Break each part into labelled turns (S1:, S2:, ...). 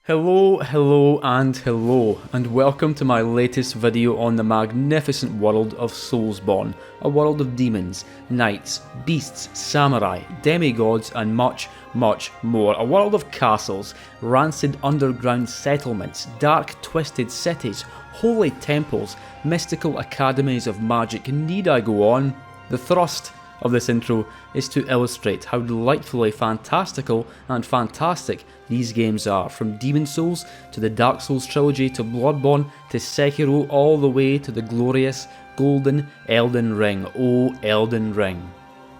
S1: Hello, and welcome to my latest video on the magnificent world of Soulsborne, a world of demons, knights, beasts, samurai, demigods, and much more. A world of castles, rancid underground settlements, dark twisted cities, holy temples, mystical academies of magic. Need I go on? The thrust of this intro is to illustrate how delightfully fantastical and fantastic these games are, from Demon Souls to the Dark Souls trilogy to Bloodborne to Sekiro, all the way to the glorious golden Elden Ring. Oh, Elden Ring.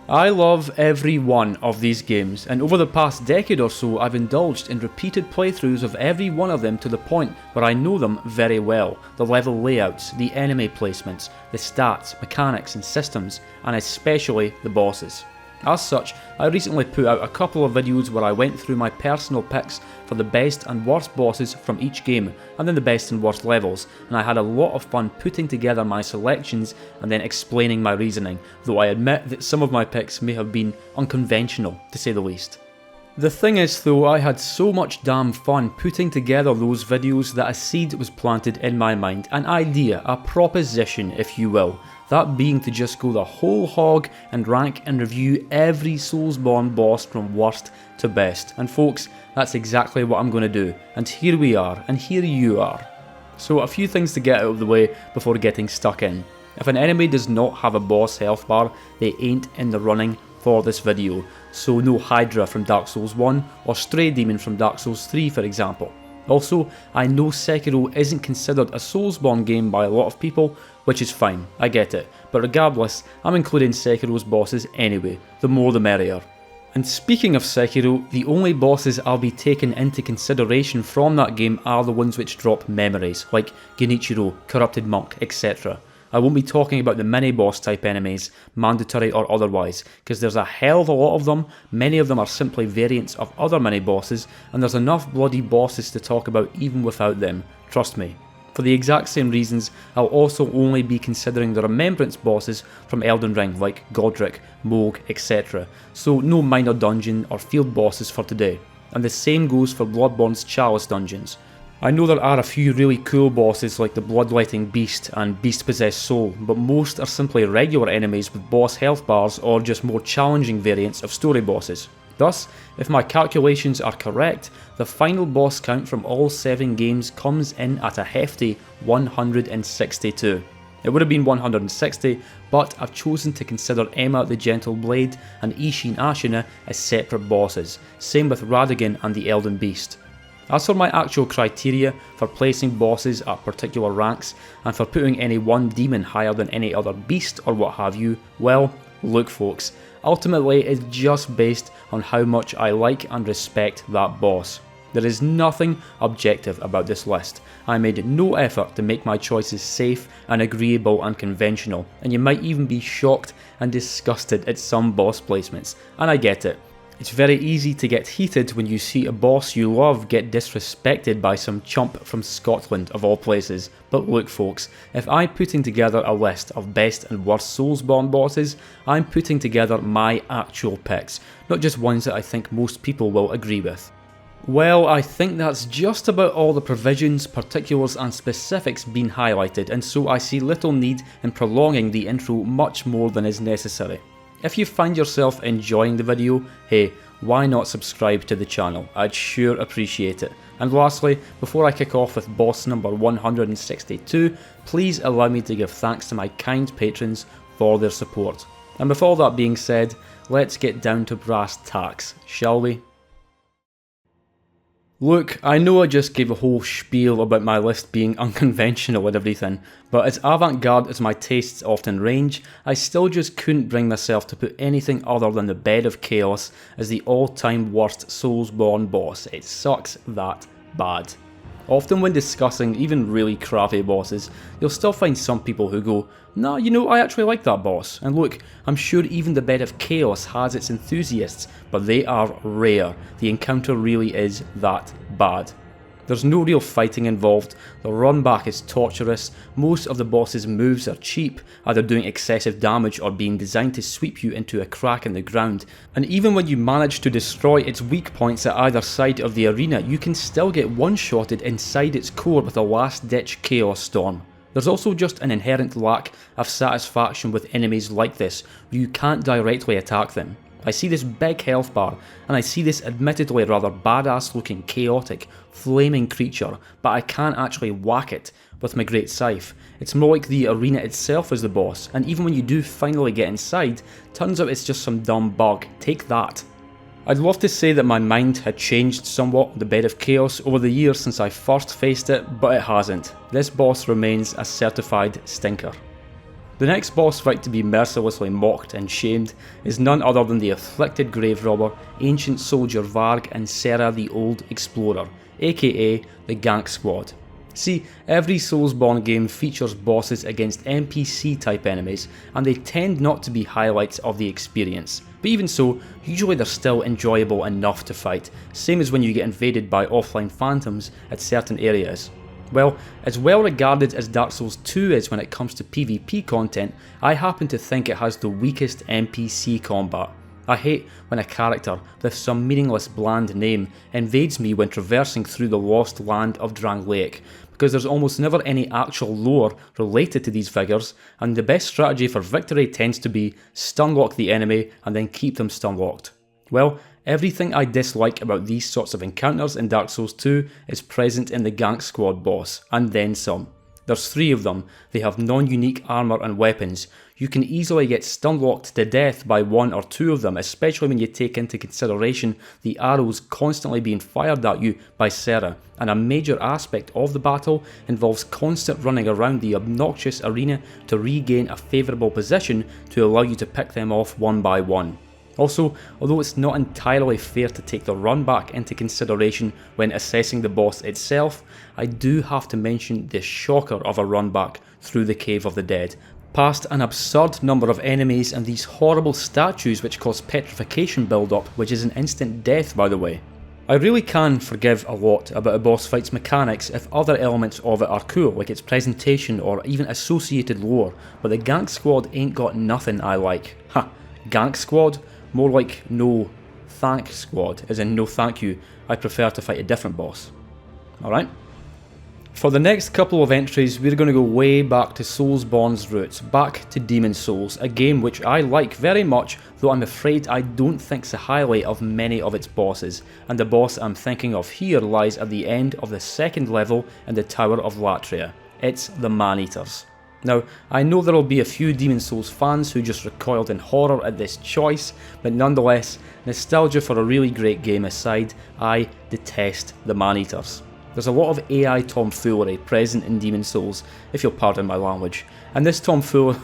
S1: I love every one of these games, and over the past decade or so I've indulged in repeated playthroughs of every one of them to the point where I know them very well. The level layouts, the enemy placements, the stats, mechanics and systems, and especially the bosses. As such, I recently put out a couple of videos where I went through my personal picks for the best and worst bosses from each game, and then the best and worst levels, and I had a lot of fun putting together my selections and then explaining my reasoning, though I admit that some of my picks may have been unconventional, to say the least. The thing is though, I had so much damn fun putting together those videos that a seed was planted in my mind, an idea, a proposition if you will. That being to just go the whole hog and rank and review every Soulsborne boss from worst to best. And folks, that's exactly what I'm going to do. And here we are, and here you are. So a few things to get out of the way before getting stuck in. If an enemy does not have a boss health bar, they ain't in the running for this video. So no Hydra from Dark Souls 1 or Stray Demon from Dark Souls 3 for example. Also, I know Sekiro isn't considered a Soulsborne game by a lot of people, which is fine, I get it, but regardless, I'm including Sekiro's bosses anyway, the more the merrier. And speaking of Sekiro, the only bosses I'll be taking into consideration from that game are the ones which drop memories, like Genichiro, Corrupted Monk, etc. I won't be talking about the mini-boss type enemies, mandatory or otherwise, because there's a hell of a lot of them, many of them are simply variants of other mini-bosses, and there's enough bloody bosses to talk about even without them, trust me. For the exact same reasons, I'll also only be considering the remembrance bosses from Elden Ring, like Godric, Mohg, etc. So no minor dungeon or field bosses for today. And the same goes for Bloodborne's Chalice dungeons. I know there are a few really cool bosses like the Bloodletting Beast and Beast Possessed Soul, but most are simply regular enemies with boss health bars or just more challenging variants of story bosses. Thus, if my calculations are correct, the final boss count from all 7 games comes in at a hefty 162. It would have been 160, but I've chosen to consider Emma the Gentle Blade and Ishin Ashina as separate bosses, same with Radagon and the Elden Beast. As for my actual criteria for placing bosses at particular ranks, and for putting any one demon higher than any other beast or what have you, well, look folks, ultimately it's just based on how much I like and respect that boss. There is nothing objective about this list. I made no effort to make my choices safe and agreeable and conventional, and you might even be shocked and disgusted at some boss placements, and I get it. It's very easy to get heated when you see a boss you love get disrespected by some chump from Scotland of all places, but look folks, if I'm putting together a list of best and worst Soulsborne bosses, I'm putting together my actual picks, not just ones that I think most people will agree with. Well, I think that's just about all the provisions, particulars and specifics being highlighted, and so I see little need in prolonging the intro much more than is necessary. If you find yourself enjoying the video, hey, why not subscribe to the channel? I'd sure appreciate it. And lastly, before I kick off with boss number 162, please allow me to give thanks to my kind patrons for their support. And with all that being said, let's get down to brass tacks, shall we? Look, I know I just gave a whole spiel about my list being unconventional and everything, but as avant-garde as my tastes often range, I still just couldn't bring myself to put anything other than the Bed of Chaos as the all-time worst Soulsborne boss. It sucks that bad. Often when discussing even really crappy bosses, you'll still find some people who go, nah, you know, I actually like that boss. And look, I'm sure even the Bed of Chaos has its enthusiasts, but they are rare. The encounter really is that bad. There's no real fighting involved, the run back is torturous, most of the boss's moves are cheap, either doing excessive damage or being designed to sweep you into a crack in the ground, and even when you manage to destroy its weak points at either side of the arena, you can still get one-shotted inside its core with a last-ditch Chaos Storm. There's also just an inherent lack of satisfaction with enemies like this, where you can't directly attack them. I see this big health bar, and I see this admittedly rather badass looking chaotic, flaming creature, but I can't actually whack it with my great scythe. It's more like the arena itself is the boss, and even when you do finally get inside, turns out it's just some dumb bug. Take that. I'd love to say that my mind had changed somewhat on the Bed of Chaos over the years since I first faced it, but it hasn't. This boss remains a certified stinker. The next boss fight to be mercilessly mocked and shamed is none other than the afflicted grave robber, ancient soldier Varg and Serra the Old Explorer, aka the Gank Squad. See, every Soulsborne game features bosses against NPC type enemies, and they tend not to be highlights of the experience. But even so, usually they're still enjoyable enough to fight, same as when you get invaded by offline phantoms at certain areas. Well, as well regarded as Dark Souls 2 is when it comes to PvP content, I happen to think it has the weakest NPC combat. I hate when a character with some meaningless bland name invades me when traversing through the lost land of Drangleic, because there's almost never any actual lore related to these figures, and the best strategy for victory tends to be stunlock the enemy and then keep them stunlocked. Well, everything I dislike about these sorts of encounters in Dark Souls 2 is present in the Gank Squad boss, and then some. There's 3 of them, they have non-unique armour and weapons. You can easily get stunlocked to death by 1 or 2 of them, especially when you take into consideration the arrows constantly being fired at you by Serra, and a major aspect of the battle involves constant running around the obnoxious arena to regain a favourable position to allow you to pick them off one by one. Also, although it's not entirely fair to take the run back into consideration when assessing the boss itself, I do have to mention the shocker of a run back through the Cave of the Dead, past an absurd number of enemies and these horrible statues which cause petrification build-up, which is an instant death by the way. I really can forgive a lot about a boss fight's mechanics if other elements of it are cool, like its presentation or even associated lore, but the Gank Squad ain't got nothing I like. Ha, Gank Squad? More like no thank squad, as in no thank you, I prefer to fight a different boss. Alright? For the next couple of entries, we're going to go way back to Soulsborne's roots, back to Demon Souls, a game which I like very much, though I'm afraid I don't think's the highlight of many of its bosses, and the boss I'm thinking of here lies at the end of the second level in the Tower of Latria. It's the Man-Eaters. Now, I know there will be a few Demon Souls fans who just recoiled in horror at this choice, but nonetheless, nostalgia for a really great game aside, I detest the Man-Eaters. There's a lot of AI tomfoolery present in Demon Souls, if you'll pardon my language, and this tomfoolery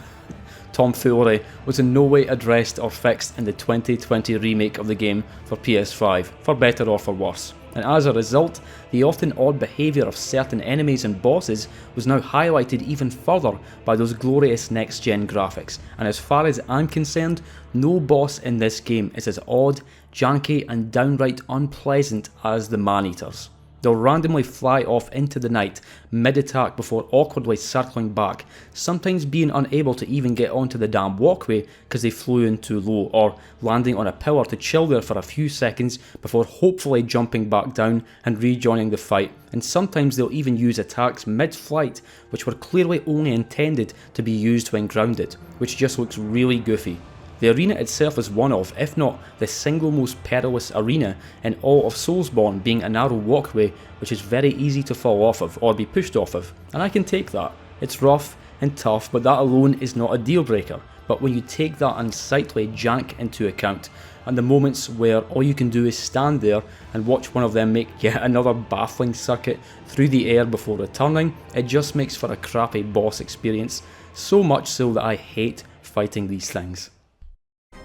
S1: was in no way addressed or fixed in the 2020 remake of the game for PS5, for better or for worse. And as a result, the often odd behaviour of certain enemies and bosses was now highlighted even further by those glorious next-gen graphics, and as far as I'm concerned, no boss in this game is as odd, janky and downright unpleasant as the Man-Eaters. They'll randomly fly off into the night, mid-attack before awkwardly circling back, sometimes being unable to even get onto the damn walkway because they flew in too low, or landing on a pillar to chill there for a few seconds before hopefully jumping back down and rejoining the fight, and sometimes they'll even use attacks mid-flight which were clearly only intended to be used when grounded, which just looks really goofy. The arena itself is one of, if not the single most perilous arena in all of Soulsborne, being a narrow walkway which is very easy to fall off of or be pushed off of, and I can take that. It's rough and tough, but that alone is not a deal breaker. But when you take that unsightly jank into account, and the moments where all you can do is stand there and watch one of them make yet another baffling circuit through the air before returning, it just makes for a crappy boss experience, so much so that I hate fighting these things.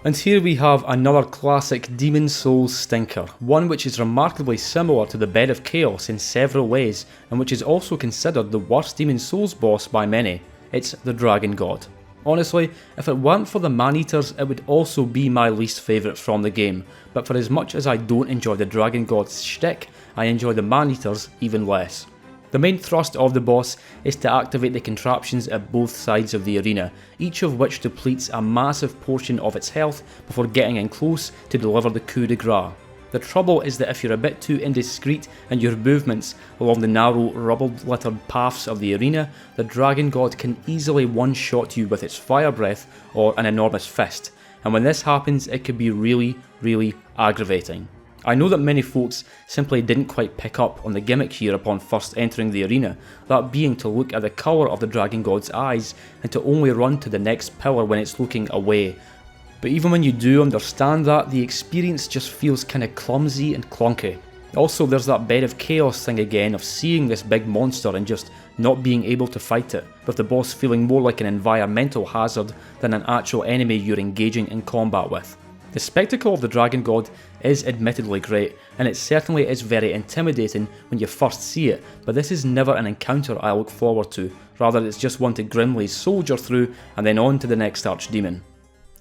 S1: And here we have another classic Demon Souls stinker, one which is remarkably similar to the Bed of Chaos in several ways, and which is also considered the worst Demon Souls boss by many. It's the Dragon God. Honestly, if it weren't for the man-eaters, it would also be my least favourite from the game, but for as much as I don't enjoy the Dragon God's shtick, I enjoy the man-eaters even less. The main thrust of the boss is to activate the contraptions at both sides of the arena, each of which depletes a massive portion of its health before getting in close to deliver the coup de grace. The trouble is that if you're a bit too indiscreet in your movements along the narrow, rubble-littered paths of the arena, the Dragon God can easily one-shot you with its fire breath or an enormous fist, and when this happens it can be really, really aggravating. I know that many folks simply didn't quite pick up on the gimmick here upon first entering the arena, that being to look at the colour of the Dragon God's eyes and to only run to the next pillar when it's looking away. But even when you do understand that, the experience just feels kinda clumsy and clunky. Also, there's that bed of chaos thing again of seeing this big monster and just not being able to fight it, with the boss feeling more like an environmental hazard than an actual enemy you're engaging in combat with. The spectacle of the Dragon God is admittedly great, and it certainly is very intimidating when you first see it, but this is never an encounter I look forward to, rather it's just one to grimly soldier through and then on to the next archdemon.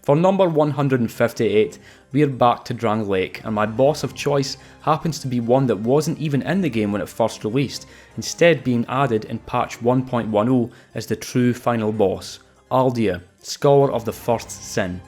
S1: For number 158, we're back to Drang Lake, and my boss of choice happens to be one that wasn't even in the game when it first released, instead being added in patch 1.10 as the true final boss, Aldea, Scholar of the First Sin.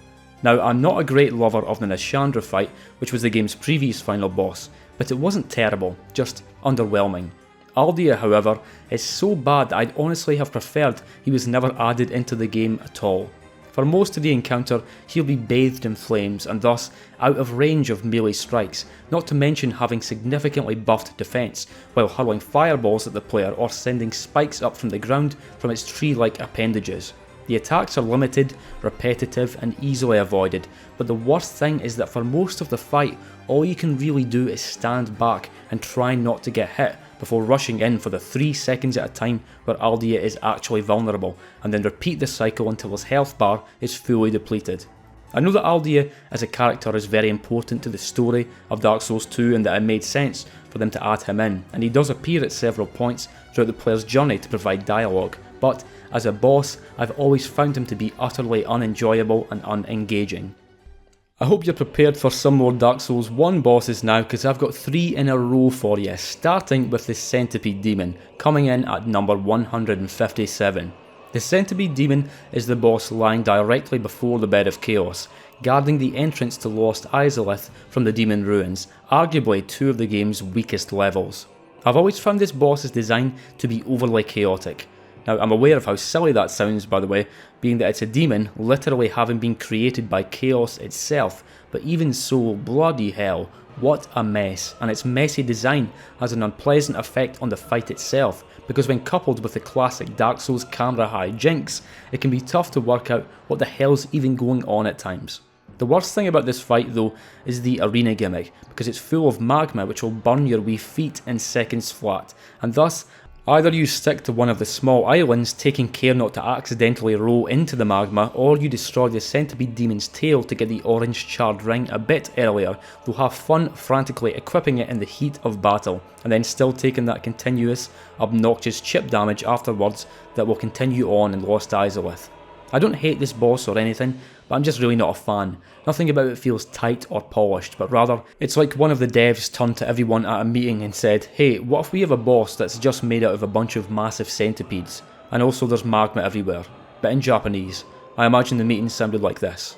S1: Now, I'm not a great lover of the Nishandra fight, which was the game's previous final boss, but it wasn't terrible, just underwhelming. Aldea, however, is so bad that I'd honestly have preferred he was never added into the game at all. For most of the encounter, he'll be bathed in flames and thus out of range of melee strikes, not to mention having significantly buffed defence, while hurling fireballs at the player or sending spikes up from the ground from its tree-like appendages. The attacks are limited, repetitive and easily avoided, but the worst thing is that for most of the fight, all you can really do is stand back and try not to get hit before rushing in for the 3 seconds at a time where Aldea is actually vulnerable, and then repeat the cycle until his health bar is fully depleted. I know that Aldea as a character is very important to the story of Dark Souls 2 and that it made sense for them to add him in, and he does appear at several points throughout the player's journey to provide dialogue, but as a boss, I've always found him to be utterly unenjoyable and unengaging. I hope you're prepared for some more Dark Souls 1 bosses now, because I've got 3 in a row for you, starting with the Centipede Demon, coming in at number 157. The Centipede Demon is the boss lying directly before the Bed of Chaos, guarding the entrance to Lost Izalith from the Demon Ruins, arguably 2 of the game's weakest levels. I've always found this boss's design to be overly chaotic. Now, I'm aware of how silly that sounds, by the way, being that it's a demon, literally having been created by chaos itself, but even so, bloody hell, what a mess, and its messy design has an unpleasant effect on the fight itself, because when coupled with the classic Dark Souls camera hijinks, it can be tough to work out what the hell's even going on at times. The worst thing about this fight though is the arena gimmick, because it's full of magma which will burn your wee feet in seconds flat, and thus either you stick to one of the small islands, taking care not to accidentally roll into the magma, or you destroy the Centipede Demon's tail to get the orange charred ring a bit earlier, though have fun frantically equipping it in the heat of battle, and then still taking that continuous, obnoxious chip damage afterwards that will continue on in Lost Izalith. I don't hate this boss or anything, but I'm just really not a fan. Nothing about it feels tight or polished, but rather, it's like one of the devs turned to everyone at a meeting and said, hey, what if we have a boss that's just made out of a bunch of massive centipedes, and also there's magma everywhere, but in Japanese. I imagine the meeting sounded like this.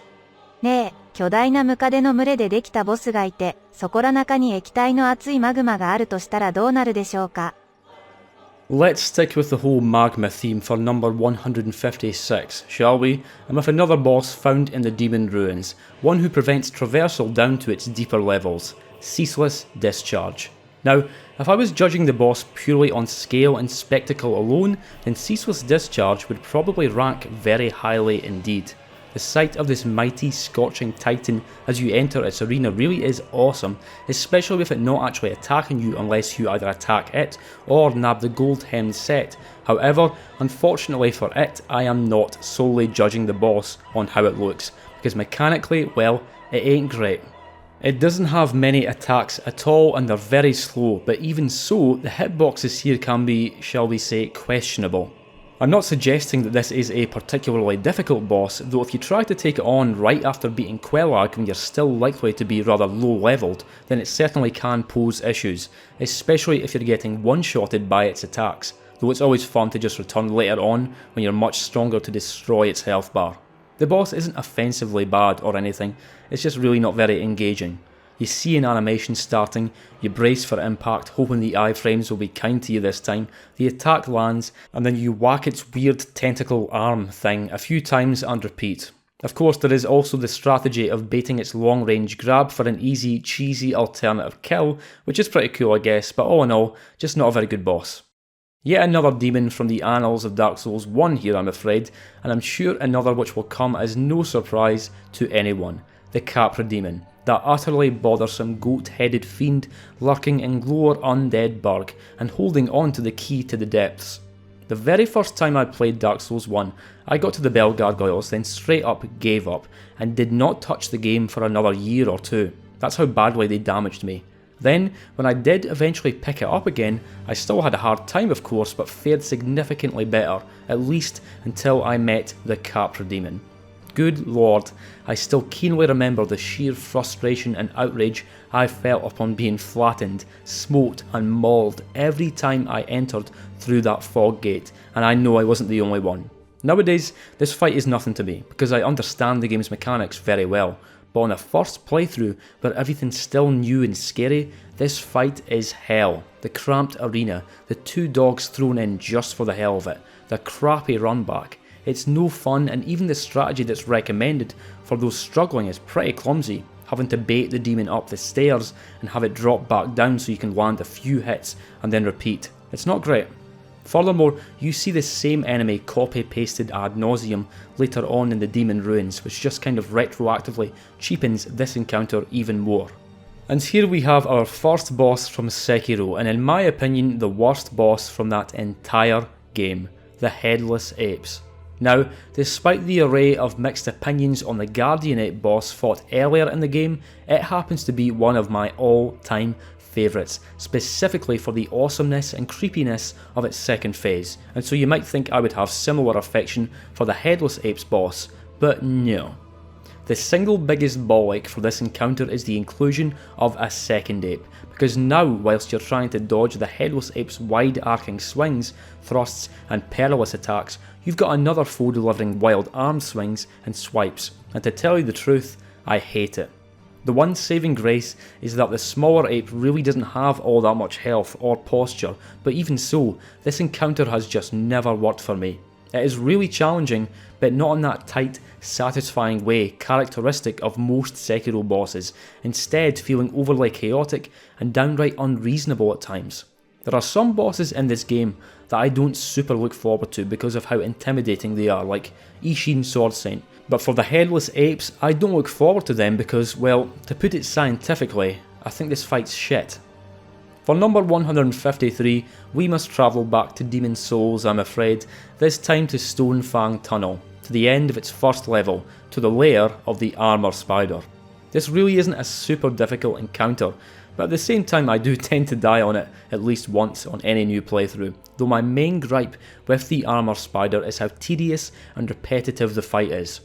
S2: ねえ、巨大なムカデの群れでできたボスがいて、そこら中に液体の熱いマグマがあるとしたらどうなるでしょうか?
S1: Let's stick with the whole magma theme for number 156, shall we? And with another boss found in the Demon Ruins, one who prevents traversal down to its deeper levels, Ceaseless Discharge. Now, if I was judging the boss purely on scale and spectacle alone, then Ceaseless Discharge would probably rank very highly indeed. The sight of this mighty, scorching titan as you enter its arena really is awesome, especially with it not actually attacking you unless you either attack it or nab the gold-hemmed set. However, unfortunately for it, I am not solely judging the boss on how it looks, because mechanically, well, it ain't great. It doesn't have many attacks at all and they're very slow, but even so, the hitboxes here can be, shall we say, questionable. I'm not suggesting that this is a particularly difficult boss, though if you try to take it on right after beating Quelag when you're still likely to be rather low leveled, then it certainly can pose issues, especially if you're getting one-shotted by its attacks, though it's always fun to just return later on when you're much stronger to destroy its health bar. The boss isn't offensively bad or anything, it's just really not very engaging. You see an animation starting, you brace for impact, hoping the iframes will be kind to you this time, the attack lands, and then you whack its weird tentacle arm thing a few times and repeat. Of course, there is also the strategy of baiting its long range grab for an easy, cheesy alternative kill, which is pretty cool I guess, but all in all, just not a very good boss. Yet another demon from the annals of Dark Souls 1 here I'm afraid, and I'm sure another which will come as no surprise to anyone, the Capra demon. That utterly bothersome goat-headed fiend lurking in Glor Undead Burg and holding on to the key to the depths. The very first time I played Dark Souls 1, I got to the Bell Gargoyles, then straight up gave up, and did not touch the game for another year or two. That's how badly they damaged me. Then, when I did eventually pick it up again, I still had a hard time of course, but fared significantly better, at least until I met the Capra demon. Good lord, I still keenly remember the sheer frustration and outrage I felt upon being flattened, smoked and mauled every time I entered through that fog gate, and I know I wasn't the only one. Nowadays, this fight is nothing to me, because I understand the game's mechanics very well, but on a first playthrough where everything's still new and scary, this fight is hell. The cramped arena, the two dogs thrown in just for the hell of it, the crappy run back. It's no fun, and even the strategy that's recommended for those struggling is pretty clumsy, having to bait the demon up the stairs and have it drop back down so you can land a few hits and then repeat. It's not great. Furthermore, you see the same enemy copy-pasted ad nauseum later on in the demon ruins, which just kind of retroactively cheapens this encounter even more. And here we have our first boss from Sekiro, and in my opinion the worst boss from that entire game, the Headless Apes. Now, despite the array of mixed opinions on the Guardian Ape boss fought earlier in the game, it happens to be one of my all-time favourites, specifically for the awesomeness and creepiness of its second phase, and so you might think I would have similar affection for the Headless Apes boss, but no. The single biggest bollock for this encounter is the inclusion of a second ape, because now whilst you're trying to dodge the Headless Ape's wide arcing swings, thrusts and perilous attacks, you've got another foe delivering wild arm swings and swipes, and to tell you the truth, I hate it. The one saving grace is that the smaller ape really doesn't have all that much health or posture, but even so, this encounter has just never worked for me. It is really challenging, but not in that tight, satisfying way characteristic of most Sekiro bosses, instead feeling overly chaotic and downright unreasonable at times. There are some bosses in this game that I don't super look forward to because of how intimidating they are, like Ishin Sword Saint, but for the Headless Apes, I don't look forward to them because, well, to put it scientifically, I think this fight's shit. For number 153, we must travel back to Demon Souls, I'm afraid, this time to Stonefang Tunnel, to the end of its first level, to the lair of the Armour Spider. This really isn't a super difficult encounter, but at the same time I do tend to die on it at least once on any new playthrough, though my main gripe with the Armour Spider is how tedious and repetitive the fight is.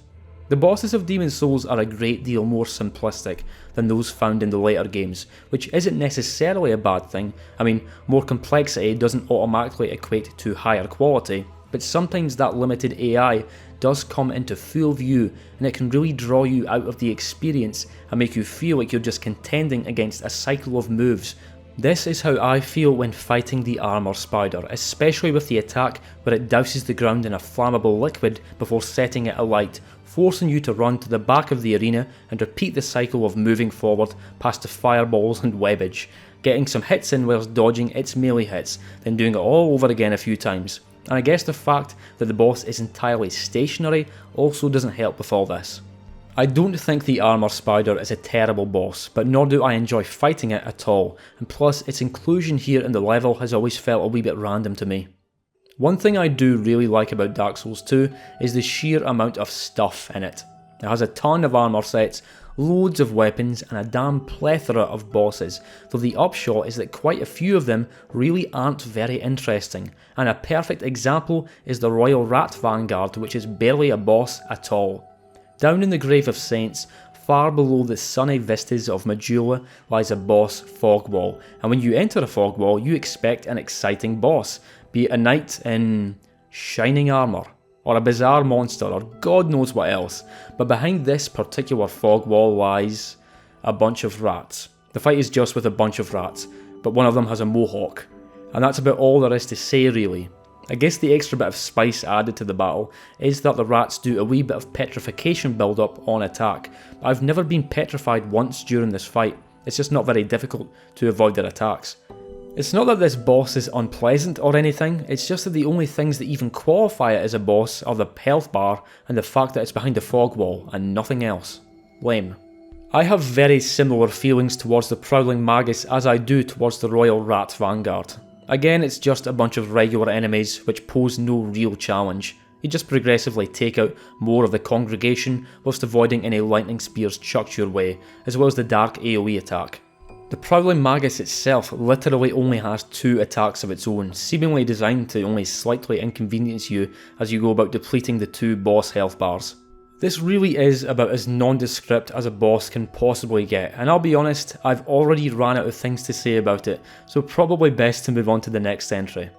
S1: The bosses of Demon Souls are a great deal more simplistic than those found in the later games, which isn't necessarily a bad thing. I mean, more complexity doesn't automatically equate to higher quality, but sometimes that limited AI does come into full view and it can really draw you out of the experience and make you feel like you're just contending against a cycle of moves. This is how I feel when fighting the Armour Spider, especially with the attack where it douses the ground in a flammable liquid before setting it alight, forcing you to run to the back of the arena and repeat the cycle of moving forward past the fireballs and webbage, getting some hits in whilst dodging its melee hits, then doing it all over again a few times. And I guess the fact that the boss is entirely stationary also doesn't help with all this. I don't think the Armour Spider is a terrible boss, but nor do I enjoy fighting it at all, and plus its inclusion here in the level has always felt a wee bit random to me. One thing I do really like about Dark Souls 2 is the sheer amount of stuff in it. It has a ton of armour sets, loads of weapons and a damn plethora of bosses, though the upshot is that quite a few of them really aren't very interesting, and a perfect example is the Royal Rat Vanguard, which is barely a boss at all. Down in the Grave of Saints, far below the sunny vistas of Majula, lies a boss fog wall, and when you enter a fog wall you expect an exciting boss, be it a knight in shining armour, or a bizarre monster, or God knows what else, but behind this particular fog wall lies a bunch of rats. The fight is just with a bunch of rats, but one of them has a mohawk, and that's about all there is to say really. I guess the extra bit of spice added to the battle is that the rats do a wee bit of petrification build up on attack, but I've never been petrified once during this fight. It's just not very difficult to avoid their attacks. It's not that this boss is unpleasant or anything, it's just that the only things that even qualify it as a boss are the health bar and the fact that it's behind a fog wall and nothing else. Lame. I have very similar feelings towards the Prowling Magus as I do towards the Royal Rat Vanguard. Again, it's just a bunch of regular enemies which pose no real challenge. You just progressively take out more of the congregation whilst avoiding any lightning spears chucked your way, as well as the dark AoE attack. The Prowling Magus itself literally only has 2 attacks of its own, seemingly designed to only slightly inconvenience you as you go about depleting the 2 boss health bars. This really is about as nondescript as a boss can possibly get, and I'll be honest, I've already ran out of things to say about it, so probably best to move on to the next entry.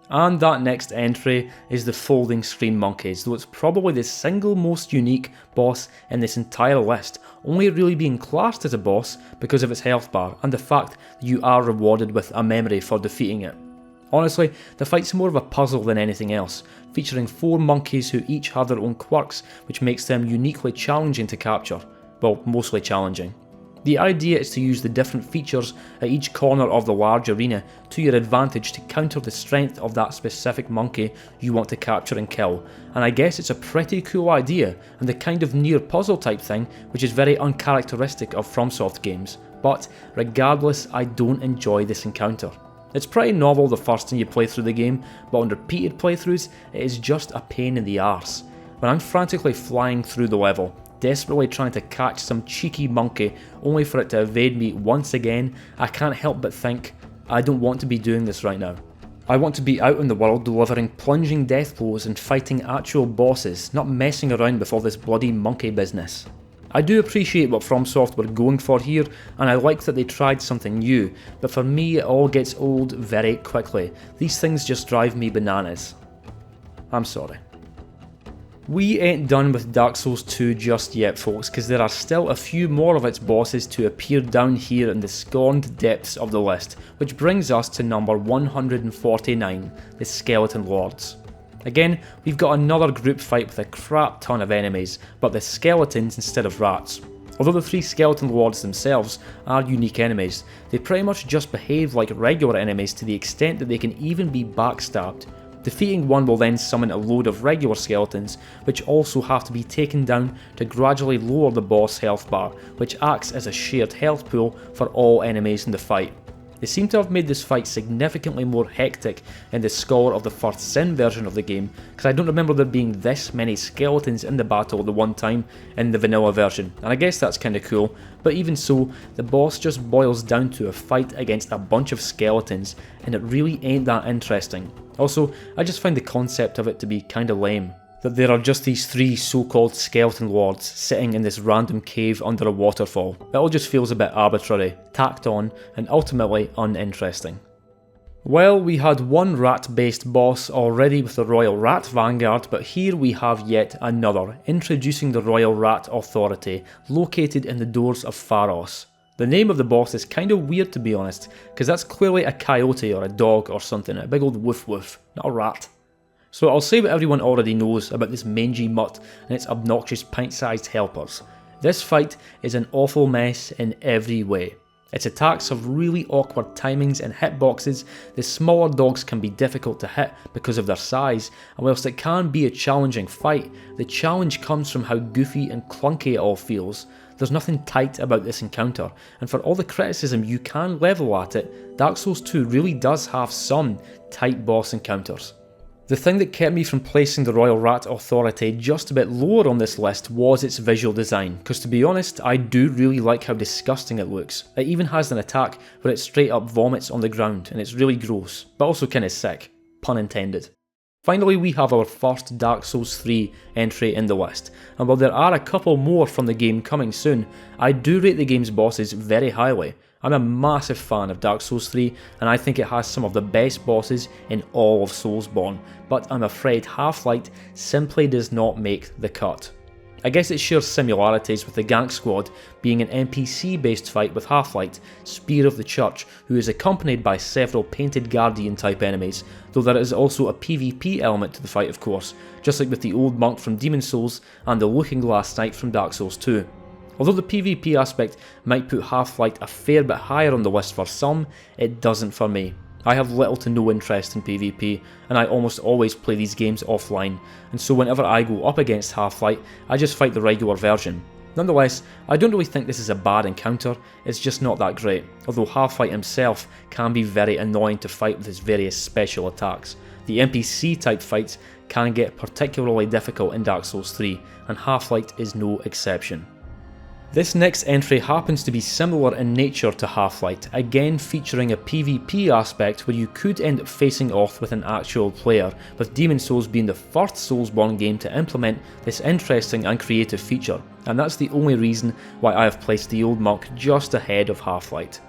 S1: And that next entry is the Folding Screen Monkeys, though it's probably the single most unique boss in this entire list, only really being classed as a boss because of its health bar and the fact that you are rewarded with a memory for defeating it. Honestly, the fight's more of a puzzle than anything else, featuring 4 monkeys who each have their own quirks, which makes them uniquely challenging to capture. Well, mostly challenging. The idea is to use the different features at each corner of the large arena to your advantage to counter the strength of that specific monkey you want to capture and kill, and I guess it's a pretty cool idea and the kind of near puzzle type thing which is very uncharacteristic of FromSoft games, but regardless I don't enjoy this encounter. It's pretty novel the first time you play through the game, but on repeated playthroughs it is just a pain in the arse. When I'm frantically flying through the level, desperately trying to catch some cheeky monkey only for it to evade me once again, I can't help but think, I don't want to be doing this right now. I want to be out in the world delivering plunging death blows and fighting actual bosses, not messing around with all this bloody monkey business. I do appreciate what FromSoft were going for here, and I like that they tried something new, but for me it all gets old very quickly. These things just drive me bananas. I'm sorry. We ain't done with Dark Souls 2 just yet folks, because there are still a few more of its bosses to appear down here in the scorned depths of the list, which brings us to number 149, the Skeleton Lords. Again, we've got another group fight with a crap ton of enemies, but the skeletons instead of rats. Although the 3 Skeleton Lords themselves are unique enemies, they pretty much just behave like regular enemies to the extent that they can even be backstabbed. Defeating one will then summon a load of regular skeletons, which also have to be taken down to gradually lower the boss health bar, which acts as a shared health pool for all enemies in the fight. They seem to have made this fight significantly more hectic in the Scholar of the First Sin version of the game, because I don't remember there being this many skeletons in the battle the one time in the vanilla version, and I guess that's kinda cool, but even so, the boss just boils down to a fight against a bunch of skeletons, and it really ain't that interesting. Also, I just find the concept of it to be kinda lame. That there are just these 3 so-called Skeleton Lords sitting in this random cave under a waterfall. It all just feels a bit arbitrary, tacked on, and ultimately uninteresting. Well, we had one rat-based boss already with the Royal Rat Vanguard, but here we have yet another, introducing the Royal Rat Authority, located in the doors of Pharos. The name of the boss is kinda weird to be honest, because that's clearly a coyote or a dog or something, a big old woof woof, not a rat. So I'll say what everyone already knows about this mangy mutt and its obnoxious pint-sized helpers. This fight is an awful mess in every way. Its attacks have really awkward timings and hitboxes. The smaller dogs can be difficult to hit because of their size, and whilst it can be a challenging fight, the challenge comes from how goofy and clunky it all feels. There's nothing tight about this encounter, and for all the criticism you can level at it, Dark Souls 2 really does have some tight boss encounters. The thing that kept me from placing the Royal Rat Authority just a bit lower on this list was its visual design, because to be honest, I do really like how disgusting it looks. It even has an attack where it straight up vomits on the ground, and it's really gross, but also kinda sick. Pun intended. Finally, we have our first Dark Souls 3 entry in the list, and while there are a couple more from the game coming soon, I do rate the game's bosses very highly. I'm a massive fan of Dark Souls 3, and I think it has some of the best bosses in all of Soulsborne, but I'm afraid Half-Light simply does not make the cut. I guess it shares similarities with the Gank Squad being an NPC based fight with Half-Light, Spear of the Church, who is accompanied by several painted guardian type enemies, though there is also a PvP element to the fight of course, just like with the old monk from Demon's Souls and the Looking Glass Knight from Dark Souls 2. Although the PvP aspect might put Half-Light a fair bit higher on the list for some, it doesn't for me. I have little to no interest in PvP, and I almost always play these games offline, and so whenever I go up against Half-Light, I just fight the regular version. Nonetheless, I don't really think this is a bad encounter, it's just not that great, although Half-Light himself can be very annoying to fight with his various special attacks. The NPC type fights can get particularly difficult in Dark Souls 3, and Half-Light is no exception. This next entry happens to be similar in nature to Half-Light, again featuring a PvP aspect where you could end up facing off with an actual player, with Demon's Souls being the first Soulsborne game to implement this interesting and creative feature, and that's the only reason why I have placed the old monk just ahead of Half-Light.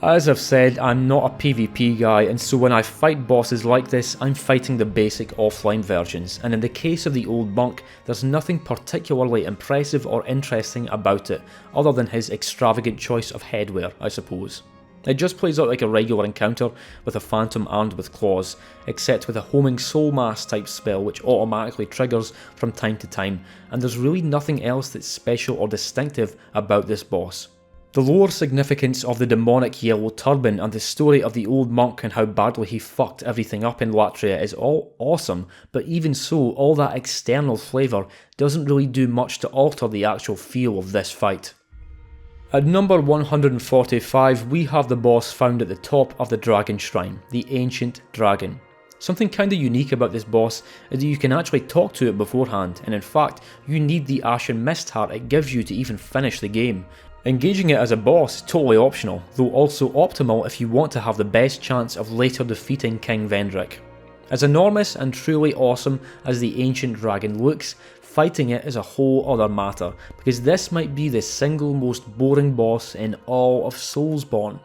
S1: As I've said, I'm not a PvP guy, and so when I fight bosses like this, I'm fighting the basic offline versions, and in the case of the old monk, there's nothing particularly impressive or interesting about it, other than his extravagant choice of headwear, I suppose. It just plays out like a regular encounter with a phantom armed with claws, except with a homing soul mass type spell which automatically triggers from time to time, and there's really nothing else that's special or distinctive about this boss. The lore significance of the demonic yellow turban and the story of the old monk and how badly he fucked everything up in Latria is all awesome, but even so, all that external flavour doesn't really do much to alter the actual feel of this fight. At number 145, we have the boss found at the top of the Dragon Shrine, the Ancient Dragon. Something kinda unique about this boss is that you can actually talk to it beforehand, and in fact, you need the Ashen Mist Heart it gives you to even finish the game. Engaging it as a boss is totally optional, though also optimal if you want to have the best chance of later defeating King Vendrick. As enormous and truly awesome as the Ancient Dragon looks, fighting it is a whole other matter, because this might be the single most boring boss in all of Soulsborne.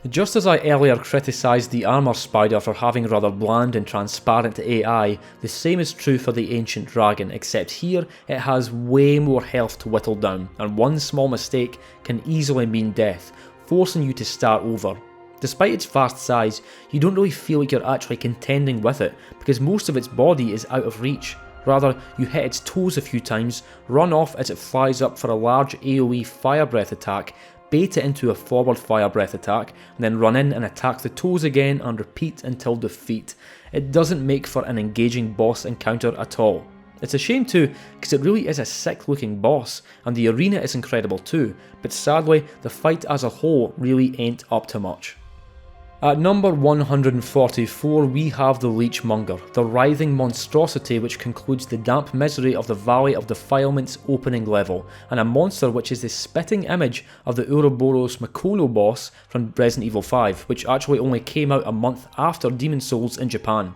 S1: Just as I earlier criticised the Armour Spider for having rather bland and transparent AI, the same is true for the Ancient Dragon, except here it has way more health to whittle down, and one small mistake can easily mean death, forcing you to start over. Despite its vast size, you don't really feel like you're actually contending with it, because most of its body is out of reach. Rather, you hit its toes a few times, run off as it flies up for a large AoE fire breath attack, bait it into a forward fire breath attack, and then run in and attack the toes again and repeat until defeat. It doesn't make for an engaging boss encounter at all. It's a shame too, because it really is a sick looking boss, and the arena is incredible too, but sadly the fight as a whole really ain't up to much. At number 144 we have the Leechmonger, the writhing monstrosity which concludes the damp misery of the Valley of Defilement's opening level, and a monster which is the spitting image of the Ouroboros Makono boss from Resident Evil 5, which actually only came out a month after Demon's Souls in Japan.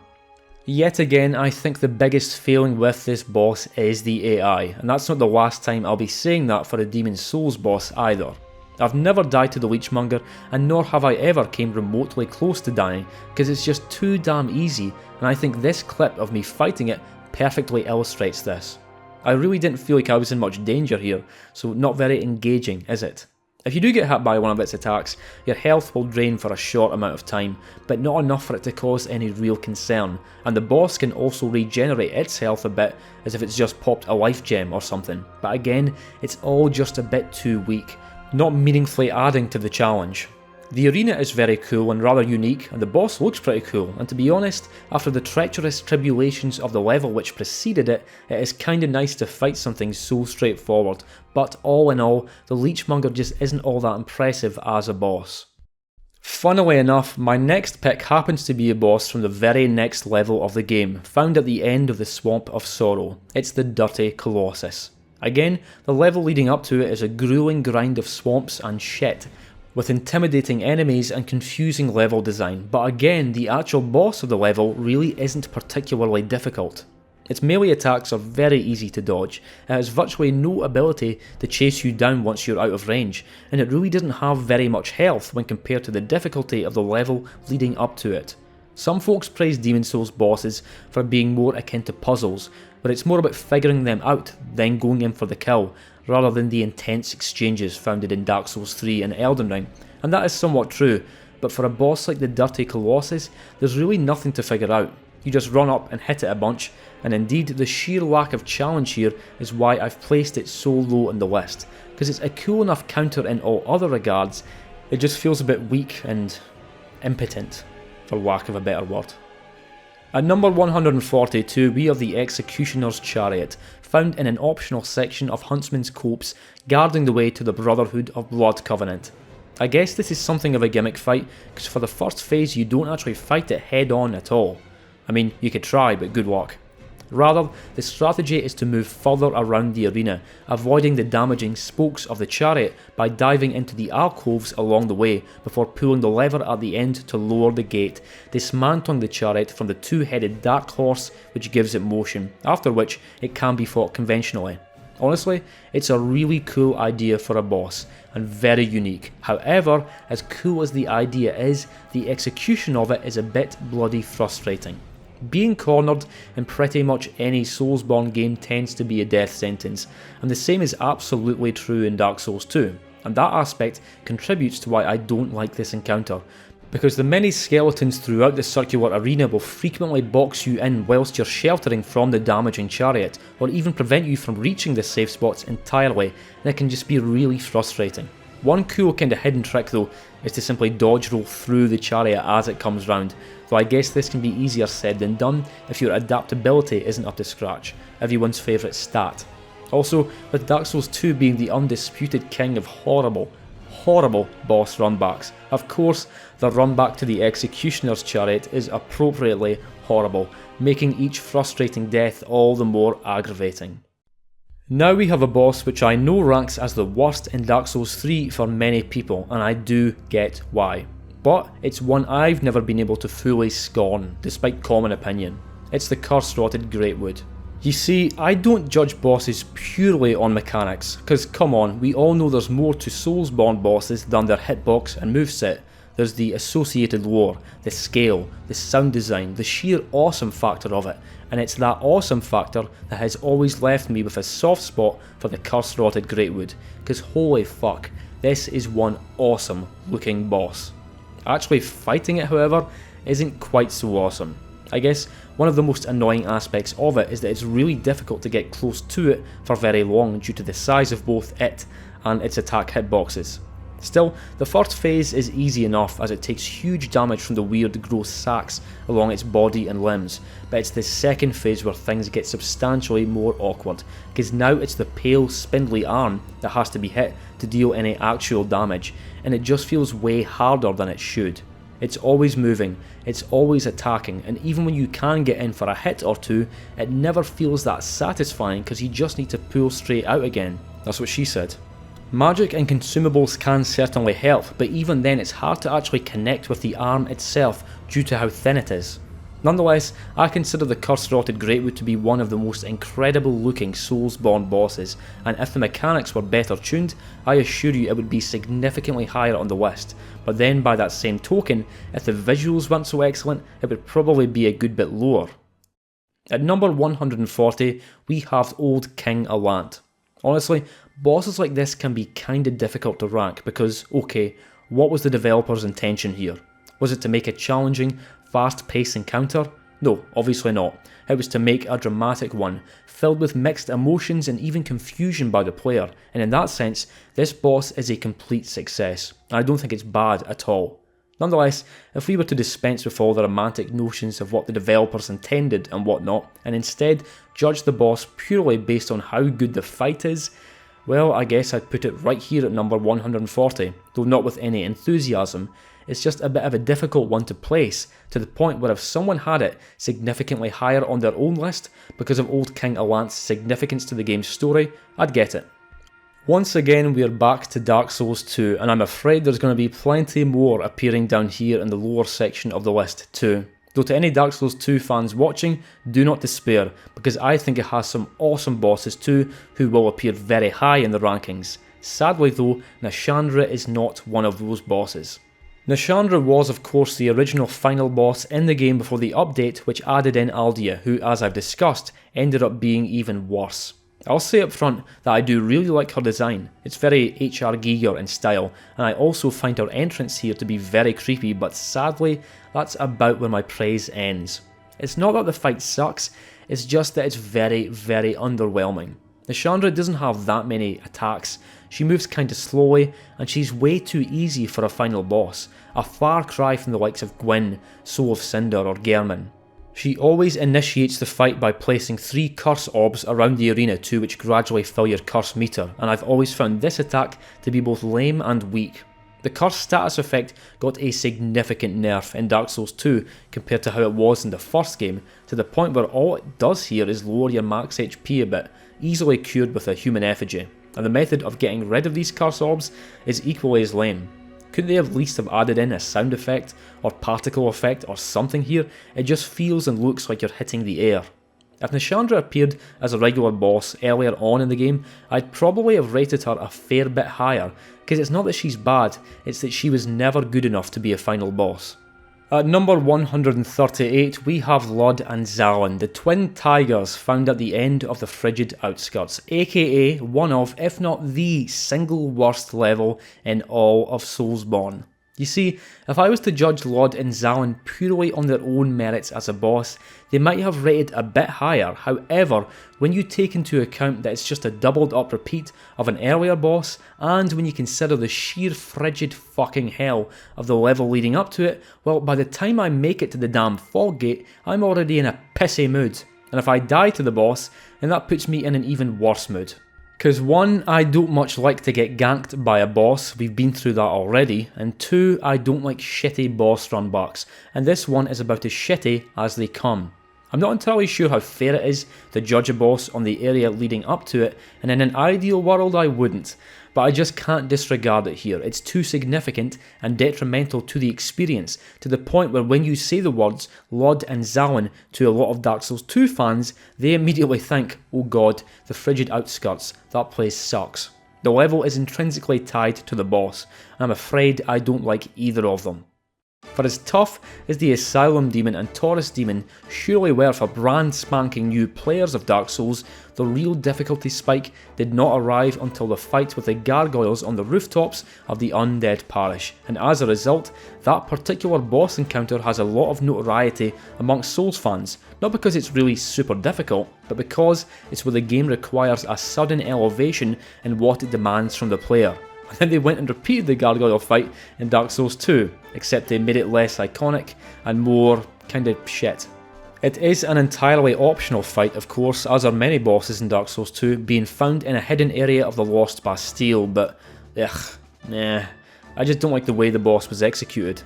S1: Yet again, I think the biggest failing with this boss is the AI, and that's not the last time I'll be saying that for a Demon's Souls boss either. I've never died to the Leechmonger, and nor have I ever came remotely close to dying, because it's just too damn easy, and I think this clip of me fighting it perfectly illustrates this. I really didn't feel like I was in much danger here, so not very engaging, is it? If you do get hit by one of its attacks, your health will drain for a short amount of time, but not enough for it to cause any real concern, and the boss can also regenerate its health a bit as if it's just popped a life gem or something, but again, it's all just a bit too weak, not meaningfully adding to the challenge. The arena is very cool and rather unique, and the boss looks pretty cool, and to be honest, after the treacherous tribulations of the level which preceded it, it is kinda nice to fight something so straightforward, but all in all, the Leechmonger just isn't all that impressive as a boss. Funnily enough, my next pick happens to be a boss from the very next level of the game, found at the end of the Swamp of Sorrow. It's the Dirty Colossus. Again, the level leading up to it is a grueling grind of swamps and shit, with intimidating enemies and confusing level design, but again, the actual boss of the level really isn't particularly difficult. Its melee attacks are very easy to dodge, it has virtually no ability to chase you down once you're out of range, and it really doesn't have very much health when compared to the difficulty of the level leading up to it. Some folks praise Demon Souls bosses for being more akin to puzzles, but it's more about figuring them out, then going in for the kill, rather than the intense exchanges found in Dark Souls 3 and Elden Ring, and that is somewhat true, but for a boss like the Dirty Colossus, there's really nothing to figure out. You just run up and hit it a bunch, and indeed the sheer lack of challenge here is why I've placed it so low on the list, because it's a cool enough counter in all other regards, it just feels a bit weak and impotent, for lack of a better word. At number 142 we have the Executioner's Chariot, found in an optional section of Huntsman's Copse guarding the way to the Brotherhood of Blood Covenant. I guess this is something of a gimmick fight, because for the first phase you don't actually fight it head on at all. I mean, you could try, but good luck. Rather, the strategy is to move further around the arena, avoiding the damaging spokes of the chariot by diving into the alcoves along the way before pulling the lever at the end to lower the gate, dismantling the chariot from the two-headed dark horse which gives it motion, after which it can be fought conventionally. Honestly, it's a really cool idea for a boss, and very unique. However, as cool as the idea is, the execution of it is a bit bloody frustrating. Being cornered in pretty much any Soulsborne game tends to be a death sentence, and the same is absolutely true in Dark Souls 2, and that aspect contributes to why I don't like this encounter, because the many skeletons throughout the circular arena will frequently box you in whilst you're sheltering from the damaging chariot, or even prevent you from reaching the safe spots entirely, and it can just be really frustrating. One cool kind of hidden trick though is to simply dodge roll through the chariot as it comes round, though I guess this can be easier said than done if your adaptability isn't up to scratch, everyone's favourite stat. Also, with Dark Souls 2 being the undisputed king of horrible boss runbacks, of course the runback to the Executioner's Chariot is appropriately horrible, making each frustrating death all the more aggravating. Now we have a boss which I know ranks as the worst in Dark Souls 3 for many people, and I do get why. But it's one I've never been able to fully scorn, despite common opinion. It's the Curse-Rotted Greatwood. You see, I don't judge bosses purely on mechanics, cause come on, we all know there's more to Soulsborne bosses than their hitbox and moveset. There's the associated lore, the scale, the sound design, the sheer awesome factor of it, and it's that awesome factor that has always left me with a soft spot for the Curse-Rotted Greatwood, cause holy fuck, this is one awesome looking boss. Actually fighting it, however, isn't quite so awesome. I guess one of the most annoying aspects of it is that it's really difficult to get close to it for very long due to the size of both it and its attack hitboxes. Still, the first phase is easy enough as it takes huge damage from the weird gross sacs along its body and limbs, but it's the second phase where things get substantially more awkward, because now it's the pale spindly arm that has to be hit to deal any actual damage, and it just feels way harder than it should. It's always moving, it's always attacking, and even when you can get in for a hit or two, it never feels that satisfying because you just need to pull straight out again. That's what she said. Magic and consumables can certainly help, but even then it's hard to actually connect with the arm itself due to how thin it is. Nonetheless, I consider the Curse-Rotted Greatwood to be one of the most incredible looking Soulsborne bosses, and if the mechanics were better tuned, I assure you it would be significantly higher on the list, but then by that same token, if the visuals weren't so excellent, it would probably be a good bit lower. At number 140, we have Old King Allant. Honestly, bosses like this can be kinda difficult to rank because, okay, what was the developer's intention here? Was it to make a challenging, fast-paced encounter? No, obviously not. It was to make a dramatic one, filled with mixed emotions and even confusion by the player, and in that sense, this boss is a complete success, and I don't think it's bad at all. Nonetheless, if we were to dispense with all the romantic notions of what the developers intended and whatnot, and instead judge the boss purely based on how good the fight is, well, I guess I'd put it right here at number 140, though not with any enthusiasm. it's just a bit of a difficult one to place, to the point where if someone had it significantly higher on their own list because of Old King Alant's significance to the game's story, I'd get it. Once again, we're back to Dark Souls 2, and I'm afraid there's going to be plenty more appearing down here in the lower section of the list too. Though to any Dark Souls 2 fans watching, do not despair, because I think it has some awesome bosses too, who will appear very high in the rankings. Sadly though, Nashandra is not one of those bosses. Nashandra was of course the original final boss in the game before the update which added in Aldia, who, as I've discussed, ended up being even worse. I'll say up front that I do really like her design. It's very HR Giger in style, and I also find her entrance here to be very creepy, but sadly, that's about where my praise ends. It's not that the fight sucks, it's just that it's very, very underwhelming. Nashandra doesn't have that many attacks, she moves kinda slowly, and she's way too easy for a final boss, a far cry from the likes of Gwyn, Soul of Cinder or Gehrman. She always initiates the fight by placing 3 curse orbs around the arena too, which gradually fill your curse meter, and I've always found this attack to be both lame and weak. The curse status effect got a significant nerf in Dark Souls 2 compared to how it was in the first game, to the point where all it does here is lower your max HP a bit, easily cured with a human effigy, and the method of getting rid of these curse orbs is equally as lame. Couldn't they at least have added in a sound effect, or particle effect, or something here? It just feels and looks like you're hitting the air. If Nashandra appeared as a regular boss earlier on in the game, I'd probably have rated her a fair bit higher, because it's not that she's bad, it's that she was never good enough to be a final boss. At number 138 we have Lod and Zalin, the twin tigers found at the end of the Frigid Outskirts, aka one of, if not the single worst level in all of Soulsborne. You see, if I was to judge Lod and Zalin purely on their own merits as a boss, they might have rated a bit higher. However, when you take into account that it's just a doubled up repeat of an earlier boss, and when you consider the sheer frigid fucking hell of the level leading up to it, well, by the time I make it to the damn fog gate, I'm already in a pissy mood. And if I die to the boss, then that puts me in an even worse mood. Cause 1, I don't much like to get ganked by a boss, we've been through that already, and 2, I don't like shitty boss run bucks, and this one is about as shitty as they come. I'm not entirely sure how fair it is to judge a boss on the area leading up to it, and in an ideal world I wouldn't, but I just can't disregard it here. It's too significant and detrimental to the experience, to the point where when you say the words Lod and Zalin to a lot of Dark Souls 2 fans, they immediately think, oh god, the Frigid Outskirts, that place sucks. The level is intrinsically tied to the boss, and I'm afraid I don't like either of them. For as tough as the Asylum Demon and Taurus Demon surely were for brand spanking new players of Dark Souls, the real difficulty spike did not arrive until the fight with the gargoyles on the rooftops of the Undead Parish, and as a result, that particular boss encounter has a lot of notoriety amongst Souls fans, not because it's really super difficult, but because it's where the game requires a sudden elevation in what it demands from the player. And then they went and repeated the gargoyle fight in Dark Souls 2, except they made it less iconic and more kinda shit. It is an entirely optional fight of course, as are many bosses in Dark Souls 2, being found in a hidden area of the Lost Bastille, but nah, I just don't like the way the boss was executed.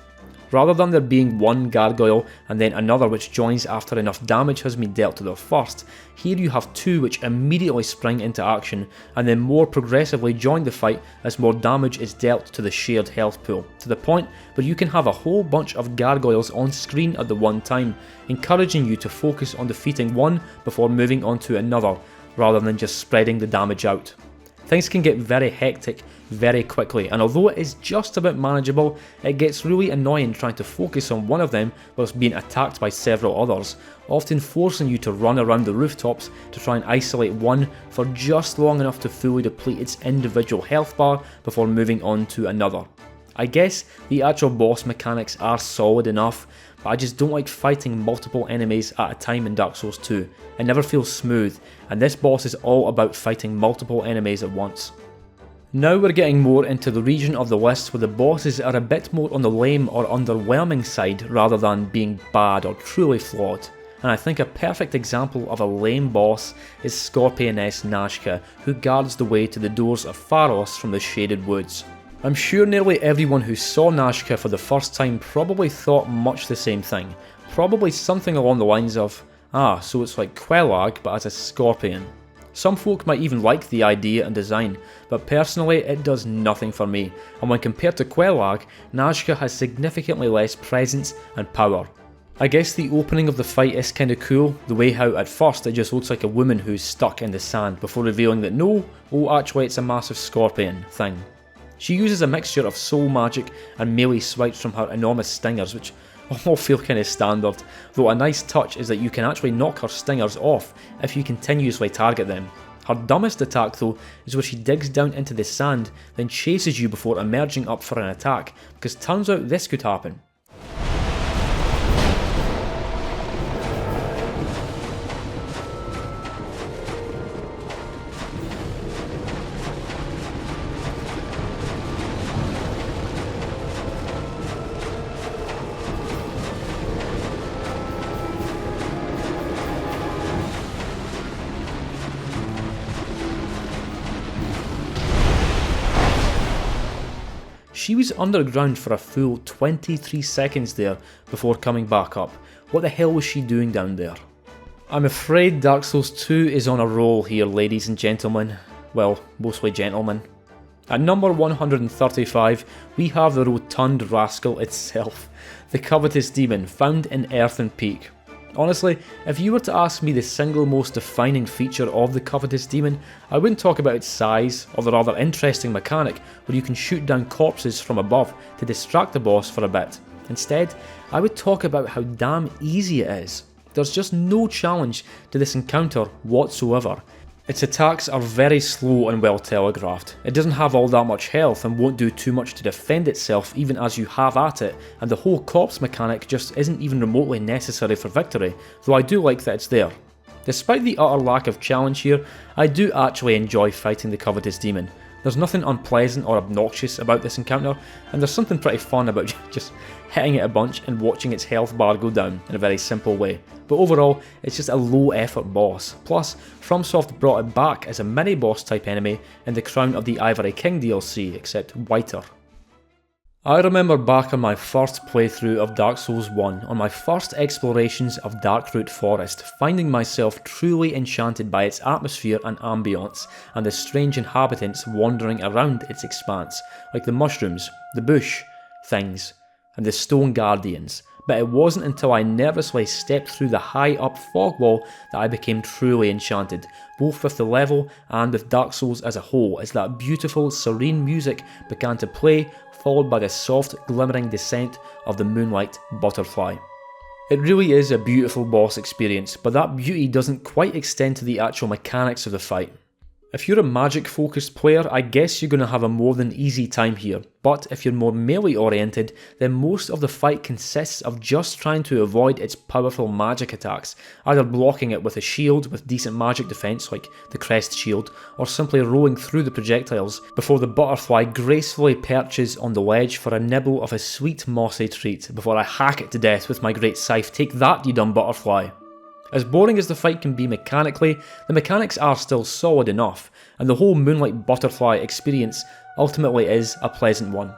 S1: Rather than there being one gargoyle and then another which joins after enough damage has been dealt to the first, here you have 2 which immediately spring into action and then more progressively join the fight as more damage is dealt to the shared health pool, to the point where you can have a whole bunch of gargoyles on screen at the one time, encouraging you to focus on defeating one before moving on to another, rather than just spreading the damage out. Things can get very hectic very quickly, and although it is just about manageable, it gets really annoying trying to focus on one of them whilst being attacked by several others, often forcing you to run around the rooftops to try and isolate one for just long enough to fully deplete its individual health bar before moving on to another. I guess the actual boss mechanics are solid enough, but I just don't like fighting multiple enemies at a time in Dark Souls 2. It never feels smooth, and this boss is all about fighting multiple enemies at once. Now we're getting more into the region of the list where the bosses are a bit more on the lame or underwhelming side rather than being bad or truly flawed. And I think a perfect example of a lame boss is Scorpioness Nashka, who guards the way to the doors of Pharos from the Shaded Woods. I'm sure nearly everyone who saw Nazca for the first time probably thought much the same thing. Probably something along the lines of, ah, so it's like Quelag but as a scorpion. Some folk might even like the idea and design, but personally it does nothing for me, and when compared to Quelag, Nazca has significantly less presence and power. I guess the opening of the fight is kinda cool, the way how at first it just looks like a woman who's stuck in the sand before revealing that no, oh actually it's a massive scorpion thing. She uses a mixture of soul magic and melee swipes from her enormous stingers, which all feel kinda standard, though a nice touch is that you can actually knock her stingers off if you continuously target them. Her dumbest attack though is where she digs down into the sand, then chases you before emerging up for an attack, because turns out this could happen. She was underground for a full 23 seconds there before coming back up. What the hell was she doing down there? I'm afraid Dark Souls 2 is on a roll here, ladies and gentlemen. Well, mostly gentlemen. At number 135, we have the rotund rascal itself, the covetous demon found in Earthen Peak. Honestly, if you were to ask me the single most defining feature of the covetous demon, I wouldn't talk about its size or the rather interesting mechanic where you can shoot down corpses from above to distract the boss for a bit. Instead, I would talk about how damn easy it is. There's just no challenge to this encounter whatsoever. Its attacks are very slow and well telegraphed. It doesn't have all that much health and won't do too much to defend itself even as you have at it, and the whole corpse mechanic just isn't even remotely necessary for victory, though I do like that it's there. Despite the utter lack of challenge here, I do actually enjoy fighting the covetous demon. There's nothing unpleasant or obnoxious about this encounter, and there's something pretty fun about just hitting it a bunch and watching its health bar go down in a very simple way. But overall, it's just a low effort boss. Plus, FromSoft brought it back as a mini boss type enemy in the Crown of the Ivory King DLC, except whiter. I remember back on my first playthrough of Dark Souls 1, on my first explorations of Darkroot Forest, finding myself truly enchanted by its atmosphere and ambience, and the strange inhabitants wandering around its expanse, like the mushrooms, the bush things, and the stone guardians. But it wasn't until I nervously stepped through the high up fog wall that I became truly enchanted, both with the level and with Dark Souls as a whole, as that beautiful, serene music began to play, followed by the soft, glimmering descent of the moonlight butterfly. It really is a beautiful boss experience, but that beauty doesn't quite extend to the actual mechanics of the fight. If you're a magic focused player, I guess you're going to have a more than easy time here, but if you're more melee oriented, then most of the fight consists of just trying to avoid its powerful magic attacks, either blocking it with a shield with decent magic defense like the Crest Shield, or simply rolling through the projectiles before the butterfly gracefully perches on the ledge for a nibble of a sweet mossy treat before I hack it to death with my great scythe. Take that, you dumb butterfly. As boring as the fight can be mechanically, the mechanics are still solid enough, and the whole Moonlight Butterfly experience ultimately is a pleasant one.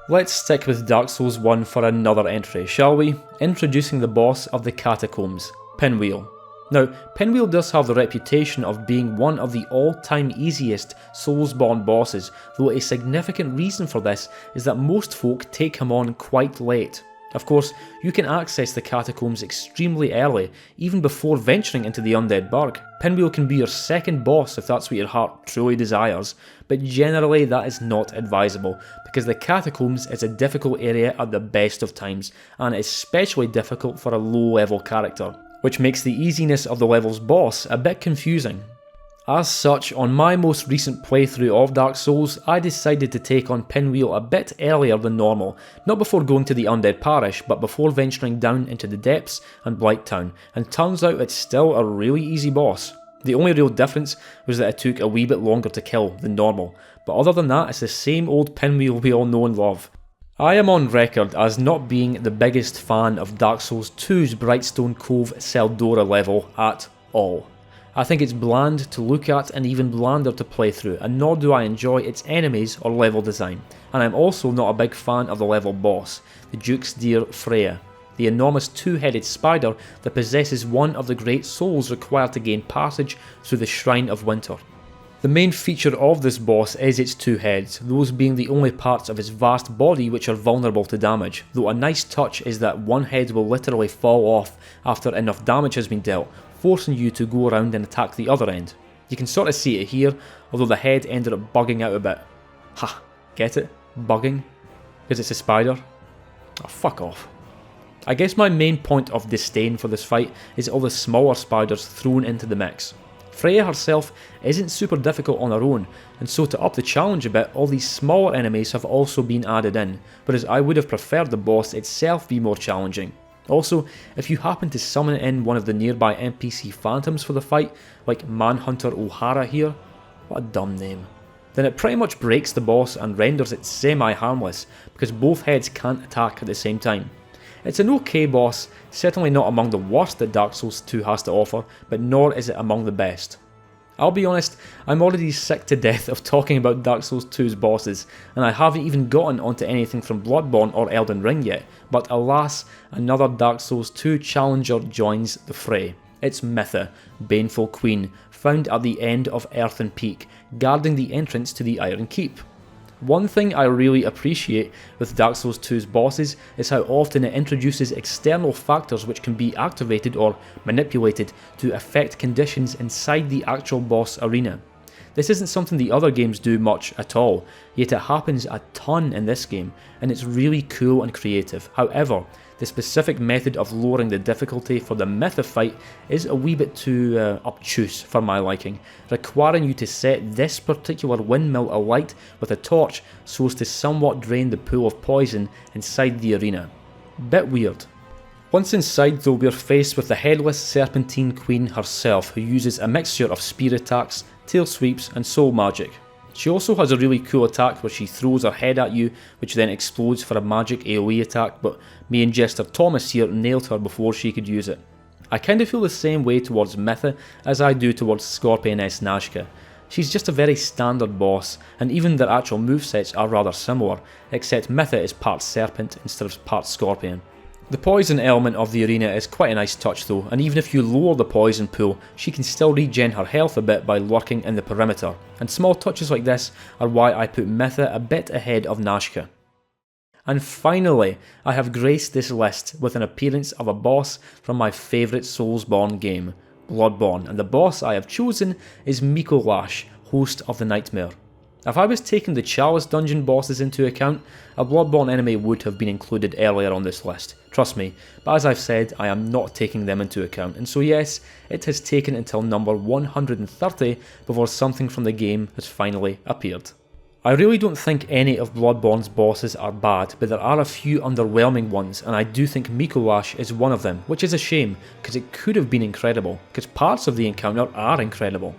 S1: Let's stick with Dark Souls 1 for another entry, shall we? Introducing the boss of the Catacombs, Pinwheel. Now, Pinwheel does have the reputation of being one of the all-time easiest Soulsborne bosses, though a significant reason for this is that most folk take him on quite late. Of course, you can access the catacombs extremely early, even before venturing into the Undead Burg. Pinwheel can be your second boss if that's what your heart truly desires, but generally that is not advisable, because the catacombs is a difficult area at the best of times, and especially difficult for a low level character, which makes the easiness of the level's boss a bit confusing. As such, on my most recent playthrough of Dark Souls, I decided to take on Pinwheel a bit earlier than normal, not before going to the Undead Parish, but before venturing down into the depths and Blighttown, and turns out it's still a really easy boss. The only real difference was that it took a wee bit longer to kill than normal, but other than that it's the same old Pinwheel we all know and love. I am on record as not being the biggest fan of Dark Souls 2's Brightstone Cove Seldora level at all. I think it's bland to look at and even blander to play through, and nor do I enjoy its enemies or level design, and I'm also not a big fan of the level boss, the Duke's dear Freya, the enormous two-headed spider that possesses one of the great souls required to gain passage through the Shrine of Winter. The main feature of this boss is its two heads, those being the only parts of its vast body which are vulnerable to damage, though a nice touch is that one head will literally fall off after enough damage has been dealt, forcing you to go around and attack the other end. You can sort of see it here, although the head ended up bugging out a bit. Ha, get it? Bugging? Because it's a spider? Oh, fuck off. I guess my main point of disdain for this fight is all the smaller spiders thrown into the mix. Freya herself isn't super difficult on her own, and so to up the challenge a bit, all these smaller enemies have also been added in, whereas I would have preferred the boss itself be more challenging. Also, if you happen to summon in one of the nearby NPC phantoms for the fight, like Manhunter O'Hara here, what a dumb name, then it pretty much breaks the boss and renders it semi-harmless, because both heads can't attack at the same time. It's an okay boss, certainly not among the worst that Dark Souls 2 has to offer, but nor is it among the best. I'll be honest, I'm already sick to death of talking about Dark Souls 2's bosses, and I haven't even gotten onto anything from Bloodborne or Elden Ring yet, but alas, another Dark Souls 2 challenger joins the fray. It's Mytha, Baneful Queen, found at the end of Earthen Peak, guarding the entrance to the Iron Keep. One thing I really appreciate with Dark Souls 2's bosses is how often it introduces external factors which can be activated or manipulated to affect conditions inside the actual boss arena. This isn't something the other games do much at all, yet it happens a ton in this game, and it's really cool and creative. However, the specific method of lowering the difficulty for the Mytha fight is a wee bit too obtuse for my liking, requiring you to set this particular windmill alight with a torch so as to somewhat drain the pool of poison inside the arena. Bit weird. Once inside though, we're faced with the headless Serpentine Queen herself, who uses a mixture of spear attacks, tail sweeps and soul magic. She also has a really cool attack where she throws her head at you, which then explodes for a magic AoE attack, but me and Jester Thomas here nailed her before she could use it. I kinda feel the same way towards Mytha as I do towards Scorpioness Nazca. She's just a very standard boss, and even their actual movesets are rather similar, except Mytha is part serpent instead of part scorpion. The poison element of the arena is quite a nice touch though, and even if you lower the poison pool, she can still regen her health a bit by lurking in the perimeter, and small touches like this are why I put Mytha a bit ahead of Nazca. And finally, I have graced this list with an appearance of a boss from my favourite Soulsborne game, Bloodborne, and the boss I have chosen is Mikolash, host of the Nightmare. If I was taking the Chalice dungeon bosses into account, a Bloodborne enemy would have been included earlier on this list, trust me, but as I've said, I am not taking them into account, and so yes, it has taken until number 130 before something from the game has finally appeared. I really don't think any of Bloodborne's bosses are bad, but there are a few underwhelming ones, and I do think Mikolash is one of them, which is a shame, because it could have been incredible, because parts of the encounter are incredible.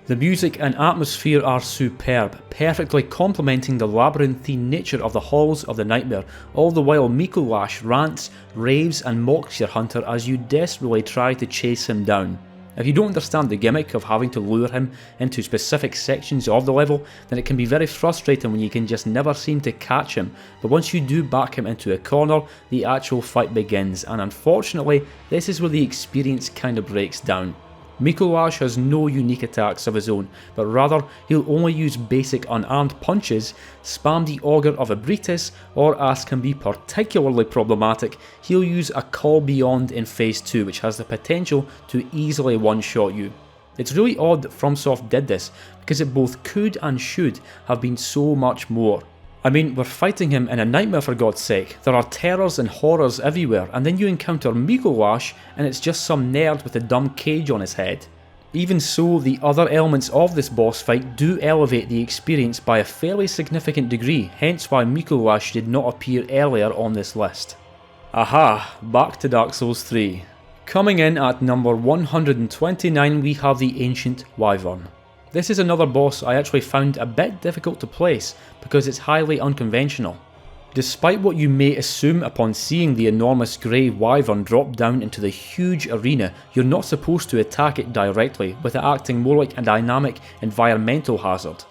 S1: The music and atmosphere are superb, perfectly complementing the labyrinthine nature of the halls of the Nightmare, all the while Mikolash rants, raves and mocks your hunter as you desperately try to chase him down. If you don't understand the gimmick of having to lure him into specific sections of the level, then it can be very frustrating when you can just never seem to catch him, but once you do back him into a corner, the actual fight begins, and unfortunately, this is where the experience kinda breaks down. Mikolash has no unique attacks of his own, but rather he'll only use basic unarmed punches, spam the Augur of Ebritus, or as can be particularly problematic, he'll use a Call Beyond in Phase 2 which has the potential to easily one-shot you. It's really odd that FromSoft did this, because it both could and should have been so much more. I mean, we're fighting him in a nightmare for God's sake, there are terrors and horrors everywhere, and then you encounter Mikolash and it's just some nerd with a dumb cage on his head. Even so, the other elements of this boss fight do elevate the experience by a fairly significant degree, hence why Mikolash did not appear earlier on this list. Aha, back to Dark Souls 3. Coming in at number 129 we have the Ancient Wyvern. This is another boss I actually found a bit difficult to place because it's highly unconventional. Despite what you may assume upon seeing the enormous grey wyvern drop down into the huge arena, you're not supposed to attack it directly, with it acting more like a dynamic environmental hazard.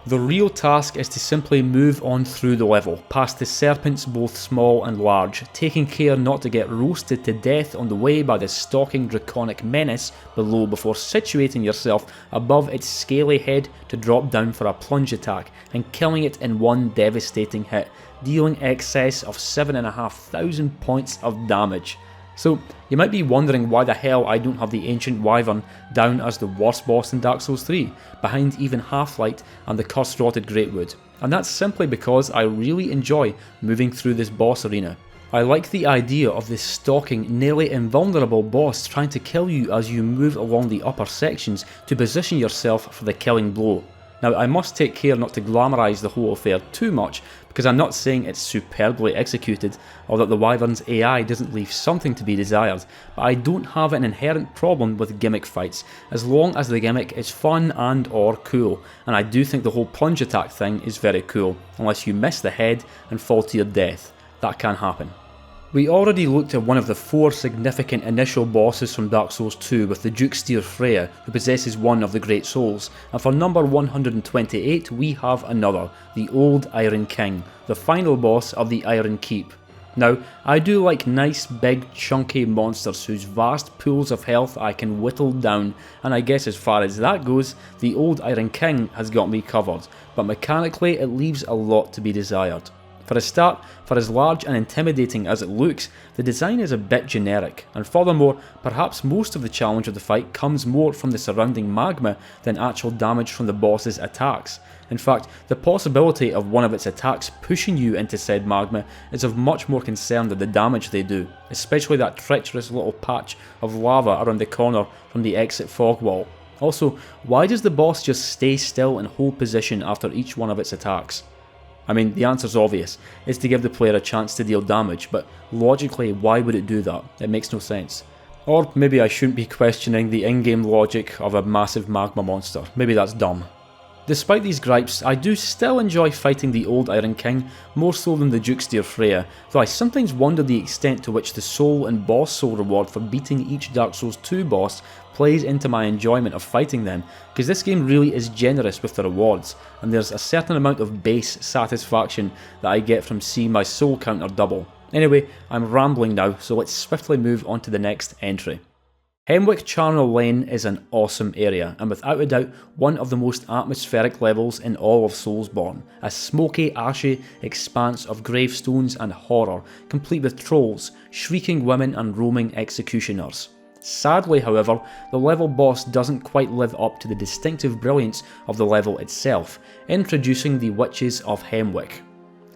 S1: The real task is to simply move on through the level, past the serpents both small and large, taking care not to get roasted to death on the way by the stalking draconic menace below before situating yourself above its scaly head to drop down for a plunge attack and killing it in one devastating hit, dealing excess of 7,500 points of damage. So, you might be wondering why the hell I don't have the Ancient Wyvern down as the worst boss in Dark Souls 3, behind even Half-Light and the Cursed-Rotted Greatwood, and that's simply because I really enjoy moving through this boss arena. I like the idea of this stalking, nearly invulnerable boss trying to kill you as you move along the upper sections to position yourself for the killing blow. Now, I must take care not to glamorise the whole affair too much, because I'm not saying it's superbly executed, or that the Wyvern's AI doesn't leave something to be desired, but I don't have an inherent problem with gimmick fights, as long as the gimmick is fun and or cool, and I do think the whole plunge attack thing is very cool, unless you miss the head and fall to your death. That can happen. We already looked at one of the 4 significant initial bosses from Dark Souls 2 with the Duke Freya, who possesses one of the Great Souls, and for number 128 we have another, the Old Iron King, the final boss of the Iron Keep. Now, I do like nice big chunky monsters whose vast pools of health I can whittle down, and I guess as far as that goes, the Old Iron King has got me covered, but mechanically it leaves a lot to be desired. For a start, for as large and intimidating as it looks, the design is a bit generic, and furthermore, perhaps most of the challenge of the fight comes more from the surrounding magma than actual damage from the boss's attacks. In fact, the possibility of one of its attacks pushing you into said magma is of much more concern than the damage they do, especially that treacherous little patch of lava around the corner from the exit fog wall. Also, why does the boss just stay still and hold position after each one of its attacks? I mean, the answer's obvious, it's to give the player a chance to deal damage, but logically, why would it do that? It makes no sense. Or maybe I shouldn't be questioning the in-game logic of a massive magma monster, maybe that's dumb. Despite these gripes, I do still enjoy fighting the Old Iron King, more so than the Duke's Freya, though I sometimes wonder the extent to which the soul and boss soul reward for beating each Dark Souls 2 boss plays into my enjoyment of fighting them, because this game really is generous with the rewards, and there's a certain amount of base satisfaction that I get from seeing my soul counter double. Anyway, I'm rambling now, so let's swiftly move on to the next entry. Hemwick Charnel Lane is an awesome area, and without a doubt one of the most atmospheric levels in all of Soulsborne, a smoky, ashy expanse of gravestones and horror, complete with trolls, shrieking women and roaming executioners. Sadly, however, the level boss doesn't quite live up to the distinctive brilliance of the level itself, introducing the Witches of Hemwick.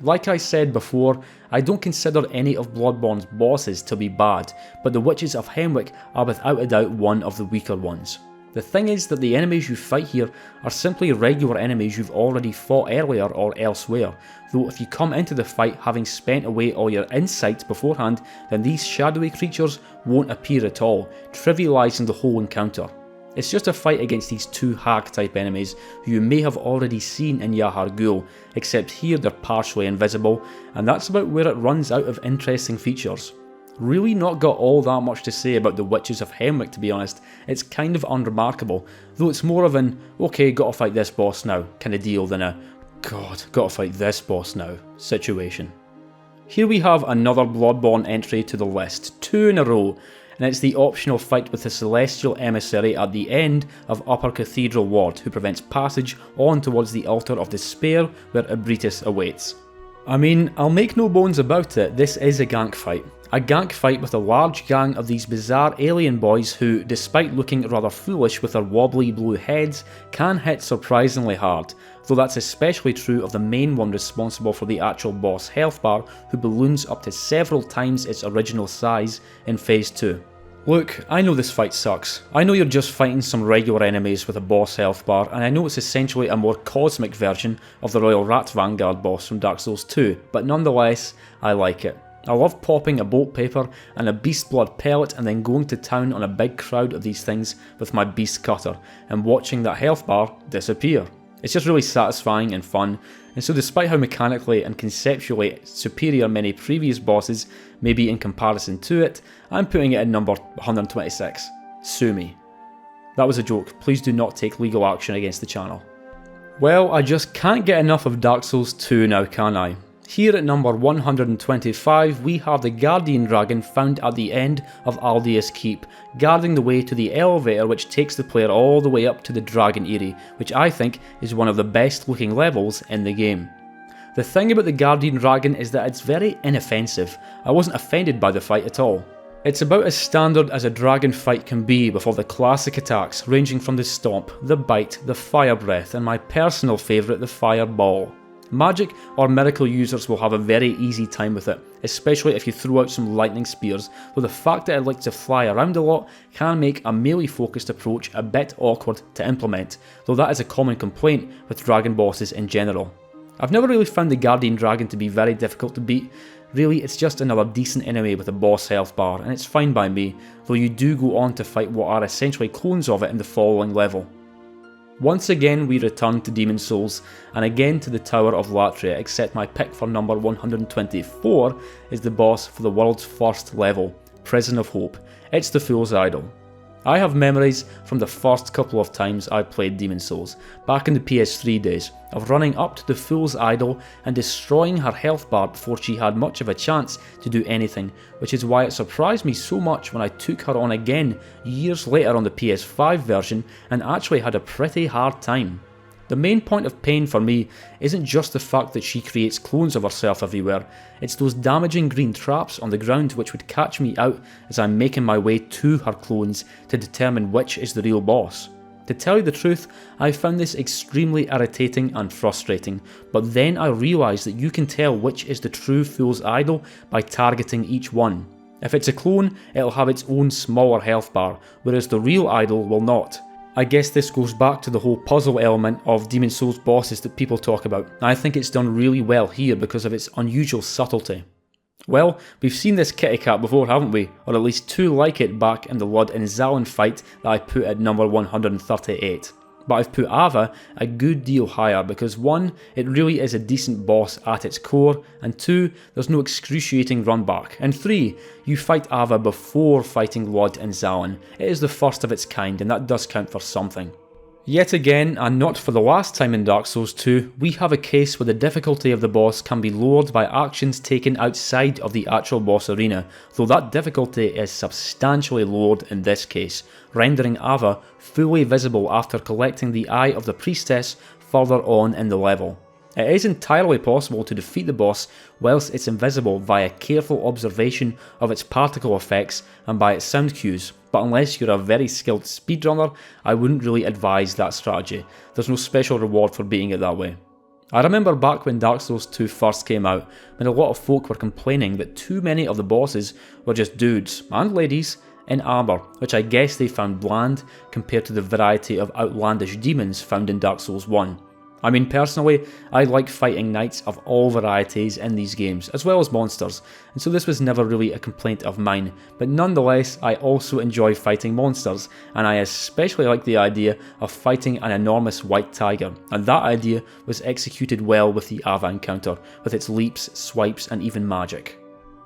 S1: Like I said before, I don't consider any of Bloodborne's bosses to be bad, but the Witches of Hemwick are without a doubt one of the weaker ones. The thing is that the enemies you fight here are simply regular enemies you've already fought earlier or elsewhere, though if you come into the fight having spent away all your insight beforehand, then these shadowy creatures won't appear at all, trivialising the whole encounter. It's just a fight against these 2 hag type enemies who you may have already seen in Yahar Ghul, except here they're partially invisible, and that's about where it runs out of interesting features. Really not got all that much to say about the Witches of Hemwick, to be honest. It's kind of unremarkable, though it's more of an okay, gotta fight this boss now kind of deal than a god, gotta fight this boss now situation. Here we have another Bloodborne entry to the list, 2 in a row, and it's the optional fight with the Celestial Emissary at the end of Upper Cathedral Ward, who prevents passage on towards the Altar of Despair where Ebritus awaits. I mean, I'll make no bones about it, this is a gank fight. A gank fight with a large gang of these bizarre alien boys who, despite looking rather foolish with their wobbly blue heads, can hit surprisingly hard, though that's especially true of the main one responsible for the actual boss health bar, who balloons up to several times its original size in Phase 2. Look, I know this fight sucks. I know you're just fighting some regular enemies with a boss health bar, and I know it's essentially a more cosmic version of the Royal Rat Vanguard boss from Dark Souls 2, but nonetheless, I like it. I love popping a bolt paper and a beast blood pellet and then going to town on a big crowd of these things with my beast cutter and watching that health bar disappear. It's just really satisfying and fun, and so despite how mechanically and conceptually superior many previous bosses may be in comparison to it, I'm putting it at number 126. Sue me. That was a joke, please do not take legal action against the channel. Well, I just can't get enough of Dark Souls 2 now, can I? Here at number 125 we have the Guardian Dragon found at the end of Aldea's Keep, guarding the way to the elevator which takes the player all the way up to the Dragon Eyrie, which I think is one of the best looking levels in the game. The thing about the Guardian Dragon is that it's very inoffensive. I wasn't offended by the fight at all. It's about as standard as a dragon fight can be with all the classic attacks ranging from the Stomp, the Bite, the Fire Breath, and my personal favourite, the Fireball. Magic or miracle users will have a very easy time with it, especially if you throw out some lightning spears, though the fact that it likes to fly around a lot can make a melee focused approach a bit awkward to implement, though that is a common complaint with dragon bosses in general. I've never really found the Guardian Dragon to be very difficult to beat. Really, it's just another decent enemy with a boss health bar, and it's fine by me, though you do go on to fight what are essentially clones of it in the following level. Once again we return to Demon Souls, and again to the Tower of Latria, except my pick for number 124 is the boss for the world's first level, Prison of Hope. It's the Fool's Idol. I have memories from the first couple of times I played Demon Souls, back in the PS3 days, of running up to the Fool's Idol and destroying her health bar before she had much of a chance to do anything, which is why it surprised me so much when I took her on again years later on the PS5 version and actually had a pretty hard time. The main point of pain for me isn't just the fact that she creates clones of herself everywhere, it's those damaging green traps on the ground which would catch me out as I'm making my way to her clones to determine which is the real boss. To tell you the truth, I found this extremely irritating and frustrating, but then I realised that you can tell which is the true Fool's Idol by targeting each one. If it's a clone, it'll have its own smaller health bar, whereas the real idol will not. I guess this goes back to the whole puzzle element of Demon Souls bosses that people talk about. I think it's done really well here because of its unusual subtlety. Well, we've seen this kitty cat before, haven't we? Or at least two like it back in the Lud and Zalin fight that I put at number 138. But I've put Ava a good deal higher because 1, it really is a decent boss at its core, and 2, there's no excruciating run back, and 3, you fight Ava before fighting Lud and Zalin. It is the first of its kind, and that does count for something. Yet again, and not for the last time in Dark Souls 2, we have a case where the difficulty of the boss can be lowered by actions taken outside of the actual boss arena, though that difficulty is substantially lowered in this case, rendering Ava fully visible after collecting the Eye of the Priestess further on in the level. It is entirely possible to defeat the boss whilst it's invisible via careful observation of its particle effects and by its sound cues, but unless you're a very skilled speedrunner, I wouldn't really advise that strategy. There's no special reward for beating it that way. I remember back when Dark Souls 2 first came out, when a lot of folk were complaining that too many of the bosses were just dudes, and ladies, in armour, which I guess they found bland compared to the variety of outlandish demons found in Dark Souls 1. I mean, personally, I like fighting knights of all varieties in these games, as well as monsters, and so this was never really a complaint of mine, but nonetheless, I also enjoy fighting monsters, and I especially like the idea of fighting an enormous white tiger, and that idea was executed well with the Ava encounter, with its leaps, swipes, and even magic.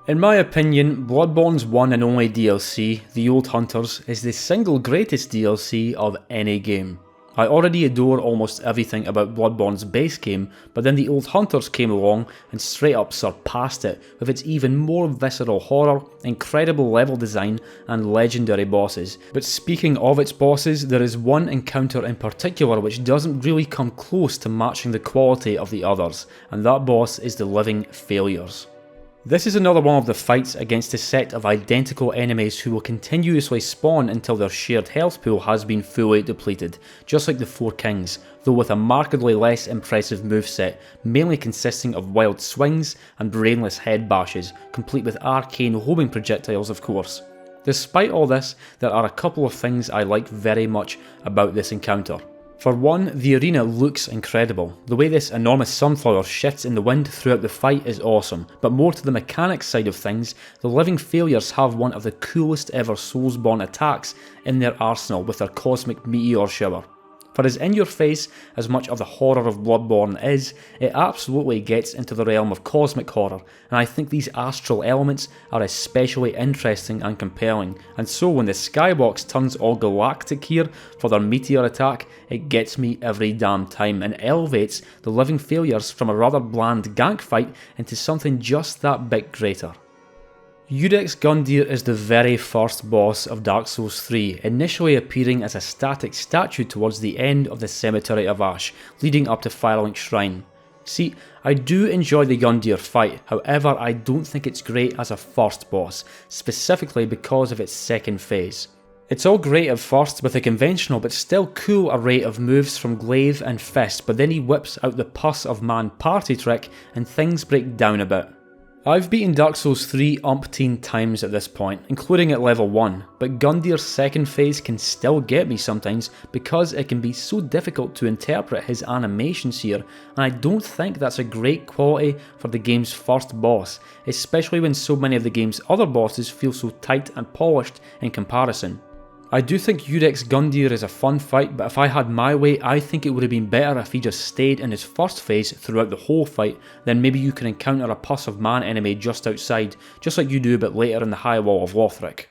S1: In my opinion, Bloodborne's one and only DLC, The Old Hunters, is the single greatest DLC of any game. I already adore almost everything about Bloodborne's base game, but then The Old Hunters came along and straight up surpassed it with its even more visceral horror, incredible level design, and legendary bosses. But speaking of its bosses, there is one encounter in particular which doesn't really come close to matching the quality of the others, and that boss is the Living Failures. This is another one of the fights against a set of identical enemies who will continuously spawn until their shared health pool has been fully depleted, just like the Four Kings, though with a markedly less impressive moveset, mainly consisting of wild swings and brainless head bashes, complete with arcane homing projectiles of course. Despite all this, there are a couple of things I like very much about this encounter. For one, the arena looks incredible. The way this enormous sunflower shifts in the wind throughout the fight is awesome, but more to the mechanics side of things, the Living Failures have one of the coolest ever Soulsborne attacks in their arsenal with their cosmic meteor shower. For as in your face as much of the horror of Bloodborne is, it absolutely gets into the realm of cosmic horror, and I think these astral elements are especially interesting and compelling, and so when the skybox turns all galactic here for their meteor attack, it gets me every damn time and elevates the living failures from a rather bland gank fight into something just that bit greater. Iudex Gundyr is the very first boss of Dark Souls 3, initially appearing as a static statue towards the end of the Cemetery of Ash, leading up to Firelink Shrine. See, I do enjoy the Gundyr fight, however I don't think it's great as a first boss, specifically because of its second phase. It's all great at first with a conventional but still cool array of moves from Glaive and Fist, but then he whips out the Pus of Man party trick and things break down a bit. I've beaten Dark Souls 3 umpteen times at this point, including at level 1, but Gundyr's second phase can still get me sometimes because it can be so difficult to interpret his animations here, and I don't think that's a great quality for the game's first boss, especially when so many of the game's other bosses feel so tight and polished in comparison. I do think Iudex Gundyr is a fun fight, but if I had my way, I think it would have been better if he just stayed in his first phase throughout the whole fight, then maybe you can encounter a Pus of Man enemy just outside, just like you do a bit later in the High Wall of Lothric.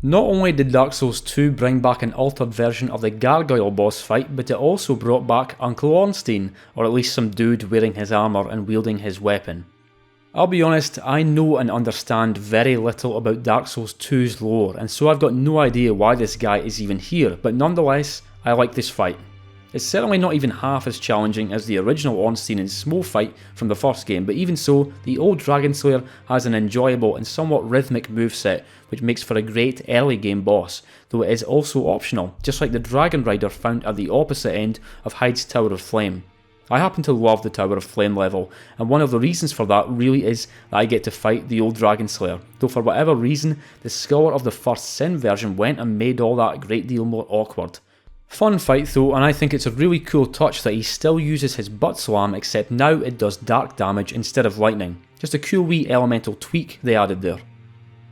S1: Not only did Dark Souls 2 bring back an altered version of the Gargoyle boss fight, but it also brought back Uncle Ornstein, or at least some dude wearing his armour and wielding his weapon. I'll be honest, I know and understand very little about Dark Souls 2's lore, and so I've got no idea why this guy is even here, but nonetheless, I like this fight. It's certainly not even half as challenging as the original Ornstein and Smo fight from the first game, but even so, the old Dragon Slayer has an enjoyable and somewhat rhythmic moveset, which makes for a great early game boss, though it is also optional, just like the Dragon Rider found at the opposite end of Hyde's Tower of Flame. I happen to love the Tower of Flame level, and one of the reasons for that really is that I get to fight the old Dragon Slayer, though for whatever reason, the Scholar of the First Sin version went and made all that a great deal more awkward. Fun fight though, and I think it's a really cool touch that he still uses his butt slam, except now it does dark damage instead of lightning. Just a cool wee elemental tweak they added there.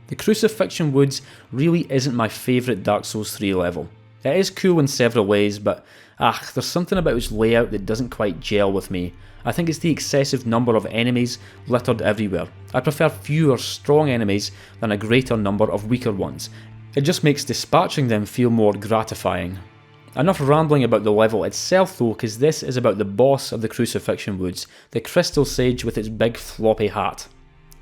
S1: The Crucifixion Woods really isn't my favourite Dark Souls 3 level. It is cool in several ways, but there's something about its layout that doesn't quite gel with me. I think it's the excessive number of enemies littered everywhere. I prefer fewer strong enemies than a greater number of weaker ones. It just makes dispatching them feel more gratifying. Enough rambling about the level itself though, because this is about the boss of the Crucifixion Woods, the Crystal Sage with its big floppy hat.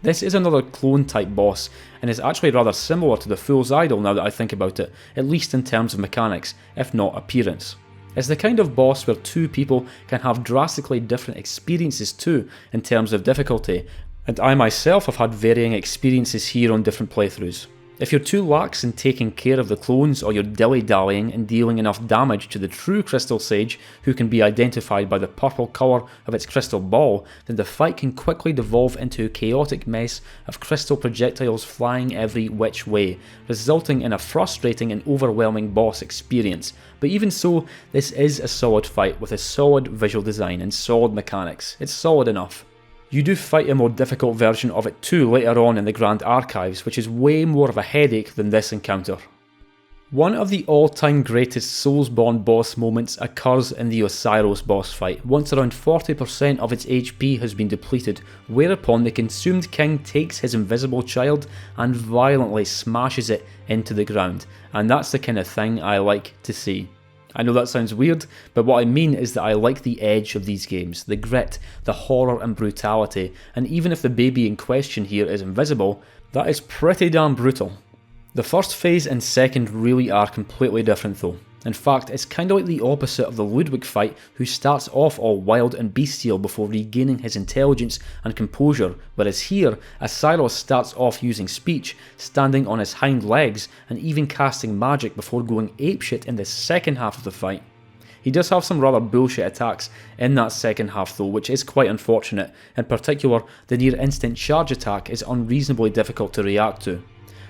S1: This is another clone type boss, and is actually rather similar to the Fool's Idol now that I think about it, at least in terms of mechanics, if not appearance. It's the kind of boss where two people can have drastically different experiences too, in terms of difficulty, and I myself have had varying experiences here on different playthroughs. If you're too lax in taking care of the clones, or you're dilly-dallying in dealing enough damage to the true Crystal Sage, who can be identified by the purple colour of its crystal ball, then the fight can quickly devolve into a chaotic mess of crystal projectiles flying every which way, resulting in a frustrating and overwhelming boss experience. But even so, this is a solid fight with a solid visual design and solid mechanics. It's solid enough. You do fight a more difficult version of it too later on in the Grand Archives, which is way more of a headache than this encounter. One of the all-time greatest Soulsborne boss moments occurs in the Osiros boss fight, once around 40% of its HP has been depleted, whereupon the Consumed King takes his invisible child and violently smashes it into the ground, and that's the kind of thing I like to see. I know that sounds weird, but what I mean is that I like the edge of these games, the grit, the horror and brutality, and even if the baby in question here is invisible, that is pretty damn brutal. The first phase and second really are completely different though. In fact, it's kinda like the opposite of the Ludwig fight, who starts off all wild and bestial before regaining his intelligence and composure, whereas here, Osiros starts off using speech, standing on his hind legs, and even casting magic before going apeshit in the second half of the fight. He does have some rather bullshit attacks in that second half though, which is quite unfortunate. In particular, the near instant charge attack is unreasonably difficult to react to.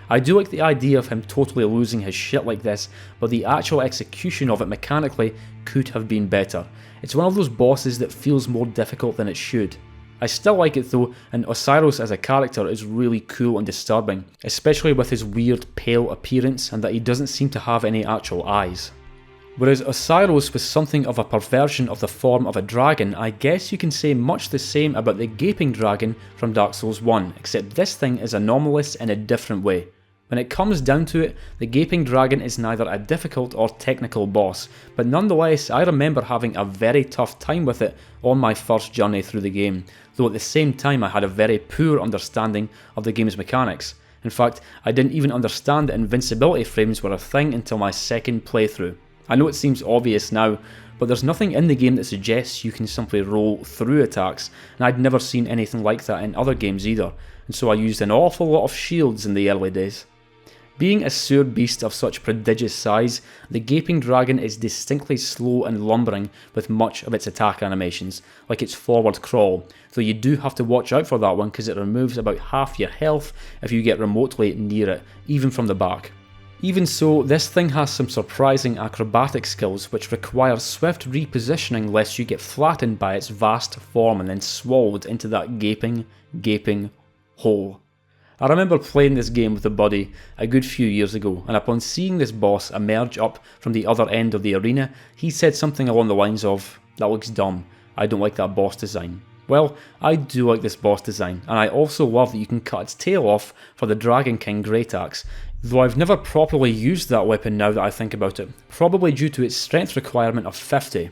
S1: I do like the idea of him totally losing his shit like this, but the actual execution of it mechanically could have been better. It's one of those bosses that feels more difficult than it should. I still like it though, and Osiros as a character is really cool and disturbing, especially with his weird pale appearance and that he doesn't seem to have any actual eyes. Whereas Osiris was something of a perversion of the form of a dragon, I guess you can say much the same about the Gaping Dragon from Dark Souls 1, except this thing is anomalous in a different way. When it comes down to it, the Gaping Dragon is neither a difficult or technical boss, but nonetheless I remember having a very tough time with it on my first journey through the game, though at the same time I had a very poor understanding of the game's mechanics. In fact, I didn't even understand that invincibility frames were a thing until my second playthrough. I know it seems obvious now, but there's nothing in the game that suggests you can simply roll through attacks, and I'd never seen anything like that in other games either, and so I used an awful lot of shields in the early days. Being a sewer beast of such prodigious size, the Gaping Dragon is distinctly slow and lumbering with much of its attack animations, like its forward crawl, though you do have to watch out for that one because it removes about half your health if you get remotely near it, even from the back. Even so, this thing has some surprising acrobatic skills which require swift repositioning lest you get flattened by its vast form and then swallowed into that gaping hole. I remember playing this game with a buddy a good few years ago, and upon seeing this boss emerge up from the other end of the arena, he said something along the lines of, "That looks dumb, I don't like that boss design." Well, I do like this boss design, and I also love that you can cut its tail off for the Dragon King Great Axe, though I've never properly used that weapon now that I think about it, probably due to its strength requirement of 50.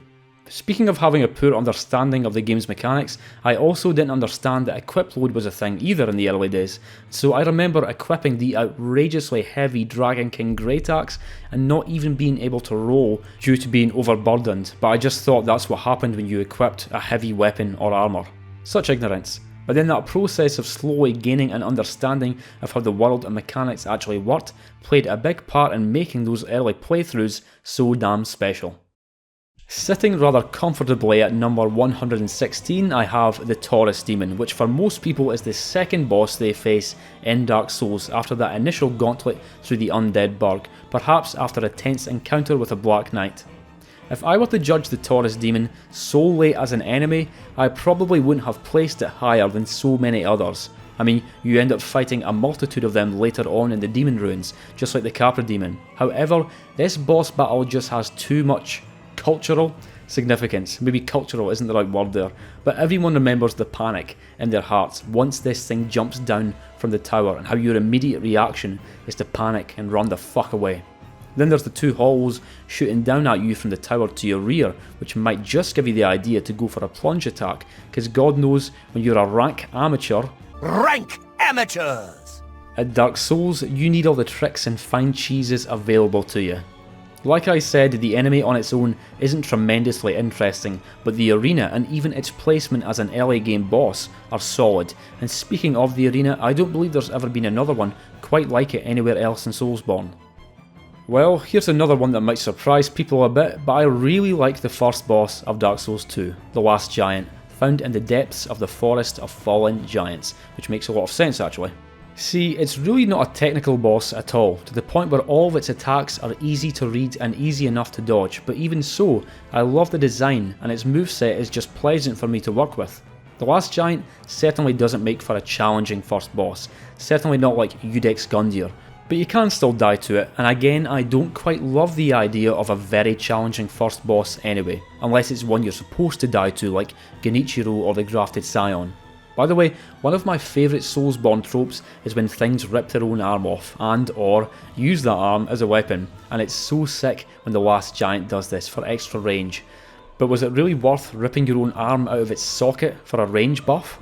S1: Speaking of having a poor understanding of the game's mechanics, I also didn't understand that equip load was a thing either in the early days, so I remember equipping the outrageously heavy Dragon King Great Axe and not even being able to roll due to being overburdened, but I just thought that's what happened when you equipped a heavy weapon or armour. Such ignorance. But then that process of slowly gaining an understanding of how the world and mechanics actually worked played a big part in making those early playthroughs so damn special. Sitting rather comfortably at number 116 I have the Taurus Demon, which for most people is the second boss they face in Dark Souls after that initial gauntlet through the Undead Burg, perhaps after a tense encounter with a Black Knight. If I were to judge the Taurus Demon solely as an enemy, I probably wouldn't have placed it higher than so many others. I mean, you end up fighting a multitude of them later on in the Demon Ruins, just like the Capra Demon. However, this boss battle just has too much cultural significance. Maybe cultural isn't the right word there, but everyone remembers the panic in their hearts once this thing jumps down from the tower and how your immediate reaction is to panic and run the fuck away. Then there's the two hollows shooting down at you from the tower to your rear, which might just give you the idea to go for a plunge attack, because God knows when you're a rank amateur.
S3: Rank amateurs!
S1: At Dark Souls, you need all the tricks and fine cheeses available to you. Like I said, the enemy on its own isn't tremendously interesting, but the arena and even its placement as an early game boss are solid, and speaking of the arena, I don't believe there's ever been another one quite like it anywhere else in Soulsborne. Well, here's another one that might surprise people a bit, but I really like the first boss of Dark Souls 2, the Last Giant, found in the depths of the Forest of Fallen Giants, which makes a lot of sense actually. See, it's really not a technical boss at all, to the point where all of its attacks are easy to read and easy enough to dodge, but even so, I love the design and its moveset is just pleasant for me to work with. The Last Giant certainly doesn't make for a challenging first boss, certainly not like Udex Gundyr, but you can still die to it, and again I don't quite love the idea of a very challenging first boss anyway, unless it's one you're supposed to die to like Genichiro or the Grafted Scion. By the way, one of my favourite Soulsborne tropes is when things rip their own arm off and or use that arm as a weapon, and it's so sick when the Last Giant does this for extra range. But was it really worth ripping your own arm out of its socket for a range buff?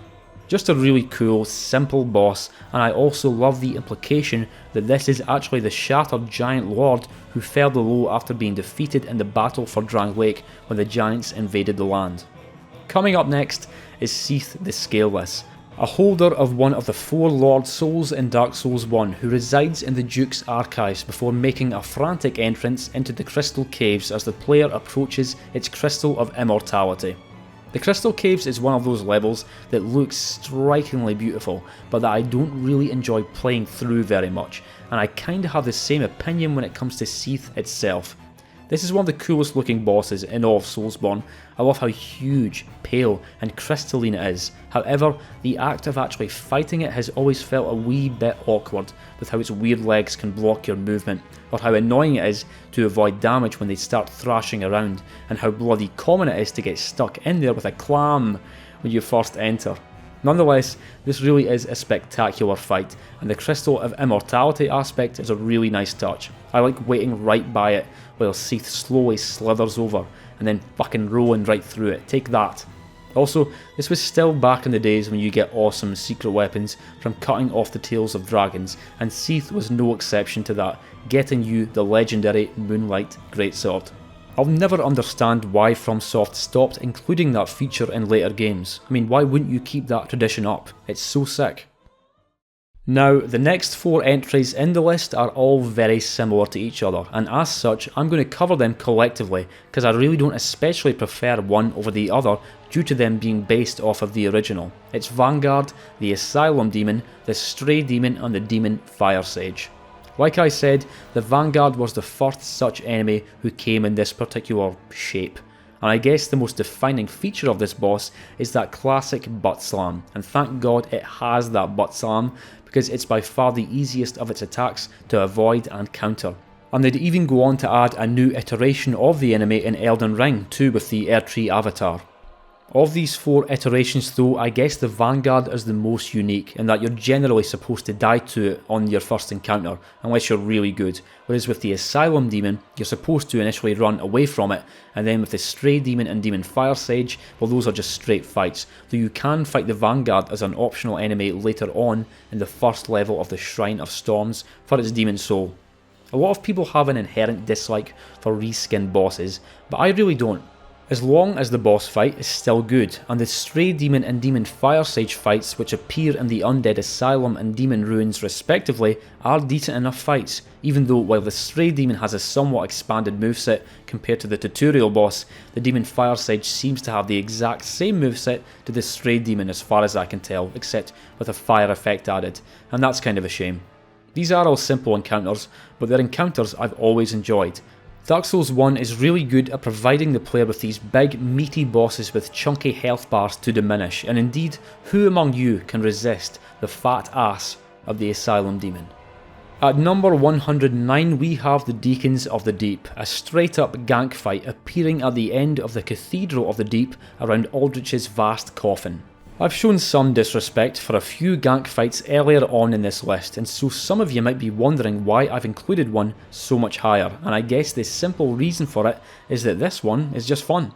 S1: Just a really cool, simple boss, and I also love the implication that this is actually the Shattered Giant Lord who fell below after being defeated in the battle for Drang Lake when the Giants invaded the land. Coming up next is Seath the Scaleless, a holder of one of the 4 Lord Souls in Dark Souls 1 who resides in the Duke's archives before making a frantic entrance into the Crystal Caves as the player approaches its Crystal of Immortality. The Crystal Caves is one of those levels that looks strikingly beautiful, but that I don't really enjoy playing through very much, and I kinda have the same opinion when it comes to Seath itself. This is one of the coolest looking bosses in all of Soulsborne. I love how huge, pale and crystalline it is. However, the act of actually fighting it has always felt a wee bit awkward, with how its weird legs can block your movement, or how annoying it is to avoid damage when they start thrashing around, and how bloody common it is to get stuck in there with a clam when you first enter. Nonetheless, this really is a spectacular fight, and the Crystal of Immortality aspect is a really nice touch. I like waiting right by it while Seath slowly slithers over, and then fucking rolling right through it. Take that. Also, this was still back in the days when you get awesome secret weapons from cutting off the tails of dragons, and Seath was no exception to that, getting you the legendary Moonlight Greatsword. I'll never understand why FromSoft stopped including that feature in later games. I mean, why wouldn't you keep that tradition up? It's so sick. Now, the next 4 entries in the list are all very similar to each other, and as such, I'm going to cover them collectively, because I really don't especially prefer one over the other due to them being based off of the original. It's Vanguard, the Asylum Demon, the Stray Demon, and the Demon Fire Sage. Like I said, the Vanguard was the first such enemy who came in this particular shape, and I guess the most defining feature of this boss is that classic butt slam, and thank God it has that butt slam, because it's by far the easiest of its attacks to avoid and counter. And they'd even go on to add a new iteration of the enemy in Elden Ring too, with the Erdtree avatar. Of these 4 iterations though, I guess the Vanguard is the most unique in that you're generally supposed to die to it on your first encounter, unless you're really good, whereas with the Asylum Demon, you're supposed to initially run away from it, and then with the Stray Demon and Demon Fire Sage, well, those are just straight fights, though you can fight the Vanguard as an optional enemy later on in the first level of the Shrine of Storms for its Demon Soul. A lot of people have an inherent dislike for reskinned bosses, but I really don't. As long as the boss fight is still good, and the Stray Demon and Demon Fire Sage fights which appear in the Undead Asylum and Demon Ruins respectively are decent enough fights, even though while the Stray Demon has a somewhat expanded moveset compared to the tutorial boss, the Demon Fire Sage seems to have the exact same moveset to the Stray Demon as far as I can tell, except with a fire effect added, and that's kind of a shame. These are all simple encounters, but they're encounters I've always enjoyed. Dark Souls 1 is really good at providing the player with these big, meaty bosses with chunky health bars to diminish, and indeed, who among you can resist the fat ass of the Asylum Demon? At number 109 we have the Deacons of the Deep, a straight up gank fight appearing at the end of the Cathedral of the Deep around Aldrich's vast coffin. I've shown some disrespect for a few gank fights earlier on in this list, and so some of you might be wondering why I've included one so much higher, and I guess the simple reason for it is that this one is just fun.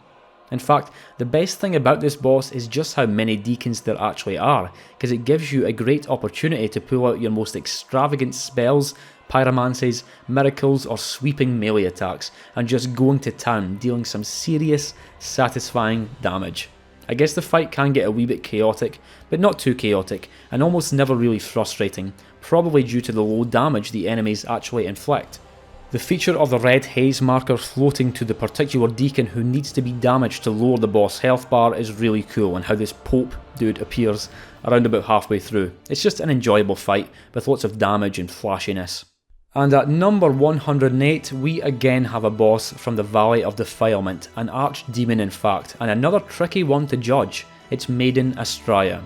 S1: In fact, the best thing about this boss is just how many deacons there actually are, because it gives you a great opportunity to pull out your most extravagant spells, pyromancies, miracles or sweeping melee attacks, and just going to town dealing some serious, satisfying damage. I guess the fight can get a wee bit chaotic, but not too chaotic, and almost never really frustrating, probably due to the low damage the enemies actually inflict. The feature of the red haze marker floating to the particular deacon who needs to be damaged to lower the boss health bar is really cool, and how this Pope dude appears around about halfway through. It's just an enjoyable fight with lots of damage and flashiness. And at number 108 we again have a boss from the Valley of Defilement, an archdemon in fact, and another tricky one to judge. It's Maiden Astraea.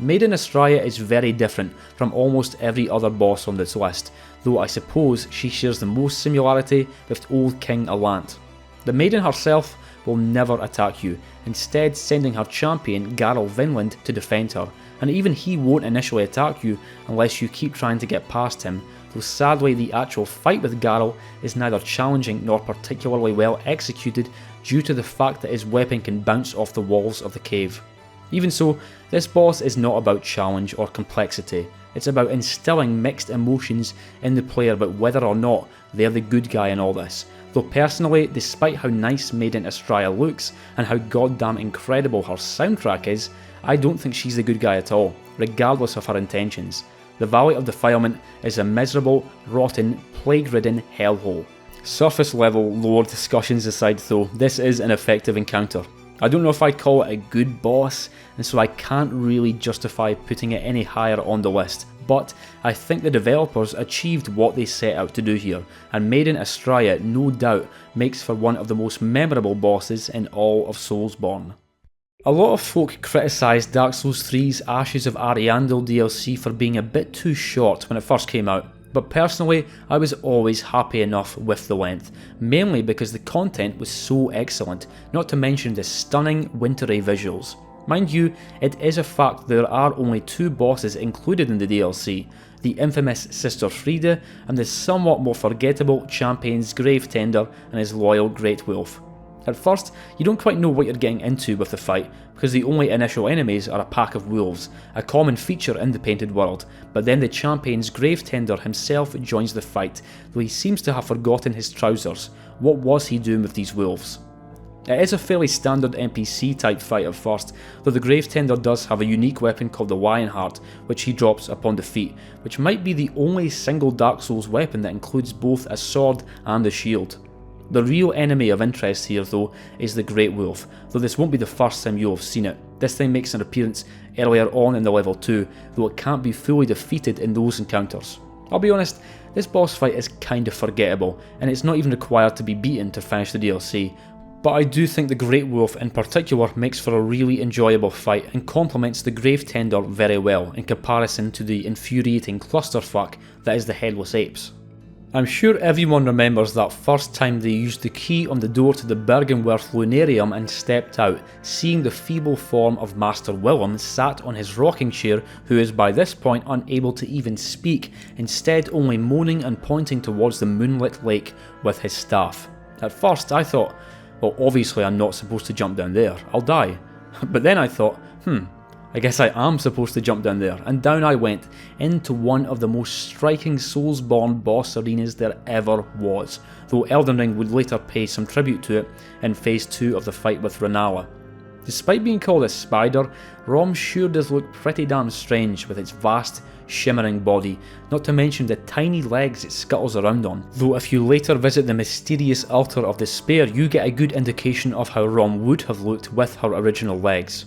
S1: Maiden Astraea is very different from almost every other boss on this list, though I suppose she shares the most similarity with Old King Allant. The Maiden herself will never attack you, instead sending her champion Garl Vinland to defend her, and even he won't initially attack you unless you keep trying to get past him, though sadly the actual fight with Garl is neither challenging nor particularly well executed due to the fact that his weapon can bounce off the walls of the cave. Even so, this boss is not about challenge or complexity, it's about instilling mixed emotions in the player about whether or not they're the good guy in all this. Though personally, despite how nice Maiden Astraea looks and how goddamn incredible her soundtrack is, I don't think she's the good guy at all, regardless of her intentions. The Valley of Defilement is a miserable, rotten, plague-ridden hellhole. Surface level lore discussions aside though, this is an effective encounter. I don't know if I'd call it a good boss, and so I can't really justify putting it any higher on the list, but I think the developers achieved what they set out to do here, and Maiden Astraea no doubt makes for one of the most memorable bosses in all of Soulsborne. A lot of folk criticised Dark Souls 3's Ashes of Ariandel DLC for being a bit too short when it first came out, but personally I was always happy enough with the length, mainly because the content was so excellent, not to mention the stunning wintry visuals. Mind you, it is a fact there are only 2 bosses included in the DLC, the infamous Sister Frieda and the somewhat more forgettable Champagne's Gravetender and his loyal Great Wolf. At first, you don't quite know what you're getting into with the fight, because the only initial enemies are a pack of wolves, a common feature in the Painted World, but then the Champagne's Gravetender himself joins the fight, though he seems to have forgotten his trousers. What was he doing with these wolves? It is a fairly standard NPC type fight at first, though the Gravetender does have a unique weapon called the Lionheart, which he drops upon defeat, which might be the only single Dark Souls weapon that includes both a sword and a shield. The real enemy of interest here though is the Great Wolf, though this won't be the first time you'll have seen it. This thing makes an appearance earlier on in the level 2, though it can't be fully defeated in those encounters. I'll be honest, this boss fight is kinda forgettable, and it's not even required to be beaten to finish the DLC, but I do think the Great Wolf in particular makes for a really enjoyable fight and complements the Gravetender very well in comparison to the infuriating clusterfuck that is the Headless Apes. I'm sure everyone remembers that first time they used the key on the door to the Bergenworth Lunarium and stepped out, seeing the feeble form of Master Willem sat on his rocking chair, who is by this point unable to even speak, instead only moaning and pointing towards the moonlit lake with his staff. At first I thought, well, obviously I'm not supposed to jump down there, I'll die. But then I thought, I guess I am supposed to jump down there, and down I went, into one of the most striking Soulsborne boss arenas there ever was, though Elden Ring would later pay some tribute to it in phase 2 of the fight with Renala. Despite being called a spider, Rom sure does look pretty damn strange with its vast, shimmering body, not to mention the tiny legs it scuttles around on, though if you later visit the mysterious Altar of Despair you get a good indication of how Rom would have looked with her original legs.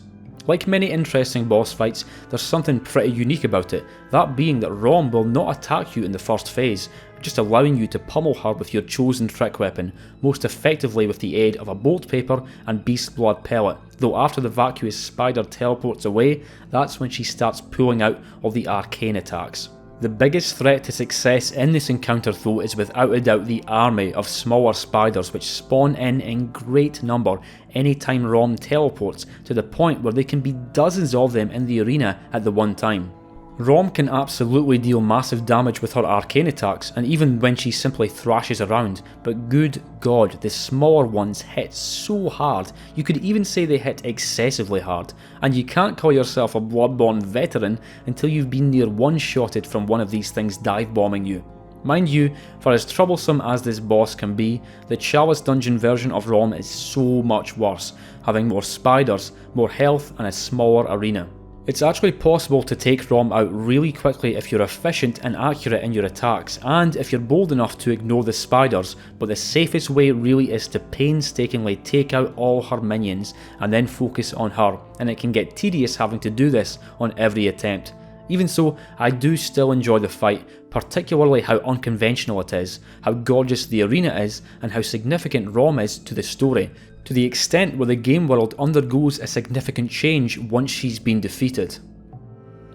S1: Like many interesting boss fights, there's something pretty unique about it, that being that Rom will not attack you in the first phase, just allowing you to pummel her with your chosen trick weapon, most effectively with the aid of a bolt paper and beast blood pellet, though after the vacuous spider teleports away, that's when she starts pulling out all the arcane attacks. The biggest threat to success in this encounter though is without a doubt the army of smaller spiders which spawn in great number anytime Rom teleports, to the point where there can be dozens of them in the arena at the one time. Rom can absolutely deal massive damage with her arcane attacks, and even when she simply thrashes around, but good god, the smaller ones hit so hard, you could even say they hit excessively hard, and you can't call yourself a Bloodborne veteran until you've been near one-shotted from one of these things dive-bombing you. Mind you, for as troublesome as this boss can be, the Chalice Dungeon version of Rom is so much worse, having more spiders, more health and a smaller arena. It's actually possible to take Rom out really quickly if you're efficient and accurate in your attacks, and if you're bold enough to ignore the spiders, but the safest way really is to painstakingly take out all her minions and then focus on her, and it can get tedious having to do this on every attempt. Even so, I do still enjoy the fight, particularly how unconventional it is, how gorgeous the arena is, and how significant Rom is to the story, to the extent where the game world undergoes a significant change once she's been defeated.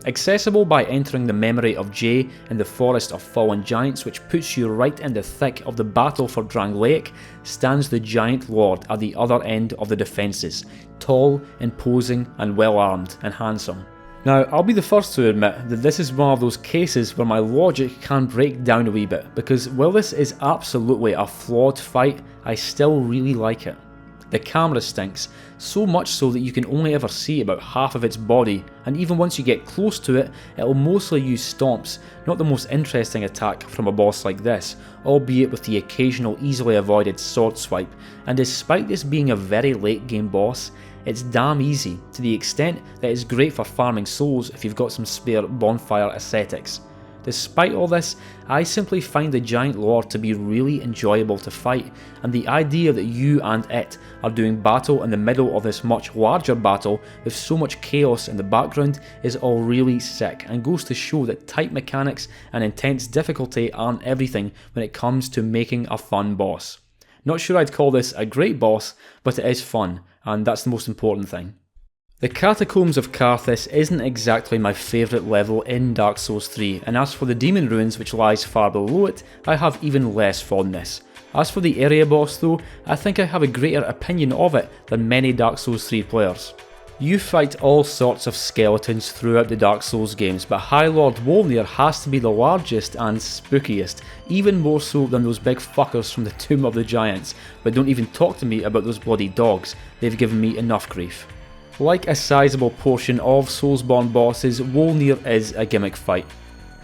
S1: Accessible by entering the memory of Jay in the Forest of Fallen Giants, which puts you right in the thick of the battle for Drangleic, stands the Giant Lord at the other end of the defences, tall, imposing and well armed and handsome. Now, I'll be the first to admit that this is one of those cases where my logic can break down a wee bit, because while this is absolutely a flawed fight, I still really like it. The camera stinks, so much so that you can only ever see about half of its body, and even once you get close to it, it'll mostly use stomps, not the most interesting attack from a boss like this, albeit with the occasional easily avoided sword swipe, and despite this being a very late game boss, it's damn easy, to the extent that it's great for farming souls if you've got some spare bonfire ascetics. Despite all this, I simply find the giant lord to be really enjoyable to fight, and the idea that you and it are doing battle in the middle of this much larger battle with so much chaos in the background is all really sick, and goes to show that tight mechanics and intense difficulty aren't everything when it comes to making a fun boss. Not sure I'd call this a great boss, but it is fun, and that's the most important thing. The Catacombs of Carthus isn't exactly my favourite level in Dark Souls 3, and as for the Demon Ruins which lies far below it, I have even less fondness. As for the area boss though, I think I have a greater opinion of it than many Dark Souls 3 players. You fight all sorts of skeletons throughout the Dark Souls games, but High Lord Wolnir has to be the largest and spookiest, even more so than those big fuckers from the Tomb of the Giants, but don't even talk to me about those bloody dogs, they've given me enough grief. Like a sizable portion of Soulsborne bosses, Wolnir is a gimmick fight.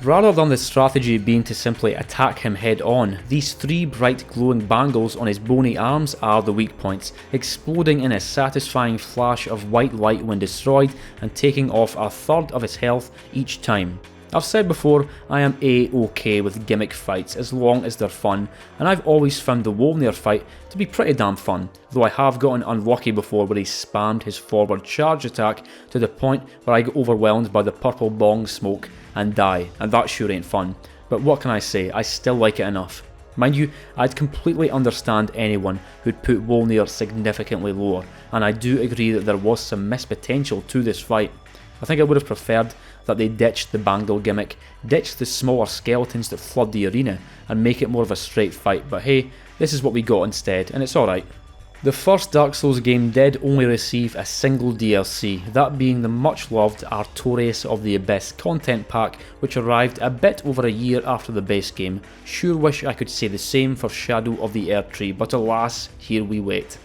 S1: Rather than the strategy being to simply attack him head on, these three bright glowing bangles on his bony arms are the weak points, exploding in a satisfying flash of white light when destroyed and taking off a third of his health each time. I've said before, I am A-OK with gimmick fights as long as they're fun, and I've always found the Wolnir fight to be pretty damn fun, though I have gotten unlucky before where he spammed his forward charge attack to the point where I get overwhelmed by the purple bong smoke and die, and that sure ain't fun. But what can I say, I still like it enough. Mind you, I'd completely understand anyone who'd put Wolnir significantly lower, and I do agree that there was some missed potential to this fight. I think I would have preferred that they ditched the bangle gimmick, ditch the smaller skeletons that flood the arena, and make it more of a straight fight, but hey, this is what we got instead, and it's alright. The first Dark Souls game did only receive a single DLC, that being the much loved Artorias of the Abyss content pack, which arrived a bit over a year after the base game. Sure wish I could say the same for Shadow of the Erdtree, but alas, here we wait.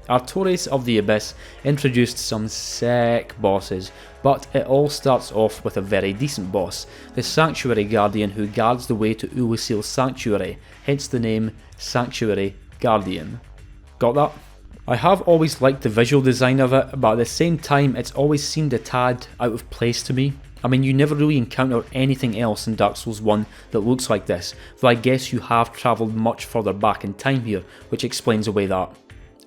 S1: Artorias of the Abyss introduced some sick bosses, but it all starts off with a very decent boss, the Sanctuary Guardian who guards the way to Ulusil's Sanctuary, hence the name Sanctuary Guardian. Got that? I have always liked the visual design of it, but at the same time it's always seemed a tad out of place to me. I mean, you never really encounter anything else in Dark Souls 1 that looks like this, though I guess you have travelled much further back in time here, which explains away that.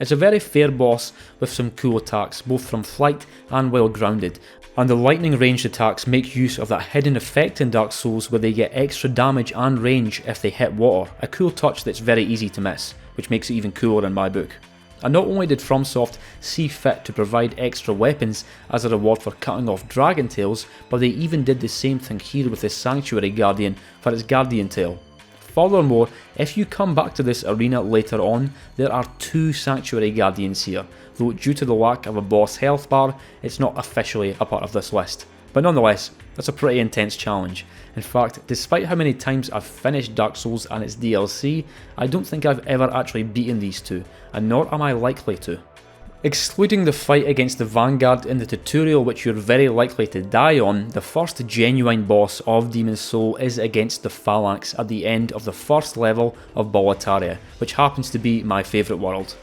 S1: It's a very fair boss with some cool attacks, both from flight and while grounded, and the lightning ranged attacks make use of that hidden effect in Dark Souls where they get extra damage and range if they hit water, a cool touch that's very easy to miss, which makes it even cooler in my book. And not only did FromSoft see fit to provide extra weapons as a reward for cutting off dragon tails, but they even did the same thing here with the Sanctuary Guardian for its guardian tail. Furthermore, if you come back to this arena later on, there are two Sanctuary Guardians here, though due to the lack of a boss health bar, it's not officially a part of this list. But nonetheless, that's a pretty intense challenge. In fact, despite how many times I've finished Dark Souls and its DLC, I don't think I've ever actually beaten these two, and nor am I likely to. Excluding the fight against the Vanguard in the tutorial which you're very likely to die on, the first genuine boss of Demon's Soul is against the Phalanx at the end of the first level of Boletaria, which happens to be my favourite world.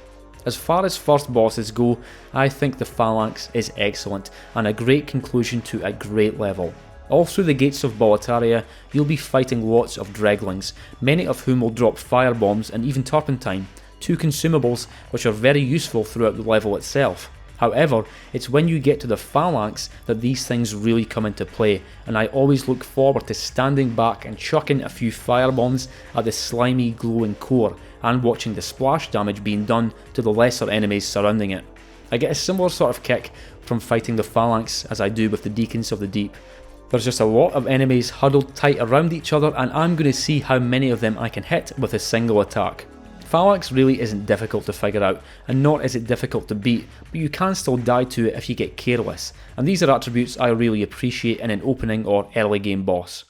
S1: As far as first bosses go, I think the Phalanx is excellent and a great conclusion to a great level. All through the gates of Boletaria, you'll be fighting lots of Dreglings, many of whom will drop firebombs and even turpentine, two consumables which are very useful throughout the level itself. However, it's when you get to the Phalanx that these things really come into play, and I always look forward to standing back and chucking a few firebombs at the slimy glowing core, and watching the splash damage being done to the lesser enemies surrounding it. I get a similar sort of kick from fighting the Phalanx as I do with the Deacons of the Deep. There's just a lot of enemies huddled tight around each other, and I'm going to see how many of them I can hit with a single attack. Phalanx really isn't difficult to figure out, and nor is it difficult to beat, but you can still die to it if you get careless, and these are attributes I really appreciate in an opening or early game boss.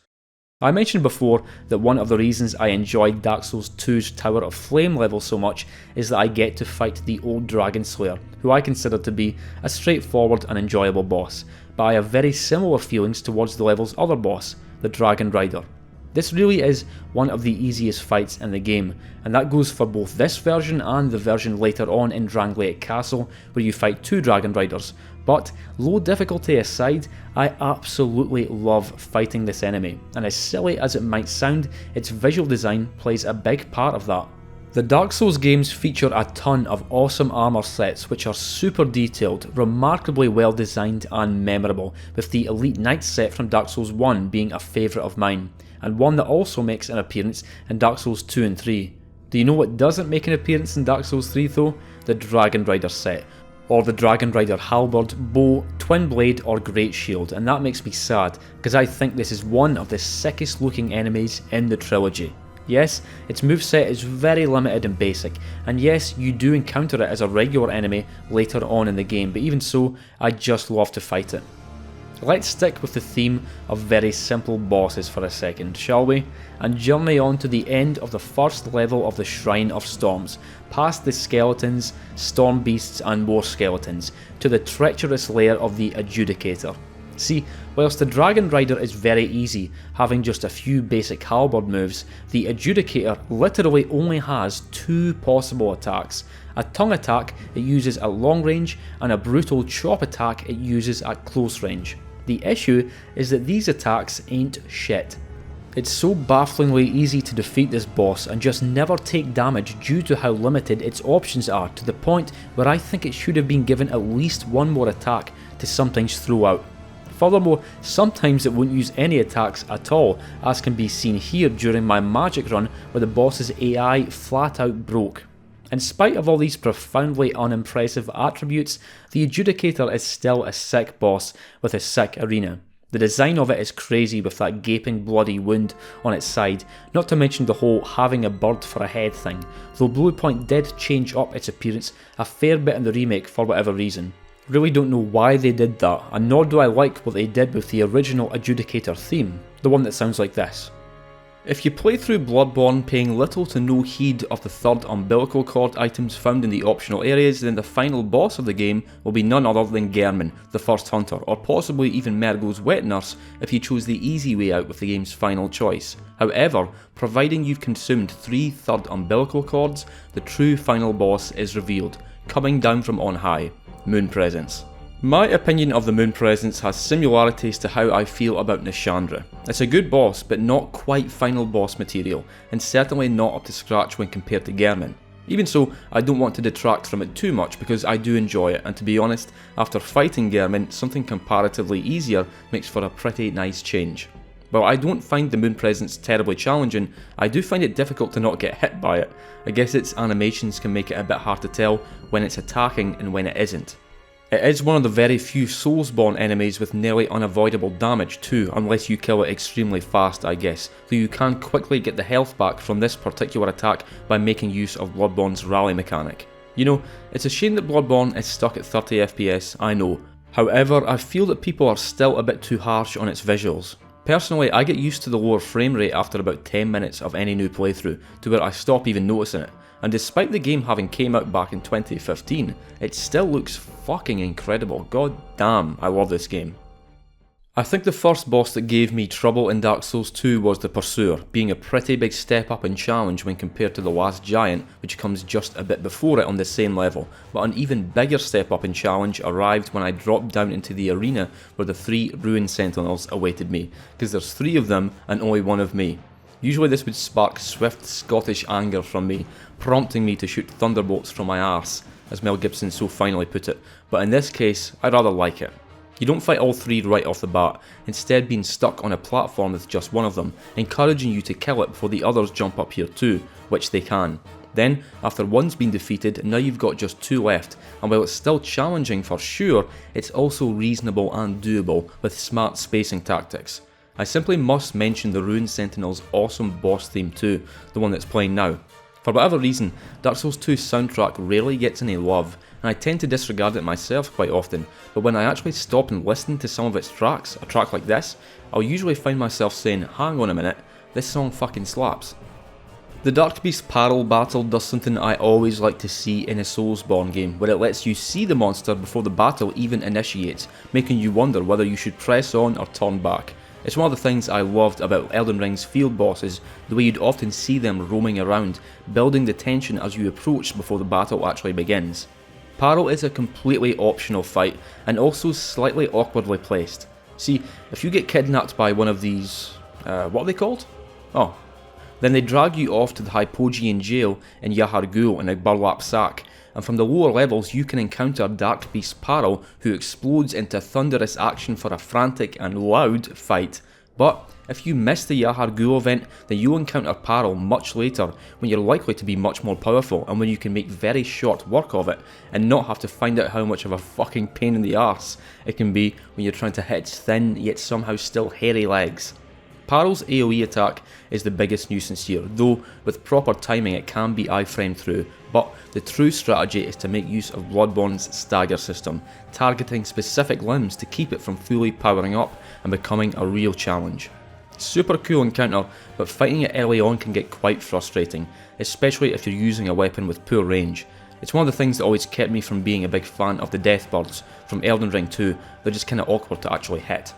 S1: I mentioned before that one of the reasons I enjoyed Dark Souls 2's Tower of Flame level so much is that I get to fight the old Dragon Slayer, who I consider to be a straightforward and enjoyable boss, but I have very similar feelings towards the level's other boss, the Dragon Rider. This really is one of the easiest fights in the game, and that goes for both this version and the version later on in Drangleic Castle, where you fight two Dragon Riders, But low difficulty aside, I absolutely love fighting this enemy, and as silly as it might sound, its visual design plays a big part of that. The Dark Souls games feature a ton of awesome armour sets which are super detailed, remarkably well designed and memorable, with the Elite Knight set from Dark Souls 1 being a favourite of mine, and one that also makes an appearance in Dark Souls 2 and 3. Do you know what doesn't make an appearance in Dark Souls 3 though? The Dragon Rider set, or the Dragon Rider halberd, bow, twin blade or great shield, and that makes me sad because I think this is one of the sickest looking enemies in the trilogy. Yes, its moveset is very limited and basic, and yes, you do encounter it as a regular enemy later on in the game, but even so, I just love to fight it. Let's stick with the theme of very simple bosses for a second, shall we? And journey on to the end of the first level of the Shrine of Storms, past the skeletons, storm beasts and more skeletons, to the treacherous lair of the Adjudicator. See, whilst the Dragon Rider is very easy, having just a few basic halberd moves, the Adjudicator literally only has two possible attacks. A tongue attack it uses at long range, and a brutal chop attack it uses at close range. The issue is that these attacks ain't shit. It's so bafflingly easy to defeat this boss and just never take damage due to how limited its options are, to the point where I think it should have been given at least one more attack to sometimes throw out. Furthermore, sometimes it won't use any attacks at all, as can be seen here during my magic run where the boss's AI flat out broke. In spite of all these profoundly unimpressive attributes, the Adjudicator is still a sick boss with a sick arena. The design of it is crazy with that gaping bloody wound on its side, not to mention the whole having a bird for a head thing, though Bluepoint did change up its appearance a fair bit in the remake for whatever reason. Really don't know why they did that, and nor do I like what they did with the original Adjudicator theme, the one that sounds like this. If you play through Bloodborne paying little to no heed of the third umbilical cord items found in the optional areas, then the final boss of the game will be none other than Gehrman, the first hunter, or possibly even Mergo's wet nurse if you chose the easy way out with the game's final choice. However, providing you've consumed 3 third umbilical cords, the true final boss is revealed, coming down from on high. Moon Presence. My opinion of the Moon Presence has similarities to how I feel about Nishandra. It's a good boss, but not quite final boss material, and certainly not up to scratch when compared to Gehrman. Even so, I don't want to detract from it too much because I do enjoy it, and to be honest, after fighting Gehrman, something comparatively easier makes for a pretty nice change. While I don't find the Moon Presence terribly challenging, I do find it difficult to not get hit by it. I guess its animations can make it a bit hard to tell when it's attacking and when it isn't. It is one of the very few Soulsborne enemies with nearly unavoidable damage too, unless you kill it extremely fast I guess, though you can quickly get the health back from this particular attack by making use of Bloodborne's rally mechanic. You know, it's a shame that Bloodborne is stuck at 30 FPS, I know. However, I feel that people are still a bit too harsh on its visuals. Personally, I get used to the lower frame rate after about 10 minutes of any new playthrough, to where I stop even noticing it, and despite the game having came out back in 2015, it still looks fucking incredible. God damn, I love this game. I think the first boss that gave me trouble in Dark Souls 2 was the Pursuer, being a pretty big step up in challenge when compared to the last giant, which comes just a bit before it on the same level, but an even bigger step up in challenge arrived when I dropped down into the arena where the 3 Ruin Sentinels awaited me, because there's 3 of them and only 1 of me. Usually this would spark swift Scottish anger from me, prompting me to shoot thunderbolts from my arse, as Mel Gibson so finely put it, but in this case, I rather like it. You don't fight all 3 right off the bat, instead being stuck on a platform with just one of them, encouraging you to kill it before the others jump up here too, which they can. Then, after one's been defeated, now you've got just 2 left, and while it's still challenging for sure, it's also reasonable and doable with smart spacing tactics. I simply must mention the Ruin Sentinel's awesome boss theme too, the one that's playing now. For whatever reason, Dark Souls 2's soundtrack rarely gets any love, and I tend to disregard it myself quite often, but when I actually stop and listen to some of its tracks, a track like this, I'll usually find myself saying, hang on a minute, this song fucking slaps. The Dark Beast Parallel battle does something I always like to see in a Soulsborne game, where it lets you see the monster before the battle even initiates, making you wonder whether you should press on or turn back. It's one of the things I loved about Elden Ring's field bosses, the way you'd often see them roaming around, building the tension as you approach before the battle actually begins. Paro is a completely optional fight, and also slightly awkwardly placed. See, if you get kidnapped by one of these, what are they called? Oh. Then they drag you off to the Hypogean jail in Yahar'gul in a burlap sack, and from the lower levels you can encounter Dark Beast Paro, who explodes into thunderous action for a frantic and loud fight. But if you miss the Yahar'gul event, then you'll encounter Paro much later, when you're likely to be much more powerful and when you can make very short work of it, and not have to find out how much of a fucking pain in the arse it can be when you're trying to hit its thin yet somehow still hairy legs. Paro's AoE attack is the biggest nuisance here, though with proper timing it can be iframed through, but the true strategy is to make use of Bloodborne's stagger system, targeting specific limbs to keep it from fully powering up and becoming a real challenge. Super cool encounter, but fighting it early on can get quite frustrating, especially if you're using a weapon with poor range. It's one of the things that always kept me from being a big fan of the Deathbirds from Elden Ring 2, they're just kinda awkward to actually hit.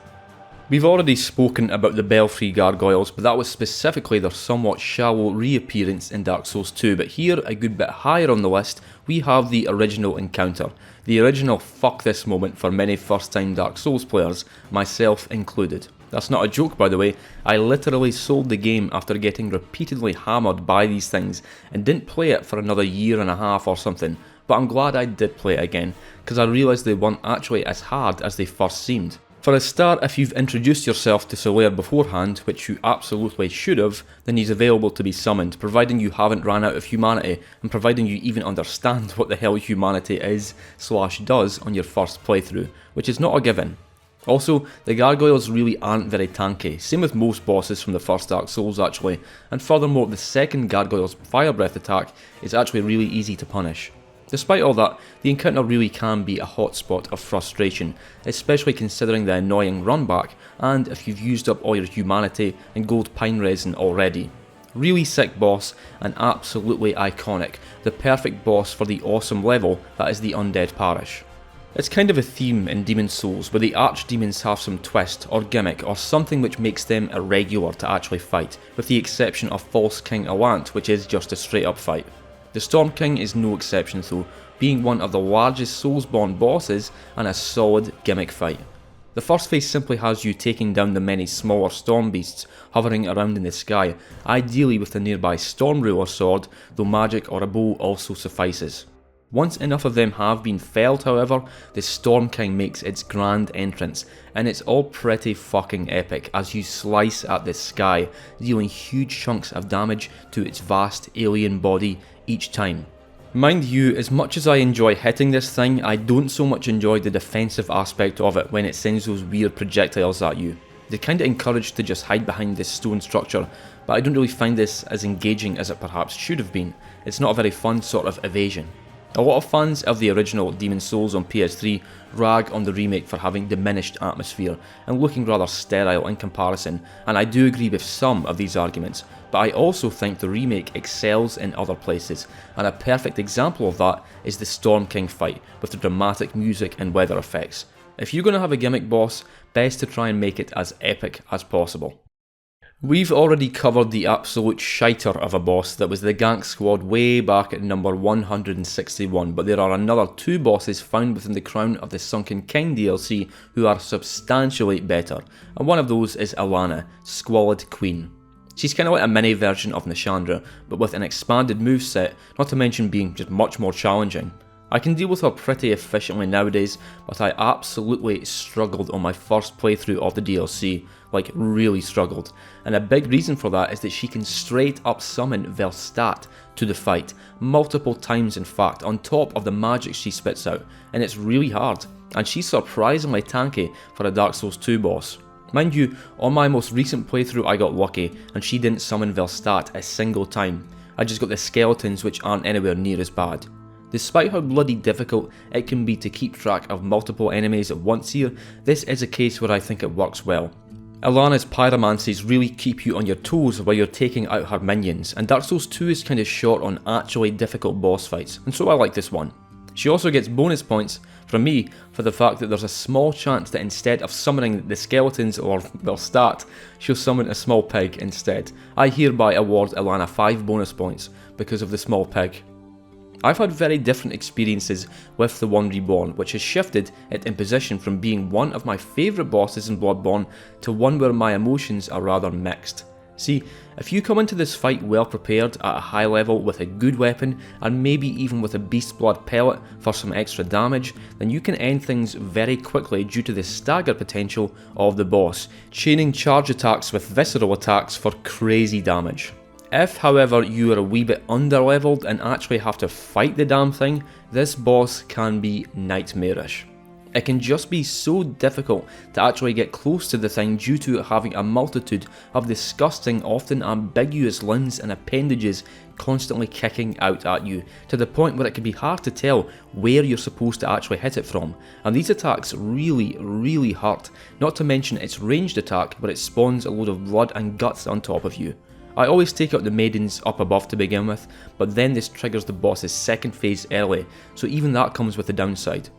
S1: We've already spoken about the Belfry Gargoyles, but that was specifically their somewhat shallow reappearance in Dark Souls 2, but here, a good bit higher on the list, we have the original encounter. The original fuck this moment for many first time Dark Souls players, myself included. That's not a joke, by the way. I literally sold the game after getting repeatedly hammered by these things and didn't play it for another year and a half or something, but I'm glad I did play it again, because I realised they weren't actually as hard as they first seemed. For a start, if you've introduced yourself to Solaire beforehand, which you absolutely should have, then he's available to be summoned, providing you haven't ran out of humanity, and providing you even understand what the hell humanity is/does on your first playthrough, which is not a given. Also, the gargoyles really aren't very tanky, same with most bosses from the first Dark Souls actually, and furthermore the second gargoyle's fire breath attack is actually really easy to punish. Despite all that, the encounter really can be a hotspot of frustration, especially considering the annoying run back and if you've used up all your humanity and gold pine resin already. Really sick boss and absolutely iconic, the perfect boss for the awesome level that is the Undead Parish. It's kind of a theme in Demon's Souls where the archdemons have some twist or gimmick or something which makes them irregular to actually fight, with the exception of False King Allant, which is just a straight up fight. The Storm King is no exception though, being one of the largest Soulsborne bosses and a solid gimmick fight. The first phase simply has you taking down the many smaller storm beasts hovering around in the sky, ideally with the nearby Storm Ruler sword, though magic or a bow also suffices. Once enough of them have been felled however, the Storm King makes its grand entrance, and it's all pretty fucking epic as you slice at the sky, dealing huge chunks of damage to its vast alien body each time. Mind you, as much as I enjoy hitting this thing, I don't so much enjoy the defensive aspect of it when it sends those weird projectiles at you. They're kinda encouraged to just hide behind this stone structure, but I don't really find this as engaging as it perhaps should have been. It's not a very fun sort of evasion. A lot of fans of the original Demon's Souls on PS3 rag on the remake for having diminished atmosphere and looking rather sterile in comparison, and I do agree with some of these arguments, but I also think the remake excels in other places, and a perfect example of that is the Storm King fight with the dramatic music and weather effects. If you're going to have a gimmick boss, best to try and make it as epic as possible. We've already covered the absolute shiter of a boss that was the Gank Squad way back at number 161, but there are another two bosses found within the Crown of the Sunken King DLC who are substantially better, and one of those is Alana, Squalid Queen. She's kinda like a mini version of Nashandra, but with an expanded moveset, not to mention being just much more challenging. I can deal with her pretty efficiently nowadays, but I absolutely struggled on my first playthrough of the DLC, like really struggled, and a big reason for that is that she can straight up summon Velstadt to the fight, multiple times in fact, on top of the magic she spits out, and it's really hard, and she's surprisingly tanky for a Dark Souls 2 boss. Mind you, on my most recent playthrough I got lucky, and she didn't summon Velstadt a single time. I just got the skeletons which aren't anywhere near as bad. Despite how bloody difficult it can be to keep track of multiple enemies at once here, this is a case where I think it works well. Alana's pyromancies really keep you on your toes while you're taking out her minions, and Dark Souls 2 is kinda short on actually difficult boss fights, and so I like this one. She also gets bonus points from me for the fact that there's a small chance that instead of summoning the skeletons or Velstadt, she'll summon a small pig instead. I hereby award Alana 5 bonus points because of the small pig. I've had very different experiences with the One Reborn, which has shifted it in position from being one of my favourite bosses in Bloodborne to one where my emotions are rather mixed. See, if you come into this fight well prepared at a high level with a good weapon and maybe even with a beast blood pellet for some extra damage, then you can end things very quickly due to the stagger potential of the boss, chaining charge attacks with visceral attacks for crazy damage. If, however, you are a wee bit underleveled and actually have to fight the damn thing, this boss can be nightmarish. It can just be so difficult to actually get close to the thing due to it having a multitude of disgusting, often ambiguous limbs and appendages constantly kicking out at you, to the point where it can be hard to tell where you're supposed to actually hit it from. And these attacks really hurt, not to mention its ranged attack where it spawns a load of blood and guts on top of you. I always take out the maidens up above to begin with, but then this triggers the boss's second phase early, so even that comes with a downside.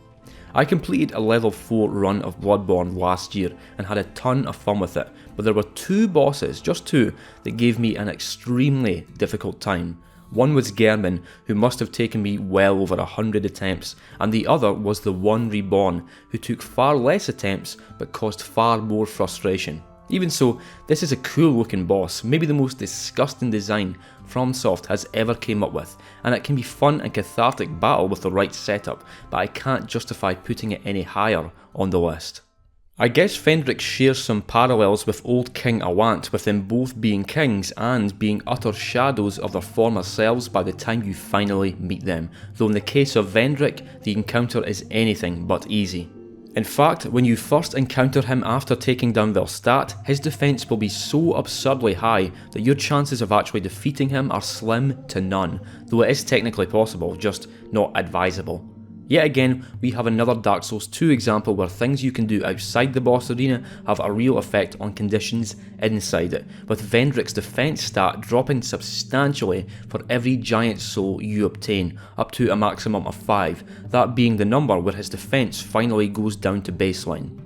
S1: I completed a level 4 run of Bloodborne last year and had a ton of fun with it, but there were two bosses, just two, that gave me an extremely difficult time. One was Gehrman, who must have taken me well over 100 attempts, and the other was the One Reborn, who took far less attempts but caused far more frustration. Even so, this is a cool looking boss, maybe the most disgusting design FromSoft has ever came up with, and it can be fun and cathartic battle with the right setup, but I can't justify putting it any higher on the list. I guess Fendrick shares some parallels with old King Awant, with them both being kings and being utter shadows of their former selves by the time you finally meet them, though in the case of Vendrick, the encounter is anything but easy. In fact, when you first encounter him after taking down Velstadt, his defense will be so absurdly high that your chances of actually defeating him are slim to none, though it is technically possible, just not advisable. Yet again, we have another Dark Souls 2 example where things you can do outside the boss arena have a real effect on conditions inside it, with Vendrick's defense stat dropping substantially for every giant soul you obtain, up to a maximum of 5, that being the number where his defense finally goes down to baseline.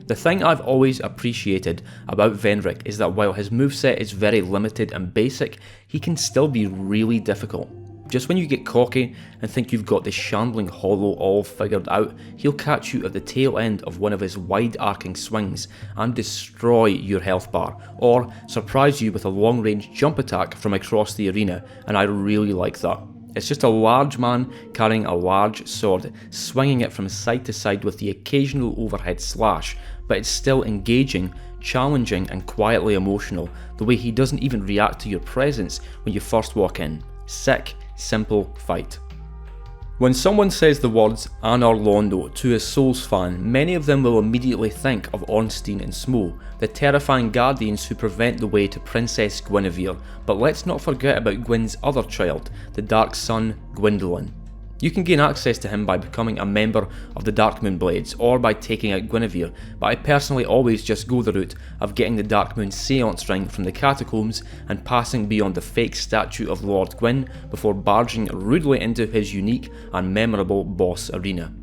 S1: The thing I've always appreciated about Vendrick is that while his moveset is very limited and basic, he can still be really difficult. Just when you get cocky and think you've got the shambling hollow all figured out, he'll catch you at the tail end of one of his wide arcing swings and destroy your health bar, or surprise you with a long range jump attack from across the arena, and I really like that. It's just a large man carrying a large sword, swinging it from side to side with the occasional overhead slash, but it's still engaging, challenging and quietly emotional, the way he doesn't even react to your presence when you first walk in. Sick, simple fight. When someone says the words Anor Londo to a Souls fan, many of them will immediately think of Ornstein and Smough, the terrifying guardians who prevent the way to Princess Guinevere, but let's not forget about Gwyn's other child, the Dark Sun, Gwyndolin. You can gain access to him by becoming a member of the Darkmoon Blades or by taking out Guinevere, but I personally always just go the route of getting the Darkmoon Seance ring from the catacombs and passing beyond the fake statue of Lord Gwyn before barging rudely into his unique and memorable boss arena.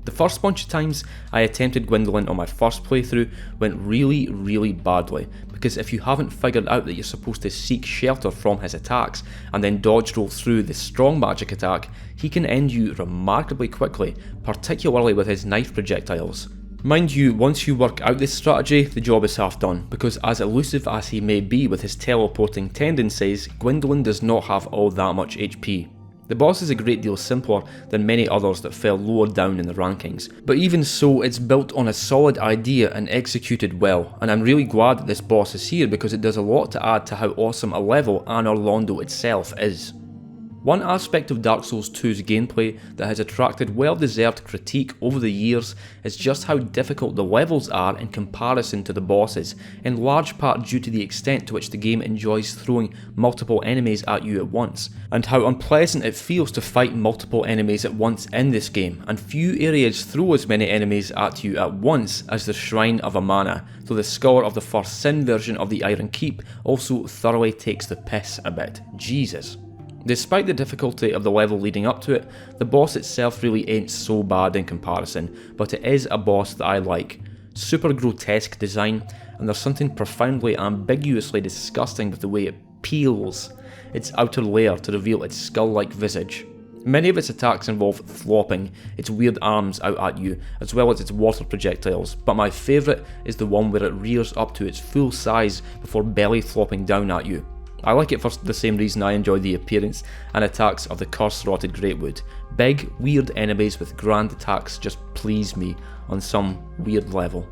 S1: The first bunch of times I attempted Gwyndolin on my first playthrough went really badly, because if you haven't figured out that you're supposed to seek shelter from his attacks and then dodge roll through the strong magic attack, he can end you remarkably quickly, particularly with his knife projectiles. Mind you, once you work out this strategy, the job is half done, because as elusive as he may be with his teleporting tendencies, Gwyndolin does not have all that much HP. The boss is a great deal simpler than many others that fell lower down in the rankings, but even so it's built on a solid idea and executed well, and I'm really glad that this boss is here because it does a lot to add to how awesome a level Anor Londo itself is. One aspect of Dark Souls 2's gameplay that has attracted well-deserved critique over the years is just how difficult the levels are in comparison to the bosses, in large part due to the extent to which the game enjoys throwing multiple enemies at you at once, and how unpleasant it feels to fight multiple enemies at once in this game, and few areas throw as many enemies at you at once as the Shrine of Amana, though the Scholar of the First Sin version of the Iron Keep also thoroughly takes the piss a bit. Jesus. Despite the difficulty of the level leading up to it, the boss itself really ain't so bad in comparison, but it is a boss that I like. Super grotesque design, and there's something profoundly ambiguously disgusting with the way it peels its outer layer to reveal its skull-like visage. Many of its attacks involve flopping its weird arms out at you, as well as its water projectiles, but my favourite is the one where it rears up to its full size before belly flopping down at you. I like it for the same reason I enjoy the appearance and attacks of the curse-rotted Greatwood. Big, weird enemies with grand attacks just please me on some weird level.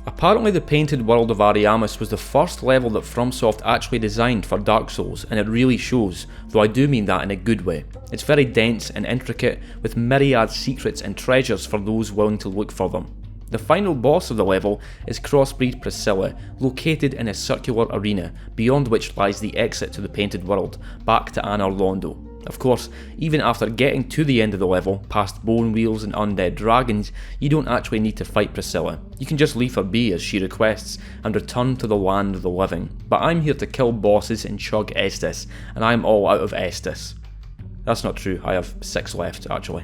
S1: Apparently the painted world of Ariamis was the first level that FromSoft actually designed for Dark Souls, and it really shows, though I do mean that in a good way. It's very dense and intricate, with myriad secrets and treasures for those willing to look for them. The final boss of the level is Crossbreed Priscilla, located in a circular arena, beyond which lies the exit to the painted world, back to Anor Londo. Of course, even after getting to the end of the level, past bone wheels and undead dragons, you don't actually need to fight Priscilla. You can just leave her be as she requests, and return to the land of the living. But I'm here to kill bosses and chug Estus, and I'm all out of Estus. That's not true, I have 6 left actually.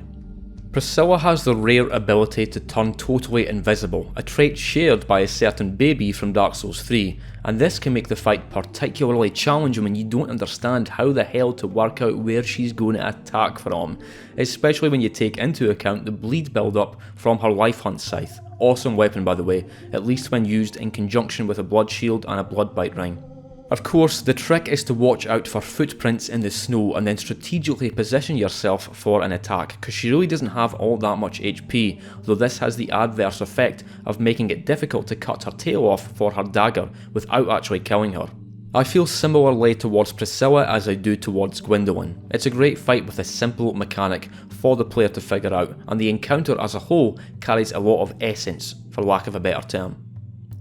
S1: Priscilla has the rare ability to turn totally invisible, a trait shared by a certain baby from Dark Souls 3, and this can make the fight particularly challenging when you don't understand how the hell to work out where she's going to attack from, especially when you take into account the bleed build-up from her Life Hunt scythe. Awesome weapon by the way, at least when used in conjunction with a blood shield and a blood bite ring. Of course, the trick is to watch out for footprints in the snow and then strategically position yourself for an attack, because she really doesn't have all that much HP, though this has the adverse effect of making it difficult to cut her tail off for her dagger without actually killing her. I feel similarly towards Priscilla as I do towards Gwendolyn. It's a great fight with a simple mechanic for the player to figure out, and the encounter as a whole carries a lot of essence, for lack of a better term.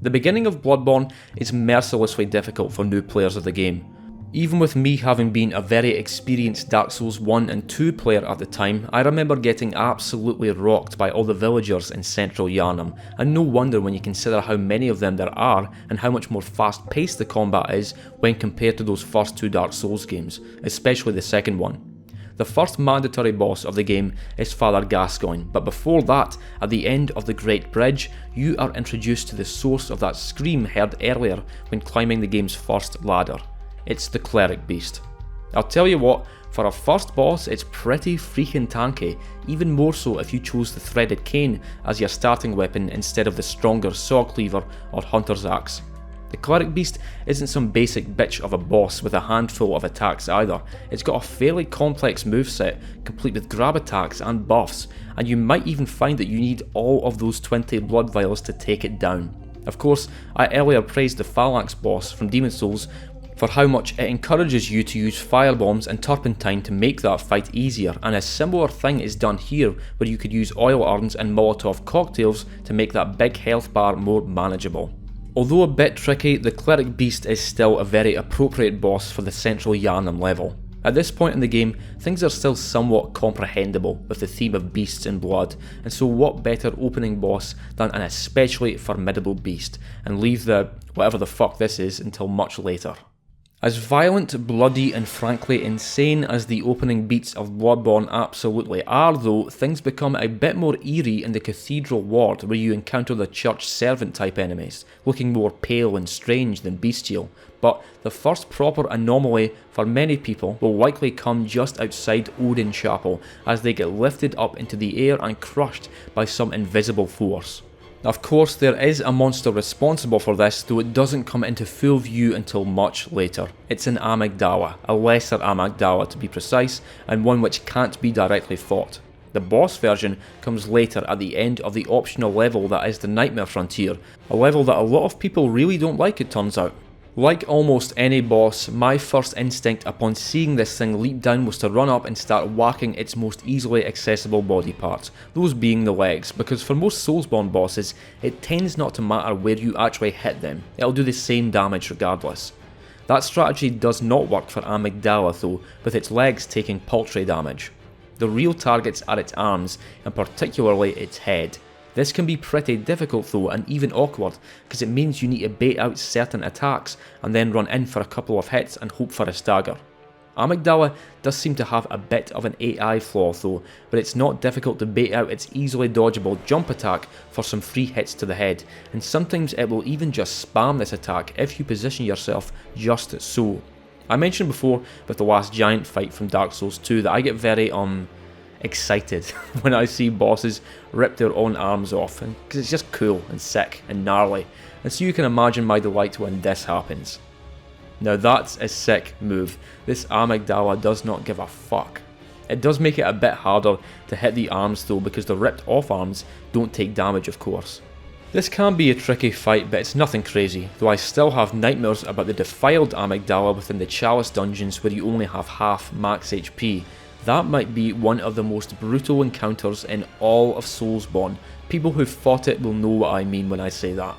S1: The beginning of Bloodborne is mercilessly difficult for new players of the game. Even with me having been a very experienced Dark Souls 1 and 2 player at the time, I remember getting absolutely rocked by all the villagers in central Yharnam, and no wonder when you consider how many of them there are and how much more fast paced the combat is when compared to those first 2 Dark Souls games, especially the second one. The first mandatory boss of the game is Father Gascoigne, but before that, at the end of the Great Bridge, you are introduced to the source of that scream heard earlier when climbing the game's first ladder. It's the Cleric Beast. I'll tell you what, for a first boss it's pretty freaking tanky, even more so if you chose the Threaded Cane as your starting weapon instead of the stronger Saw Cleaver or Hunter's Axe. The Cleric Beast isn't some basic bitch of a boss with a handful of attacks either. It's got a fairly complex moveset, complete with grab attacks and buffs, and you might even find that you need all of those 20 blood vials to take it down. Of course, I earlier praised the Phalanx boss from Demon Souls for how much it encourages you to use firebombs and turpentine to make that fight easier, and a similar thing is done here where you could use oil urns and Molotov cocktails to make that big health bar more manageable. Although a bit tricky, the Cleric Beast is still a very appropriate boss for the central Yharnam level. At this point in the game, things are still somewhat comprehensible with the theme of beasts and blood, and so what better opening boss than an especially formidable beast, and leave the whatever the fuck this is until much later. As violent, bloody and frankly insane as the opening beats of Bloodborne absolutely are though, things become a bit more eerie in the Cathedral Ward where you encounter the church servant type enemies, looking more pale and strange than bestial, but the first proper anomaly for many people will likely come just outside Odin Chapel as they get lifted up into the air and crushed by some invisible force. Of course, there is a monster responsible for this, though it doesn't come into full view until much later. It's an Amygdala, a lesser Amygdala to be precise, and one which can't be directly fought. The boss version comes later at the end of the optional level that is the Nightmare Frontier, a level that a lot of people really don't like it turns out. Like almost any boss, my first instinct upon seeing this thing leap down was to run up and start whacking its most easily accessible body parts, those being the legs, because for most Soulsborne bosses, it tends not to matter where you actually hit them, it'll do the same damage regardless. That strategy does not work for Amygdala though, with its legs taking paltry damage. The real targets are its arms, and particularly its head. This can be pretty difficult though, and even awkward, because it means you need to bait out certain attacks and then run in for a couple of hits and hope for a stagger. Amygdala does seem to have a bit of an AI flaw though, but it's not difficult to bait out its easily dodgeable jump attack for some free hits to the head, and sometimes it will even just spam this attack if you position yourself just so. I mentioned before with the last giant fight from Dark Souls 2 that I get very excited when I see bosses rip their own arms off, because it's just cool and sick and gnarly, and so you can imagine my delight when this happens. Now that's a sick move. This amygdala does not give a fuck. It does make it a bit harder to hit the arms though, because the ripped off arms don't take damage, of course. This can be a tricky fight, but it's nothing crazy, though I still have nightmares about the defiled amygdala within the Chalice dungeons where you only have half max HP. That might be one of the most brutal encounters in all of Soulsborne. People who've fought it will know what I mean when I say that.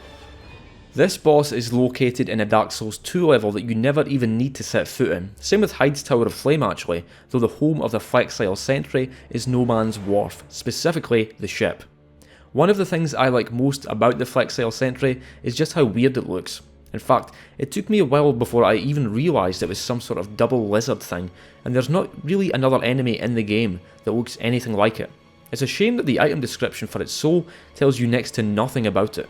S1: This boss is located in a Dark Souls 2 level that you never even need to set foot in. Same with Hyde's Tower of Flame actually, though the home of the Flexile Sentry is No Man's Wharf, specifically the ship. One of the things I like most about the Flexile Sentry is just how weird it looks. In fact, it took me a while before I even realised it was some sort of double lizard thing, and there's not really another enemy in the game that looks anything like it. It's a shame that the item description for its soul tells you next to nothing about it.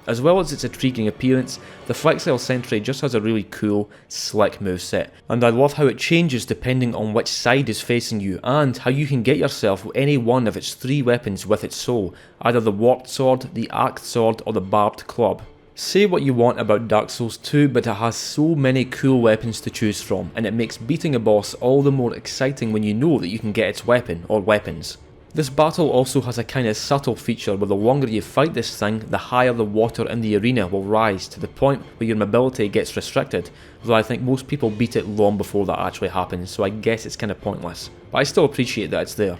S1: As well as its intriguing appearance, the Flexile Sentry just has a really cool, slick moveset, and I love how it changes depending on which side is facing you, and how you can get yourself any one of its 3 weapons with its soul, either the Warped Sword, the Axed Sword, or the Barbed Club. Say what you want about Dark Souls 2, but it has so many cool weapons to choose from, and it makes beating a boss all the more exciting when you know that you can get its weapon, or weapons. This battle also has a kind of subtle feature where the longer you fight this thing, the higher the water in the arena will rise, to the point where your mobility gets restricted, though I think most people beat it long before that actually happens, so I guess it's kind of pointless, but I still appreciate that it's there.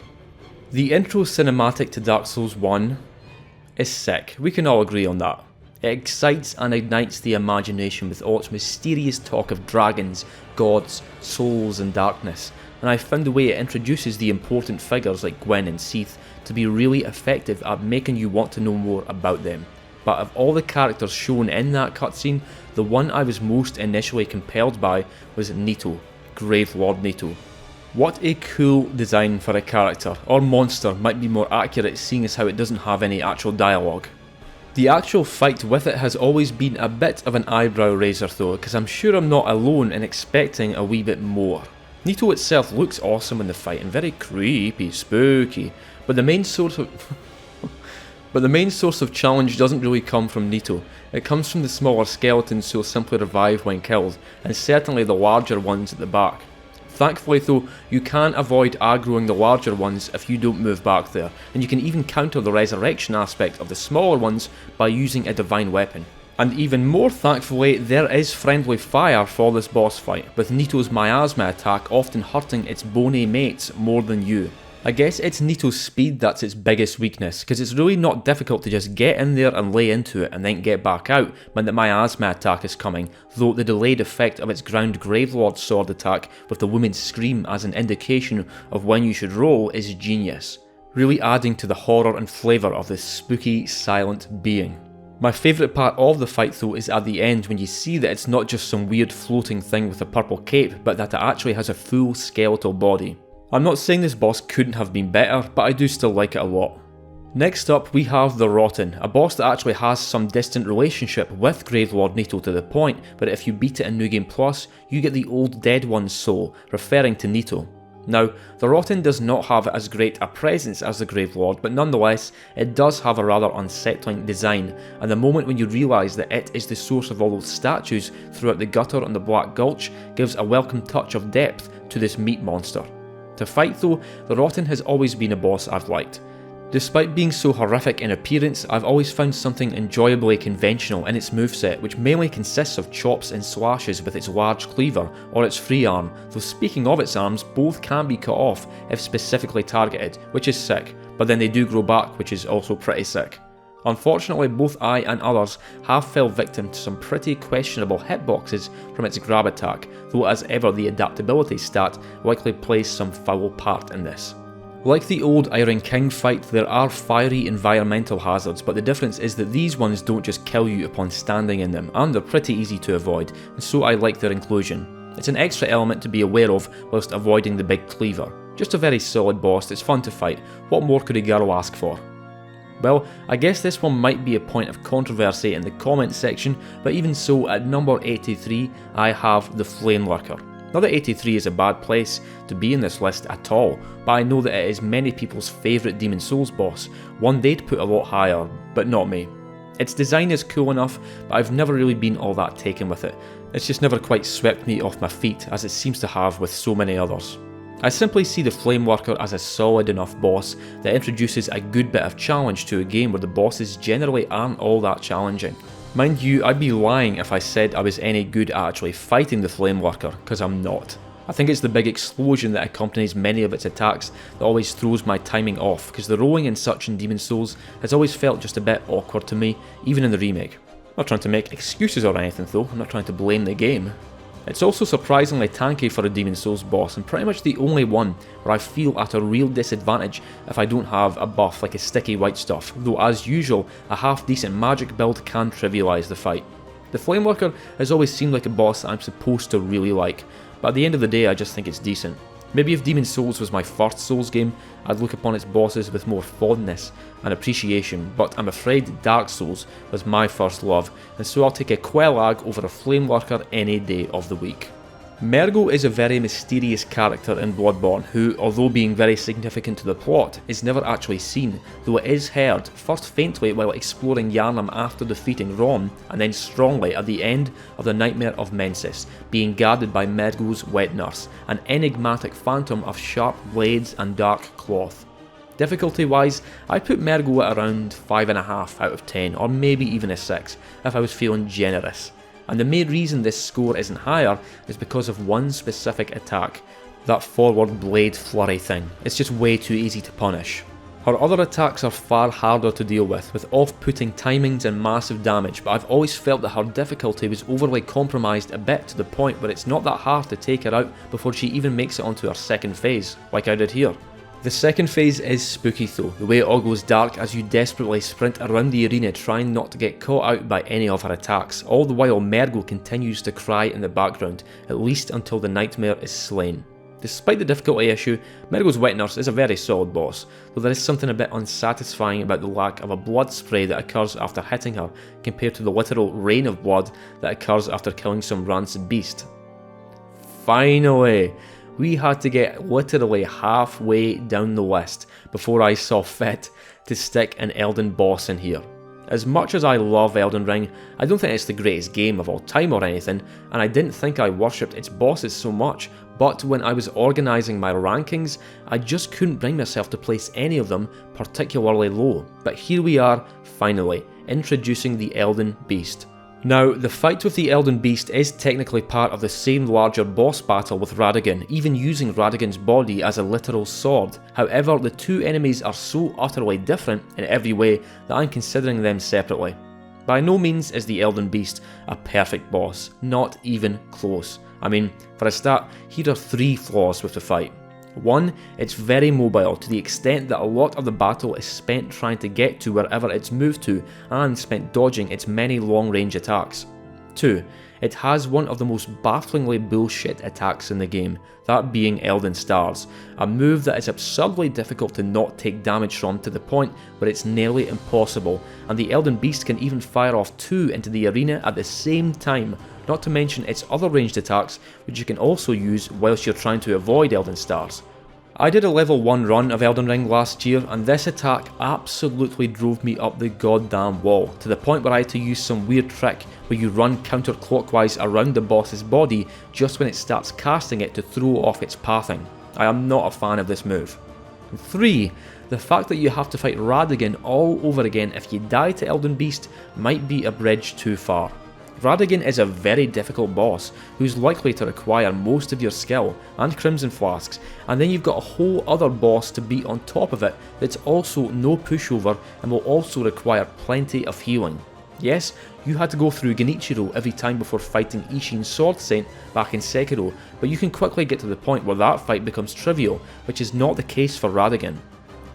S1: The intro cinematic to Dark Souls 1 is sick, we can all agree on that. It excites and ignites the imagination with all its mysterious talk of dragons, gods, souls and darkness, and I found the way it introduces the important figures like Gwen and Seath to be really effective at making you want to know more about them. But of all the characters shown in that cutscene, the one I was most initially compelled by was Nito, Gravelord Nito. What a cool design for a character, or monster might be more accurate seeing as how it doesn't have any actual dialogue. The actual fight with it has always been a bit of an eyebrow raiser though, because I'm sure I'm not alone in expecting a wee bit more. Nito itself looks awesome in the fight and very creepy, spooky, but the main source of challenge doesn't really come from Nito. It comes from the smaller skeletons who'll simply revive when killed, and certainly the larger ones at the back. Thankfully though, you can avoid aggroing the larger ones if you don't move back there, and you can even counter the resurrection aspect of the smaller ones by using a divine weapon. And even more thankfully, there is friendly fire for this boss fight, with Nito's miasma attack often hurting its bony mates more than you. I guess it's Nito's speed that's its biggest weakness, because it's really not difficult to just get in there and lay into it and then get back out when the miasma attack is coming, though the delayed effect of its ground Gravelord sword attack with the woman's scream as an indication of when you should roll is genius, really adding to the horror and flavour of this spooky, silent being. My favourite part of the fight though is at the end when you see that it's not just some weird floating thing with a purple cape, but that it actually has a full skeletal body. I'm not saying this boss couldn't have been better, but I do still like it a lot. Next up we have the Rotten, a boss that actually has some distant relationship with Gravelord Nito to the point where if you beat it in New Game Plus, you get the old dead one's soul, referring to Nito. Now, the Rotten does not have as great a presence as the Gravelord, but nonetheless, it does have a rather unsettling design, and the moment when you realise that it is the source of all those statues throughout the gutter and the Black Gulch gives a welcome touch of depth to this meat monster. To fight though, the Rotten has always been a boss I've liked. Despite being so horrific in appearance, I've always found something enjoyably conventional in its moveset, which mainly consists of chops and slashes with its large cleaver or its free arm, though speaking of its arms, both can be cut off if specifically targeted, which is sick, but then they do grow back, which is also pretty sick. Unfortunately, both I and others have fell victim to some pretty questionable hitboxes from its grab attack, though as ever the adaptability stat likely plays some foul part in this. Like the old Iron King fight, there are fiery environmental hazards, but the difference is that these ones don't just kill you upon standing in them, and they're pretty easy to avoid, and so I like their inclusion. It's an extra element to be aware of whilst avoiding the big cleaver. Just a very solid boss that's fun to fight. What more could a girl ask for? Well, I guess this one might be a point of controversy in the comments section, but even so, at number 83, I have the Flame Lurker. Not that 83 is a bad place to be in this list at all, but I know that it is many people's favourite Demon Souls boss, one they'd put a lot higher, but not me. Its design is cool enough, but I've never really been all that taken with it. It's just never quite swept me off my feet as it seems to have with so many others. I simply see the Flameworker as a solid enough boss that introduces a good bit of challenge to a game where the bosses generally aren't all that challenging. Mind you, I'd be lying if I said I was any good at actually fighting the Flameworker, because I'm not. I think it's the big explosion that accompanies many of its attacks that always throws my timing off, because the rolling and such in Demon Souls has always felt just a bit awkward to me, even in the remake. I'm not trying to make excuses or anything though, I'm not trying to blame the game. It's also surprisingly tanky for a Demon Souls boss, and pretty much the only one where I feel at a real disadvantage if I don't have a buff like a sticky white stuff, though as usual, a half decent magic build can trivialise the fight. The Flameworker has always seemed like a boss that I'm supposed to really like, but at the end of the day I just think it's decent. Maybe if Demon Souls was my first Souls game, I'd look upon its bosses with more fondness and appreciation, but I'm afraid Dark Souls was my first love, and so I'll take a Quelag over a Flameworker any day of the week. Mergo is a very mysterious character in Bloodborne who, although being very significant to the plot, is never actually seen, though it is heard, first faintly while exploring Yharnam after defeating Rom, and then strongly at the end of the Nightmare of Mensis, being guarded by Mergo's wet nurse, an enigmatic phantom of sharp blades and dark cloth. Difficulty wise, I put Mergo at around 5.5 out of 10, or maybe even a 6, if I was feeling generous. And the main reason this score isn't higher is because of one specific attack, that forward blade flurry thing. It's just way too easy to punish. Her other attacks are far harder to deal with off-putting timings and massive damage, but I've always felt that her difficulty was overly compromised a bit to the point where it's not that hard to take her out before she even makes it onto her second phase, like I did here. The second phase is spooky though, the way it all goes dark as you desperately sprint around the arena trying not to get caught out by any of her attacks, all the while Mergo continues to cry in the background, at least until the nightmare is slain. Despite the difficulty issue, Mergo's wet nurse is a very solid boss, though there is something a bit unsatisfying about the lack of a blood spray that occurs after hitting her, compared to the literal rain of blood that occurs after killing some rancid beast. Finally! We had to get literally halfway down the list before I saw fit to stick an Elden boss in here. As much as I love Elden Ring, I don't think it's the greatest game of all time or anything, and I didn't think I worshipped its bosses so much, but when I was organising my rankings, I just couldn't bring myself to place any of them particularly low. But here we are, finally, introducing the Elden Beast. Now, the fight with the Elden Beast is technically part of the same larger boss battle with Radagon, even using Radagon's body as a literal sword. However, the two enemies are so utterly different in every way that I'm considering them separately. By no means is the Elden Beast a perfect boss, not even close. I mean, for a start, here are 3 flaws with the fight. 1, it's very mobile to the extent that a lot of the battle is spent trying to get to wherever it's moved to and spent dodging its many long range attacks. 2, it has one of the most bafflingly bullshit attacks in the game, that being Elden Stars, a move that is absurdly difficult to not take damage from to the point where it's nearly impossible, and the Elden Beast can even fire off 2 into the arena at the same time, not to mention its other ranged attacks which you can also use whilst you're trying to avoid Elden Stars. I did a level 1 run of Elden Ring last year and this attack absolutely drove me up the goddamn wall, to the point where I had to use some weird trick where you run counterclockwise around the boss's body just when it starts casting it to throw off its pathing. I am not a fan of this move. 3, the fact that you have to fight Radagon all over again if you die to Elden Beast might be a bridge too far. Radagon is a very difficult boss who's likely to require most of your skill and Crimson Flasks, and then you've got a whole other boss to beat on top of it that's also no pushover and will also require plenty of healing. Yes, you had to go through Genichiro every time before fighting Ishin's Sword Saint back in Sekiro, but you can quickly get to the point where that fight becomes trivial, which is not the case for Radagon.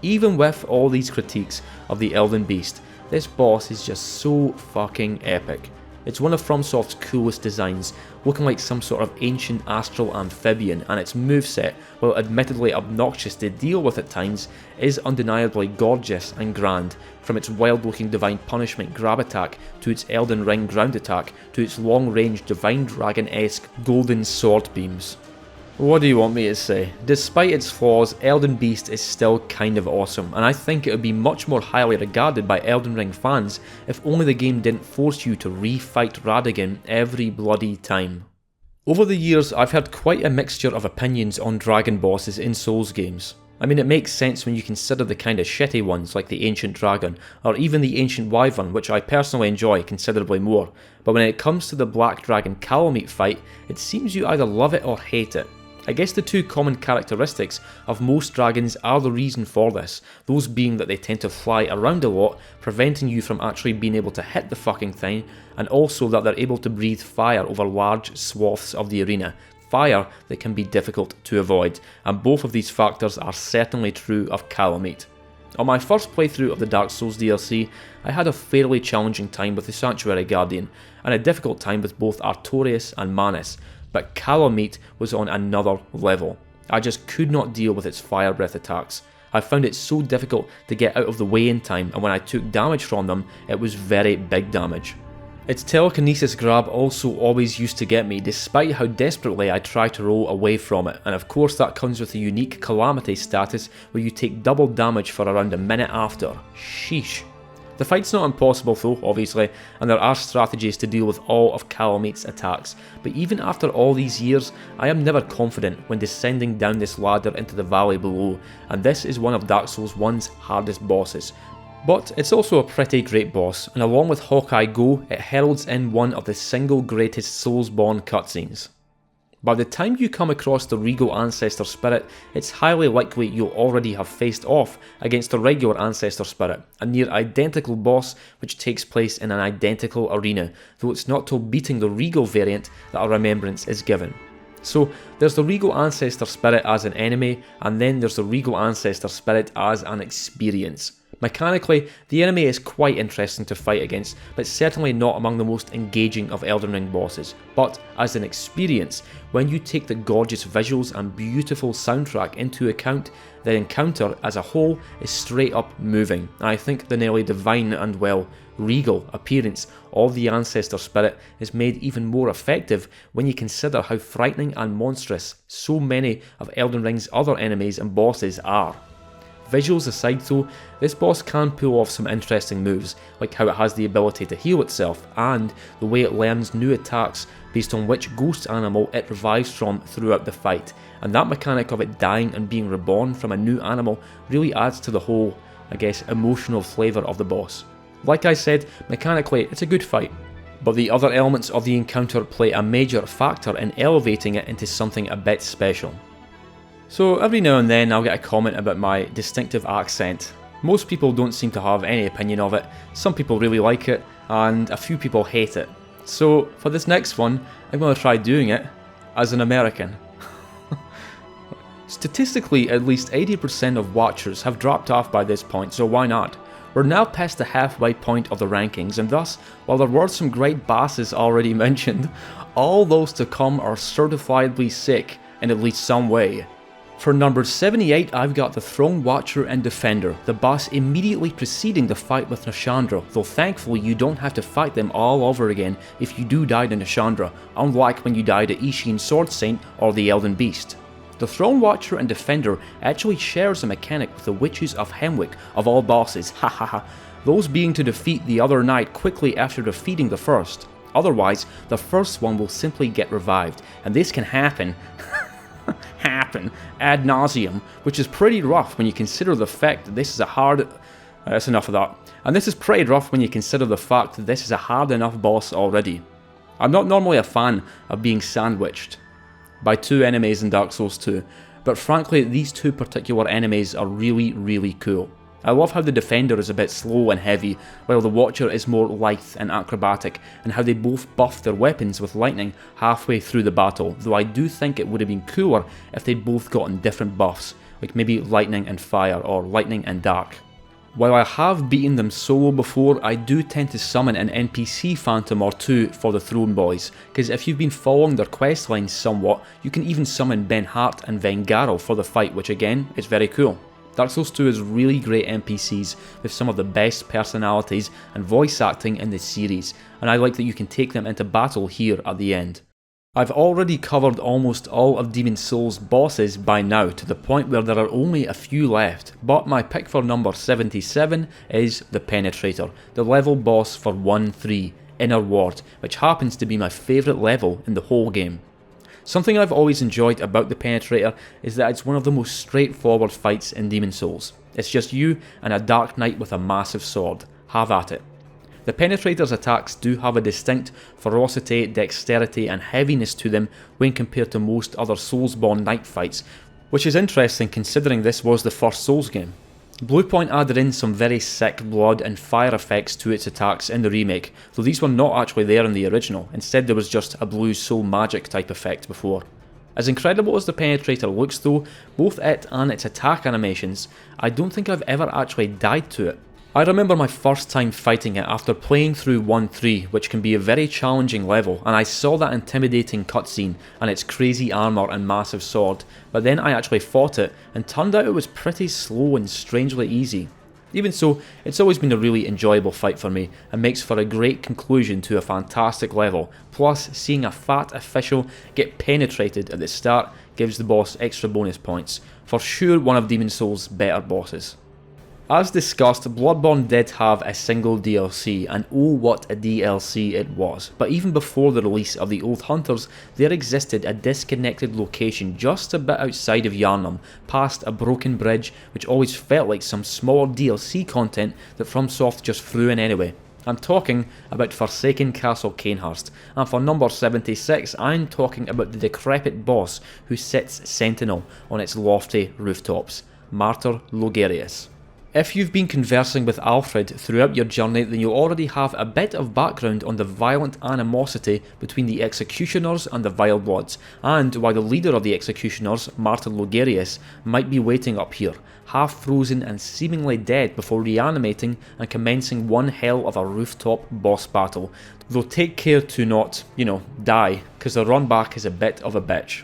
S1: Even with all these critiques of the Elden Beast, this boss is just so fucking epic. It's one of FromSoft's coolest designs, looking like some sort of ancient astral amphibian, and its moveset, while admittedly obnoxious to deal with at times, is undeniably gorgeous and grand, from its wild looking Divine Punishment grab attack, to its Elden Ring ground attack, to its long range Divine Dragon-esque golden sword beams. What do you want me to say? Despite its flaws, Elden Beast is still kind of awesome, and I think it would be much more highly regarded by Elden Ring fans if only the game didn't force you to re-fight Radagon every bloody time. Over the years, I've had quite a mixture of opinions on dragon bosses in Souls games. I mean, it makes sense when you consider the kind of shitty ones like the Ancient Dragon, or even the Ancient Wyvern, which I personally enjoy considerably more, but when it comes to the Black Dragon Calamite fight, it seems you either love it or hate it. I guess the two common characteristics of most dragons are the reason for this, those being that they tend to fly around a lot, preventing you from actually being able to hit the fucking thing, and also that they're able to breathe fire over large swaths of the arena, fire that can be difficult to avoid, and both of these factors are certainly true of Calamite. On my first playthrough of the Dark Souls DLC, I had a fairly challenging time with the Sanctuary Guardian, and a difficult time with both Artorias and Manus, but Calamite was on another level. I just could not deal with its fire breath attacks. I found it so difficult to get out of the way in time, and when I took damage from them, it was very big damage. Its telekinesis grab also always used to get me, despite how desperately I tried to roll away from it, and of course that comes with the unique Calamity status where you take double damage for around a minute after. Sheesh. The fight's not impossible though, obviously, and there are strategies to deal with all of Calamite's attacks, but even after all these years, I am never confident when descending down this ladder into the valley below, and this is one of Dark Souls 1's hardest bosses. But it's also a pretty great boss, and along with Hawkeye Go, it heralds in one of the single greatest Soulsborne cutscenes. By the time you come across the Regal Ancestor Spirit, it's highly likely you'll already have faced off against the regular Ancestor Spirit, a near identical boss which takes place in an identical arena, though it's not till beating the Regal variant that a remembrance is given. So there's the Regal Ancestor Spirit as an enemy, and then there's the Regal Ancestor Spirit as an experience. Mechanically, the enemy is quite interesting to fight against, but certainly not among the most engaging of Elden Ring bosses. But as an experience, when you take the gorgeous visuals and beautiful soundtrack into account, the encounter as a whole is straight up moving, and I think the nearly divine and, well, regal appearance of the Ancestor Spirit is made even more effective when you consider how frightening and monstrous so many of Elden Ring's other enemies and bosses are. Visuals aside though, this boss can pull off some interesting moves, like how it has the ability to heal itself, and the way it learns new attacks based on which ghost animal it revives from throughout the fight, and that mechanic of it dying and being reborn from a new animal really adds to the whole, I guess, emotional flavour of the boss. Like I said, mechanically it's a good fight, but the other elements of the encounter play a major factor in elevating it into something a bit special. So every now and then I'll get a comment about my distinctive accent. Most people don't seem to have any opinion of it, some people really like it, and a few people hate it. So for this next one, I'm going to try doing it as an American. Statistically, at least 80% of watchers have dropped off by this point, so why not? We're now past the halfway point of the rankings, and thus, while there were some great bosses already mentioned, all those to come are certifiably sick in at least some way. For number 78, I've got the Throne Watcher and Defender, the boss immediately preceding the fight with Nashandra, though thankfully you don't have to fight them all over again if you do die to Nashandra, unlike when you die to Ishin Sword Saint or the Elden Beast. The Throne Watcher and Defender actually shares a mechanic with the Witches of Hemwick of all bosses, hahaha, those being to defeat the other knight quickly after defeating the first. Otherwise, the first one will simply get revived, and this can happen ad nauseum, which is pretty rough when you consider the fact that this is a hard... that's enough of that. And this is pretty rough when you consider the fact that this is a hard enough boss already. I'm not normally a fan of being sandwiched by two enemies in Dark Souls 2, but frankly these two particular enemies are really cool. I love how the Defender is a bit slow and heavy, while the Watcher is more lithe and acrobatic, and how they both buff their weapons with lightning halfway through the battle, though I do think it would have been cooler if they'd both gotten different buffs, like maybe lightning and fire or lightning and dark. While I have beaten them solo before, I do tend to summon an NPC phantom or two for the Throne Boys, because if you've been following their questlines somewhat, you can even summon Ben Hart and Vengarl for the fight, which again is very cool. Dark Souls 2 is really great NPCs with some of the best personalities and voice acting in the series, and I like that you can take them into battle here at the end. I've already covered almost all of Demon's Souls bosses by now, to the point where there are only a few left, but my pick for number 77 is the Penetrator, the level boss for 1-3, Inner Ward, which happens to be my favourite level in the whole game. Something I've always enjoyed about the Penetrator is that it's one of the most straightforward fights in Demon's Souls. It's just you and a Dark Knight with a massive sword. Have at it. The Penetrator's attacks do have a distinct ferocity, dexterity and heaviness to them when compared to most other Soulsborne Knight fights, which is interesting considering this was the first Souls game. Bluepoint added in some very sick blood and fire effects to its attacks in the remake, though these were not actually there in the original. Instead there was just a blue soul magic type effect before. As incredible as the Penetrator looks though, both it and its attack animations, I don't think I've ever actually died to it. I remember my first time fighting it after playing through 1-3, which can be a very challenging level, and I saw that intimidating cutscene and its crazy armour and massive sword, but then I actually fought it and turned out it was pretty slow and strangely easy. Even so, it's always been a really enjoyable fight for me and makes for a great conclusion to a fantastic level, plus seeing a fat official get penetrated at the start gives the boss extra bonus points. For sure one of Demon's Souls' better bosses. As discussed, Bloodborne did have a single DLC, and oh what a DLC it was. But even before the release of the Old Hunters, there existed a disconnected location just a bit outside of Yharnam, past a broken bridge, which always felt like some smaller DLC content that FromSoft just threw in anyway. I'm talking about Forsaken Castle Cainhurst, and for number 76 I'm talking about the decrepit boss who sits sentinel on its lofty rooftops, Martyr Logarius. If you've been conversing with Alfred throughout your journey, then you'll already have a bit of background on the violent animosity between the Executioners and the Vile Bloods, and why the leader of the Executioners, Martyr Logarius, might be waiting up here, half frozen and seemingly dead before reanimating and commencing one hell of a rooftop boss battle. Though take care to not, die, because the run back is a bit of a bitch.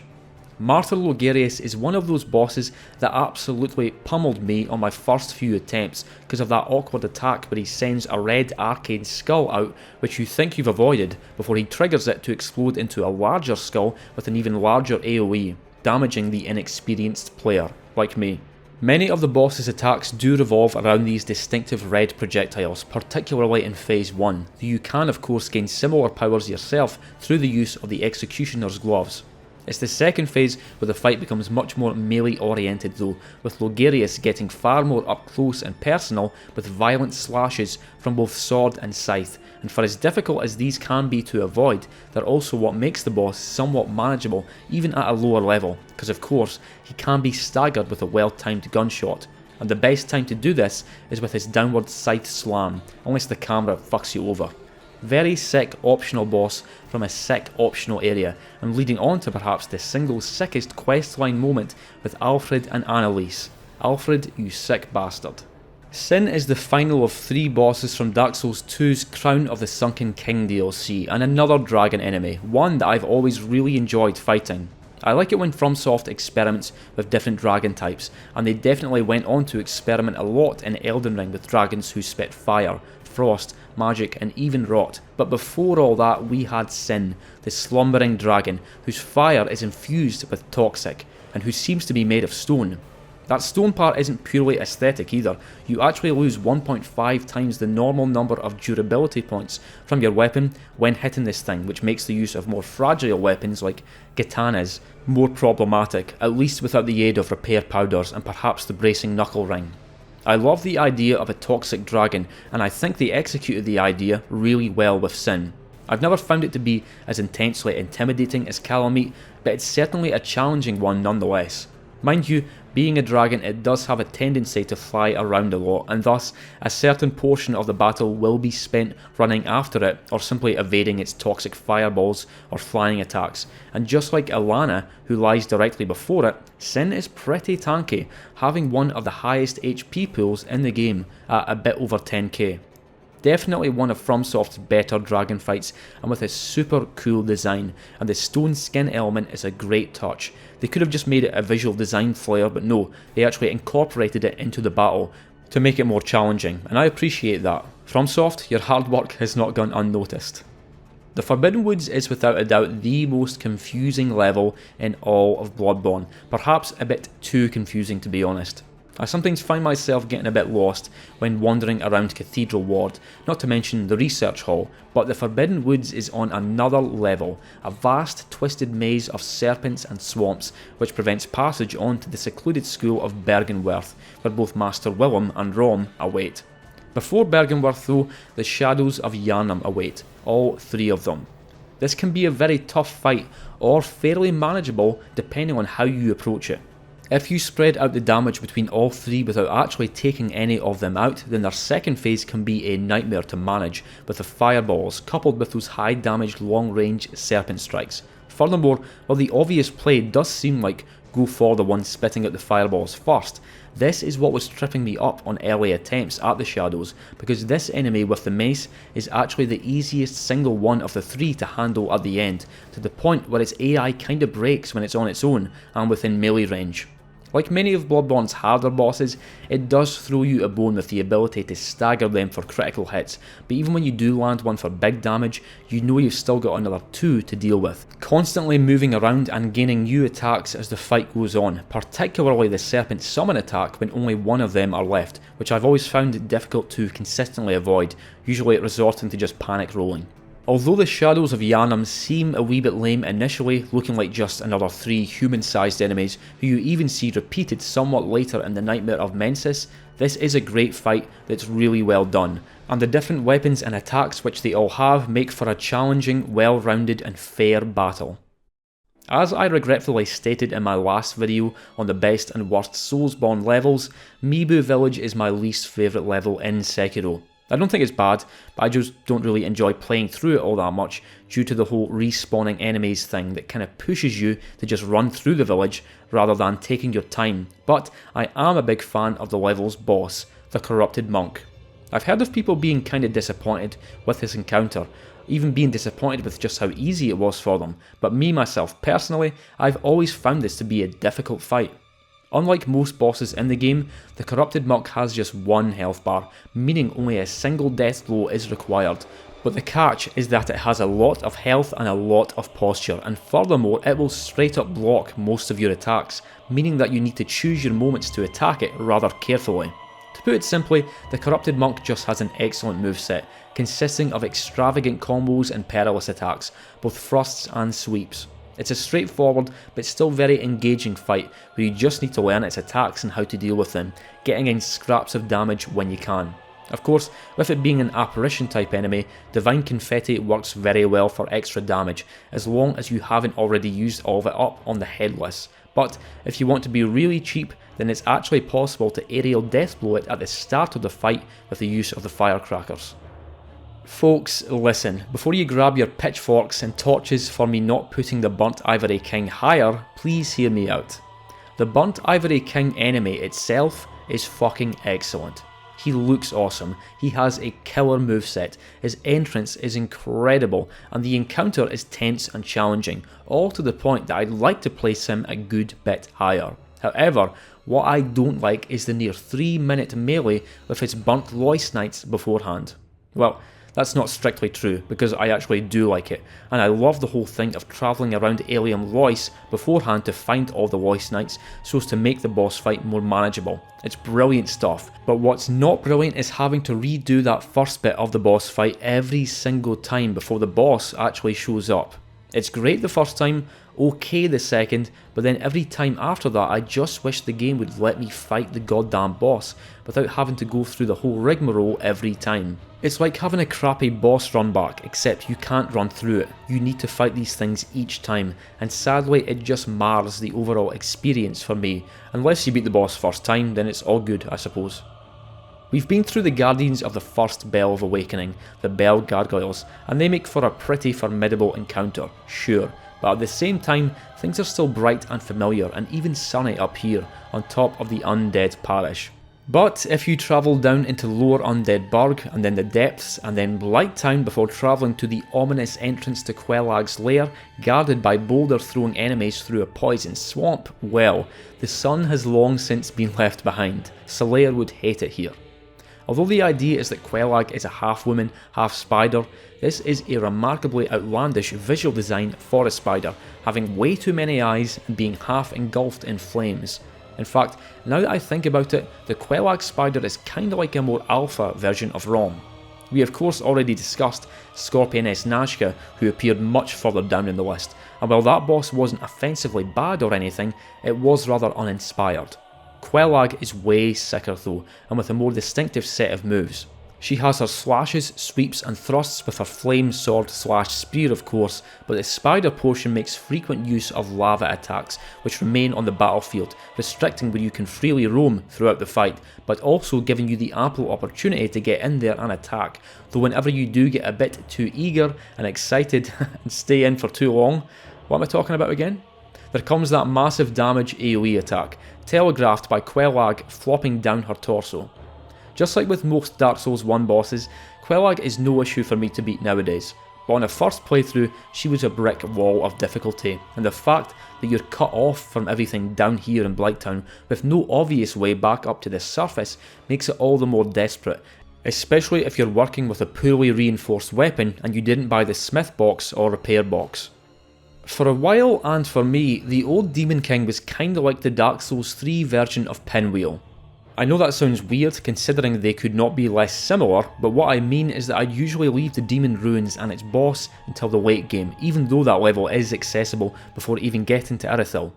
S1: Martyr Logarius is one of those bosses that absolutely pummeled me on my first few attempts because of that awkward attack where he sends a red arcane skull out which you think you've avoided before he triggers it to explode into a larger skull with an even larger AoE, damaging the inexperienced player, like me. Many of the boss's attacks do revolve around these distinctive red projectiles, particularly in phase 1, though you can of course gain similar powers yourself through the use of the Executioner's gloves. It's the second phase where the fight becomes much more melee oriented though, with Logarius getting far more up close and personal with violent slashes from both sword and scythe, and for as difficult as these can be to avoid, they're also what makes the boss somewhat manageable even at a lower level, because of course he can be staggered with a well timed gunshot, and the best time to do this is with his downward scythe slam, unless the camera fucks you over. Very sick optional boss from a sick optional area, and leading on to perhaps the single sickest questline moment with Alfred and Annalise. Alfred, you sick bastard. Sin is the final of 3 bosses from Dark Souls 2's Crown of the Sunken King DLC, and another dragon enemy, one that I've always really enjoyed fighting. I like it when FromSoft experiments with different dragon types, and they definitely went on to experiment a lot in Elden Ring with dragons who spit fire, frost, magic and even rot. But before all that we had Sin, the slumbering dragon whose fire is infused with toxic and who seems to be made of stone. That stone part isn't purely aesthetic either, you actually lose 1.5 times the normal number of durability points from your weapon when hitting this thing, which makes the use of more fragile weapons like katanas more problematic, at least without the aid of repair powders and perhaps the bracing knuckle ring. I love the idea of a toxic dragon, and I think they executed the idea really well with Sin. I've never found it to be as intensely intimidating as Calamite, but it's certainly a challenging one nonetheless. Mind you, Being a dragon, it does have a tendency to fly around a lot, and thus a certain portion of the battle will be spent running after it or simply evading its toxic fireballs or flying attacks. And just like Alana, who lies directly before it, Sin is pretty tanky, having one of the highest HP pools in the game at a bit over 10k. Definitely one of FromSoft's better dragon fights, and with a super cool design, and the stone skin element is a great touch. They could have just made it a visual design flair, but no, they actually incorporated it into the battle to make it more challenging, and I appreciate that. FromSoft, your hard work has not gone unnoticed. The Forbidden Woods is without a doubt the most confusing level in all of Bloodborne, perhaps a bit too confusing to be honest. I sometimes find myself getting a bit lost when wandering around Cathedral Ward, not to mention the Research Hall, but the Forbidden Woods is on another level, a vast twisted maze of serpents and swamps which prevents passage onto the secluded school of Bergenworth, where both Master Willem and Rom await. Before Bergenworth though, the Shadows of Yharnam await, all three of them. This can be a very tough fight, or fairly manageable depending on how you approach it. If you spread out the damage between all three without actually taking any of them out, then their second phase can be a nightmare to manage, with the fireballs coupled with those high damage long range serpent strikes. Furthermore, while the obvious play does seem like go for the one spitting out the fireballs first, this is what was tripping me up on early attempts at the Shadows, because this enemy with the mace is actually the easiest single one of the three to handle at the end, to the point where its AI kinda breaks when it's on its own and within melee range. Like many of Bloodborne's harder bosses, it does throw you a bone with the ability to stagger them for critical hits, but even when you do land one for big damage, you know you've still got another two to deal with. Constantly moving around and gaining new attacks as the fight goes on, particularly the Serpent Summon attack when only one of them are left, which I've always found it difficult to consistently avoid, usually resorting to just panic rolling. Although the Shadows of Yharnam seem a wee bit lame initially, looking like just another three human-sized enemies who you even see repeated somewhat later in the Nightmare of Mensis, this is a great fight that's really well done, and the different weapons and attacks which they all have make for a challenging, well-rounded and fair battle. As I regretfully stated in my last video on the best and worst Soulsborne levels, Mibu Village is my least favourite level in Sekiro. I don't think it's bad, but I just don't really enjoy playing through it all that much due to the whole respawning enemies thing that kind of pushes you to just run through the village rather than taking your time. But I am a big fan of the level's boss, the Corrupted Monk. I've heard of people being kind of disappointed with this encounter, even being disappointed with just how easy it was for them, but me myself personally, I've always found this to be a difficult fight. Unlike most bosses in the game, the Corrupted Monk has just one health bar, meaning only a single death blow is required. But the catch is that it has a lot of health and a lot of posture, and furthermore it will straight up block most of your attacks, meaning that you need to choose your moments to attack it rather carefully. To put it simply, the Corrupted Monk just has an excellent moveset, consisting of extravagant combos and perilous attacks, both thrusts and sweeps. It's a straightforward but still very engaging fight where you just need to learn its attacks and how to deal with them, getting in scraps of damage when you can. Of course, with it being an apparition type enemy, Divine Confetti works very well for extra damage, as long as you haven't already used all of it up on the Headless. But if you want to be really cheap, then it's actually possible to aerial deathblow it at the start of the fight with the use of the firecrackers. Folks, listen, before you grab your pitchforks and torches for me not putting the Burnt Ivory King higher, please hear me out. The Burnt Ivory King enemy itself is fucking excellent. He looks awesome, he has a killer moveset, his entrance is incredible, and the encounter is tense and challenging, all to the point that I'd like to place him a good bit higher. However, what I don't like is the near 3-minute melee with his Burnt Lois Knights beforehand. Well, that's not strictly true, because I actually do like it, and I love the whole thing of travelling around Alien Lois beforehand to find all the Lois Knights so as to make the boss fight more manageable. It's brilliant stuff, but what's not brilliant is having to redo that first bit of the boss fight every single time before the boss actually shows up. It's great the first time, okay the second, but then every time after that I just wish the game would let me fight the goddamn boss without having to go through the whole rigmarole every time. It's like having a crappy boss run back, except you can't run through it. You need to fight these things each time, and sadly it just mars the overall experience for me. Unless you beat the boss first time, then it's all good, I suppose. We've been through the guardians of the first Bell of Awakening, the Bell Gargoyles, and they make for a pretty formidable encounter, sure, but at the same time, things are still bright and familiar and even sunny up here, on top of the undead parish. But if you travel down into Lower Undead Burg, and then the Depths, and then Blighttown before travelling to the ominous entrance to Quellag's lair, guarded by boulder-throwing enemies through a poison swamp, well, the sun has long since been left behind. Solaire would hate it here. Although the idea is that Quellag is a half-woman, half-spider, this is a remarkably outlandish visual design for a spider, having way too many eyes and being half engulfed in flames. In fact, now that I think about it, the Quellag spider is kinda like a more alpha version of Rom. We of course already discussed Scorpioness Nazca, who appeared much further down in the list, and while that boss wasn't offensively bad or anything, it was rather uninspired. Quellag is way sicker though, and with a more distinctive set of moves. She has her slashes, sweeps and thrusts with her flame sword / spear of course, but the spider portion makes frequent use of lava attacks which remain on the battlefield, restricting where you can freely roam throughout the fight, but also giving you the ample opportunity to get in there and attack, though whenever you do get a bit too eager and excited and stay in for too long, what am I talking about again? There comes that massive damage AoE attack, telegraphed by Quellag flopping down her torso. Just like with most Dark Souls 1 bosses, Quellag is no issue for me to beat nowadays, but on a first playthrough she was a brick wall of difficulty, and the fact that you're cut off from everything down here in Blighttown with no obvious way back up to the surface makes it all the more desperate, especially if you're working with a poorly reinforced weapon and you didn't buy the smith box or repair box. For a while, and for me, the old Demon King was kinda like the Dark Souls 3 version of Pinwheel. I know that sounds weird considering they could not be less similar, but what I mean is that I'd usually leave the Demon Ruins and its boss until the late game, even though that level is accessible before even getting to Irithyll.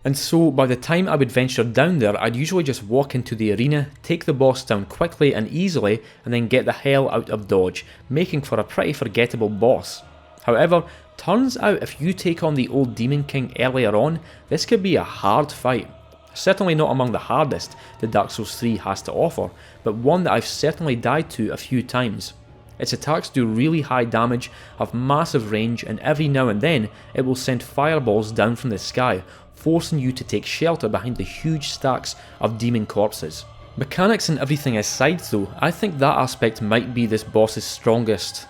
S1: And so by the time I would venture down there, I'd usually just walk into the arena, take the boss down quickly and easily, and then get the hell out of dodge, making for a pretty forgettable boss. However, turns out if you take on the old Demon King earlier on, this could be a hard fight. Certainly not among the hardest that Dark Souls 3 has to offer, but one that I've certainly died to a few times. Its attacks do really high damage, have massive range, and every now and then it will send fireballs down from the sky, forcing you to take shelter behind the huge stacks of demon corpses. Mechanics and everything aside though, I think that aspect might be this boss's strongest,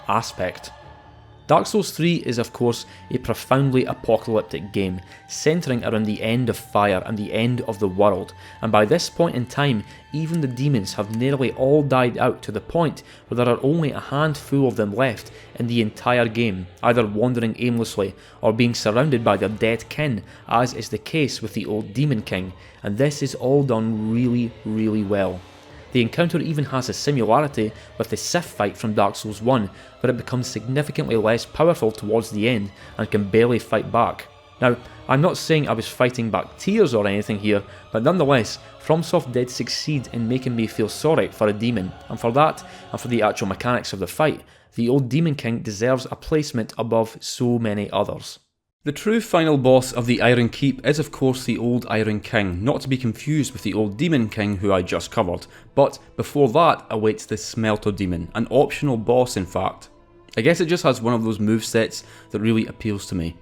S1: aspect. Dark Souls 3 is of course a profoundly apocalyptic game, centering around the end of fire and the end of the world, and by this point in time, even the demons have nearly all died out to the point where there are only a handful of them left in the entire game, either wandering aimlessly or being surrounded by their dead kin, as is the case with the old Demon King, and this is all done really well. The encounter even has a similarity with the Sith fight from Dark Souls 1, where it becomes significantly less powerful towards the end and can barely fight back. Now, I'm not saying I was fighting back tears or anything here, but nonetheless, FromSoft did succeed in making me feel sorry for a demon, and for that, and for the actual mechanics of the fight, the old Demon King deserves a placement above so many others. The true final boss of the Iron Keep is of course the old Iron King, not to be confused with the old Demon King who I just covered, but before that awaits the Smelter Demon, an optional boss in fact. I guess it just has one of those movesets that really appeals to me.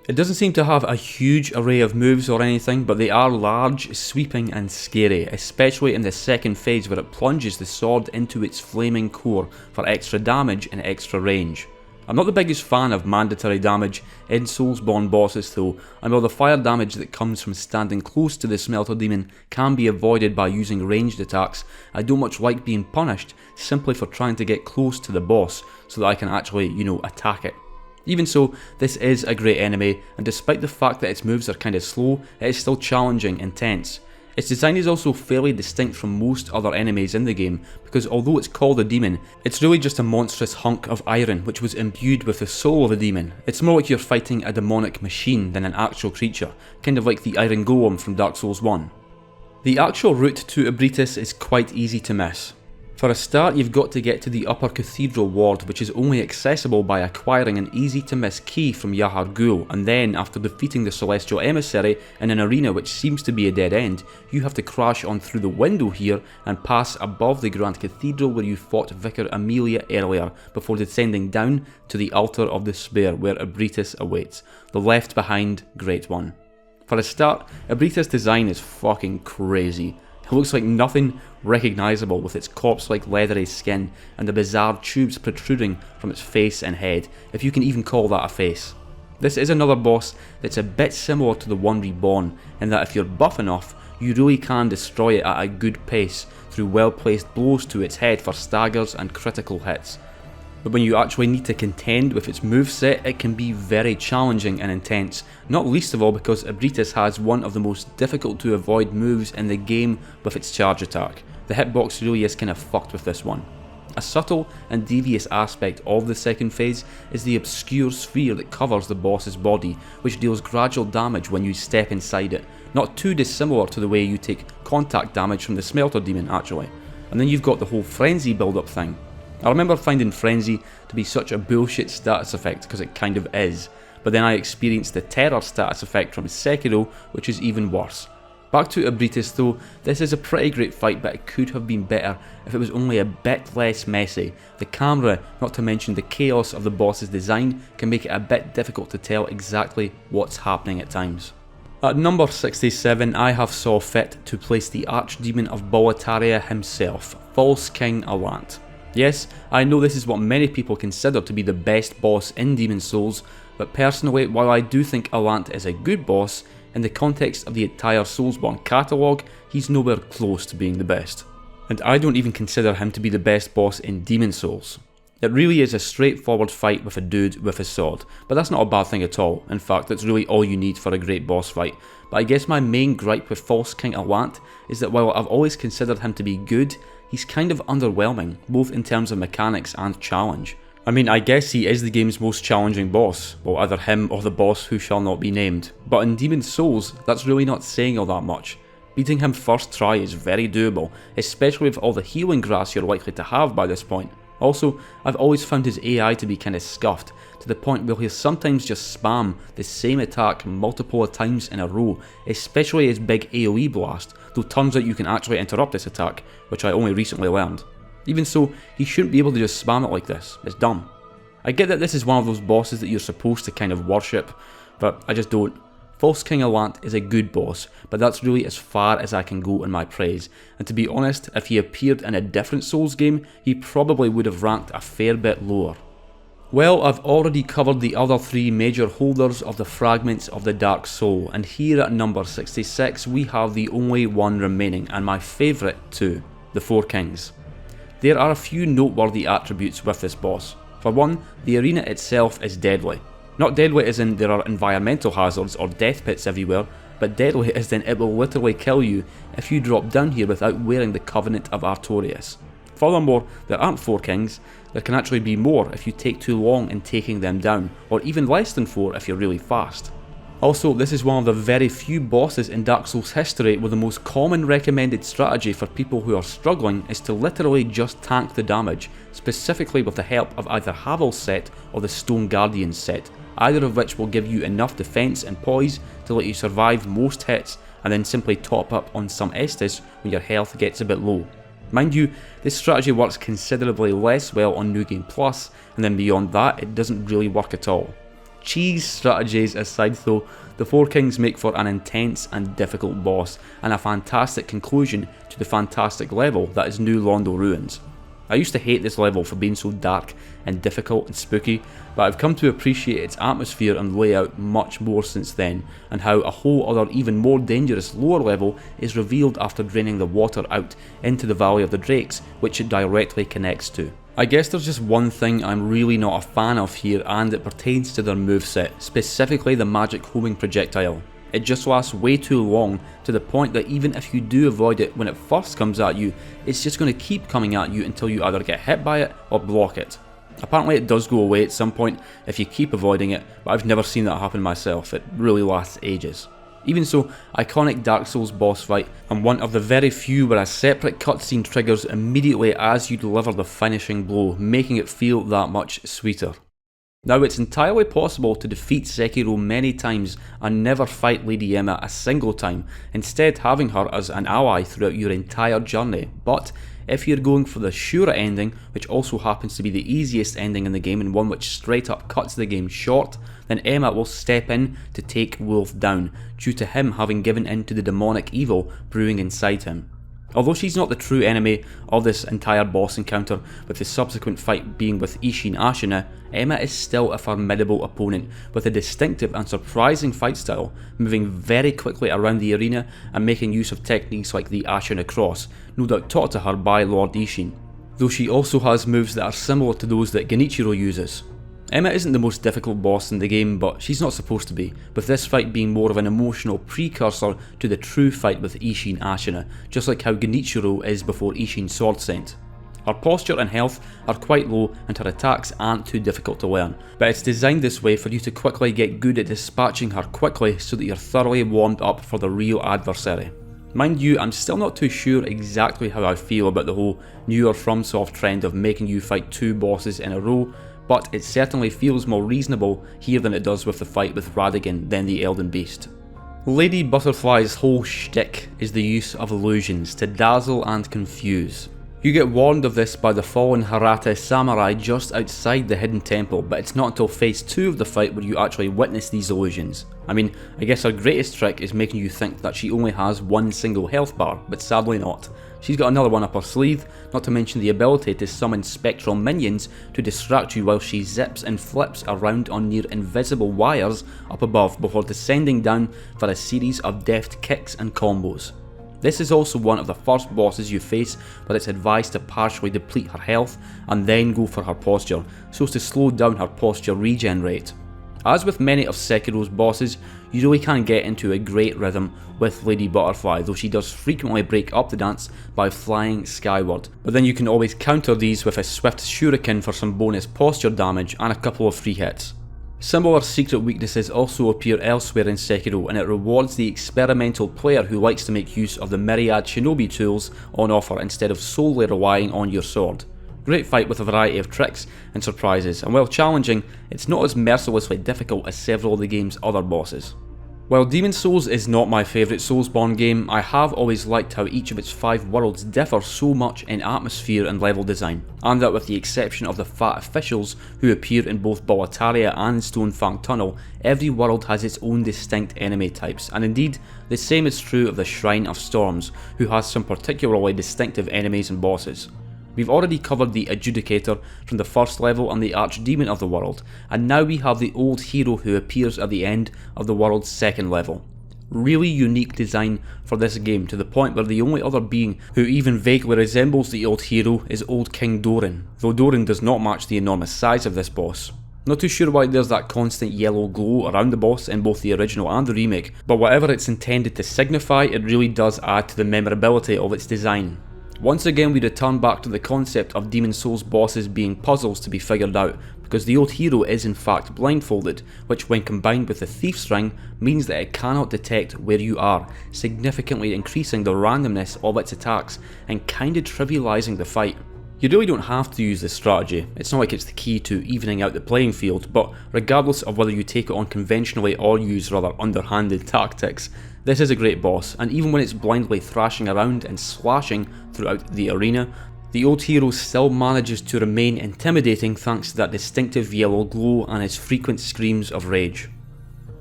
S1: It doesn't seem to have a huge array of moves or anything, but they are large, sweeping and scary, especially in the second phase where it plunges the sword into its flaming core for extra damage and extra range. I'm not the biggest fan of mandatory damage in Soulsborne bosses though, and while the fire damage that comes from standing close to the Smelter Demon can be avoided by using ranged attacks, I don't much like being punished simply for trying to get close to the boss so that I can actually, attack it. Even so, this is a great enemy, and despite the fact that its moves are kinda slow, it is still challenging and tense. Its design is also fairly distinct from most other enemies in the game, because although it's called a demon, it's really just a monstrous hunk of iron which was imbued with the soul of a demon. It's more like you're fighting a demonic machine than an actual creature, kind of like the Iron Golem from Dark Souls 1. The actual route to Ebritus is quite easy to miss. For a start, you've got to get to the upper cathedral ward, which is only accessible by acquiring an easy to miss key from Yahar Ghul, and then after defeating the celestial emissary in an arena which seems to be a dead end, you have to crash on through the window here and pass above the Grand Cathedral where you fought Vicar Amelia earlier, before descending down to the Altar of Despair where Ebritus awaits, the left behind Great One. For a start, Ebritus' design is fucking crazy. It looks like nothing recognisable, with its corpse-like leathery skin and the bizarre tubes protruding from its face and head, if you can even call that a face. This is another boss that's a bit similar to the one Reborn, in that if you're buff enough, you really can destroy it at a good pace through well-placed blows to its head for staggers and critical hits. But when you actually need to contend with its moveset, it can be very challenging and intense, not least of all because Ebritus has one of the most difficult to avoid moves in the game with its charge attack. The hitbox really is kind of fucked with this one. A subtle and devious aspect of the second phase is the obscure sphere that covers the boss's body, which deals gradual damage when you step inside it, not too dissimilar to the way you take contact damage from the Smelter Demon actually. And then you've got the whole Frenzy build-up thing. I remember finding Frenzy to be such a bullshit status effect, because it kind of is, but then I experienced the Terror status effect from Sekiro, which is even worse. Back to Ebritus though, this is a pretty great fight, but it could have been better if it was only a bit less messy. The camera, not to mention the chaos of the boss's design, can make it a bit difficult to tell exactly what's happening at times. At number 67, I have saw fit to place the Archdemon of Boletaria himself, False King Allant. Yes, I know this is what many people consider to be the best boss in Demon's Souls, but personally, while I do think Allant is a good boss, in the context of the entire Soulsborne catalogue, he's nowhere close to being the best. And I don't even consider him to be the best boss in Demon's Souls. It really is a straightforward fight with a dude with a sword, but that's not a bad thing at all. In fact, that's really all you need for a great boss fight. But I guess my main gripe with False King Allant is that while I've always considered him to be good, he's kind of underwhelming, both in terms of mechanics and challenge. I mean, I guess he is the game's most challenging boss, well either him or the boss who shall not be named, but in Demon's Souls, that's really not saying all that much. Beating him first try is very doable, especially with all the healing grass you're likely to have by this point. Also, I've always found his AI to be kinda scuffed, to the point where he'll sometimes just spam the same attack multiple times in a row, especially his big AoE blast, though turns out you can actually interrupt this attack, which I only recently learned. Even so, he shouldn't be able to just spam it like this, it's dumb. I get that this is one of those bosses that you're supposed to kind of worship, but I just don't. False King Allant is a good boss, but that's really as far as I can go in my praise, and to be honest, if he appeared in a different Souls game, he probably would have ranked a fair bit lower. Well, I've already covered the other three major holders of the Fragments of the Dark Soul, and here at number 66 we have the only one remaining, and my favourite too, the Four Kings. There are a few noteworthy attributes with this boss. For one, the arena itself is deadly. Not deadly as in there are environmental hazards or death pits everywhere, but deadly as in it will literally kill you if you drop down here without wearing the Covenant of Artorias. Furthermore, there aren't 4 kings, there can actually be more if you take too long in taking them down, or even less than 4 if you're really fast. Also, this is one of the very few bosses in Dark Souls history where the most common recommended strategy for people who are struggling is to literally just tank the damage, specifically with the help of either Havel's set or the Stone Guardian's set, either of which will give you enough defense and poise to let you survive most hits and then simply top up on some Estus when your health gets a bit low. Mind you, this strategy works considerably less well on New Game Plus, and then beyond that it doesn't really work at all. Cheese strategies aside though, the Four Kings make for an intense and difficult boss, and a fantastic conclusion to the fantastic level that is New Londo Ruins. I used to hate this level for being so dark and difficult and spooky, but I've come to appreciate its atmosphere and layout much more since then, and how a whole other even more dangerous lower level is revealed after draining the water out into the Valley of the Drakes, which it directly connects to. I guess there's just one thing I'm really not a fan of here, and it pertains to their moveset, specifically the magic homing projectile. It just lasts way too long, to the point that even if you do avoid it when it first comes at you, it's just going to keep coming at you until you either get hit by it or block it. Apparently it does go away at some point if you keep avoiding it, but I've never seen that happen myself. It really lasts ages. Even so, iconic Dark Souls boss fight, and one of the very few where a separate cutscene triggers immediately as you deliver the finishing blow, making it feel that much sweeter. Now, it's entirely possible to defeat Sekiro many times and never fight Lady Emma a single time, instead having her as an ally throughout your entire journey, but if you're going for the surer ending, which also happens to be the easiest ending in the game and one which straight up cuts the game short, then Emma will step in to take Wolf down, due to him having given in to the demonic evil brewing inside him. Although she's not the true enemy of this entire boss encounter, with the subsequent fight being with Isshin Ashina, Emma is still a formidable opponent with a distinctive and surprising fight style, moving very quickly around the arena and making use of techniques like the Ashina Cross, no doubt taught to her by Lord Isshin, though she also has moves that are similar to those that Genichiro uses. Emma isn't the most difficult boss in the game, but she's not supposed to be, with this fight being more of an emotional precursor to the true fight with Isshin Ashina, just like how Genichiro is before Isshin's sword scent. Her posture and health are quite low and her attacks aren't too difficult to learn, but it's designed this way for you to quickly get good at dispatching her quickly so that you're thoroughly warmed up for the real adversary. Mind you, I'm still not too sure exactly how I feel about the whole newer FromSoft trend of making you fight two bosses in a row, but it certainly feels more reasonable here than it does with the fight with Radagon than the Elden Beast. Lady Butterfly's whole shtick is the use of illusions to dazzle and confuse. You get warned of this by the fallen Harate samurai just outside the hidden temple, but it's not until phase 2 of the fight where you actually witness these illusions. I mean, I guess her greatest trick is making you think that she only has one single health bar, but sadly not. She's got another one up her sleeve, not to mention the ability to summon spectral minions to distract you while she zips and flips around on near invisible wires up above before descending down for a series of deft kicks and combos. This is also one of the first bosses you face where it's advised to partially deplete her health and then go for her posture, so as to slow down her posture regen rate. As with many of Sekiro's bosses, you really can get into a great rhythm with Lady Butterfly, though she does frequently break up the dance by flying skyward, but then you can always counter these with a swift shuriken for some bonus posture damage and a couple of free hits. Similar secret weaknesses also appear elsewhere in Sekiro, and it rewards the experimental player who likes to make use of the myriad shinobi tools on offer instead of solely relying on your sword. Great fight with a variety of tricks and surprises, and while challenging, it's not as mercilessly difficult as several of the game's other bosses. While Demon's Souls is not my favourite Soulsborne game, I have always liked how each of its 5 worlds differ so much in atmosphere and level design, and that with the exception of the fat officials who appear in both Boletaria and Stonefang Tunnel, every world has its own distinct enemy types, and indeed, the same is true of the Shrine of Storms, who has some particularly distinctive enemies and bosses. We've already covered the Adjudicator from the first level and the Archdemon of the world, and now we have the old hero who appears at the end of the world's second level. Really unique design for this game, to the point where the only other being who even vaguely resembles the old hero is Old King Doran, though Doran does not match the enormous size of this boss. Not too sure why there's that constant yellow glow around the boss in both the original and the remake, but whatever it's intended to signify, it really does add to the memorability of its design. Once again, we return back to the concept of Demon's Souls bosses being puzzles to be figured out, because the old hero is in fact blindfolded, which when combined with the Thief's Ring means that it cannot detect where you are, significantly increasing the randomness of its attacks and kinda trivialising the fight. You really don't have to use this strategy, it's not like it's the key to evening out the playing field, but regardless of whether you take it on conventionally or use rather underhanded tactics, this is a great boss, and even when it's blindly thrashing around and slashing throughout the arena, the old hero still manages to remain intimidating thanks to that distinctive yellow glow and his frequent screams of rage.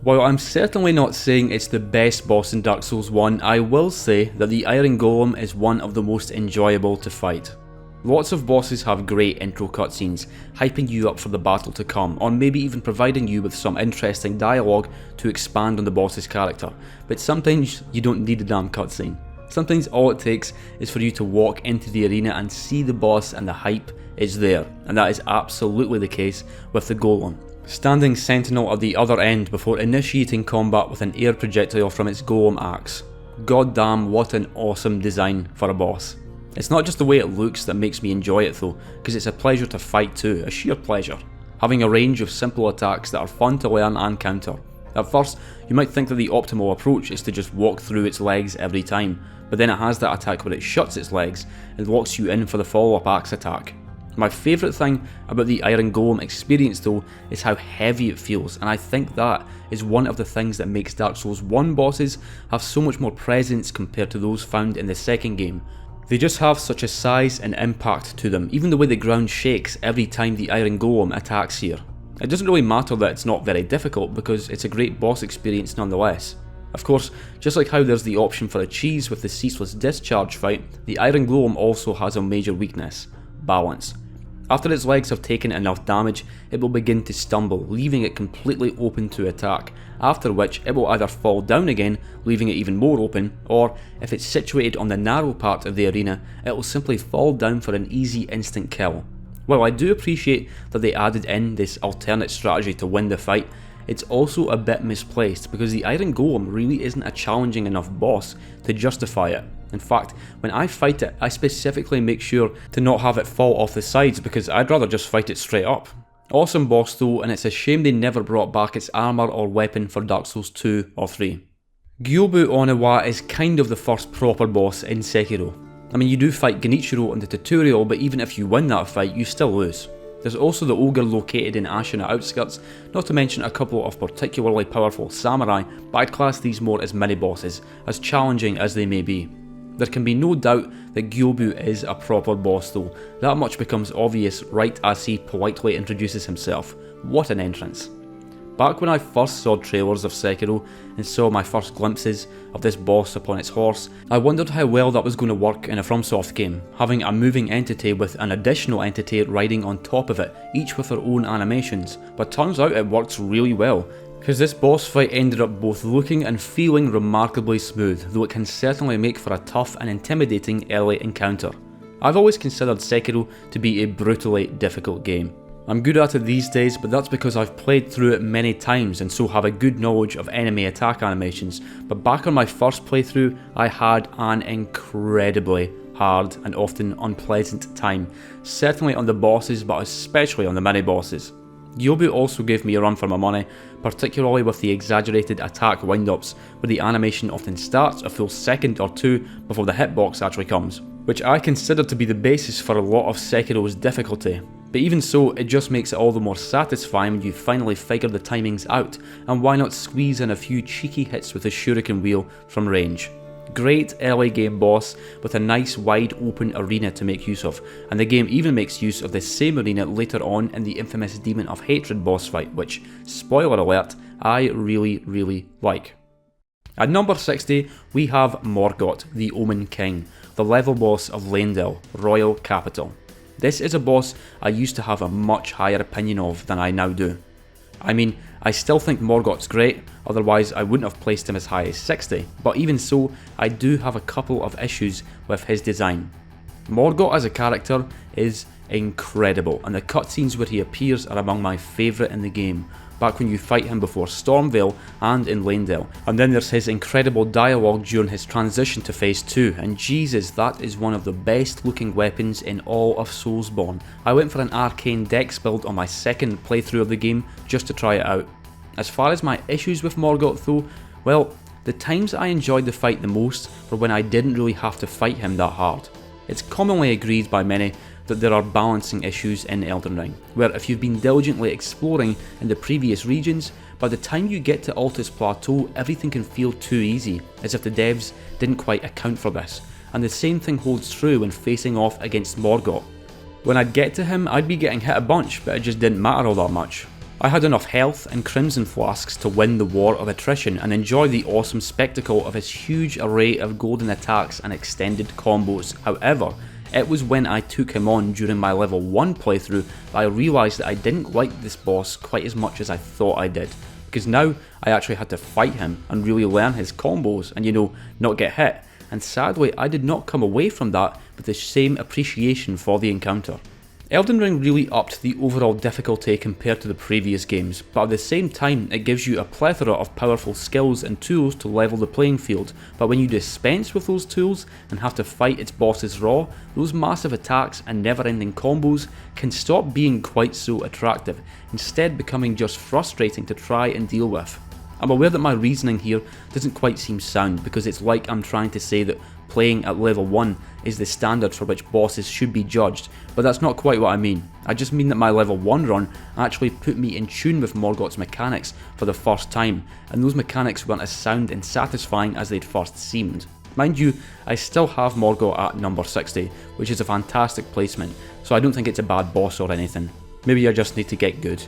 S1: While I'm certainly not saying it's the best boss in Dark Souls 1, I will say that the Iron Golem is one of the most enjoyable to fight. Lots of bosses have great intro cutscenes, hyping you up for the battle to come, or maybe even providing you with some interesting dialogue to expand on the boss's character, but sometimes you don't need a damn cutscene. Sometimes all it takes is for you to walk into the arena and see the boss and the hype is there, and that is absolutely the case with the Golem. standing sentinel at the other end before initiating combat with an air projectile from its golem axe. God damn, what an awesome design for a boss. It's not just the way it looks that makes me enjoy it though, because it's a pleasure to fight too, a sheer pleasure. Having a range of simple attacks that are fun to learn and counter. At first, you might think that the optimal approach is to just walk through its legs every time, but then it has that attack where it shuts its legs and locks you in for the follow-up axe attack. My favourite thing about the Iron Golem experience though is how heavy it feels, and I think that is one of the things that makes Dark Souls 1 bosses have so much more presence compared to those found in the second game. They just have such a size and impact to them, even the way the ground shakes every time the Iron Golem attacks here. It doesn't really matter that it's not very difficult because it's a great boss experience nonetheless. Of course, just like how there's the option for a cheese with the Ceaseless Discharge fight, the Iron Golem also has a major weakness: balance. After its legs have taken enough damage, it will begin to stumble, leaving it completely open to attack, after which it will either fall down again, leaving it even more open, or if it's situated on the narrow part of the arena, it will simply fall down for an easy instant kill. While I do appreciate that they added in this alternate strategy to win the fight, it's also a bit misplaced because the Iron Golem really isn't a challenging enough boss to justify it. In fact, when I fight it, I specifically make sure to not have it fall off the sides because I'd rather just fight it straight up. Awesome boss though, and it's a shame they never brought back its armour or weapon for Dark Souls 2 or 3. Gyobu Oniwa is kind of the first proper boss in Sekiro. I mean, you do fight Genichiro in the tutorial, but even if you win that fight, you still lose. There's also the ogre located in Ashina outskirts, not to mention a couple of particularly powerful samurai, but I'd class these more as mini-bosses, as challenging as they may be. There can be no doubt that Gyobu is a proper boss though, that much becomes obvious right as he politely introduces himself. What an entrance. Back when I first saw trailers of Sekiro and saw my first glimpses of this boss upon its horse, I wondered how well that was going to work in a FromSoft game, having a moving entity with an additional entity riding on top of it, each with their own animations, but turns out it works really well, because this boss fight ended up both looking and feeling remarkably smooth, though it can certainly make for a tough and intimidating early encounter. I've always considered Sekiro to be a brutally difficult game. I'm good at it these days, but that's because I've played through it many times and so have a good knowledge of enemy attack animations, but back on my first playthrough, I had an incredibly hard and often unpleasant time, certainly on the bosses but especially on the mini-bosses. Gyobu also gave me a run for my money, particularly with the exaggerated attack wind-ups, where the animation often starts a full second or two before the hitbox actually comes, which I consider to be the basis for a lot of Sekiro's difficulty. But even so, it just makes it all the more satisfying when you finally figure the timings out, and why not squeeze in a few cheeky hits with the shuriken wheel from range. Great early game boss with a nice wide open arena to make use of, and the game even makes use of this same arena later on in the infamous Demon of Hatred boss fight, which, spoiler alert, I really like. At number 60, we have Morgott, the Omen King, the level boss of Leyndell, Royal Capital. This is a boss I used to have a much higher opinion of than I now do. I mean, I still think Morgott's great, otherwise I wouldn't have placed him as high as 60, but even so, I do have a couple of issues with his design. Morgott as a character is incredible, and the cutscenes where he appears are among my favourite in the game, back when you fight him before Stormveil and in Leyndell. And then there's his incredible dialogue during his transition to Phase 2, and Jesus, that is one of the best looking weapons in all of Soulsborne. I went for an arcane dex build on my second playthrough of the game just to try it out. As far as my issues with Morgott though, well, the times I enjoyed the fight the most were when I didn't really have to fight him that hard. It's commonly agreed by many that there are balancing issues in Elden Ring, where if you've been diligently exploring in the previous regions, by the time you get to Altus Plateau everything can feel too easy, as if the devs didn't quite account for this, and the same thing holds true when facing off against Morgott. When I'd get to him I'd be getting hit a bunch, but it just didn't matter all that much. I had enough health and crimson flasks to win the war of attrition and enjoy the awesome spectacle of his huge array of golden attacks and extended combos. However, it was when I took him on during my level 1 playthrough that I realised that I didn't like this boss quite as much as I thought I did, because now I actually had to fight him and really learn his combos and not get hit, and sadly I did not come away from that with the same appreciation for the encounter. Elden Ring really upped the overall difficulty compared to the previous games, but at the same time it gives you a plethora of powerful skills and tools to level the playing field, but when you dispense with those tools and have to fight its bosses raw, those massive attacks and never-ending combos can stop being quite so attractive, instead becoming just frustrating to try and deal with. I'm aware that my reasoning here doesn't quite seem sound, because it's like I'm trying to say that playing at level 1 is the standard for which bosses should be judged, but that's not quite what I mean. I just mean that my level 1 run actually put me in tune with Morgoth's mechanics for the first time, and those mechanics weren't as sound and satisfying as they'd first seemed. Mind you, I still have Morgoth at number 60, which is a fantastic placement, so I don't think it's a bad boss or anything. Maybe I just need to get good.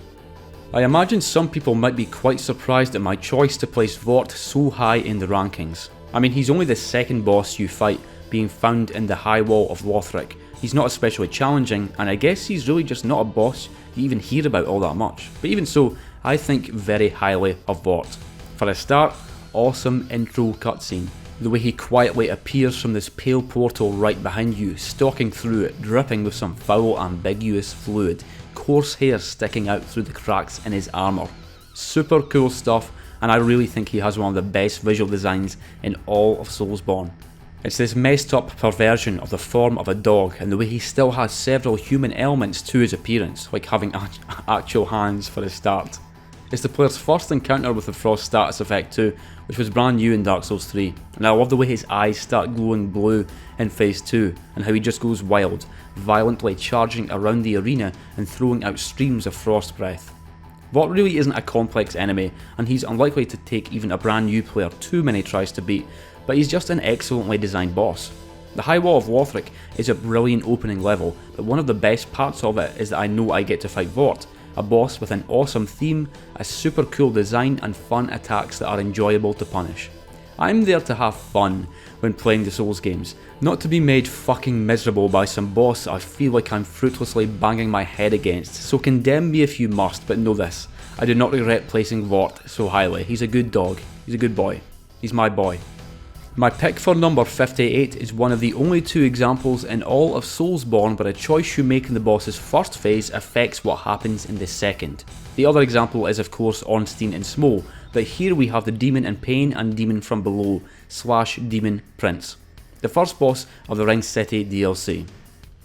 S1: I imagine some people might be quite surprised at my choice to place Vort so high in the rankings. I mean, he's only the second boss you fight, being found in the High Wall of Lothric. He's not especially challenging, and I guess he's really just not a boss you even hear about all that much. But even so, I think very highly of Vort. For a start, awesome intro cutscene. The way he quietly appears from this pale portal right behind you, stalking through it, dripping with some foul ambiguous fluid, coarse hair sticking out through the cracks in his armour. Super cool stuff, and I really think he has one of the best visual designs in all of Soulsborne. It's this messed up perversion of the form of a dog, and the way he still has several human elements to his appearance, like having actual hands for a start. It's the player's first encounter with the Frost status effect too, which was brand new in Dark Souls 3, and I love the way his eyes start glowing blue in Phase 2, and how he just goes wild, violently charging around the arena and throwing out streams of frost breath. Vort really isn't a complex enemy, and he's unlikely to take even a brand new player too many tries to beat, but he's just an excellently designed boss. The High Wall of Lothric is a brilliant opening level, but one of the best parts of it is that I know I get to fight Vort, a boss with an awesome theme, a super cool design and fun attacks that are enjoyable to punish. I'm there to have fun when playing the Souls games, not to be made fucking miserable by some boss I feel like I'm fruitlessly banging my head against, so condemn me if you must, but know this, I do not regret placing Vort so highly. He's a good dog, he's a good boy, he's my boy. My pick for number 58 is one of the only two examples in all of Soulsborne where a choice you make in the boss's first phase affects what happens in the second. The other example is of course Ornstein and Smol, but here we have the Demon in Pain and Demon from Below / Demon Prince, the first boss of the Ringed City DLC.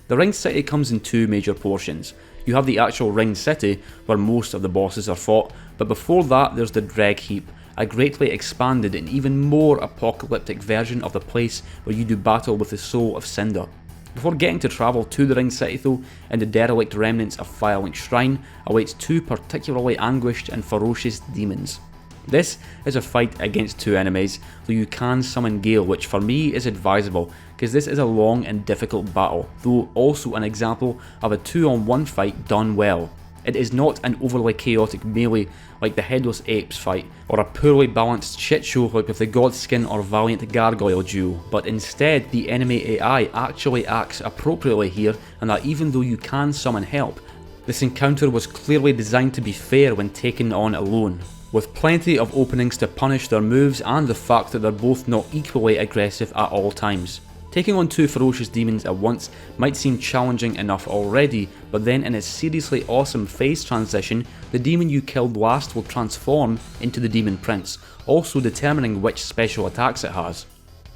S1: The Ringed City comes in two major portions. You have the actual Ringed City where most of the bosses are fought, but before that there's the Dreg Heap, a greatly expanded and even more apocalyptic version of the place where you do battle with the Soul of Cinder. Before getting to travel to the Ringed City though, in the derelict remnants of Firelink Shrine awaits two particularly anguished and ferocious demons. This is a fight against two enemies, though you can summon Gale, which for me is advisable, because this is a long and difficult battle, though also an example of a 2-on-1 fight done well. It is not an overly chaotic melee like the Headless Apes fight, or a poorly balanced shitshow like with the Godskin or Valiant Gargoyle duo, but instead the enemy AI actually acts appropriately here, and that even though you can summon help, this encounter was clearly designed to be fair when taken on alone, with plenty of openings to punish their moves and the fact that they're both not equally aggressive at all times. Taking on two ferocious demons at once might seem challenging enough already, but then in its seriously awesome phase transition, the demon you killed last will transform into the Demon Prince, also determining which special attacks it has.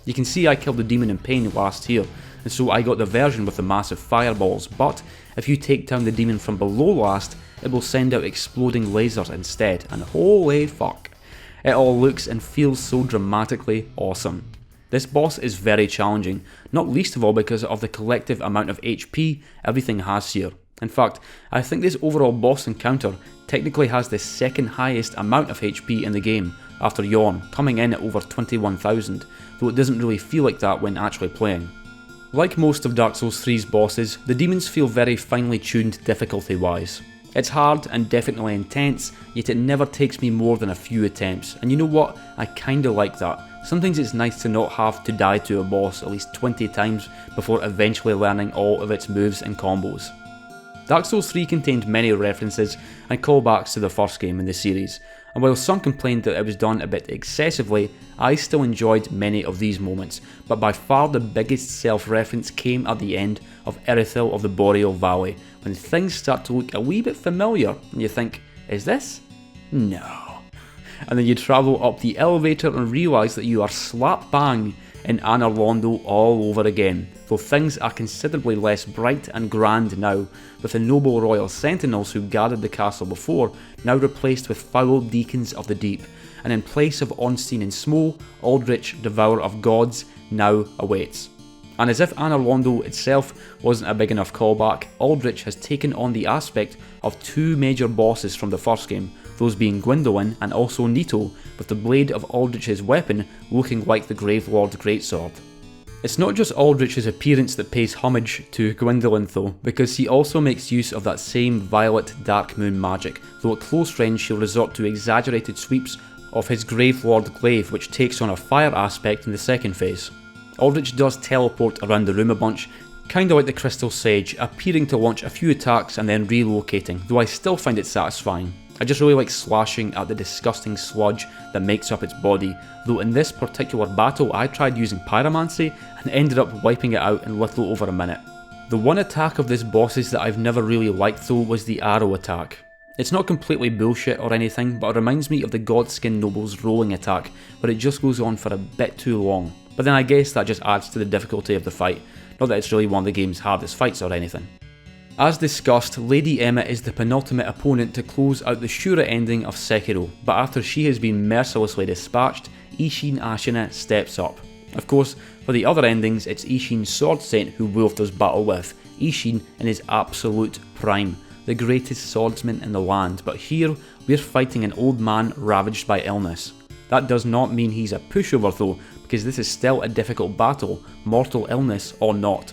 S1: You can see I killed the Demon in Pain last here, and so I got the version with the massive fireballs, but if you take down the Demon from Below last, it will send out exploding lasers instead, and holy fuck, it all looks and feels so dramatically awesome. This boss is very challenging, not least of all because of the collective amount of HP everything has here. In fact, I think this overall boss encounter technically has the second highest amount of HP in the game, after Yorn, coming in at over 21,000, though it doesn't really feel like that when actually playing. Like most of Dark Souls 3's bosses, the demons feel very finely tuned difficulty wise. It's hard and definitely intense, yet it never takes me more than a few attempts, and you know what, I kinda like that. Sometimes it's nice to not have to die to a boss at least 20 times before eventually learning all of its moves and combos. Dark Souls 3 contained many references and callbacks to the first game in the series, and while some complained that it was done a bit excessively, I still enjoyed many of these moments, but by far the biggest self-reference came at the end of Irithyll of the Boreal Valley, when things start to look a wee bit familiar, and you think, is this? No. And then you travel up the elevator and realise that you are slap bang in Anor Londo all over again, though things are considerably less bright and grand now, with the noble royal sentinels who guarded the castle before now replaced with foul deacons of the deep, and in place of Ornstein and Smough, Aldrich, Devourer of Gods, now awaits. And as if Anor Londo itself wasn't a big enough callback, Aldrich has taken on the aspect of two major bosses from the first game, those being Gwyndolin and also Nito, with the blade of Aldrich's weapon looking like the Gravelord Greatsword. It's not just Aldrich's appearance that pays homage to Gwyndolin though, because he also makes use of that same violet dark moon magic, though at close range she'll resort to exaggerated sweeps of his Gravelord glaive, which takes on a fire aspect in the second phase. Aldrich does teleport around the room a bunch, kinda like the Crystal Sage, appearing to launch a few attacks and then relocating, though I still find it satisfying. I just really like slashing at the disgusting sludge that makes up its body, though in this particular battle I tried using Pyromancy and ended up wiping it out in little over a minute. The one attack of this boss's that I've never really liked though was the arrow attack. It's not completely bullshit or anything, but it reminds me of the Godskin Noble's rolling attack, where it just goes on for a bit too long. But then I guess that just adds to the difficulty of the fight, not that it's really one of the game's hardest fights or anything. As discussed, Lady Emma is the penultimate opponent to close out the Shura ending of Sekiro, but after she has been mercilessly dispatched, Isshin Ashina steps up. Of course, for the other endings, it's Isshin's sword saint who Wolf does battle with, Isshin in his absolute prime, the greatest swordsman in the land, but here we're fighting an old man ravaged by illness. That does not mean he's a pushover though, because this is still a difficult battle, mortal illness or not.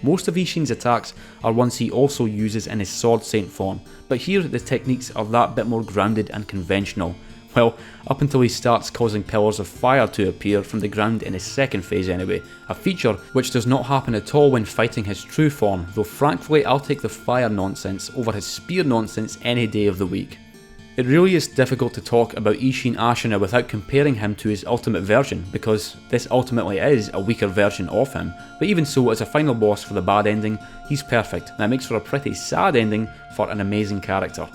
S1: Most of Isshin's attacks are ones he also uses in his Sword Saint form, but here the techniques are that bit more grounded and conventional. Well, up until he starts causing pillars of fire to appear from the ground in his second phase anyway, a feature which does not happen at all when fighting his true form, though frankly I'll take the fire nonsense over his spear nonsense any day of the week. It really is difficult to talk about Isshin Ashina without comparing him to his ultimate version, because this ultimately is a weaker version of him, but even so, as a final boss for the bad ending, he's perfect, and it makes for a pretty sad ending for an amazing character.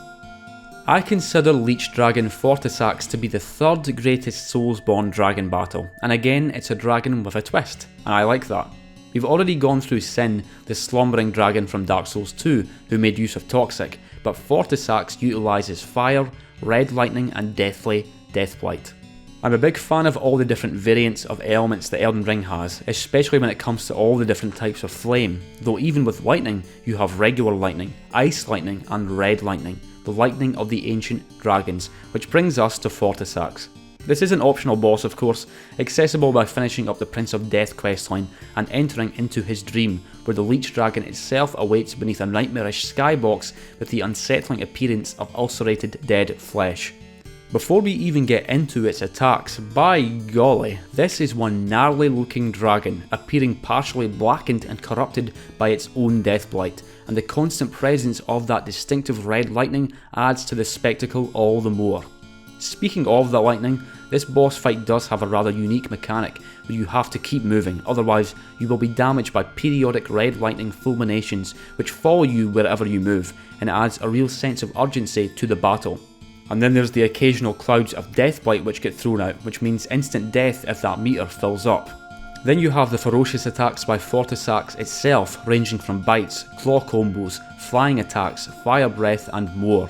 S1: I consider Leech Dragon Fortisax to be the third greatest Soulsborne dragon battle, and again it's a dragon with a twist, and I like that. We've already gone through Sin, the slumbering dragon from Dark Souls 2, who made use of Toxic, but Fortisax utilises fire, red lightning and deathly Deathblight. I'm a big fan of all the different variants of elements that Elden Ring has, especially when it comes to all the different types of flame, though even with lightning you have regular lightning, ice lightning and red lightning, the lightning of the ancient dragons, which brings us to Fortisax. This is an optional boss of course, accessible by finishing up the Prince of Death questline and entering into his dream, where the Leech Dragon itself awaits beneath a nightmarish skybox with the unsettling appearance of ulcerated dead flesh. Before we even get into its attacks, by golly, this is one gnarly looking dragon, appearing partially blackened and corrupted by its own Deathblight, and the constant presence of that distinctive red lightning adds to the spectacle all the more. Speaking of the lightning, this boss fight does have a rather unique mechanic where you have to keep moving, otherwise you will be damaged by periodic red lightning fulminations which follow you wherever you move, and it adds a real sense of urgency to the battle. And then there's the occasional clouds of Deathblight which get thrown out, which means instant death if that meter fills up. Then you have the ferocious attacks by Fortisax itself, ranging from bites, claw combos, flying attacks, fire breath and more.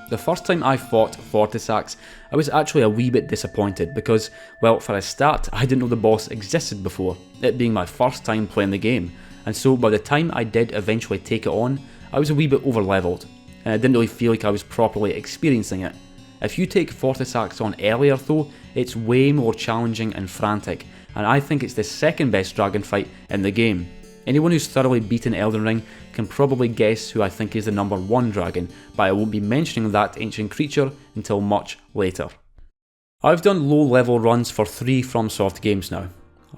S1: The first time I fought Fortisax, I was actually a wee bit disappointed because, well, for a start, I didn't know the boss existed before, it being my first time playing the game, and so by the time I did eventually take it on, I was a wee bit over leveled, and I didn't really feel like I was properly experiencing it. If you take Fortisax on earlier though, it's way more challenging and frantic, and I think it's the second best dragon fight in the game. Anyone who's thoroughly beaten Elden Ring can probably guess who I think is the number 1 dragon, but I won't be mentioning that ancient creature until much later. I've done low level runs for 3 FromSoft games now.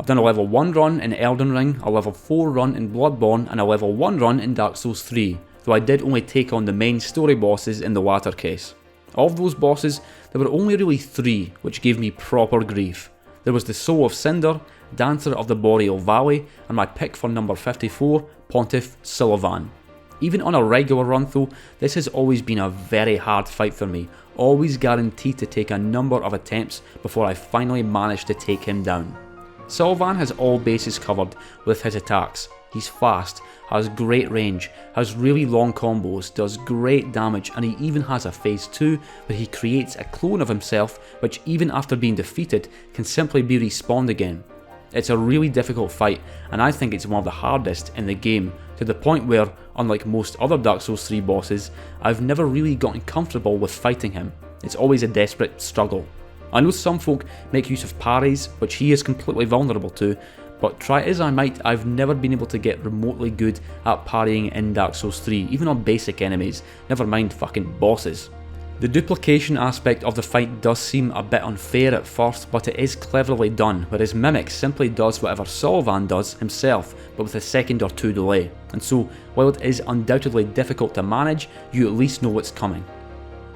S1: I've done a level 1 run in Elden Ring, a level 4 run in Bloodborne and a level 1 run in Dark Souls 3, though I did only take on the main story bosses in the latter case. Of those bosses, there were only really 3 which gave me proper grief. There was the Soul of Cinder, Dancer of the Boreal Valley, and my pick for number 54, Pontiff Sullivan. Even on a regular run though, this has always been a very hard fight for me, always guaranteed to take a number of attempts before I finally managed to take him down. Sullivan has all bases covered with his attacks. He's fast, has great range, has really long combos, does great damage, and he even has a phase 2 where he creates a clone of himself which even after being defeated can simply be respawned again. It's a really difficult fight, and I think it's one of the hardest in the game, to the point where, unlike most other Dark Souls 3 bosses, I've never really gotten comfortable with fighting him. It's always a desperate struggle. I know some folk make use of parries, which he is completely vulnerable to, but try as I might, I've never been able to get remotely good at parrying in Dark Souls 3, even on basic enemies, never mind fucking bosses. The duplication aspect of the fight does seem a bit unfair at first, but it is cleverly done, whereas Mimic simply does whatever Sullivan does himself, but with a second or 2 delay, and so while it is undoubtedly difficult to manage, you at least know what's coming.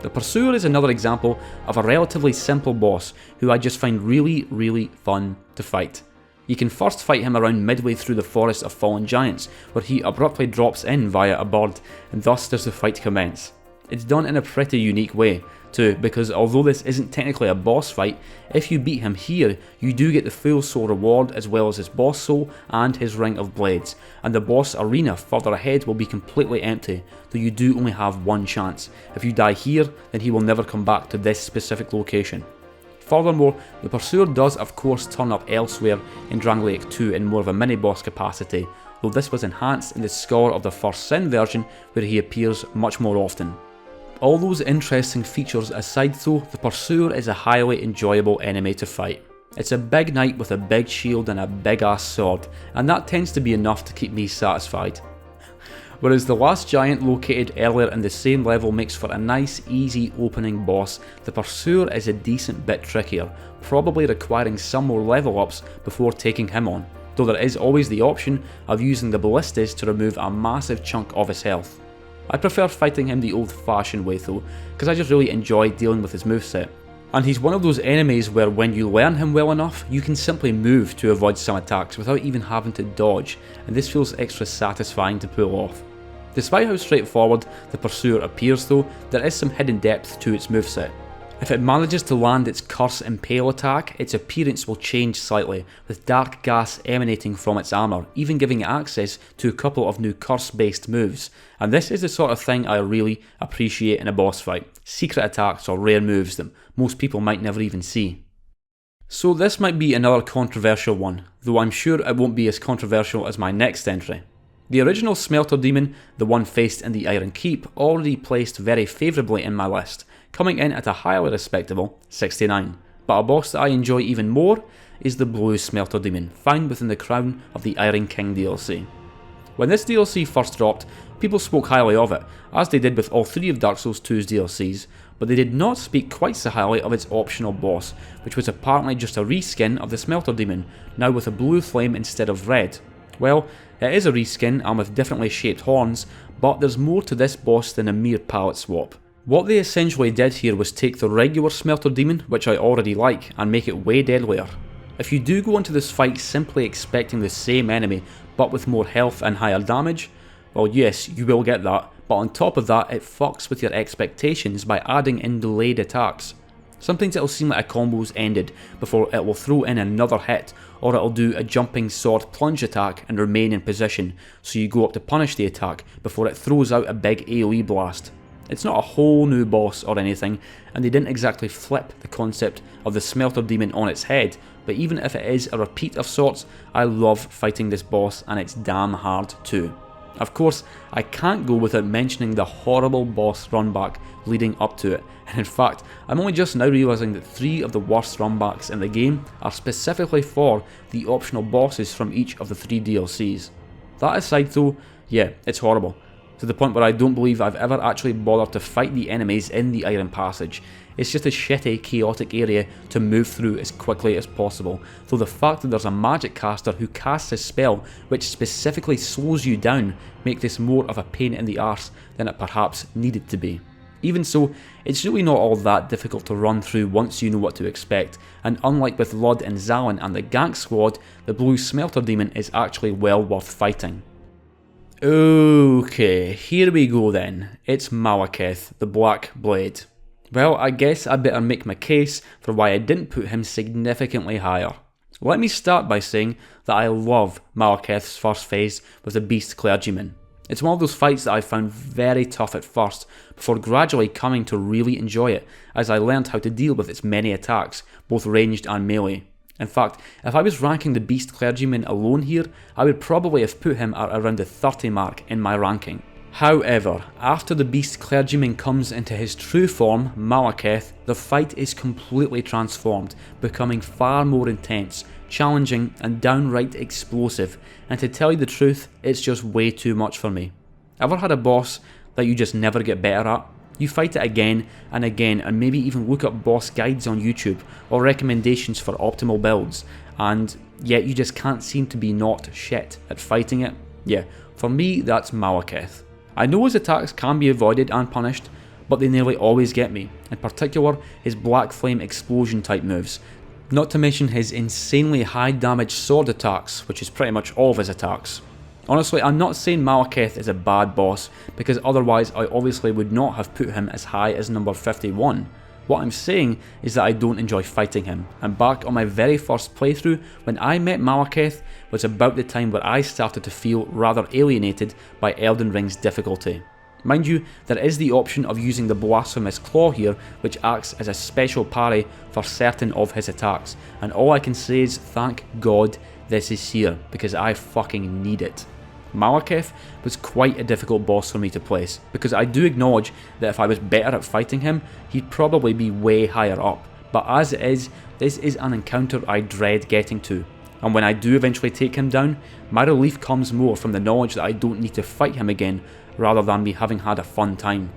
S1: The Pursuer is another example of a relatively simple boss who I just find really fun to fight. You can first fight him around midway through the Forest of Fallen Giants, where he abruptly drops in via a bird, and thus does the fight commence. It's done in a pretty unique way too, because although this isn't technically a boss fight, if you beat him here, you do get the full soul reward as well as his boss soul and his ring of blades, and the boss arena further ahead will be completely empty, though you do only have one chance. If you die here, then he will never come back to this specific location. Furthermore, the Pursuer does of course turn up elsewhere in Drangleic 2 in more of a mini-boss capacity, though this was enhanced in the Scholar of the First Sin version where he appears much more often. All those interesting features aside though, the Pursuer is a highly enjoyable enemy to fight. It's a big knight with a big shield and a big ass sword, and that tends to be enough to keep me satisfied. Whereas the last giant located earlier in the same level makes for a nice easy opening boss, the Pursuer is a decent bit trickier, probably requiring some more level ups before taking him on, though there is always the option of using the ballistas to remove a massive chunk of his health. I prefer fighting him the old fashioned way though, because I just really enjoy dealing with his moveset. And he's one of those enemies where when you learn him well enough, you can simply move to avoid some attacks without even having to dodge, and this feels extra satisfying to pull off. Despite how straightforward the Pursuer appears though, there is some hidden depth to its moveset. If it manages to land its Curse Impale attack, its appearance will change slightly, with dark gas emanating from its armour, even giving it access to a couple of new curse-based moves, and this is the sort of thing I really appreciate in a boss fight, secret attacks or rare moves that most people might never even see. So this might be another controversial one, though I'm sure it won't be as controversial as my next entry. The original Smelter Demon, the one faced in the Iron Keep, already placed very favourably in my list, coming in at a highly respectable 69. But a boss that I enjoy even more is the Blue Smelter Demon, found within the Crown of the Iron King DLC. When this DLC first dropped, people spoke highly of it, as they did with all 3 of Dark Souls 2's DLCs, but they did not speak quite so highly of its optional boss, which was apparently just a reskin of the Smelter Demon, now with a blue flame instead of red. Well, it is a reskin and with differently shaped horns, but there's more to this boss than a mere palette swap. What they essentially did here was take the regular Smelter Demon, which I already like, and make it way deadlier. If you do go into this fight simply expecting the same enemy, but with more health and higher damage, well yes, you will get that, but on top of that it fucks with your expectations by adding in delayed attacks. Sometimes it'll seem like a combo's ended before it will throw in another hit, or it'll do a jumping sword plunge attack and remain in position, so you go up to punish the attack before it throws out a big AoE blast. It's not a whole new boss or anything, and they didn't exactly flip the concept of the Smelter Demon on its head, but even if it is a repeat of sorts, I love fighting this boss and it's damn hard too. Of course, I can't go without mentioning the horrible boss runback leading up to it, and in fact, I'm only just now realising that 3 of the worst runbacks in the game are specifically for the optional bosses from each of the 3 DLCs. That aside though, yeah, it's horrible. To the point where I don't believe I've ever actually bothered to fight the enemies in the Iron Passage. It's just a shitty, chaotic area to move through as quickly as possible, though the fact that there's a magic caster who casts a spell which specifically slows you down make this more of a pain in the arse than it perhaps needed to be. Even so, it's really not all that difficult to run through once you know what to expect, and unlike with Lud and Zalin and the Gank squad, the Blue Smelter Demon is actually well worth fighting. Okay, here we go then. It's Malekith, the Black Blade. Well, I guess I better make my case for why I didn't put him significantly higher. Let me start by saying that I love Malekith's first phase with the Beast Clergyman. It's one of those fights that I found very tough at first, before gradually coming to really enjoy it as I learned how to deal with its many attacks, both ranged and melee. In fact, if I was ranking the Beast Clergyman alone here, I would probably have put him at around the 30 mark in my ranking. However, after the Beast Clergyman comes into his true form, Malekith, the fight is completely transformed, becoming far more intense, challenging and downright explosive, and to tell you the truth, it's just way too much for me. Ever had a boss that you just never get better at? You fight it again and again, and maybe even look up boss guides on YouTube or recommendations for optimal builds, and yet you just can't seem to be not shit at fighting it? Yeah, for me that's Malekith. I know his attacks can be avoided and punished, but they nearly always get me, in particular his Black Flame explosion type moves, not to mention his insanely high damage sword attacks, which is pretty much all of his attacks. Honestly, I'm not saying Malekith is a bad boss, because otherwise I obviously would not have put him as high as number 51. What I'm saying is that I don't enjoy fighting him, and back on my very first playthrough, when I met Malekith, was about the time where I started to feel rather alienated by Elden Ring's difficulty. Mind you, there is the option of using the Blasphemous Claw here, which acts as a special parry for certain of his attacks, and all I can say is thank God this is here, because I fucking need it. Malekith was quite a difficult boss for me to place, because I do acknowledge that if I was better at fighting him, he'd probably be way higher up, but as it is, this is an encounter I dread getting to, and when I do eventually take him down, my relief comes more from the knowledge that I don't need to fight him again, rather than me having had a fun time.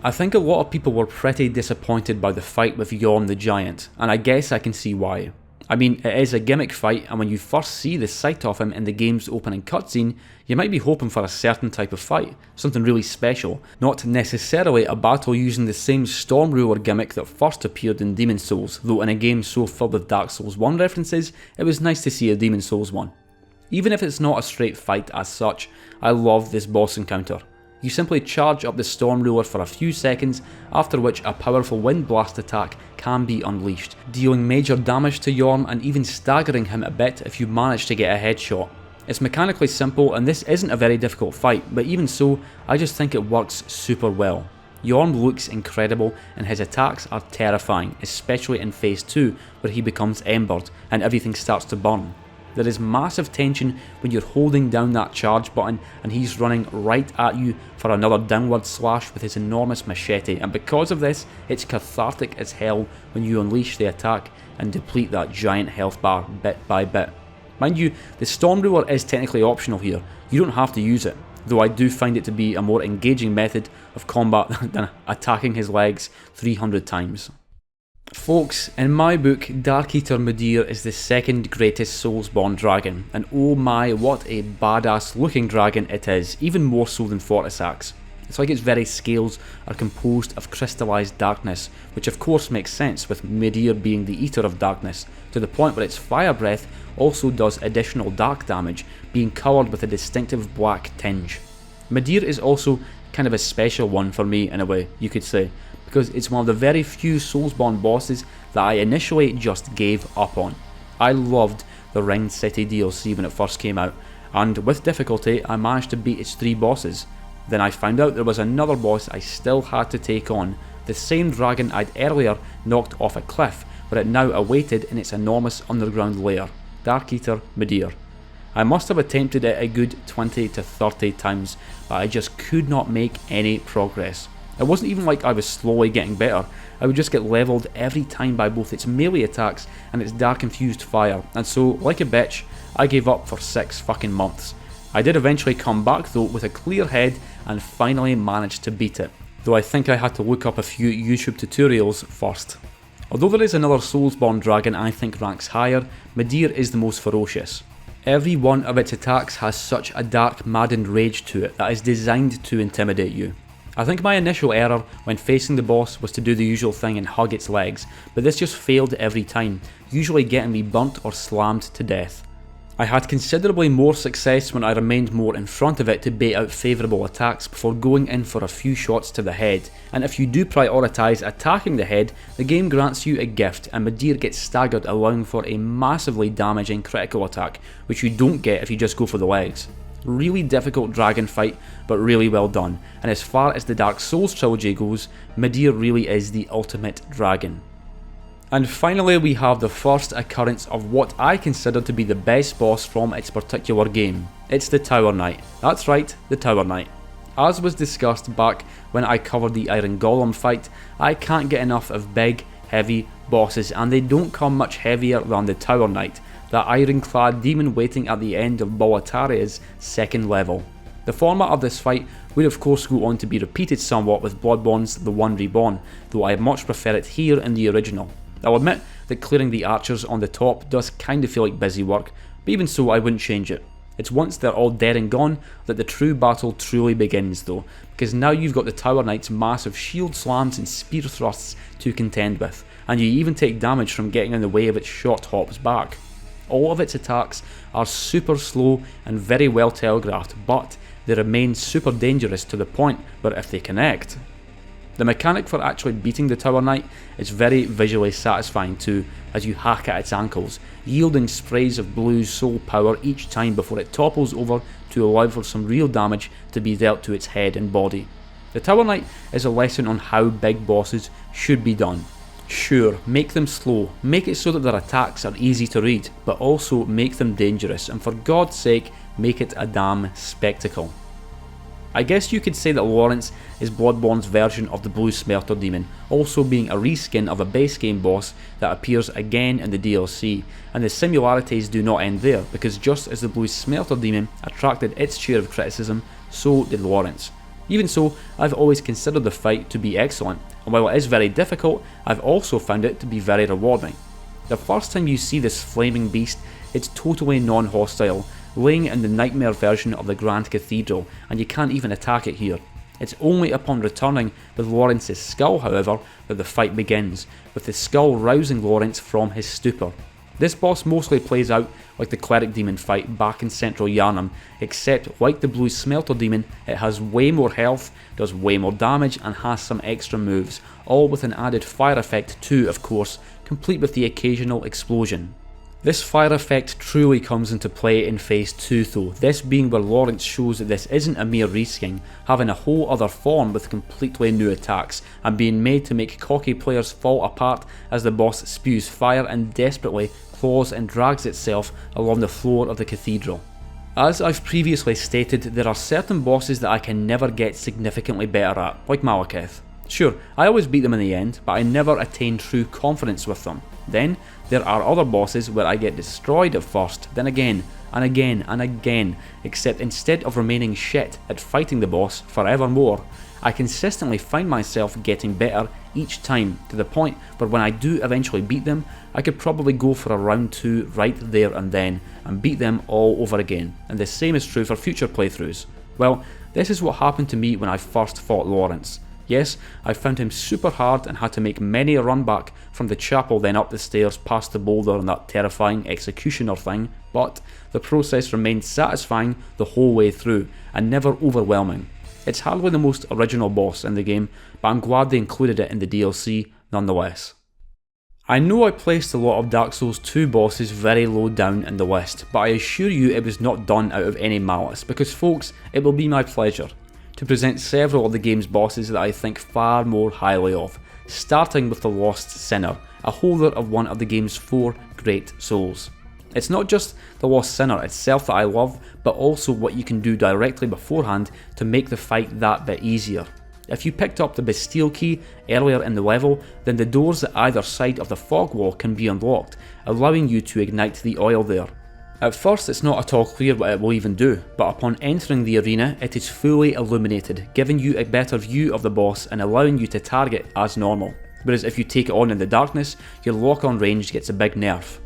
S1: I think a lot of people were pretty disappointed by the fight with Yhorm the Giant, and I guess I can see why. I mean, it is a gimmick fight, and when you first see the sight of him in the game's opening cutscene, you might be hoping for a certain type of fight, something really special, not necessarily a battle using the same Storm Ruler gimmick that first appeared in Demon's Souls, though in a game so filled with Dark Souls 1 references, it was nice to see a Demon's Souls one. Even if it's not a straight fight as such, I love this boss encounter. You simply charge up the Storm Ruler for a few seconds, after which a powerful Wind Blast attack can be unleashed, dealing major damage to Yhorm and even staggering him a bit if you manage to get a headshot. It's mechanically simple and this isn't a very difficult fight, but even so, I just think it works super well. Yhorm looks incredible and his attacks are terrifying, especially in phase 2 where he becomes embered and everything starts to burn. There is massive tension when you're holding down that charge button and he's running right at you for another downward slash with his enormous machete, and because of this, it's cathartic as hell when you unleash the attack and deplete that giant health bar bit by bit. Mind you, the Storm Ruler is technically optional here, you don't have to use it, though I do find it to be a more engaging method of combat than attacking his legs 300 times. Folks, in my book, Dark Eater Mudir is the second greatest Soulsborne dragon, and oh my, what a badass looking dragon it is, even more so than Fortisax. It's like its very scales are composed of crystallised darkness, which of course makes sense with Mudir being the Eater of Darkness, to the point where its fire breath also does additional dark damage, being coloured with a distinctive black tinge. Mudir is also kind of a special one for me in a way, you could say, because it's one of the very few Soulsborne bosses that I initially just gave up on. I loved the Ringed City DLC when it first came out, and with difficulty I managed to beat its 3 bosses. Then I found out there was another boss I still had to take on, the same dragon I'd earlier knocked off a cliff, where it now awaited in its enormous underground lair, Dark Eater Mudir. I must have attempted it a good 20 to 30 times, but I just could not make any progress. It wasn't even like I was slowly getting better, I would just get levelled every time by both its melee attacks and its dark infused fire, and so, like a bitch, I gave up for 6 fucking months. I did eventually come back though with a clear head and finally managed to beat it, though I think I had to look up a few YouTube tutorials first. Although there is another Soulsborne dragon I think ranks higher, Mudir is the most ferocious. Every one of its attacks has such a dark, maddened rage to it that is designed to intimidate you. I think my initial error when facing the boss was to do the usual thing and hug its legs, but this just failed every time, usually getting me burnt or slammed to death. I had considerably more success when I remained more in front of it to bait out favourable attacks before going in for a few shots to the head, and if you do prioritise attacking the head, the game grants you a gift and Midir gets staggered, allowing for a massively damaging critical attack, which you don't get if you just go for the legs. Really difficult dragon fight, but really well done, and as far as the Dark Souls trilogy goes, Midir really is the ultimate dragon. And finally we have the first occurrence of what I consider to be the best boss from its particular game. It's the Tower Knight. That's right, the Tower Knight. As was discussed back when I covered the Iron Golem fight, I can't get enough of big, heavy bosses, and they don't come much heavier than the Tower Knight, that ironclad demon waiting at the end of Boletaria's second level. The format of this fight would of course go on to be repeated somewhat with Bloodborne's The One Reborn, though I much prefer it here in the original. I'll admit that clearing the archers on the top does kinda feel like busy work, but even so I wouldn't change it. It's once they're all dead and gone that the true battle truly begins though, because now you've got the Tower Knight's massive shield slams and spear thrusts to contend with, and you even take damage from getting in the way of its short hops back. All of its attacks are super slow and very well telegraphed, but they remain super dangerous to the point where if they connect. The mechanic for actually beating the Tower Knight is very visually satisfying too, as you hack at its ankles, yielding sprays of blue soul power each time before it topples over to allow for some real damage to be dealt to its head and body. The Tower Knight is a lesson on how big bosses should be done. Sure, make them slow, make it so that their attacks are easy to read, but also make them dangerous, and for God's sake, make it a damn spectacle. I guess you could say that Lawrence is Bloodborne's version of the Blue Smelter Demon, also being a reskin of a base game boss that appears again in the DLC, and the similarities do not end there, because just as the Blue Smelter Demon attracted its share of criticism, so did Lawrence. Even so, I've always considered the fight to be excellent, and while it is very difficult, I've also found it to be very rewarding. The first time you see this flaming beast, it's totally non-hostile, laying in the nightmare version of the Grand Cathedral, and you can't even attack it here. It's only upon returning with Lawrence's skull, however, that the fight begins, with the skull rousing Lawrence from his stupor. This boss mostly plays out like the Cleric Demon fight back in Central Yharnam, except like the Blue Smelter Demon, it has way more health, does way more damage, and has some extra moves, all with an added fire effect too, of course, complete with the occasional explosion. This fire effect truly comes into play in Phase 2 though, this being where Lawrence shows that this isn't a mere reskin, having a whole other form with completely new attacks, and being made to make cocky players fall apart as the boss spews fire and desperately claws and drags itself along the floor of the cathedral. As I've previously stated, there are certain bosses that I can never get significantly better at, like Malekith. Sure, I always beat them in the end, but I never attain true confidence with them. Then, there are other bosses where I get destroyed at first, then again, and again, and again, except instead of remaining shit at fighting the boss forevermore, I consistently find myself getting better each time, to the point where when I do eventually beat them, I could probably go for a round 2 right there and then, and beat them all over again, and the same is true for future playthroughs. Well, this is what happened to me when I first fought Lawrence. Yes, I found him super hard and had to make many a run back from the chapel then up the stairs past the boulder and that terrifying executioner thing, but the process remained satisfying the whole way through and never overwhelming. It's hardly the most original boss in the game, but I'm glad they included it in the DLC nonetheless. I know I placed a lot of Dark Souls 2 bosses very low down in the list, but I assure you it was not done out of any malice, because folks, it will be my pleasure to present several of the game's bosses that I think far more highly of, starting with the Lost Sinner, a holder of one of the game's 4 great souls. It's not just the Lost Sinner itself that I love, but also what you can do directly beforehand to make the fight that bit easier. If you picked up the Bastille key earlier in the level, then the doors at either side of the fog wall can be unlocked, allowing you to ignite the oil there. At first it's not at all clear what it will even do, but upon entering the arena it is fully illuminated, giving you a better view of the boss and allowing you to target as normal, whereas if you take it on in the darkness, your lock-on range gets a big nerf.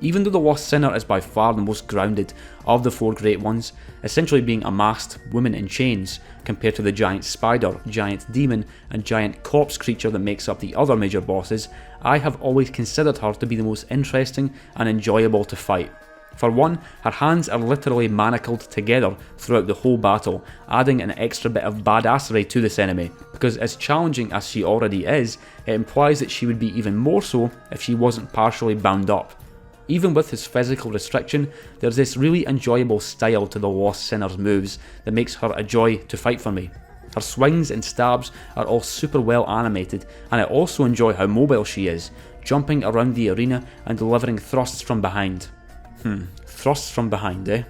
S1: Even though the Lost Sinner is by far the most grounded of the 4 great ones, essentially being a masked woman in chains compared to the giant spider, giant demon and giant corpse creature that makes up the other major bosses, I have always considered her to be the most interesting and enjoyable to fight. For one, her hands are literally manacled together throughout the whole battle, adding an extra bit of badassery to this enemy, because as challenging as she already is, it implies that she would be even more so if she wasn't partially bound up. Even with his physical restriction, there's this really enjoyable style to the Lost Sinner's moves that makes her a joy to fight for me. Her swings and stabs are all super well animated, and I also enjoy how mobile she is, jumping around the arena and delivering thrusts from behind. Thrusts from behind, eh?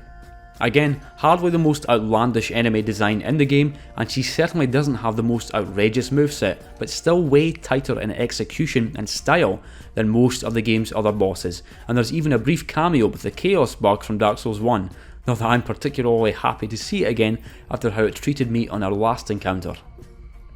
S1: Again, hardly the most outlandish enemy design in the game, and she certainly doesn't have the most outrageous moveset, but still way tighter in execution and style than most of the game's other bosses, and there's even a brief cameo with the Chaos bug from Dark Souls 1, not that I'm particularly happy to see it again after how it treated me on our last encounter.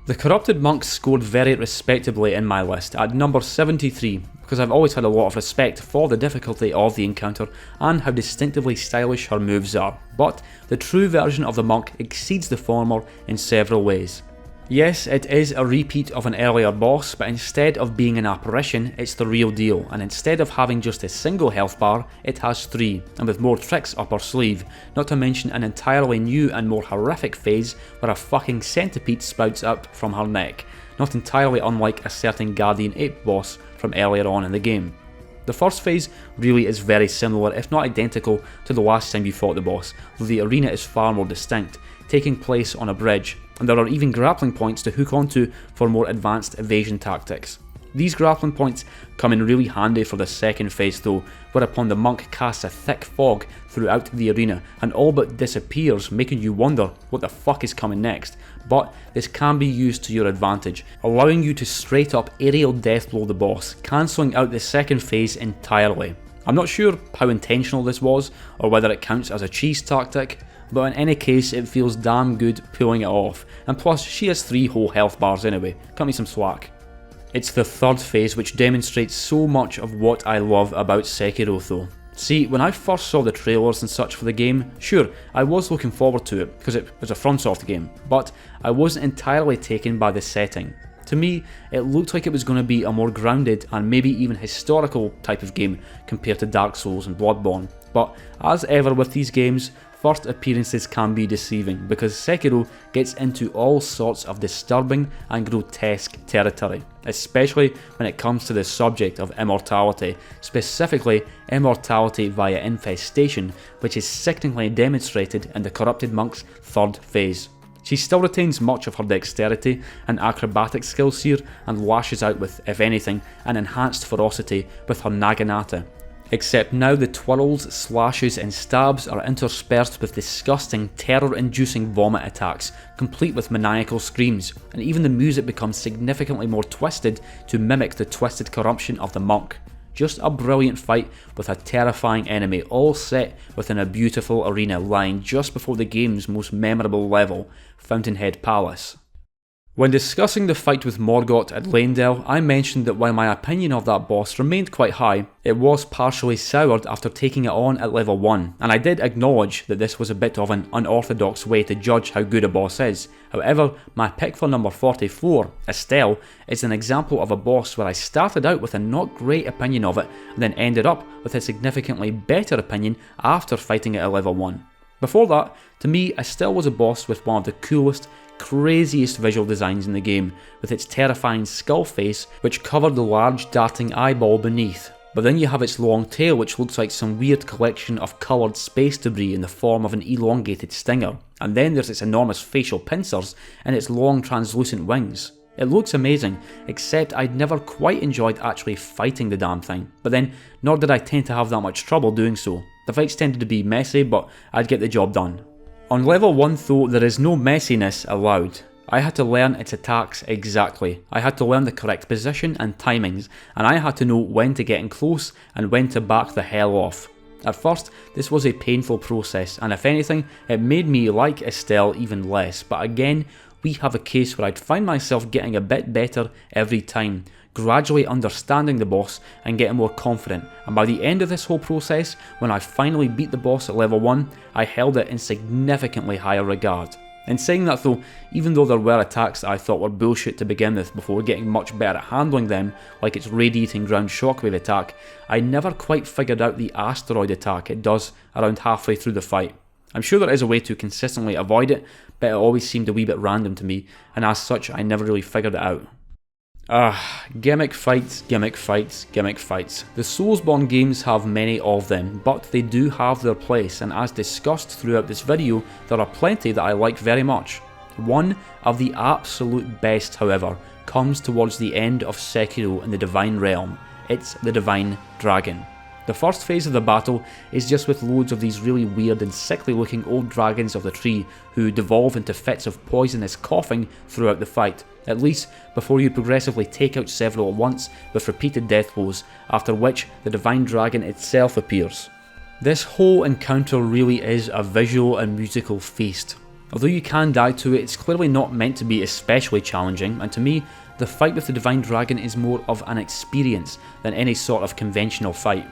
S1: The Corrupted Monks scored very respectably in my list at number 73, because I've always had a lot of respect for the difficulty of the encounter and how distinctively stylish her moves are, but the true version of the monk exceeds the former in several ways. Yes, it is a repeat of an earlier boss, but instead of being an apparition, it's the real deal, and instead of having just a single health bar, it has 3, and with more tricks up her sleeve, not to mention an entirely new and more horrific phase where a fucking centipede spouts up from her neck, not entirely unlike a certain Guardian Ape boss from earlier on in the game. The first phase really is very similar, if not identical, to the last time you fought the boss, though the arena is far more distinct, taking place on a bridge, and there are even grappling points to hook onto for more advanced evasion tactics. These grappling points come in really handy for the second phase though, whereupon the monk casts a thick fog throughout the arena and all but disappears, making you wonder what the fuck is coming next, but this can be used to your advantage, allowing you to straight up aerial deathblow the boss, cancelling out the second phase entirely. I'm not sure how intentional this was, or whether it counts as a cheese tactic, but in any case it feels damn good pulling it off, and plus she has 3 whole health bars anyway, cut me some slack. It's the third phase which demonstrates so much of what I love about Sekiro though. See, when I first saw the trailers and such for the game, sure, I was looking forward to it because it was a FromSoft game, but I wasn't entirely taken by the setting. To me, it looked like it was going to be a more grounded and maybe even historical type of game compared to Dark Souls and Bloodborne, but as ever with these games, first appearances can be deceiving because Sekiro gets into all sorts of disturbing and grotesque territory, especially when it comes to the subject of immortality, specifically immortality via infestation, which is sickeningly demonstrated in the Corrupted Monk's third phase. She still retains much of her dexterity and acrobatic skills here and lashes out with, if anything, an enhanced ferocity with her naginata. Except now the twirls, slashes and stabs are interspersed with disgusting, terror-inducing vomit attacks, complete with maniacal screams, and even the music becomes significantly more twisted to mimic the twisted corruption of the monk. Just a brilliant fight with a terrifying enemy, all set within a beautiful arena lying just before the game's most memorable level, Fountainhead Palace. When discussing the fight with Morgott at Leyndell, I mentioned that while my opinion of that boss remained quite high, it was partially soured after taking it on at level 1, and I did acknowledge that this was a bit of an unorthodox way to judge how good a boss is. However, my pick for number 44, Estelle, is an example of a boss where I started out with a not great opinion of it, and then ended up with a significantly better opinion after fighting it at level 1. Before that, to me, Estelle was a boss with one of the coolest, craziest visual designs in the game, with its terrifying skull face which covered the large darting eyeball beneath. But then you have its long tail which looks like some weird collection of coloured space debris in the form of an elongated stinger, and then there's its enormous facial pincers and its long translucent wings. It looks amazing, except I'd never quite enjoyed actually fighting the damn thing, but then nor did I tend to have that much trouble doing so. The fights tended to be messy, but I'd get the job done. On level 1 though, there is no messiness allowed. I had to learn its attacks exactly. I had to learn the correct position and timings, and I had to know when to get in close and when to back the hell off. At first, this was a painful process, and if anything, it made me like Estelle even less, but again, we have a case where I'd find myself getting a bit better every time, gradually understanding the boss and getting more confident, and by the end of this whole process, when I finally beat the boss at level 1, I held it in significantly higher regard. In saying that though, even though there were attacks that I thought were bullshit to begin with before getting much better at handling them, like its radiating ground shockwave attack, I never quite figured out the asteroid attack it does around halfway through the fight. I'm sure there is a way to consistently avoid it, but it always seemed a wee bit random to me, and as such I never really figured it out. Gimmick fights, gimmick fights, gimmick fights. The Soulsborne games have many of them, but they do have their place, and as discussed throughout this video, there are plenty that I like very much. One of the absolute best, however, comes towards the end of Sekiro in the Divine Realm. It's the Divine Dragon. The first phase of the battle is just with loads of these really weird and sickly looking old dragons of the tree who devolve into fits of poisonous coughing throughout the fight, at least before you progressively take out several at once with repeated death blows, after which the Divine Dragon itself appears. This whole encounter really is a visual and musical feast. Although you can die to it, it's clearly not meant to be especially challenging, and to me, the fight with the Divine Dragon is more of an experience than any sort of conventional fight.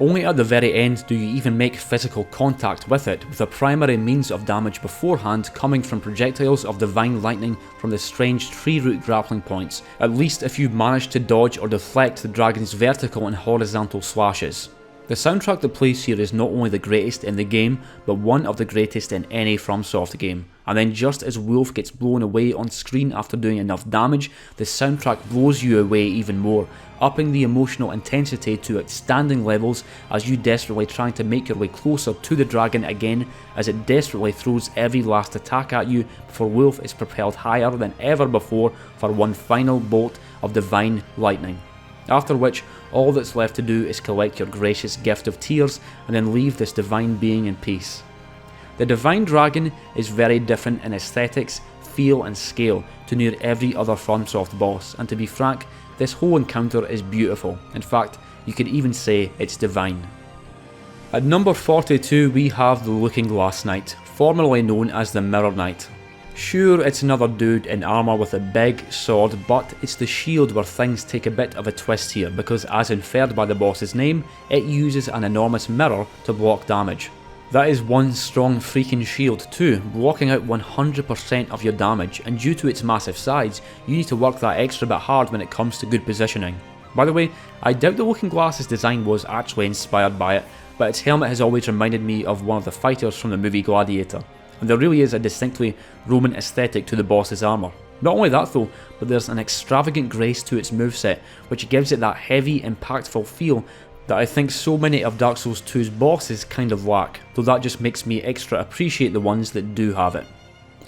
S1: Only at the very end do you even make physical contact with it, with a primary means of damage beforehand coming from projectiles of divine lightning from the strange tree root grappling points, at least if you manage to dodge or deflect the dragon's vertical and horizontal slashes. The soundtrack that plays here is not only the greatest in the game, but one of the greatest in any FromSoft game. And then just as Wolf gets blown away on screen after doing enough damage, the soundtrack blows you away even more, upping the emotional intensity to outstanding levels as you desperately try to make your way closer to the dragon again as it desperately throws every last attack at you before Wolf is propelled higher than ever before for one final bolt of divine lightning. After which, all that's left to do is collect your gracious gift of tears and then leave this divine being in peace. The Divine Dragon is very different in aesthetics, feel and scale to near every other FromSoft boss, and to be frank, this whole encounter is beautiful. In fact, you could even say it's divine. At number 42 we have the Looking Glass Knight, formerly known as the Mirror Knight. Sure, it's another dude in armour with a big sword, but it's the shield where things take a bit of a twist here, because as inferred by the boss's name, it uses an enormous mirror to block damage. That is one strong freaking shield too, blocking out 100% of your damage, and due to its massive size, you need to work that extra bit hard when it comes to good positioning. By the way, I doubt the Looking Glass's design was actually inspired by it, but its helmet has always reminded me of one of the fighters from the movie Gladiator. And there really is a distinctly Roman aesthetic to the boss's armour. Not only that though, but there's an extravagant grace to its moveset, which gives it that heavy, impactful feel that I think so many of Dark Souls 2's bosses kind of lack, though that just makes me extra appreciate the ones that do have it.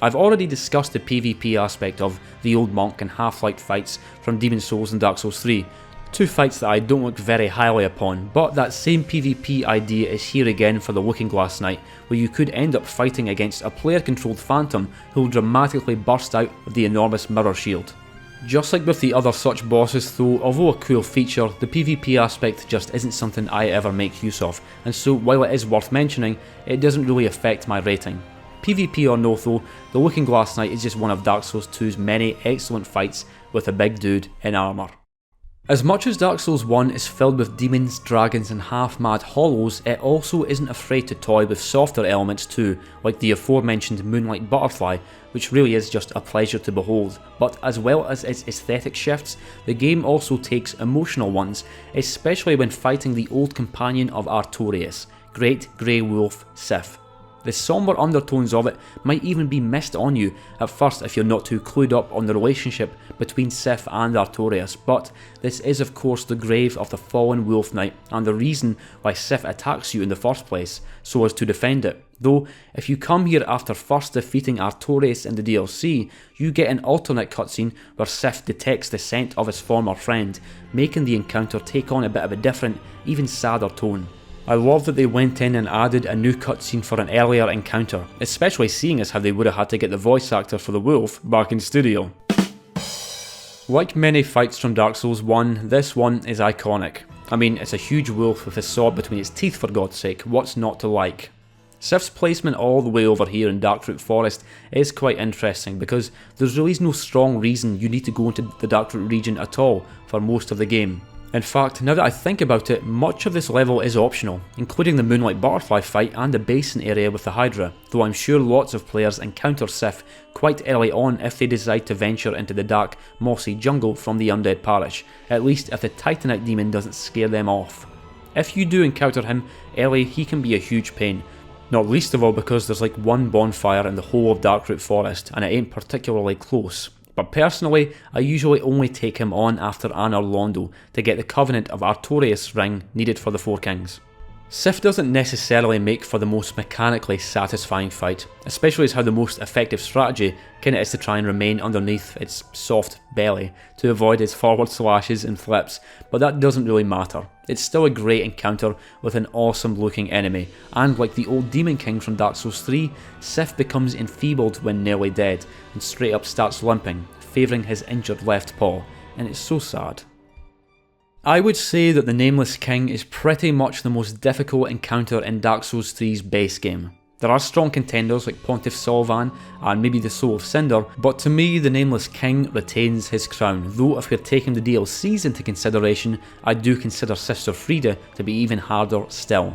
S1: I've already discussed the PvP aspect of the Old Monk and Half-Light fights from Demon's Souls and Dark Souls 3, two fights that I don't look very highly upon, but that same PvP idea is here again for the Looking Glass Knight, where you could end up fighting against a player-controlled phantom who will dramatically burst out of the enormous mirror shield. Just like with the other such bosses though, although a cool feature, the PvP aspect just isn't something I ever make use of, and so while it is worth mentioning, it doesn't really affect my rating. PvP or no though, the Looking Glass Knight is just one of Dark Souls 2's many excellent fights with a big dude in armour. As much as Dark Souls 1 is filled with demons, dragons and half-mad hollows, it also isn't afraid to toy with softer elements too, like the aforementioned Moonlight Butterfly, which really is just a pleasure to behold. But as well as its aesthetic shifts, the game also takes emotional ones, especially when fighting the old companion of Artorias, Great Grey Wolf Sif. The sombre undertones of it might even be missed on you at first if you're not too clued up on the relationship between Sif and Artorias, but this is of course the grave of the fallen Wolf Knight and the reason why Sif attacks you in the first place, so as to defend it. Though, if you come here after first defeating Artorias in the DLC, you get an alternate cutscene where Sif detects the scent of his former friend, making the encounter take on a bit of a different, even sadder tone. I love that they went in and added a new cutscene for an earlier encounter, especially seeing as how they would have had to get the voice actor for the wolf back in studio. Like many fights from Dark Souls 1, this one is iconic. I mean, it's a huge wolf with a sword between its teeth for God's sake, what's not to like? Sif's placement all the way over here in Darkroot Forest is quite interesting because there's really no strong reason you need to go into the Darkroot region at all for most of the game. In fact, now that I think about it, much of this level is optional, including the Moonlight Butterfly fight and the basin area with the Hydra, though I'm sure lots of players encounter Sif quite early on if they decide to venture into the dark, mossy jungle from the Undead Parish, at least if the Titanite demon doesn't scare them off. If you do encounter him early, he can be a huge pain. Not least of all because there's like one bonfire in the whole of Darkroot Forest and it ain't particularly close. But personally, I usually only take him on after Anor Londo to get the Covenant of Artorias ring needed for the Four Kings. Sif doesn't necessarily make for the most mechanically satisfying fight, especially as how the most effective strategy kinda is to try and remain underneath its soft belly to avoid his forward slashes and flips, but that doesn't really matter. It's still a great encounter with an awesome looking enemy, and like the old Demon King from Dark Souls 3, Sif becomes enfeebled when nearly dead, and straight up starts limping, favouring his injured left paw, and it's so sad. I would say that the Nameless King is pretty much the most difficult encounter in Dark Souls 3's base game. There are strong contenders like Pontiff Solvan and maybe the Soul of Cinder, but to me the Nameless King retains his crown, though if we're taking the DLCs into consideration, I do consider Sister Frieda to be even harder still.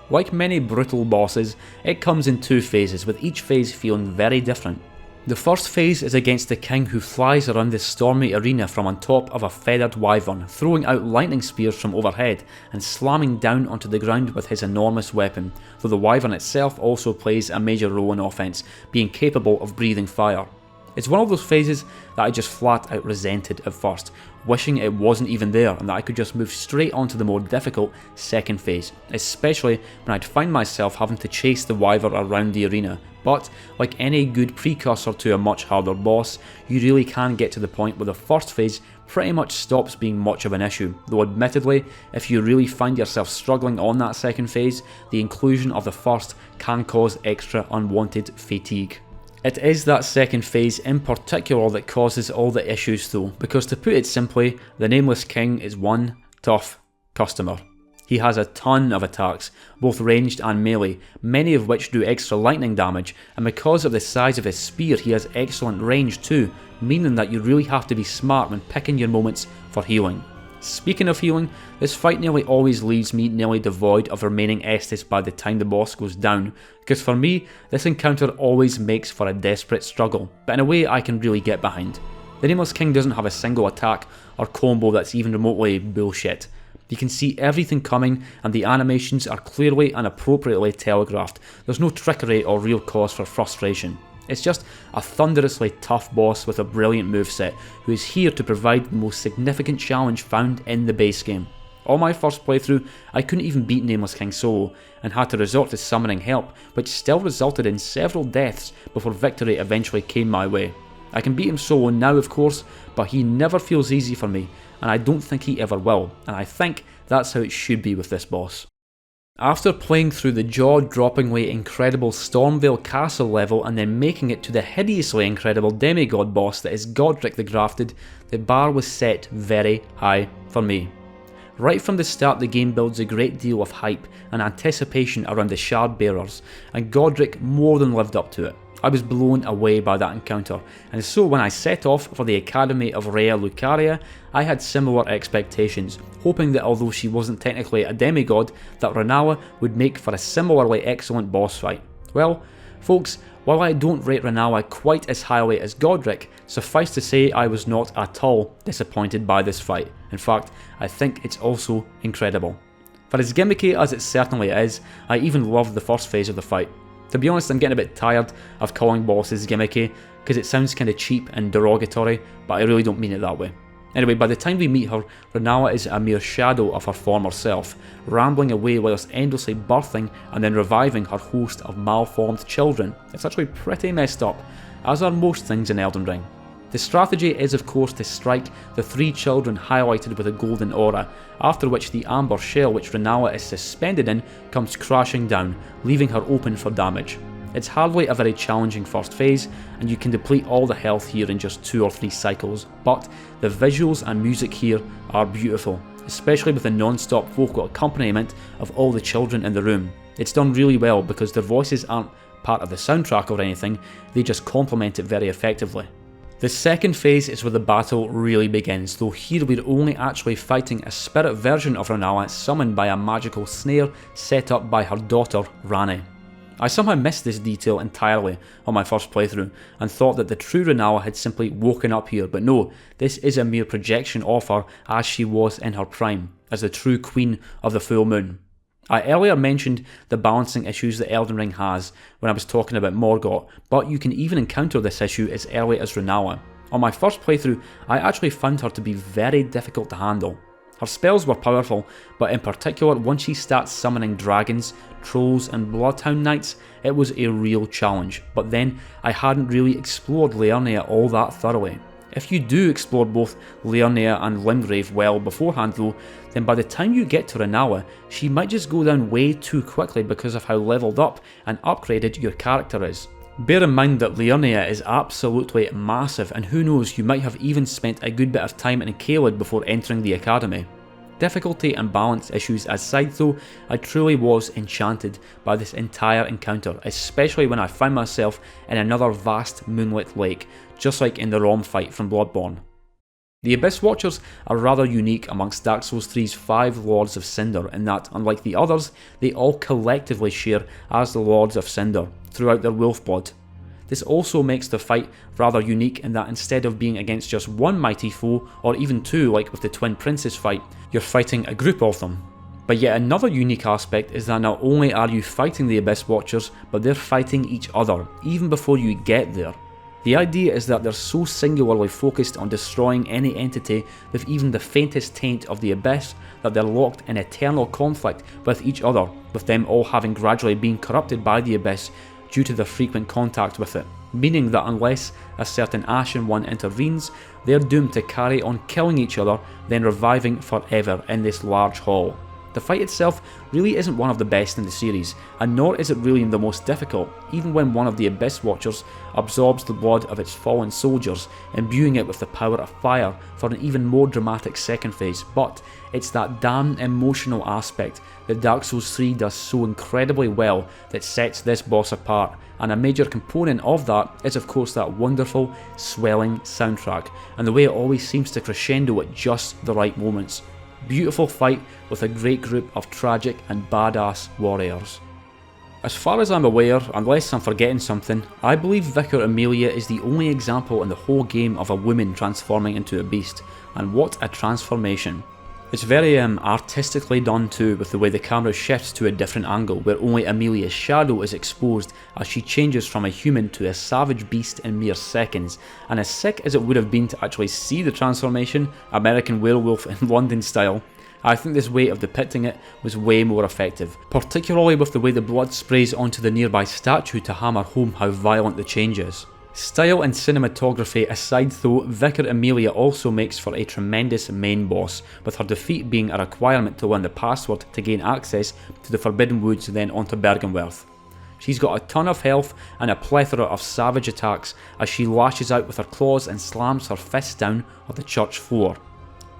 S1: Like many brutal bosses, it comes in two phases, with each phase feeling very different. The first phase is against the king who flies around this stormy arena from on top of a feathered wyvern, throwing out lightning spears from overhead and slamming down onto the ground with his enormous weapon, though the wyvern itself also plays a major role in offense, being capable of breathing fire. It's one of those phases that I just flat out resented at first, wishing it wasn't even there and that I could just move straight onto the more difficult second phase, especially when I'd find myself having to chase the wyvern around the arena. But, like any good precursor to a much harder boss, you really can get to the point where the first phase pretty much stops being much of an issue, though admittedly, if you really find yourself struggling on that second phase, the inclusion of the first can cause extra unwanted fatigue. It is that second phase in particular that causes all the issues though, because to put it simply, the Nameless King is one tough customer. He has a ton of attacks, both ranged and melee, many of which do extra lightning damage, and because of the size of his spear he has excellent range too, meaning that you really have to be smart when picking your moments for healing. Speaking of healing, this fight nearly always leaves me nearly devoid of remaining Estus by the time the boss goes down, because for me, this encounter always makes for a desperate struggle, but in a way I can really get behind. The Nameless King doesn't have a single attack or combo that's even remotely bullshit. You can see everything coming and the animations are clearly and appropriately telegraphed. There's no trickery or real cause for frustration. It's just a thunderously tough boss with a brilliant moveset who is here to provide the most significant challenge found in the base game. On my first playthrough, I couldn't even beat Nameless King solo and had to resort to summoning help, which still resulted in several deaths before victory eventually came my way. I can beat him solo now of course, but he never feels easy for me, and I don't think he ever will, and I think that's how it should be with this boss. After playing through the jaw-droppingly incredible Stormvale Castle level and then making it to the hideously incredible demigod boss that is Godric the Grafted, the bar was set very high for me. Right from the start the game builds a great deal of hype and anticipation around the Shard Bearers, and Godric more than lived up to it. I was blown away by that encounter, and so when I set off for the Academy of Rhea Lucaria, I had similar expectations, hoping that although she wasn't technically a demigod, that Rennala would make for a similarly excellent boss fight. Well, folks, while I don't rate Rennala quite as highly as Godric, suffice to say I was not at all disappointed by this fight. In fact, I think it's also incredible. For as gimmicky as it certainly is, I even loved the first phase of the fight. To be honest, I'm getting a bit tired of calling bosses gimmicky, because it sounds kinda cheap and derogatory, but I really don't mean it that way. Anyway, by the time we meet her, Rennala is a mere shadow of her former self, rambling away whilst endlessly birthing and then reviving her host of malformed children. It's actually pretty messed up, as are most things in Elden Ring. The strategy is of course to strike the 3 children highlighted with a golden aura, after which the amber shell which Rennala is suspended in comes crashing down, leaving her open for damage. It's hardly a very challenging first phase, and you can deplete all the health here in just 2 or 3 cycles, but the visuals and music here are beautiful, especially with the non-stop vocal accompaniment of all the children in the room. It's done really well because their voices aren't part of the soundtrack or anything, they just complement it very effectively. The second phase is where the battle really begins, though here we're only actually fighting a spirit version of Rennala summoned by a magical snare set up by her daughter Rani. I somehow missed this detail entirely on my first playthrough and thought that the true Rennala had simply woken up here, but no, this is a mere projection of her as she was in her prime, as the true queen of the full moon. I earlier mentioned the balancing issues that Elden Ring has when I was talking about Morgott, but you can even encounter this issue as early as Rennala. On my first playthrough, I actually found her to be very difficult to handle. Her spells were powerful, but in particular once she starts summoning dragons, trolls and bloodhound knights, it was a real challenge, but then I hadn't really explored Liurnia all that thoroughly. If you do explore both Liurnia and Limgrave well beforehand though, then by the time you get to Rennala, she might just go down way too quickly because of how leveled up and upgraded your character is. Bear in mind that Liurnia is absolutely massive, and who knows, you might have even spent a good bit of time in Caelid before entering the academy. Difficulty and balance issues aside though, I truly was enchanted by this entire encounter, especially when I found myself in another vast moonlit lake, just like in the Rom fight from Bloodborne. The Abyss Watchers are rather unique amongst Dark Souls 3's 5 Lords of Cinder in that, unlike the others, they all collectively share as the Lords of Cinder throughout their wolf blood. This also makes the fight rather unique in that instead of being against just one mighty foe, or even two like with the Twin Princes fight, you're fighting a group of them. But yet another unique aspect is that not only are you fighting the Abyss Watchers, but they're fighting each other, even before you get there. The idea is that they're so singularly focused on destroying any entity with even the faintest taint of the Abyss that they're locked in eternal conflict with each other, with them all having gradually been corrupted by the Abyss due to their frequent contact with it, meaning that unless a certain Ashen One intervenes, they're doomed to carry on killing each other, then reviving forever in this large hall. The fight itself really isn't one of the best in the series, and nor is it really the most difficult, even when one of the Abyss Watchers absorbs the blood of its fallen soldiers, imbuing it with the power of fire for an even more dramatic second phase, but it's that damn emotional aspect that Dark Souls 3 does so incredibly well that sets this boss apart, and a major component of that is of course that wonderful, swelling soundtrack, and the way it always seems to crescendo at just the right moments. Beautiful fight with a great group of tragic and badass warriors. As far as I'm aware, unless I'm forgetting something, I believe Vicar Amelia is the only example in the whole game of a woman transforming into a beast, and what a transformation. It's very artistically done too, with the way the camera shifts to a different angle where only Amelia's shadow is exposed as she changes from a human to a savage beast in mere seconds, and as sick as it would have been to actually see the transformation, American Werewolf in London style, I think this way of depicting it was way more effective, particularly with the way the blood sprays onto the nearby statue to hammer home how violent the change is. Style and cinematography aside though, Vicar Amelia also makes for a tremendous main boss, with her defeat being a requirement to learn the password to gain access to the Forbidden Woods then onto Bergenworth. She's got a ton of health and a plethora of savage attacks as she lashes out with her claws and slams her fists down on the church floor.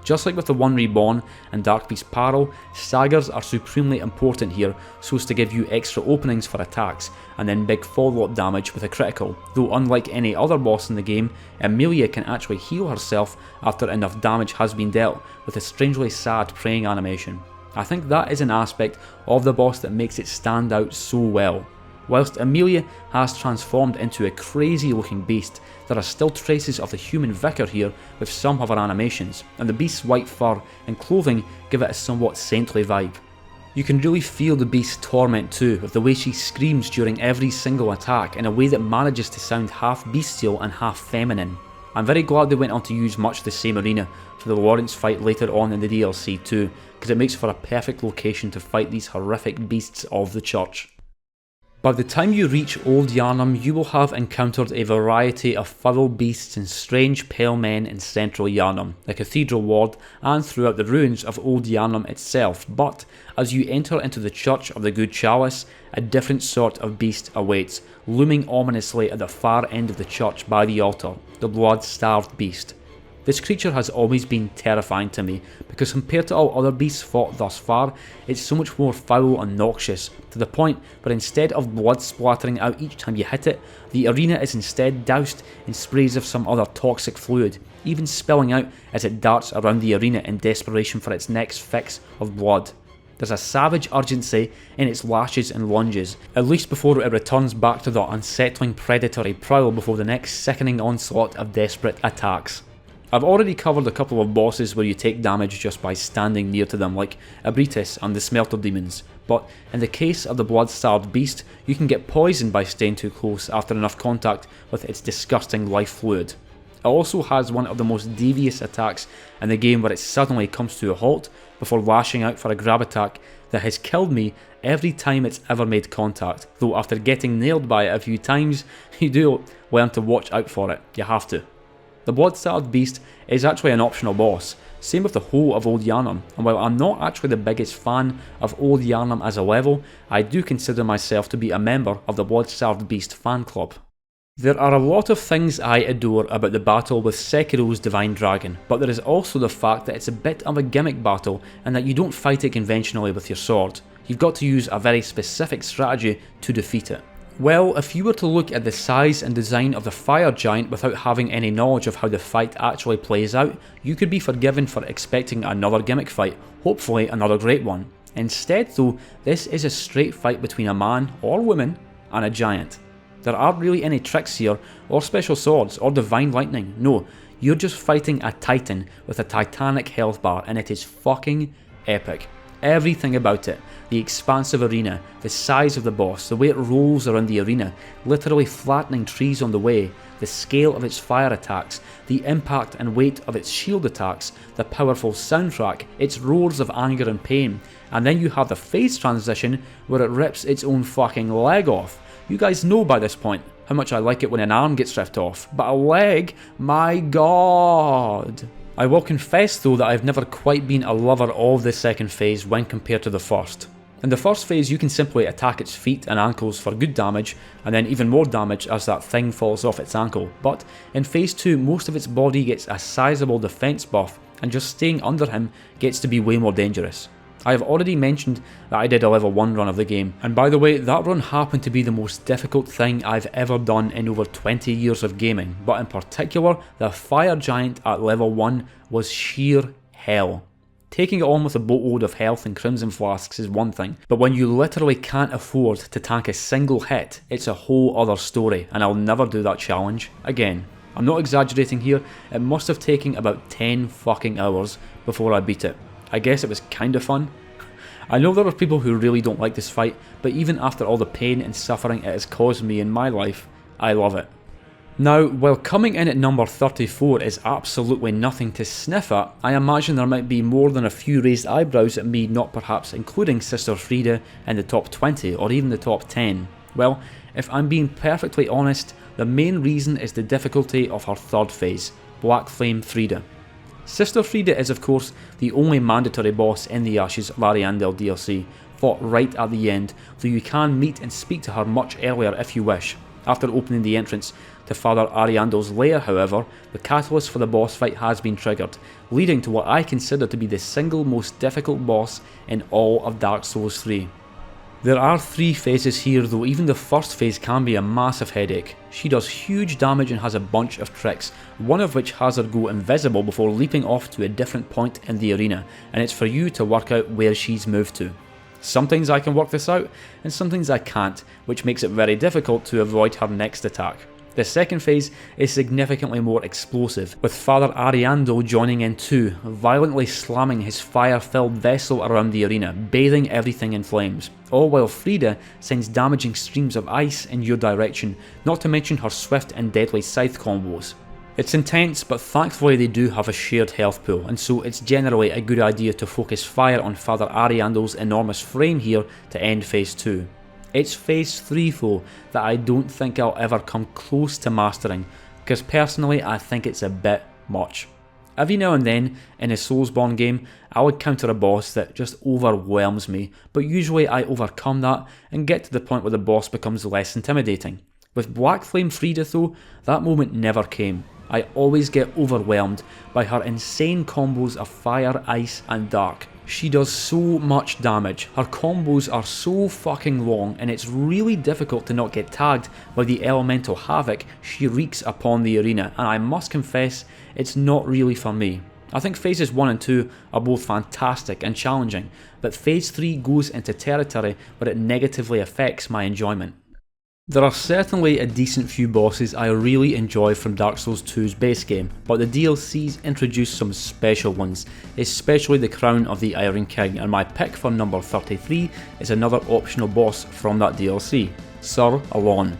S1: Just like with the One Reborn and Dark Beast Parle, staggers are supremely important here so as to give you extra openings for attacks and then big follow-up damage with a critical, though unlike any other boss in the game, Amelia can actually heal herself after enough damage has been dealt with a strangely sad praying animation. I think that is an aspect of the boss that makes it stand out so well. Whilst Amelia has transformed into a crazy looking beast, there are still traces of the human vicar here with some of her animations, and the beast's white fur and clothing give it a somewhat saintly vibe. You can really feel the beast's torment too, with the way she screams during every single attack in a way that manages to sound half bestial and half feminine. I'm very glad they went on to use much the same arena for the Lawrence fight later on in the DLC too, because it makes for a perfect location to fight these horrific beasts of the church. By the time you reach Old Yharnam, you will have encountered a variety of feral beasts and strange pale men in central Yharnam, the cathedral ward, and throughout the ruins of Old Yharnam itself, but as you enter into the Church of the Good Chalice, a different sort of beast awaits, looming ominously at the far end of the church by the altar, the blood-starved beast. This creature has always been terrifying to me, because compared to all other beasts fought thus far, it's so much more foul and noxious, to the point where instead of blood splattering out each time you hit it, the arena is instead doused in sprays of some other toxic fluid, even spilling out as it darts around the arena in desperation for its next fix of blood. There's a savage urgency in its lashes and lunges, at least before it returns back to the unsettling predatory prowl before the next sickening onslaught of desperate attacks. I've already covered a couple of bosses where you take damage just by standing near to them, like Abritus and the Smelter Demons, but in the case of the blood-starved beast, you can get poisoned by staying too close after enough contact with its disgusting life fluid. It also has one of the most devious attacks in the game, where it suddenly comes to a halt before lashing out for a grab attack that has killed me every time it's ever made contact, though after getting nailed by it a few times, you do learn to watch out for it, you have to. The blood-starved beast is actually an optional boss, same with the whole of Old Yharnam, and while I'm not actually the biggest fan of Old Yharnam as a level, I do consider myself to be a member of the blood-starved beast fan club. There are a lot of things I adore about the battle with Sekiro's Divine Dragon, but there is also the fact that it's a bit of a gimmick battle and that you don't fight it conventionally with your sword. You've got to use a very specific strategy to defeat it. Well, if you were to look at the size and design of the fire giant without having any knowledge of how the fight actually plays out, you could be forgiven for expecting another gimmick fight, hopefully another great one. Instead though, this is a straight fight between a man or woman and a giant. There aren't really any tricks here, or special swords, or divine lightning. No, you're just fighting a titan with a titanic health bar, and it is fucking epic. Everything about it, the expansive arena, the size of the boss, the way it rolls around the arena, literally flattening trees on the way, the scale of its fire attacks, the impact and weight of its shield attacks, the powerful soundtrack, its roars of anger and pain, and then you have the phase transition where it rips its own fucking leg off. You guys know by this point how much I like it when an arm gets ripped off, but a leg? My god! I will confess though that I've never quite been a lover of the second phase when compared to the first. In the first phase you can simply attack its feet and ankles for good damage, and then even more damage as that thing falls off its ankle, but in phase 2 most of its body gets a sizable defense buff, and just staying under him gets to be way more dangerous. I have already mentioned that I did a level 1 run of the game, and by the way, that run happened to be the most difficult thing I've ever done in over 20 years of gaming, but in particular, the fire giant at level 1 was sheer hell. Taking it on with a boatload of health and crimson flasks is one thing, but when you literally can't afford to tank a single hit, it's a whole other story, and I'll never do that challenge again. I'm not exaggerating here, it must have taken about 10 fucking hours before I beat it. I guess it was kinda fun. I know there are people who really don't like this fight, but even after all the pain and suffering it has caused me in my life, I love it. Now, while coming in at number 34 is absolutely nothing to sniff at, I imagine there might be more than a few raised eyebrows at me not perhaps including Sister Frieda in the top 20 or even the top 10. Well, if I'm being perfectly honest, the main reason is the difficulty of her third phase, Black Flame Frieda. Sister Frieda is of course the only mandatory boss in the Ashes of Ariandel DLC, fought right at the end, though you can meet and speak to her much earlier if you wish. After opening the entrance to Father Ariandel's lair, however, the catalyst for the boss fight has been triggered, leading to what I consider to be the single most difficult boss in all of Dark Souls 3. There are 3 phases here, though even the first phase can be a massive headache. She does huge damage and has a bunch of tricks, one of which has her go invisible before leaping off to a different point in the arena, and it's for you to work out where she's moved to. Sometimes I can work this out, and sometimes I can't, which makes it very difficult to avoid her next attack. The second phase is significantly more explosive, with Father Ariandel joining in too, violently slamming his fire-filled vessel around the arena, bathing everything in flames, all while Frieda sends damaging streams of ice in your direction, not to mention her swift and deadly scythe combos. It's intense, but thankfully they do have a shared health pool, and so it's generally a good idea to focus fire on Father Ariandel's enormous frame here to end phase 2. It's phase 3 though that I don't think I'll ever come close to mastering, because personally I think it's a bit much. Every now and then in a Soulsborne game I'll encounter a boss that just overwhelms me, but usually I overcome that and get to the point where the boss becomes less intimidating. With Black Flame Frieda though, that moment never came. I always get overwhelmed by her insane combos of fire, ice and dark. She does so much damage, her combos are so fucking long, and it's really difficult to not get tagged by the elemental havoc she wreaks upon the arena, and I must confess, it's not really for me. I think phases 1 and 2 are both fantastic and challenging, but phase 3 goes into territory where it negatively affects my enjoyment. There are certainly a decent few bosses I really enjoy from Dark Souls 2's base game, but the DLCs introduce some special ones, especially the Crown of the Iron King, and my pick for number 33 is another optional boss from that DLC, Sir Alon.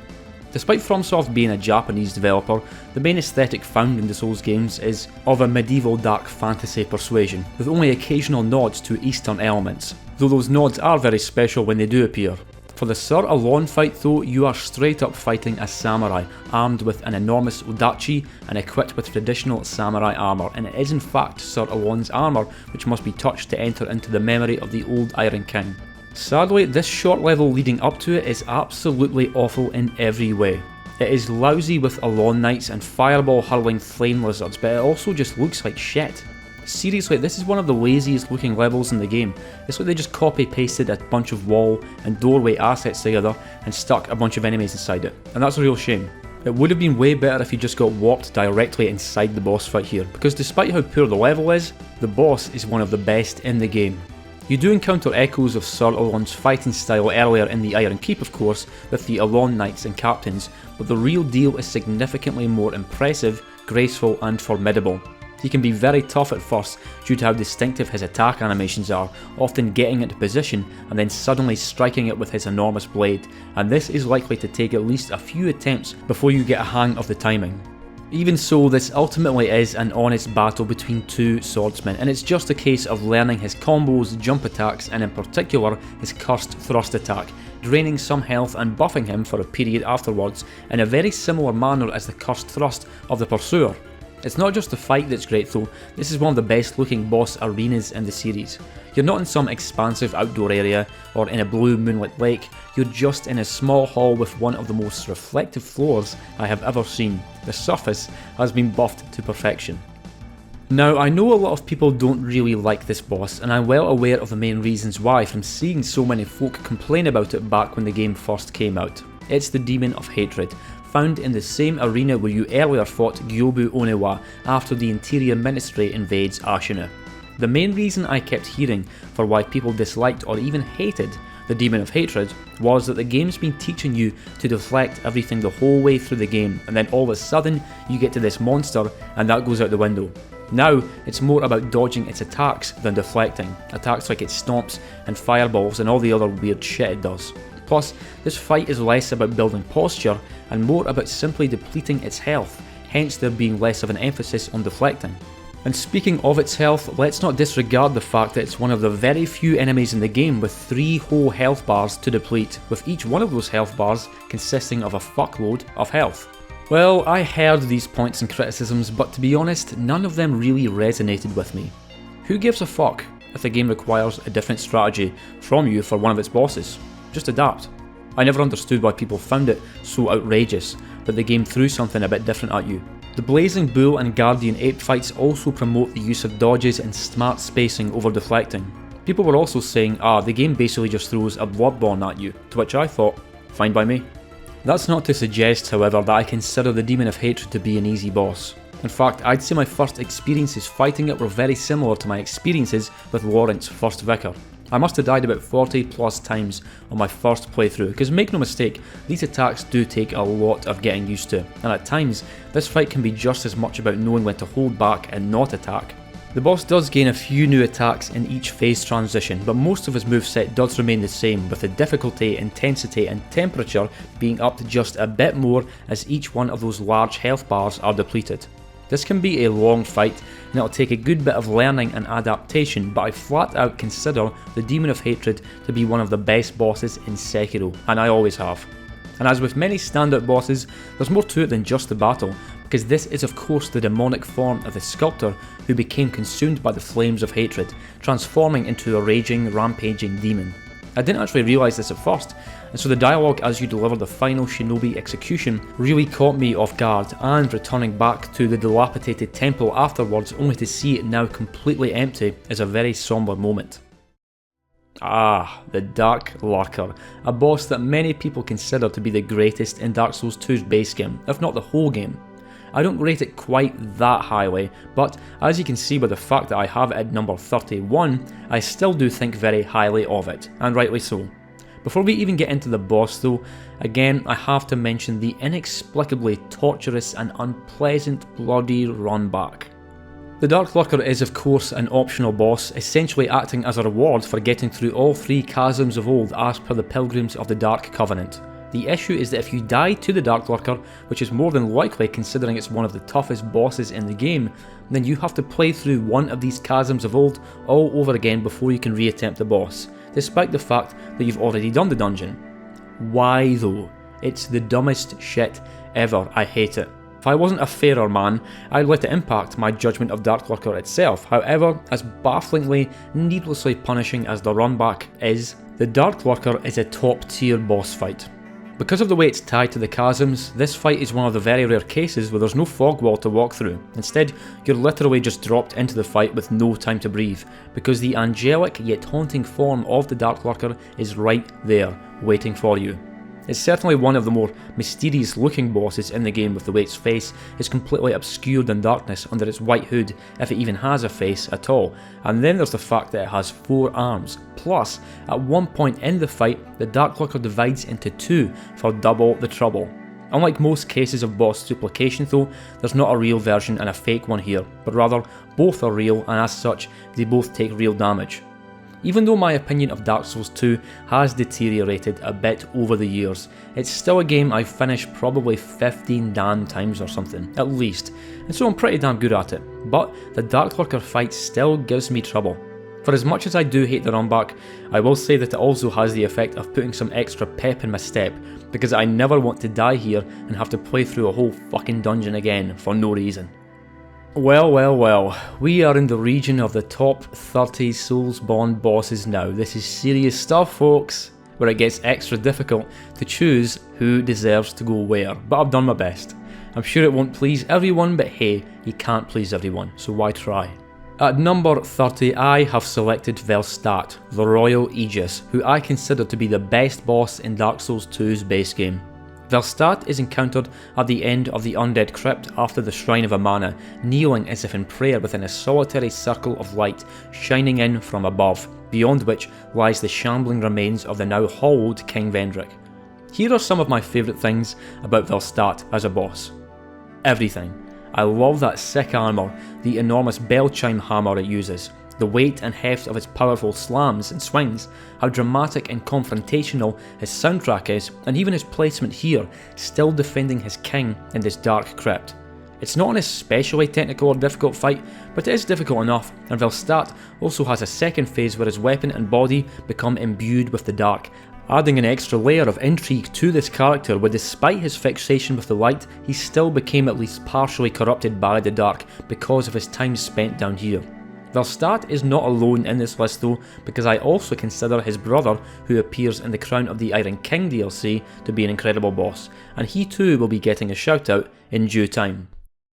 S1: Despite FromSoft being a Japanese developer, the main aesthetic found in the Souls games is of a medieval dark fantasy persuasion, with only occasional nods to Eastern elements, though those nods are very special when they do appear. For the Sir Alon fight though, you are straight up fighting a samurai, armed with an enormous odachi and equipped with traditional samurai armour, and it is in fact Sir Alon's armour which must be touched to enter into the memory of the old Iron King. Sadly, this short level leading up to it is absolutely awful in every way. It is lousy with Alon Knights and fireball hurling flame lizards, but it also just looks like shit. Seriously, this is one of the laziest looking levels in the game. It's like they just copy pasted a bunch of wall and doorway assets together and stuck a bunch of enemies inside it, and that's a real shame. It would have been way better if you just got warped directly inside the boss fight here, because despite how poor the level is, the boss is one of the best in the game. You do encounter echoes of Sir Alon's fighting style earlier in the Iron Keep of course, with the Alon Knights and Captains, but the real deal is significantly more impressive, graceful and formidable. He can be very tough at first due to how distinctive his attack animations are, often getting into position and then suddenly striking it with his enormous blade, and this is likely to take at least a few attempts before you get a hang of the timing. Even so, this ultimately is an honest battle between two swordsmen, and it's just a case of learning his combos, jump attacks, and in particular his cursed thrust attack, draining some health and buffing him for a period afterwards in a very similar manner as the cursed thrust of the Pursuer. It's not just the fight that's great though, this is one of the best looking boss arenas in the series. You're not in some expansive outdoor area or in a blue moonlit lake, you're just in a small hall with one of the most reflective floors I have ever seen. The surface has been buffed to perfection. Now, I know a lot of people don't really like this boss, and I'm well aware of the main reasons why from seeing so many folk complain about it back when the game first came out. It's the Demon of Hatred, found in the same arena where you earlier fought Gyobu Onewa after the Interior Ministry invades Ashina. The main reason I kept hearing for why people disliked or even hated the Demon of Hatred was that the game's been teaching you to deflect everything the whole way through the game, and then all of a sudden you get to this monster and that goes out the window. Now it's more about dodging its attacks than deflecting, attacks like its stomps and fireballs and all the other weird shit it does. Plus, this fight is less about building posture and more about simply depleting its health, hence there being less of an emphasis on deflecting. And speaking of its health, let's not disregard the fact that it's one of the very few enemies in the game with 3 whole health bars to deplete, with each one of those health bars consisting of a fuckload of health. Well, I heard these points and criticisms, but to be honest, none of them really resonated with me. Who gives a fuck if the game requires a different strategy from you for one of its bosses? Just adapt. I never understood why people found it so outrageous that the game threw something a bit different at you. The Blazing Bull and Guardian Ape fights also promote the use of dodges and smart spacing over deflecting. People were also saying, the game basically just throws a Bloodborne at you, to which I thought, fine by me. That's not to suggest, however, that I consider the Demon of Hatred to be an easy boss. In fact, I'd say my first experiences fighting it were very similar to my experiences with Lawrence First Vicar. I must have died about 40 plus times on my first playthrough, because make no mistake, these attacks do take a lot of getting used to, and at times, this fight can be just as much about knowing when to hold back and not attack. The boss does gain a few new attacks in each phase transition, but most of his moveset does remain the same, with the difficulty, intensity and temperature being upped just a bit more as each one of those large health bars are depleted. This can be a long fight, and it'll take a good bit of learning and adaptation, but I flat out consider the Demon of Hatred to be one of the best bosses in Sekiro, and I always have. And as with many standout bosses, there's more to it than just the battle, because this is of course the demonic form of the sculptor who became consumed by the flames of hatred, transforming into a raging, rampaging demon. I didn't actually realise this at first, and so the dialogue as you deliver the final shinobi execution really caught me off guard, and returning back to the dilapidated temple afterwards only to see it now completely empty is a very somber moment. Ah, the Dark Lurker, a boss that many people consider to be the greatest in Dark Souls 2's base game, if not the whole game. I don't rate it quite that highly, but as you can see by the fact that I have it at number 31, I still do think very highly of it, and rightly so. Before we even get into the boss though, again I have to mention the inexplicably torturous and unpleasant bloody run back. The Dark Lurker is of course an optional boss, essentially acting as a reward for getting through all 3 chasms of old as per the Pilgrims of the Dark Covenant. The issue is that if you die to the Dark Lurker, which is more than likely considering it's one of the toughest bosses in the game, then you have to play through one of these chasms of old all over again before you can reattempt the boss, despite the fact that you've already done the dungeon. Why though? It's the dumbest shit ever, I hate it. If I wasn't a fairer man, I'd let it impact my judgment of Dark Lurker itself. However, as bafflingly, needlessly punishing as the runback is, the Dark Lurker is a top tier boss fight. Because of the way it's tied to the chasms, this fight is one of the very rare cases where there's no fog wall to walk through. Instead, you're literally just dropped into the fight with no time to breathe, because the angelic yet haunting form of the Dark Lurker is right there, waiting for you. It's certainly one of the more mysterious looking bosses in the game, with the way its face is completely obscured in darkness under its white hood, if it even has a face at all. And then there's the fact that it has 4 arms. Plus, at one point in the fight, the Dark Lurker divides into 2 for double the trouble. Unlike most cases of boss duplication though, there's not a real version and a fake one here, but rather both are real, and as such, they both take real damage. Even though my opinion of Dark Souls 2 has deteriorated a bit over the years, it's still a game I've finished probably 15 damn times or something, at least, and so I'm pretty damn good at it, but the Dark Lurker fight still gives me trouble. For as much as I do hate the runback, I will say that it also has the effect of putting some extra pep in my step, because I never want to die here and have to play through a whole fucking dungeon again for no reason. Well, we are in the region of the top 30 Soulsborne bosses now. This is serious stuff, folks, where it gets extra difficult to choose who deserves to go where, but I've done my best. I'm sure it won't please everyone, but hey, you can't please everyone, so why try? At number 30, I have selected Velstadt, the Royal Aegis, who I consider to be the best boss in Dark Souls 2's base game. Velstadt is encountered at the end of the Undead Crypt after the Shrine of Amana, kneeling as if in prayer within a solitary circle of light shining in from above, beyond which lies the shambling remains of the now hollowed King Vendrick. Here are some of my favourite things about Velstadt as a boss. Everything. I love that sick armour, the enormous bell chime hammer it uses, the weight and heft of its powerful slams and swings, how dramatic and confrontational his soundtrack is, and even his placement here, still defending his king in this dark crypt. It's not an especially technical or difficult fight, but it is difficult enough, and Velstadt also has a second phase where his weapon and body become imbued with the dark, adding an extra layer of intrigue to this character where despite his fixation with the light, he still became at least partially corrupted by the dark because of his time spent down here. Velstadt is not alone in this list though, because I also consider his brother, who appears in the Crown of the Iron King DLC, to be an incredible boss, and he too will be getting a shout out in due time.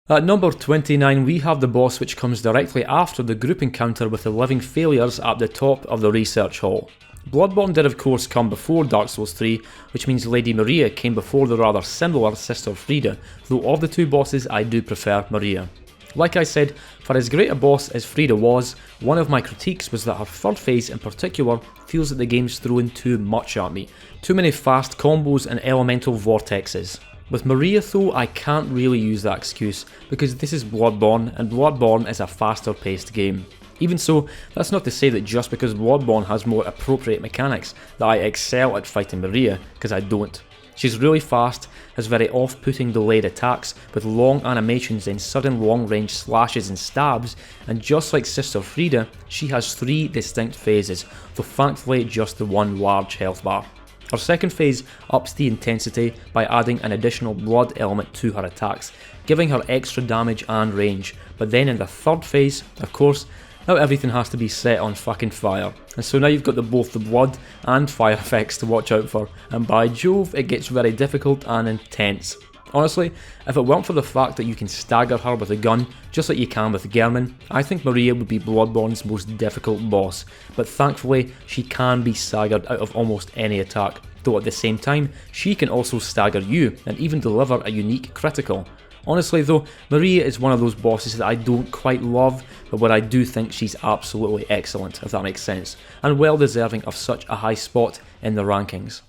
S1: At number 29 we have the boss which comes directly after the group encounter with the living failures at the top of the research hall. Bloodborne did of course come before Dark Souls 3, which means Lady Maria came before the rather similar Sister Frieda, though of the two bosses I do prefer Maria. Like I said, for as great a boss as Frieda was, one of my critiques was that her third phase in particular feels that the game's throwing too much at me. Too many fast combos and elemental vortexes. With Maria though, I can't really use that excuse, because this is Bloodborne, and Bloodborne is a faster paced game. Even so, that's not to say that just because Bloodborne has more appropriate mechanics that I excel at fighting Maria, because I don't. She's really fast, has very off-putting delayed attacks with long animations and sudden long-range slashes and stabs, and just like Sister Frieda, she has 3 distinct phases, though thankfully just the one large health bar. Her second phase ups the intensity by adding an additional blood element to her attacks, giving her extra damage and range, but then in the third phase, of course, Now everything has to be set on fucking fire, and so now you've got both the blood and fire effects to watch out for, and by Jove it gets very difficult and intense. Honestly, if it weren't for the fact that you can stagger her with a gun, just like you can with Gehrman, I think Maria would be Bloodborne's most difficult boss, but thankfully she can be staggered out of almost any attack, though at the same time, she can also stagger you and even deliver a unique critical. Honestly though, Maria is one of those bosses that I don't quite love, but where I do think she's absolutely excellent, if that makes sense, and well deserving of such a high spot in the rankings.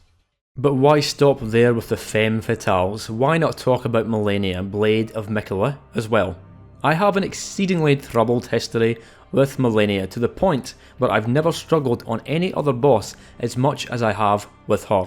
S1: But why stop there with the femme fatales? Why not talk about Malenia, Blade of Miquella, as well? I have an exceedingly troubled history with Malenia, to the point where I've never struggled on any other boss as much as I have with her.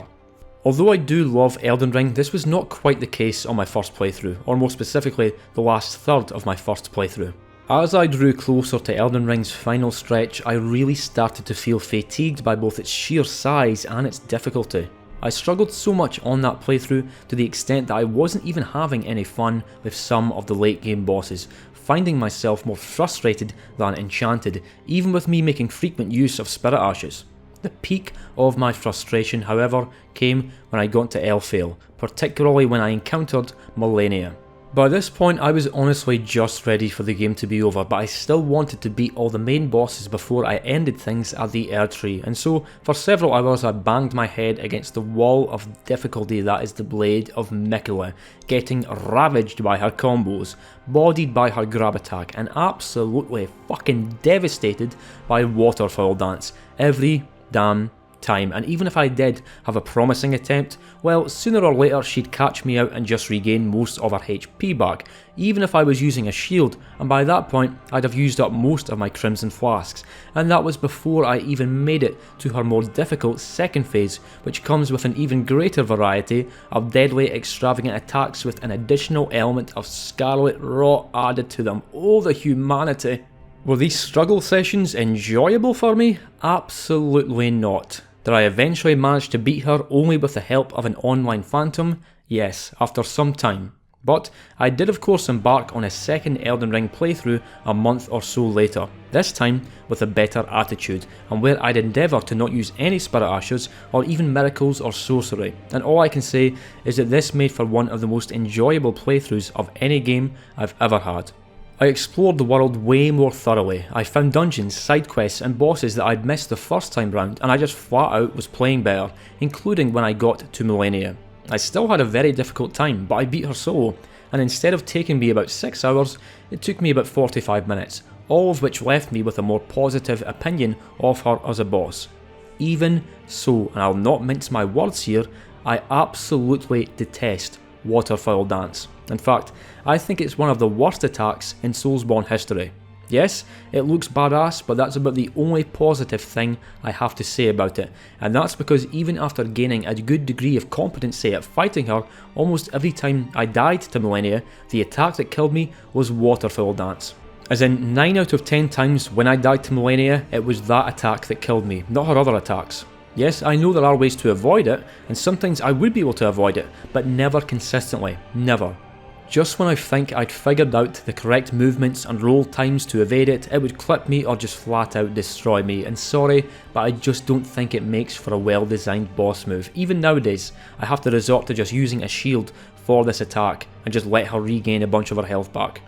S1: Although I do love Elden Ring, this was not quite the case on my first playthrough, or more specifically, the last third of my first playthrough. As I drew closer to Elden Ring's final stretch, I really started to feel fatigued by both its sheer size and its difficulty. I struggled so much on that playthrough to the extent that I wasn't even having any fun with some of the late game bosses, finding myself more frustrated than enchanted, even with me making frequent use of Spirit Ashes. The peak of my frustration, however, came when I got to Elfale, particularly when I encountered Malenia. By this point I was honestly just ready for the game to be over, but I still wanted to beat all the main bosses before I ended things at the Erdtree, and so for several hours I banged my head against the wall of difficulty that is the Blade of Miquella, getting ravaged by her combos, bodied by her grab attack, and absolutely fucking devastated by Waterfowl Dance every damn time. And even if I did have a promising attempt, well, sooner or later she'd catch me out and just regain most of her HP back, even if I was using a shield, and by that point I'd have used up most of my Crimson Flasks, and that was before I even made it to her more difficult second phase, which comes with an even greater variety of deadly extravagant attacks with an additional element of Scarlet Rot added to them. Oh, the humanity! Were these struggle sessions enjoyable for me? Absolutely not. Did I eventually manage to beat her only with the help of an online phantom? Yes, after some time. But I did of course embark on a second Elden Ring playthrough a month or so later, this time with a better attitude, and where I'd endeavour to not use any Spirit Ashes or even miracles or sorcery, and all I can say is that this made for one of the most enjoyable playthroughs of any game I've ever had. I explored the world way more thoroughly. I found dungeons, side quests and bosses that I'd missed the first time round, and I just flat out was playing better, including when I got to Malenia. I still had a very difficult time, but I beat her solo, and instead of taking me about 6 hours, it took me about 45 minutes, all of which left me with a more positive opinion of her as a boss. Even so, and I'll not mince my words here, I absolutely detest Waterfowl Dance. In fact, I think it's one of the worst attacks in Soulsborne history. Yes, it looks badass, but that's about the only positive thing I have to say about it, and that's because even after gaining a good degree of competency at fighting her, almost every time I died to Malenia, the attack that killed me was Waterfowl Dance. As in, 9 out of 10 times when I died to Malenia, it was that attack that killed me, not her other attacks. Yes, I know there are ways to avoid it, and sometimes I would be able to avoid it, but never consistently, never. Just when I think I'd figured out the correct movements and roll times to evade it, it would clip me or just flat out destroy me, and sorry, but I just don't think it makes for a well designed boss move. Even nowadays, I have to resort to just using a shield for this attack and just let her regain a bunch of her health back.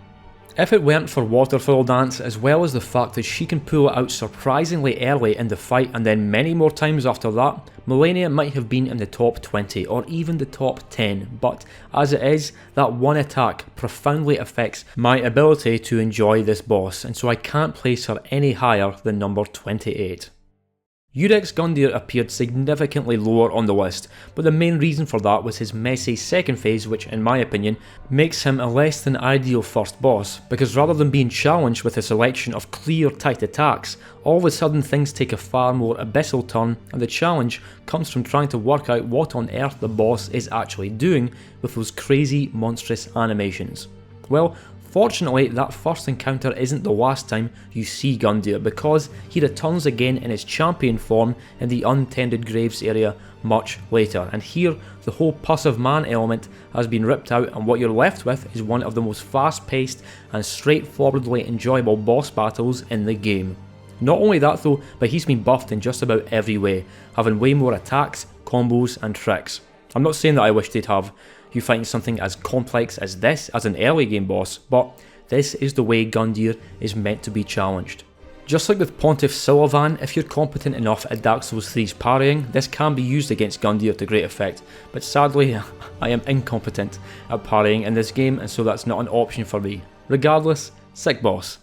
S1: If it weren't for Waterfowl Dance, as well as the fact that she can pull it out surprisingly early in the fight and then many more times after that, Malenia might have been in the top 20 or even the top 10, but as it is, that one attack profoundly affects my ability to enjoy this boss, and so I can't place her any higher than number 28. Urex Gundyr appeared significantly lower on the list, but the main reason for that was his messy second phase, which in my opinion makes him a less than ideal first boss, because rather than being challenged with a selection of clear tight attacks, all of a sudden things take a far more abyssal turn, and the challenge comes from trying to work out what on earth the boss is actually doing with those crazy monstrous animations. Well, Fortunately, that first encounter isn't the last time you see Gundyr, because he returns again in his champion form in the untended graves area much later, and here the whole pus of man element has been ripped out, and what you're left with is one of the most fast paced and straightforwardly enjoyable boss battles in the game. Not only that though, but he's been buffed in just about every way, having way more attacks, combos and tricks. I'm not saying that I wish they'd have you fighting something as complex as this as an early game boss, but this is the way Gundyr is meant to be challenged. Just like with Pontiff Sylvan, if you're competent enough at Dark Souls 3's parrying, this can be used against Gundyr to great effect, but sadly I am incompetent at parrying in this game, and so that's not an option for me. Regardless, sick boss.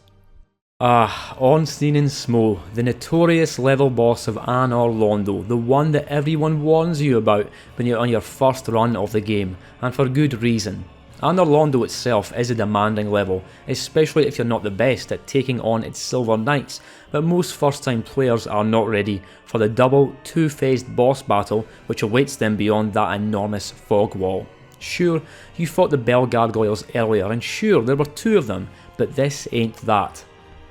S1: Ornstein and Smough, the notorious level boss of Anor Londo, the one that everyone warns you about when you're on your first run of the game, and for good reason. Anor Londo itself is a demanding level, especially if you're not the best at taking on its Silver Knights, but most first time players are not ready for the double, two-phased boss battle which awaits them beyond that enormous fog wall. Sure, you fought the Bell Gargoyles earlier, and sure, there were two of them, but this ain't that.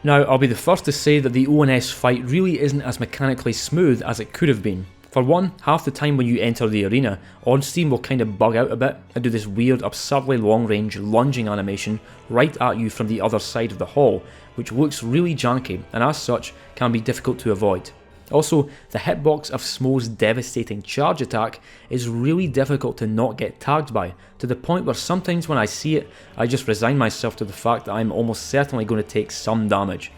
S1: Now, I'll be the first to say that the ONS fight really isn't as mechanically smooth as it could have been. For one, half the time when you enter the arena, Ornstein will kind of bug out a bit and do this weird, absurdly long range lunging animation right at you from the other side of the hall, which looks really janky and as such can be difficult to avoid. Also, the hitbox of Smough's devastating charge attack is really difficult to not get tagged by, to the point where sometimes when I see it, I just resign myself to the fact that I'm almost certainly going to take some damage.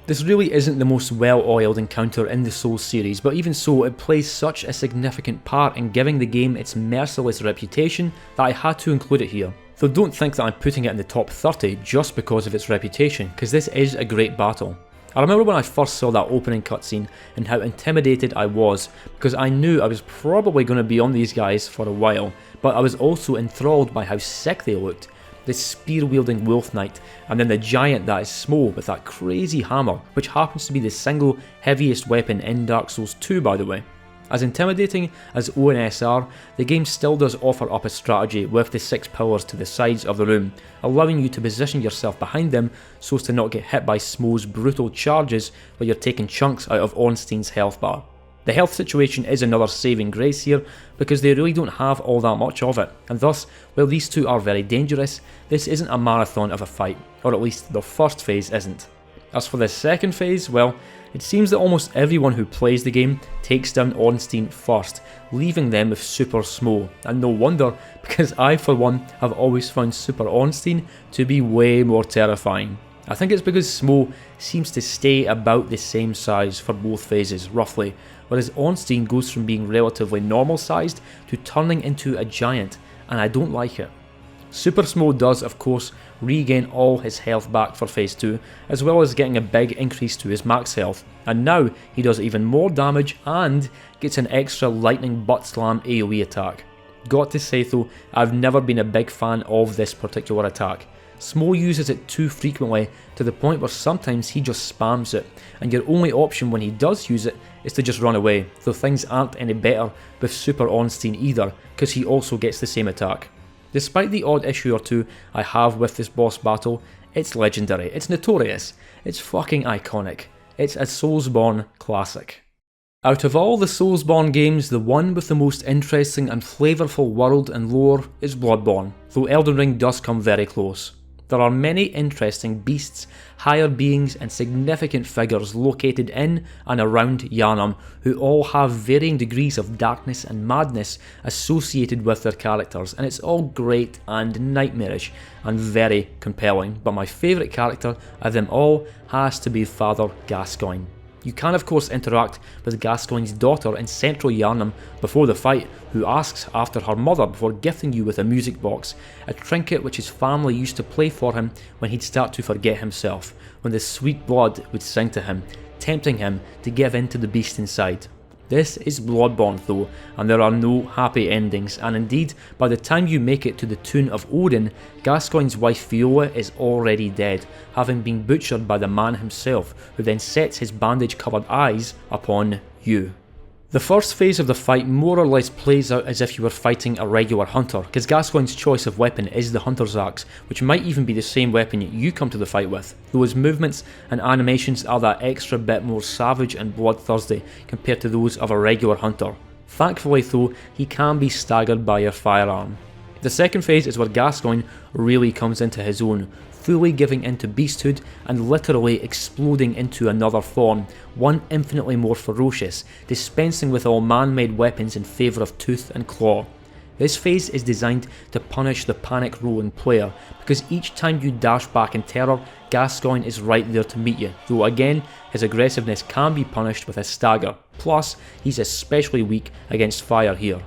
S1: This really isn't the most well-oiled encounter in the Souls series, but even so, it plays such a significant part in giving the game its merciless reputation that I had to include it here. Though don't think that I'm putting it in the top 30 just because of its reputation, because this is a great battle. I remember when I first saw that opening cutscene and how intimidated I was, because I knew I was probably going to be on these guys for a while, but I was also enthralled by how sick they looked. The spear-wielding Wolf Knight, and then the giant that is Smough with that crazy hammer, which happens to be the single heaviest weapon in Dark Souls 2 by the way. As intimidating as ONS are, the game still does offer up a strategy with the 6 pillars to the sides of the room, allowing you to position yourself behind them so as to not get hit by Smough's brutal charges while you're taking chunks out of Ornstein's health bar. The health situation is another saving grace here, because they really don't have all that much of it, and thus, while these two are very dangerous, this isn't a marathon of a fight, or at least the first phase isn't. As for the second phase, well, it seems that almost everyone who plays the game takes down Ornstein first, leaving them with Super Smough, and no wonder, because I for one have always found Super Ornstein to be way more terrifying. I think it's because Smough seems to stay about the same size for both phases, roughly, whereas Ornstein goes from being relatively normal sized to turning into a giant, and I don't like it. Super Smough does, of course, regain all his health back for phase 2, as well as getting a big increase to his max health, and now he does even more damage and gets an extra lightning butt slam AoE attack. Got to say though, I've never been a big fan of this particular attack. Smough uses it too frequently to the point where sometimes he just spams it, and your only option when he does use it is to just run away, though things aren't any better with Super Ornstein either, because he also gets the same attack. Despite the odd issue or two I have with this boss battle, it's legendary, it's notorious, it's fucking iconic, it's a Soulsborne classic. Out of all the Soulsborne games, the one with the most interesting and flavourful world and lore is Bloodborne, though Elden Ring does come very close. There are many interesting beasts, higher beings and significant figures located in and around Yharnam who all have varying degrees of darkness and madness associated with their characters, and it's all great and nightmarish and very compelling, but my favourite character of them all has to be Father Gascoigne. You can of course interact with Gascoigne's daughter in central Yharnam before the fight, who asks after her mother before gifting you with a music box, a trinket which his family used to play for him when he'd start to forget himself, when the sweet blood would sing to him, tempting him to give in to the beast inside. This is Bloodborne though, and there are no happy endings, and indeed, by the time you make it to the Tomb of Odin, Gascoigne's wife Viola is already dead, having been butchered by the man himself, who then sets his bandage-covered eyes upon you. The first phase of the fight more or less plays out as if you were fighting a regular hunter, because Gascoigne's choice of weapon is the hunter's axe, which might even be the same weapon you come to the fight with, though his movements and animations are that extra bit more savage and bloodthirsty compared to those of a regular hunter. Thankfully though, he can be staggered by your firearm. The second phase is where Gascoigne really comes into his own, fully giving into beasthood and literally exploding into another form, one infinitely more ferocious, dispensing with all man-made weapons in favour of tooth and claw. This phase is designed to punish the panic rolling player, because each time you dash back in terror, Gascoigne is right there to meet you, though again, his aggressiveness can be punished with a stagger, plus he's especially weak against fire here.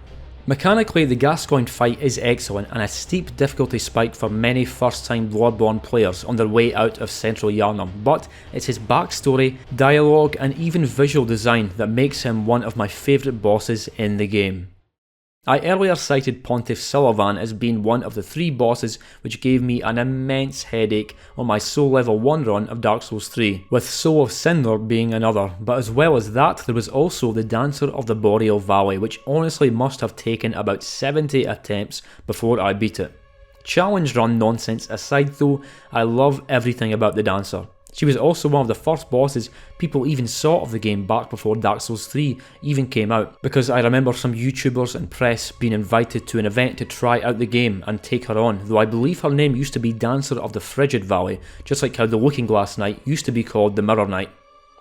S1: Mechanically, the Gascoigne fight is excellent and a steep difficulty spike for many first-time Bloodborne players on their way out of Central Yharnam, but it's his backstory, dialogue and even visual design that makes him one of my favourite bosses in the game. I earlier cited Pontiff Sulyvahn as being one of the 3 bosses which gave me an immense headache on my Soul Level 1 run of Dark Souls 3, with Soul of Cinder being another, but as well as that there was also the Dancer of the Boreal Valley, which honestly must have taken about 70 attempts before I beat it. Challenge run nonsense aside though, I love everything about the Dancer. She was also one of the first bosses people even saw of the game back before Dark Souls 3 even came out, because I remember some YouTubers and press being invited to an event to try out the game and take her on, though I believe her name used to be Dancer of the Frigid Valley, just like how the Looking Glass Knight used to be called the Mirror Knight.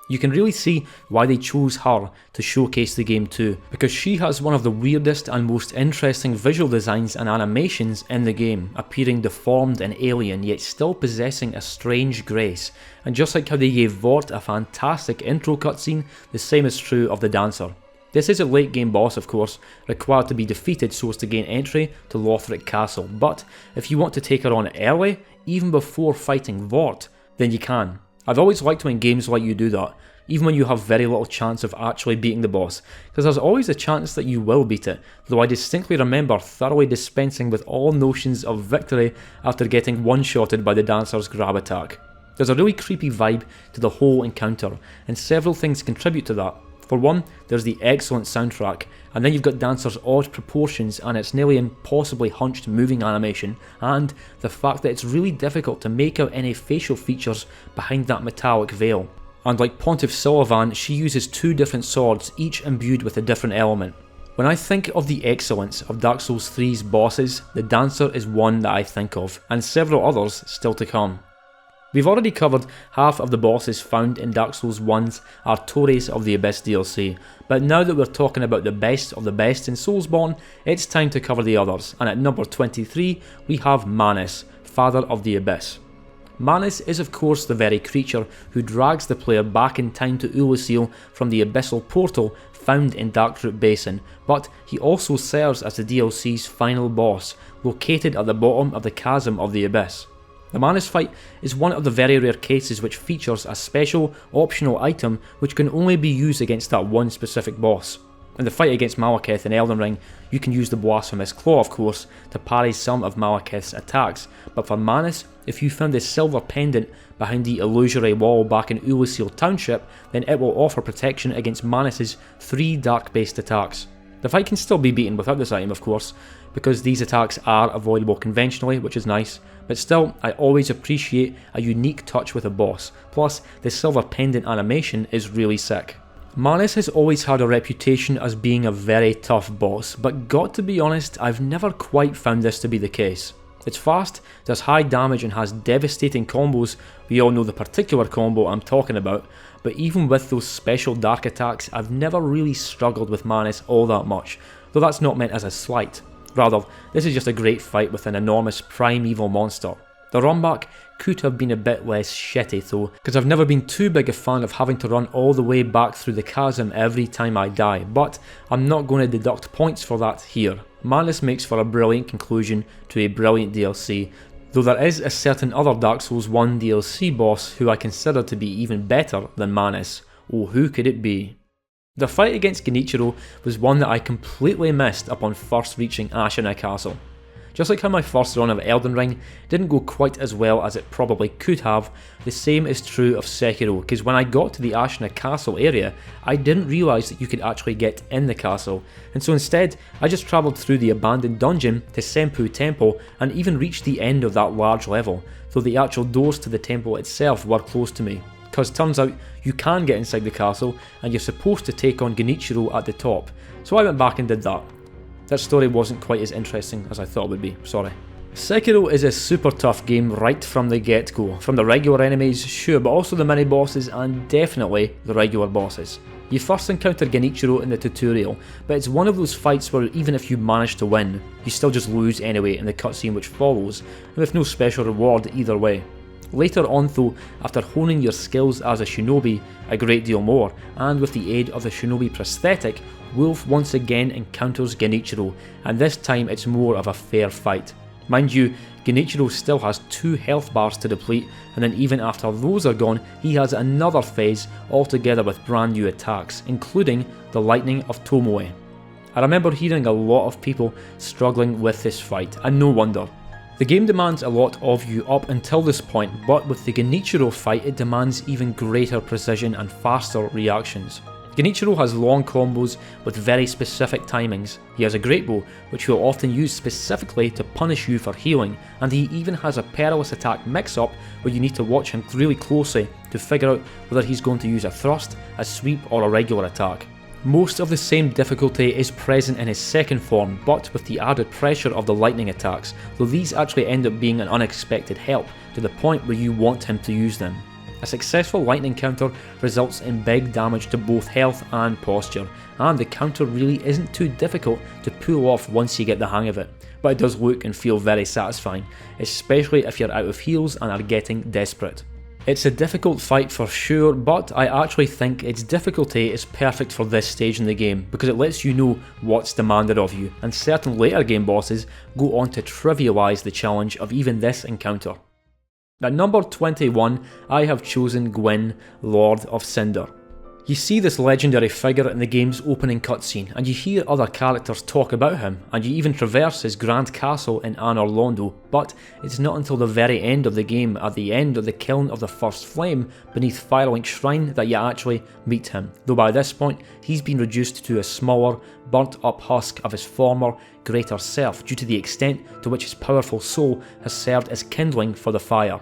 S1: You can really see why they chose her to showcase the game too, because she has one of the weirdest and most interesting visual designs and animations in the game, appearing deformed and alien yet still possessing a strange grace, and just like how they gave Vort a fantastic intro cutscene, the same is true of the Dancer. This is a late game boss of course, required to be defeated so as to gain entry to Lothric Castle, but if you want to take her on early, even before fighting Vort, then you can. I've always liked when games let you do that, even when you have very little chance of actually beating the boss, because there's always a chance that you will beat it, though I distinctly remember thoroughly dispensing with all notions of victory after getting one-shotted by the Dancer's grab attack. There's a really creepy vibe to the whole encounter, and several things contribute to that. For one, there's the excellent soundtrack, and then you've got Dancer's odd proportions and its nearly impossibly hunched moving animation, and the fact that it's really difficult to make out any facial features behind that metallic veil. And like Pontiff Sulyvahn, she uses 2 different swords, each imbued with a different element. When I think of the excellence of Dark Souls 3's bosses, the Dancer is one that I think of, and several others still to come. We've already covered half of the bosses found in Dark Souls 1's Artorias of the Abyss DLC, but now that we're talking about the best of the best in Soulsborne, it's time to cover the others, and at number 23 we have Manus, Father of the Abyss. Manus is of course the very creature who drags the player back in time to Ulasil from the abyssal portal found in Darkroot Basin, but he also serves as the DLC's final boss, located at the bottom of the Chasm of the Abyss. The Manus fight is one of the very rare cases which features a special, optional item which can only be used against that one specific boss. In the fight against Malekith in Elden Ring, you can use the Blasphemous Claw of course to parry some of Malekith's attacks, but for Manus, if you found this silver pendant behind the illusory wall back in Ulasil Township, then it will offer protection against Manus's 3 dark-based attacks. The fight can still be beaten without this item of course, because these attacks are avoidable conventionally, which is nice, but still I always appreciate a unique touch with a boss, plus the silver pendant animation is really sick. Manus has always had a reputation as being a very tough boss, but got to be honest, I've never quite found this to be the case. It's fast, does high damage and has devastating combos, we all know the particular combo I'm talking about, but even with those special dark attacks I've never really struggled with Manus all that much, though that's not meant as a slight. Rather, this is just a great fight with an enormous primeval monster. The run back could have been a bit less shitty though, because I've never been too big a fan of having to run all the way back through the chasm every time I die, but I'm not going to deduct points for that here. Manus makes for a brilliant conclusion to a brilliant DLC, though there is a certain other Dark Souls 1 DLC boss who I consider to be even better than Manus. Oh, who could it be? The fight against Genichiro was one that I completely missed upon first reaching Ashina Castle. Just like how my first run of Elden Ring didn't go quite as well as it probably could have, the same is true of Sekiro, because when I got to the Ashina Castle area, I didn't realise that you could actually get in the castle, and so instead I just travelled through the abandoned dungeon to Senpu Temple and even reached the end of that large level, though the actual doors to the temple itself were close to me. Because turns out you can get inside the castle and you're supposed to take on Genichiro at the top, so I went back and did that. That story wasn't quite as interesting as I thought it would be, sorry. Sekiro is a super tough game right from the get-go, from the regular enemies, sure, but also the mini-bosses and definitely the regular bosses. You first encounter Genichiro in the tutorial, but it's one of those fights where even if you manage to win, you still just lose anyway in the cutscene which follows, and with no special reward either way. Later on though, after honing your skills as a shinobi a great deal more, and with the aid of the shinobi prosthetic, Wolf once again encounters Genichiro, and this time it's more of a fair fight. Mind you, Genichiro still has 2 health bars to deplete, and then even after those are gone, he has another phase altogether with brand new attacks, including the Lightning of Tomoe. I remember hearing a lot of people struggling with this fight, and no wonder. The game demands a lot of you up until this point, but with the Genichiro fight it demands even greater precision and faster reactions. Genichiro has long combos with very specific timings. He has a great bow, which he'll often use specifically to punish you for healing, and he even has a perilous attack mix-up where you need to watch him really closely to figure out whether he's going to use a thrust, a sweep or a regular attack. Most of the same difficulty is present in his second form, but with the added pressure of the lightning attacks, though these actually end up being an unexpected help to the point where you want him to use them. A successful lightning counter results in big damage to both health and posture, and the counter really isn't too difficult to pull off once you get the hang of it, but it does look and feel very satisfying, especially if you're out of heals and are getting desperate. It's a difficult fight for sure, but I actually think its difficulty is perfect for this stage in the game because it lets you know what's demanded of you, and certain later game bosses go on to trivialise the challenge of even this encounter. At number 21, I have chosen Gwyn, Lord of Cinder. You see this legendary figure in the game's opening cutscene, and you hear other characters talk about him, and you even traverse his grand castle in Anor Londo, but it's not until the very end of the game, at the end of the kiln of the First Flame beneath Firelink Shrine, that you actually meet him, though by this point he's been reduced to a smaller, burnt up husk of his former, greater self due to the extent to which his powerful soul has served as kindling for the fire.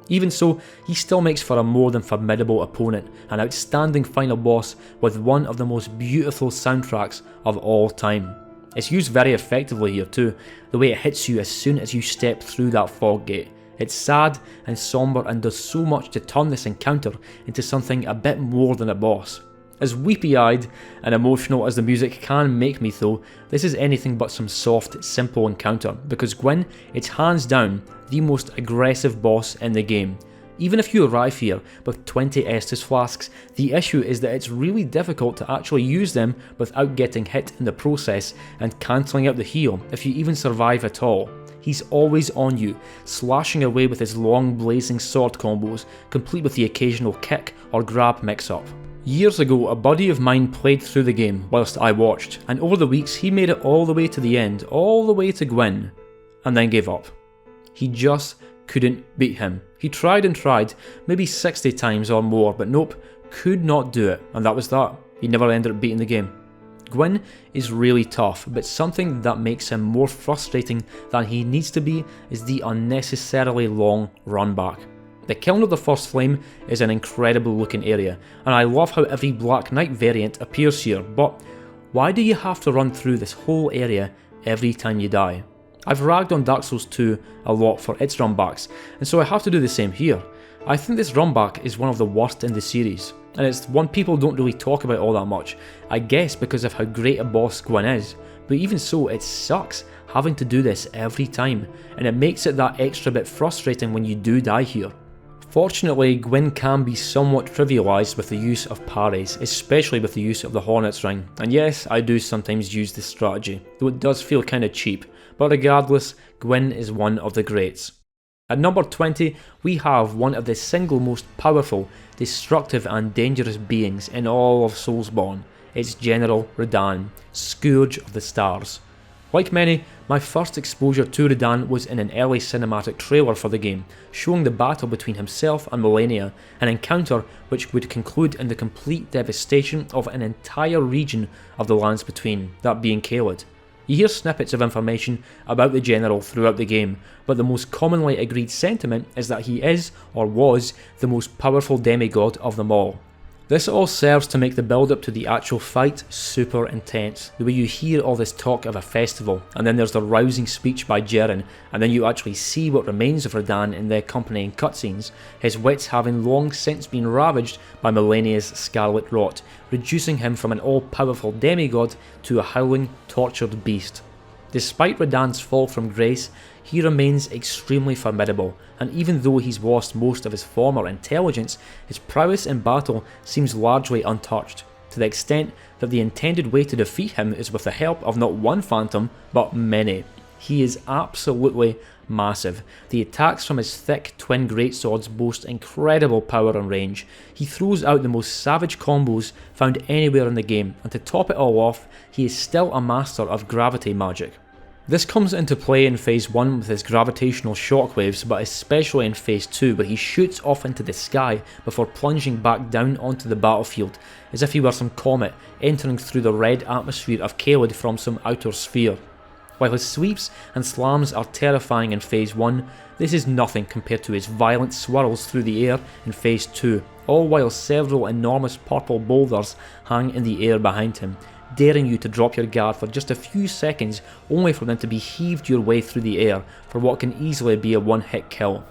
S1: Even so, he still makes for a more than formidable opponent, an outstanding final boss with one of the most beautiful soundtracks of all time. It's used very effectively here too, the way it hits you as soon as you step through that fog gate. It's sad and sombre and does so much to turn this encounter into something a bit more than a boss. As weepy-eyed and emotional as the music can make me though, this is anything but some soft, simple encounter, because Gwyn, it's hands down the most aggressive boss in the game. Even if you arrive here with 20 Estus flasks, the issue is that it's really difficult to actually use them without getting hit in the process and cancelling out the heal if you even survive at all. He's always on you, slashing away with his long blazing sword combos, complete with the occasional kick or grab mix-up. Years ago, a buddy of mine played through the game whilst I watched, and over the weeks he made it all the way to the end, all the way to Gwyn, and then gave up. He just couldn't beat him. He tried and tried, maybe 60 times or more, but nope, could not do it, and that was that. He never ended up beating the game. Gwyn is really tough, but something that makes him more frustrating than he needs to be is the unnecessarily long run back. The Kiln of the First Flame is an incredible looking area, and I love how every Black Knight variant appears here, but why do you have to run through this whole area every time you die? I've ragged on Dark Souls 2 a lot for its runbacks, and so I have to do the same here. I think this runback is one of the worst in the series, and it's one people don't really talk about all that much, I guess because of how great a boss Gwyn is, but even so it sucks having to do this every time, and it makes it that extra bit frustrating when you do die here. Fortunately, Gwyn can be somewhat trivialised with the use of parries, especially with the use of the Hornet's Ring, and yes, I do sometimes use this strategy, though it does feel kinda cheap, but regardless, Gwyn is one of the greats. At number 20, we have one of the single most powerful, destructive and dangerous beings in all of Soulsborne. It's General Radahn, Scourge of the Stars. Like many, My first exposure to Radahn was in an early cinematic trailer for the game, showing the battle between himself and Malenia, an encounter which would conclude in the complete devastation of an entire region of the Lands Between, that being Caelid. You hear snippets of information about the general throughout the game, but the most commonly agreed sentiment is that he is, or was, the most powerful demigod of them all. This all serves to make the build up to the actual fight super intense, the way you hear all this talk of a festival, and then there's the rousing speech by Jeren, and then you actually see what remains of Radahn in the accompanying cutscenes, his wits having long since been ravaged by Malenia's scarlet rot, reducing him from an all-powerful demigod to a howling, tortured beast. Despite Radahn's fall from grace, he remains extremely formidable, and even though he's lost most of his former intelligence, his prowess in battle seems largely untouched, to the extent that the intended way to defeat him is with the help of not one phantom, but many. He is absolutely massive. The attacks from his thick twin greatswords boast incredible power and range. He throws out the most savage combos found anywhere in the game, and to top it all off, he is still a master of gravity magic. This comes into play in Phase 1 with his gravitational shockwaves, but especially in Phase 2 where he shoots off into the sky before plunging back down onto the battlefield, as if he were some comet entering through the red atmosphere of Caelid from some outer sphere. While his sweeps and slams are terrifying in Phase 1, this is nothing compared to his violent swirls through the air in Phase 2, all while several enormous purple boulders hang in the air behind him, daring you to drop your guard for just a few seconds only for them to be heaved your way through the air for what can easily be a one-hit kill.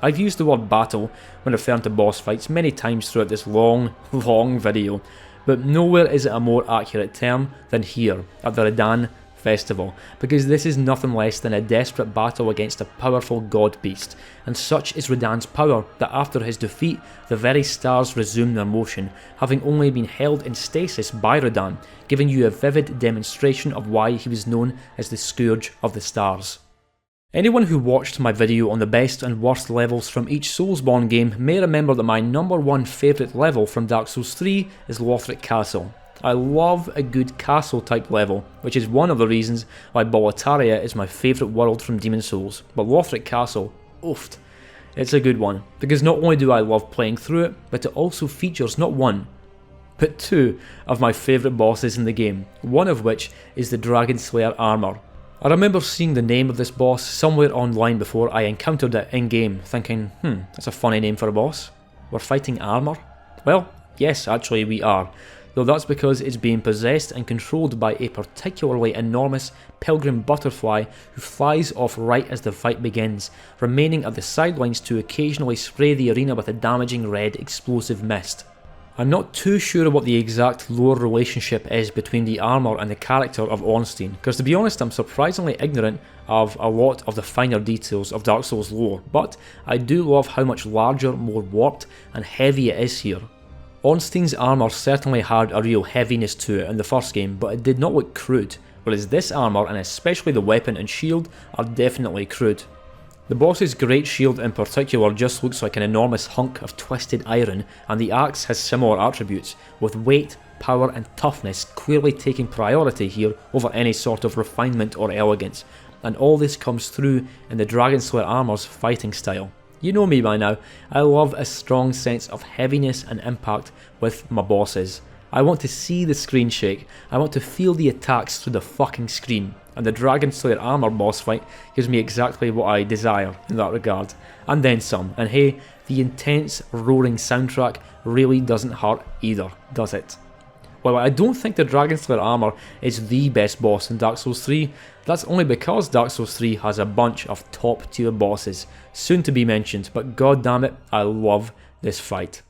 S1: I've used the word battle when referring to boss fights many times throughout this long video, but nowhere is it a more accurate term than here at the Radahn Festival, because this is nothing less than a desperate battle against a powerful god beast, and such is Radahn's power that after his defeat, the very stars resume their motion, having only been held in stasis by Radahn, giving you a vivid demonstration of why he was known as the Scourge of the Stars. Anyone who watched my video on the best and worst levels from each Soulsborne game may remember that my number one favourite level from Dark Souls 3 is Lothric Castle. I love a good castle type level, which is one of the reasons why Boletaria is my favourite world from Demon Souls, but Lothric Castle, oofed, it's a good one, because not only do I love playing through it, but it also features not one, but two of my favourite bosses in the game, one of which is the Dragon Slayer armour. I remember seeing the name of this boss somewhere online before I encountered it in game, thinking, that's a funny name for a boss. We're fighting armour? Well, yes, actually we are. Though that's because it's being possessed and controlled by a particularly enormous pilgrim butterfly who flies off right as the fight begins, remaining at the sidelines to occasionally spray the arena with a damaging red explosive mist. I'm not too sure what the exact lore relationship is between the armour and the character of Ornstein, because to be honest I'm surprisingly ignorant of a lot of the finer details of Dark Souls lore, but I do love how much larger, more warped and heavy it is here. Ornstein's armour certainly had a real heaviness to it in the first game, but it did not look crude, whereas this armour, and especially the weapon and shield, are definitely crude. The boss's great shield in particular just looks like an enormous hunk of twisted iron, and the axe has similar attributes, with weight, power and toughness clearly taking priority here over any sort of refinement or elegance, and all this comes through in the Dragon Slayer armour's fighting style. You know me by now, I love a strong sense of heaviness and impact with my bosses. I want to see the screen shake, I want to feel the attacks through the fucking screen, and the Dragon Slayer armour boss fight gives me exactly what I desire in that regard, and then some, and hey, the intense roaring soundtrack really doesn't hurt either, does it? While I don't think the Dragon Slayer armour is the best boss in Dark Souls 3, that's only because Dark Souls 3 has a bunch of top tier bosses, soon to be mentioned, but god damn it, I love this fight.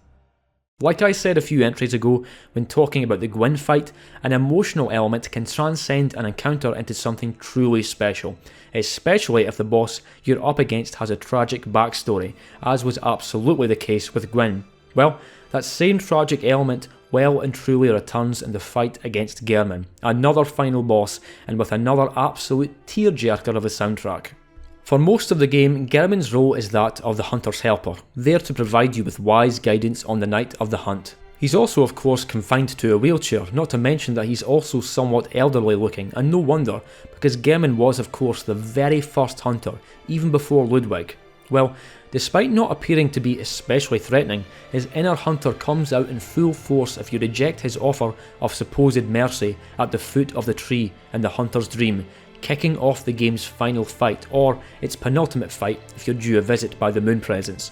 S1: Like I said a few entries ago when talking about the Gwyn fight, an emotional element can transcend an encounter into something truly special, especially if the boss you're up against has a tragic backstory, as was absolutely the case with Gwyn. Well, that same tragic element well and truly returns in the fight against Gehrman, another final boss, and with another absolute tearjerker of a soundtrack. For most of the game, Gehrman's role is that of the hunter's helper, there to provide you with wise guidance on the night of the hunt. He's also of course confined to a wheelchair, not to mention that he's also somewhat elderly looking, and no wonder, because Gehrman was of course the very first hunter, even before Ludwig. Well, despite not appearing to be especially threatening, his inner hunter comes out in full force if you reject his offer of supposed mercy at the foot of the tree in the hunter's dream, kicking off the game's final fight, or its penultimate fight if you're due a visit by the Moon Presence.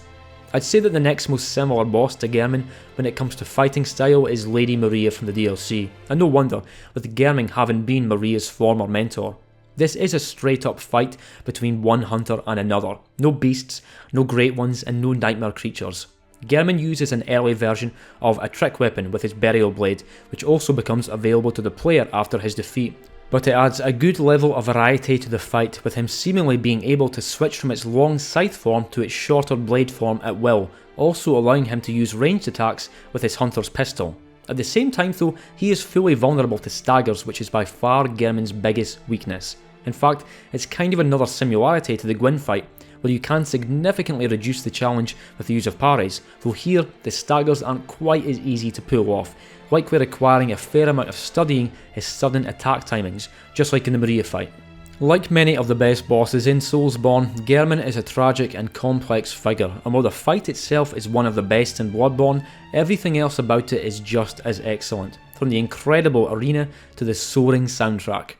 S1: I'd say that the next most similar boss to Gehrman when it comes to fighting style is Lady Maria from the DLC, and no wonder, with Gehrman having been Maria's former mentor. This is a straight up fight between one hunter and another. No beasts, no great ones, and no nightmare creatures. Gehrman uses an early version of a trick weapon with his burial blade, which also becomes available to the player after his defeat. But it adds a good level of variety to the fight, with him seemingly being able to switch from its long scythe form to its shorter blade form at will, also allowing him to use ranged attacks with his hunter's pistol. At the same time though, he is fully vulnerable to staggers, which is by far Gehrman's biggest weakness. In fact, it's kind of another similarity to the Gwyn fight, where you can significantly reduce the challenge with the use of parries, though here the staggers aren't quite as easy to pull off, likely requiring a fair amount of studying his sudden attack timings, just like in the Maria fight. Like many of the best bosses in Soulsborne, Gehrman is a tragic and complex figure, and while the fight itself is one of the best in Bloodborne, everything else about it is just as excellent, from the incredible arena to the soaring soundtrack.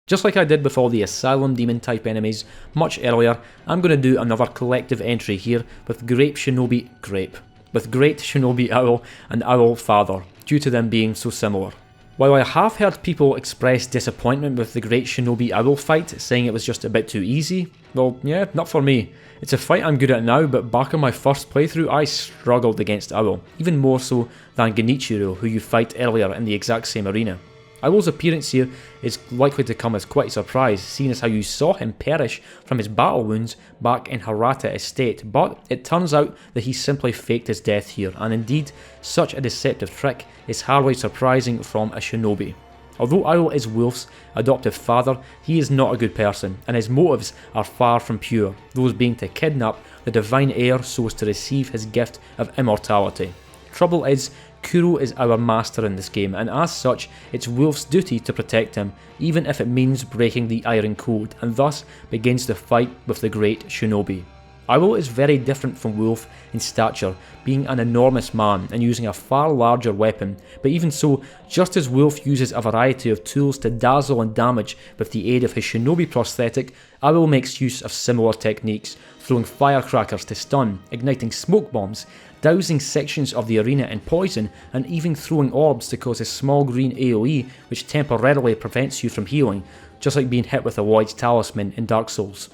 S1: Just like I did with all the Asylum Demon type enemies much earlier, I'm going to do another collective entry here with Great Shinobi Owl and Owl Father, due to them being so similar. While I have heard people express disappointment with the Great Shinobi Owl fight, saying it was just a bit too easy, well yeah, not for me. It's a fight I'm good at now, but back on my first playthrough I struggled against Owl, even more so than Genichiro, who you fight earlier in the exact same arena. Owl's appearance here is likely to come as quite a surprise, seeing as how you saw him perish from his battle wounds back in Hirata Estate, but it turns out that he simply faked his death here, and indeed, such a deceptive trick is hardly surprising from a shinobi. Although Owl is Wolf's adoptive father, he is not a good person, and his motives are far from pure, those being to kidnap the divine heir so as to receive his gift of immortality. Trouble is, Kuro is our master in this game, and as such, it's Wolf's duty to protect him, even if it means breaking the Iron Code, and thus begins the fight with the Great Shinobi. Owl is very different from Wolf in stature, being an enormous man and using a far larger weapon, but even so, just as Wolf uses a variety of tools to dazzle and damage with the aid of his shinobi prosthetic, Owl makes use of similar techniques, throwing firecrackers to stun, igniting smoke bombs, dousing sections of the arena in poison, and even throwing orbs to cause a small green AoE which temporarily prevents you from healing, just like being hit with a Lloyd's Talisman in Dark Souls.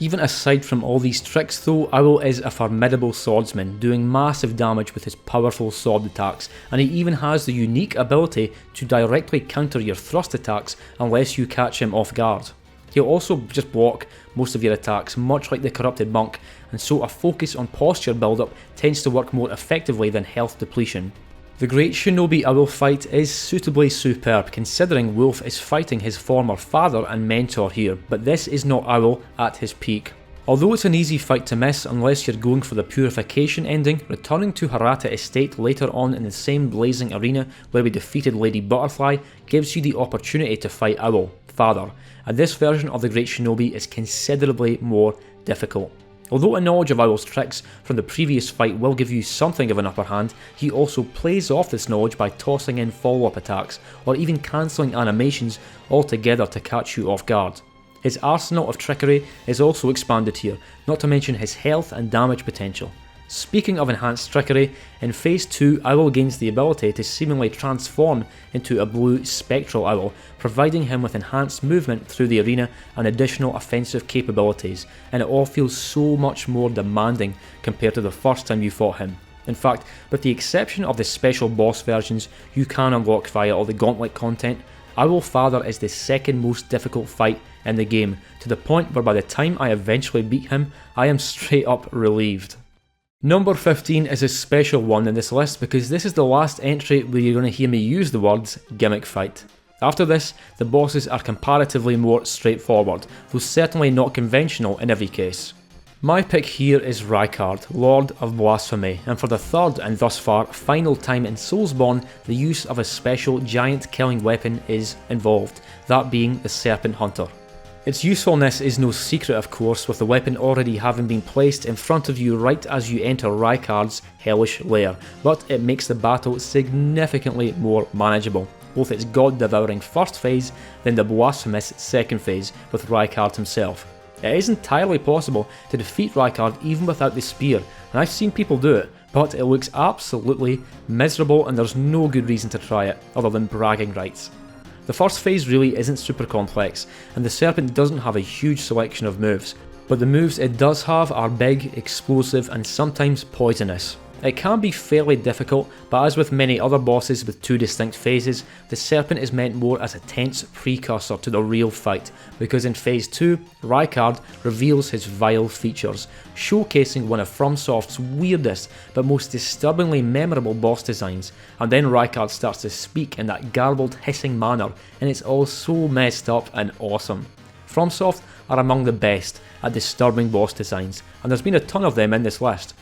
S1: Even aside from all these tricks though, Owl is a formidable swordsman, doing massive damage with his powerful sword attacks, and he even has the unique ability to directly counter your thrust attacks unless you catch him off guard. He'll also just block most of your attacks, much like the Corrupted Monk, and so a focus on posture build-up tends to work more effectively than health depletion. The Great Shinobi Owl fight is suitably superb, considering Wolf is fighting his former father and mentor here, but this is not Owl at his peak. Although it's an easy fight to miss unless you're going for the purification ending, returning to Hirata Estate later on in the same blazing arena where we defeated Lady Butterfly gives you the opportunity to fight Owl, father, and this version of the Great Shinobi is considerably more difficult. Although a knowledge of Owl's tricks from the previous fight will give you something of an upper hand, he also plays off this knowledge by tossing in follow-up attacks, or even cancelling animations altogether to catch you off guard. His arsenal of trickery is also expanded here, not to mention his health and damage potential. Speaking of enhanced trickery, in Phase 2 Owl gains the ability to seemingly transform into a blue spectral owl, providing him with enhanced movement through the arena and additional offensive capabilities, and it all feels so much more demanding compared to the first time you fought him. In fact, with the exception of the special boss versions you can unlock via all the gauntlet content, Owl Father is the second most difficult fight in the game, to the point where by the time I eventually beat him, I am straight up relieved. Number 15 is a special one in this list because this is the last entry where you're going to hear me use the words gimmick fight. After this, the bosses are comparatively more straightforward, though certainly not conventional in every case. My pick here is Rykard, Lord of Blasphemy, and for the third and thus far final time in Soulsborne, the use of a special giant killing weapon is involved, that being the Serpent Hunter. Its usefulness is no secret of course, with the weapon already having been placed in front of you right as you enter Rykard's hellish lair, but it makes the battle significantly more manageable, both its god-devouring first phase, then the blasphemous second phase with Rykard himself. It is entirely possible to defeat Rykard even without the spear, and I've seen people do it, but it looks absolutely miserable and there's no good reason to try it, other than bragging rights. The first phase really isn't super complex, and the Serpent doesn't have a huge selection of moves, but the moves it does have are big, explosive, and sometimes poisonous. It can be fairly difficult, but as with many other bosses with two distinct phases, the Serpent is meant more as a tense precursor to the real fight, because in phase 2, Rykard reveals his vile features, showcasing one of FromSoft's weirdest but most disturbingly memorable boss designs, and then Rykard starts to speak in that garbled hissing manner, and it's all so messed up and awesome. FromSoft are among the best at disturbing boss designs, and there's been a ton of them in this list.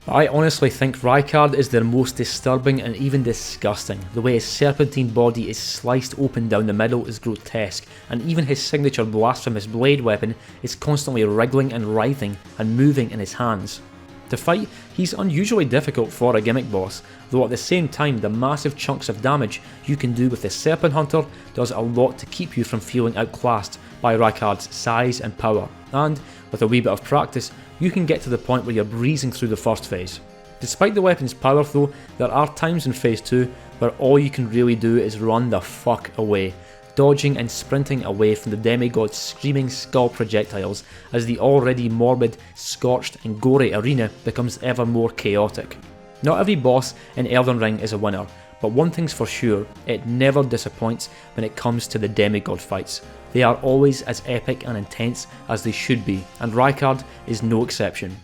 S1: I honestly think Rykard is their most disturbing and even disgusting. The way his serpentine body is sliced open down the middle is grotesque, and even his signature blasphemous blade weapon is constantly wriggling and writhing and moving in his hands. To fight, he's unusually difficult for a gimmick boss, though at the same time the massive chunks of damage you can do with the Serpent Hunter does a lot to keep you from feeling outclassed by Rykard's size and power, and with a wee bit of practice, you can get to the point where you're breezing through the first phase. Despite the weapon's power though, there are times in phase 2 where all you can really do is run the fuck away, dodging and sprinting away from the demigod's screaming skull projectiles as the already morbid, scorched and gory arena becomes ever more chaotic. Not every boss in Elden Ring is a winner, but one thing's for sure, it never disappoints when it comes to the demigod fights. They are always as epic and intense as they should be, and Rykard is no exception.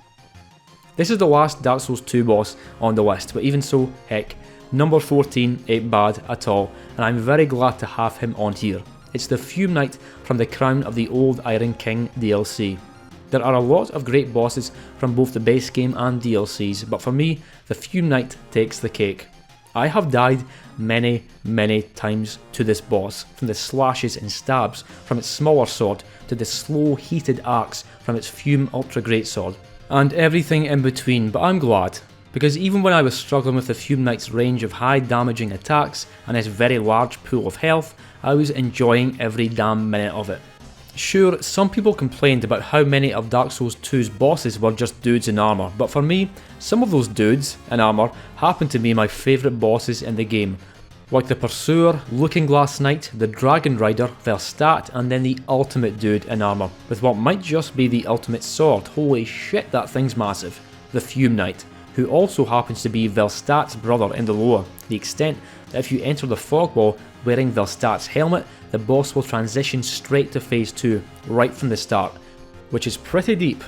S1: This is the last Dark Souls 2 boss on the list, but even so, heck, number 14 ain't bad at all, and I'm very glad to have him on here. It's the Fume Knight from the Crown of the Old Iron King DLC. There are a lot of great bosses from both the base game and DLCs, but for me, the Fume Knight takes the cake. I have died many times to this boss, from the slashes and stabs from its smaller sword to the slow heated arcs from its Fume Ultra Greatsword, and everything in between, but I'm glad, because even when I was struggling with the Fume Knight's range of high damaging attacks and his very large pool of health, I was enjoying every damn minute of it. Sure, some people complained about how many of Dark Souls 2's bosses were just dudes in armour, but for me, some of those dudes in armour happen to be my favourite bosses in the game, like the Pursuer, Looking Glass Knight, the Dragon Rider, Velstadt, and then the ultimate dude in armour, with what might just be the ultimate sword, holy shit that thing's massive, the Fume Knight, who also happens to be Velstadt's brother in the lore, to the extent that if you enter the fog wall wearing Velstadt's helmet, the boss will transition straight to phase 2, right from the start, which is pretty deep.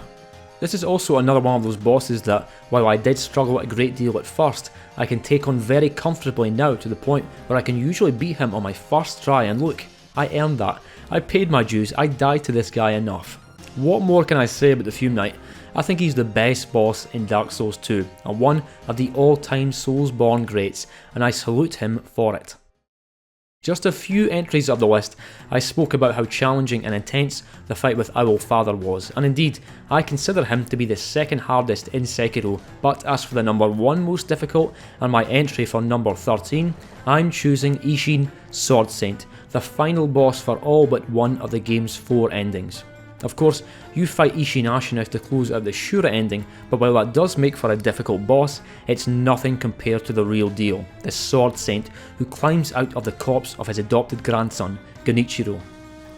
S1: This is also another one of those bosses that, while I did struggle a great deal at first, I can take on very comfortably now to the point where I can usually beat him on my first try, and look, I earned that. I paid my dues, I died to this guy enough. What more can I say about the Fume Knight? I think he's the best boss in Dark Souls 2, and one of the all-time Soulsborne greats, and I salute him for it. Just a few entries up the list, I spoke about how challenging and intense the fight with Owl Father was, and indeed, I consider him to be the second hardest in Sekiro, but as for the number 1 most difficult, and my entry for number 13, I'm choosing Ishin Sword Saint, the final boss for all but one of the game's 4 endings. Of course, you fight Ishin Ashenith to close out the Shura ending, but while that does make for a difficult boss, it's nothing compared to the real deal, the Sword Saint who climbs out of the corpse of his adopted grandson, Genichiro.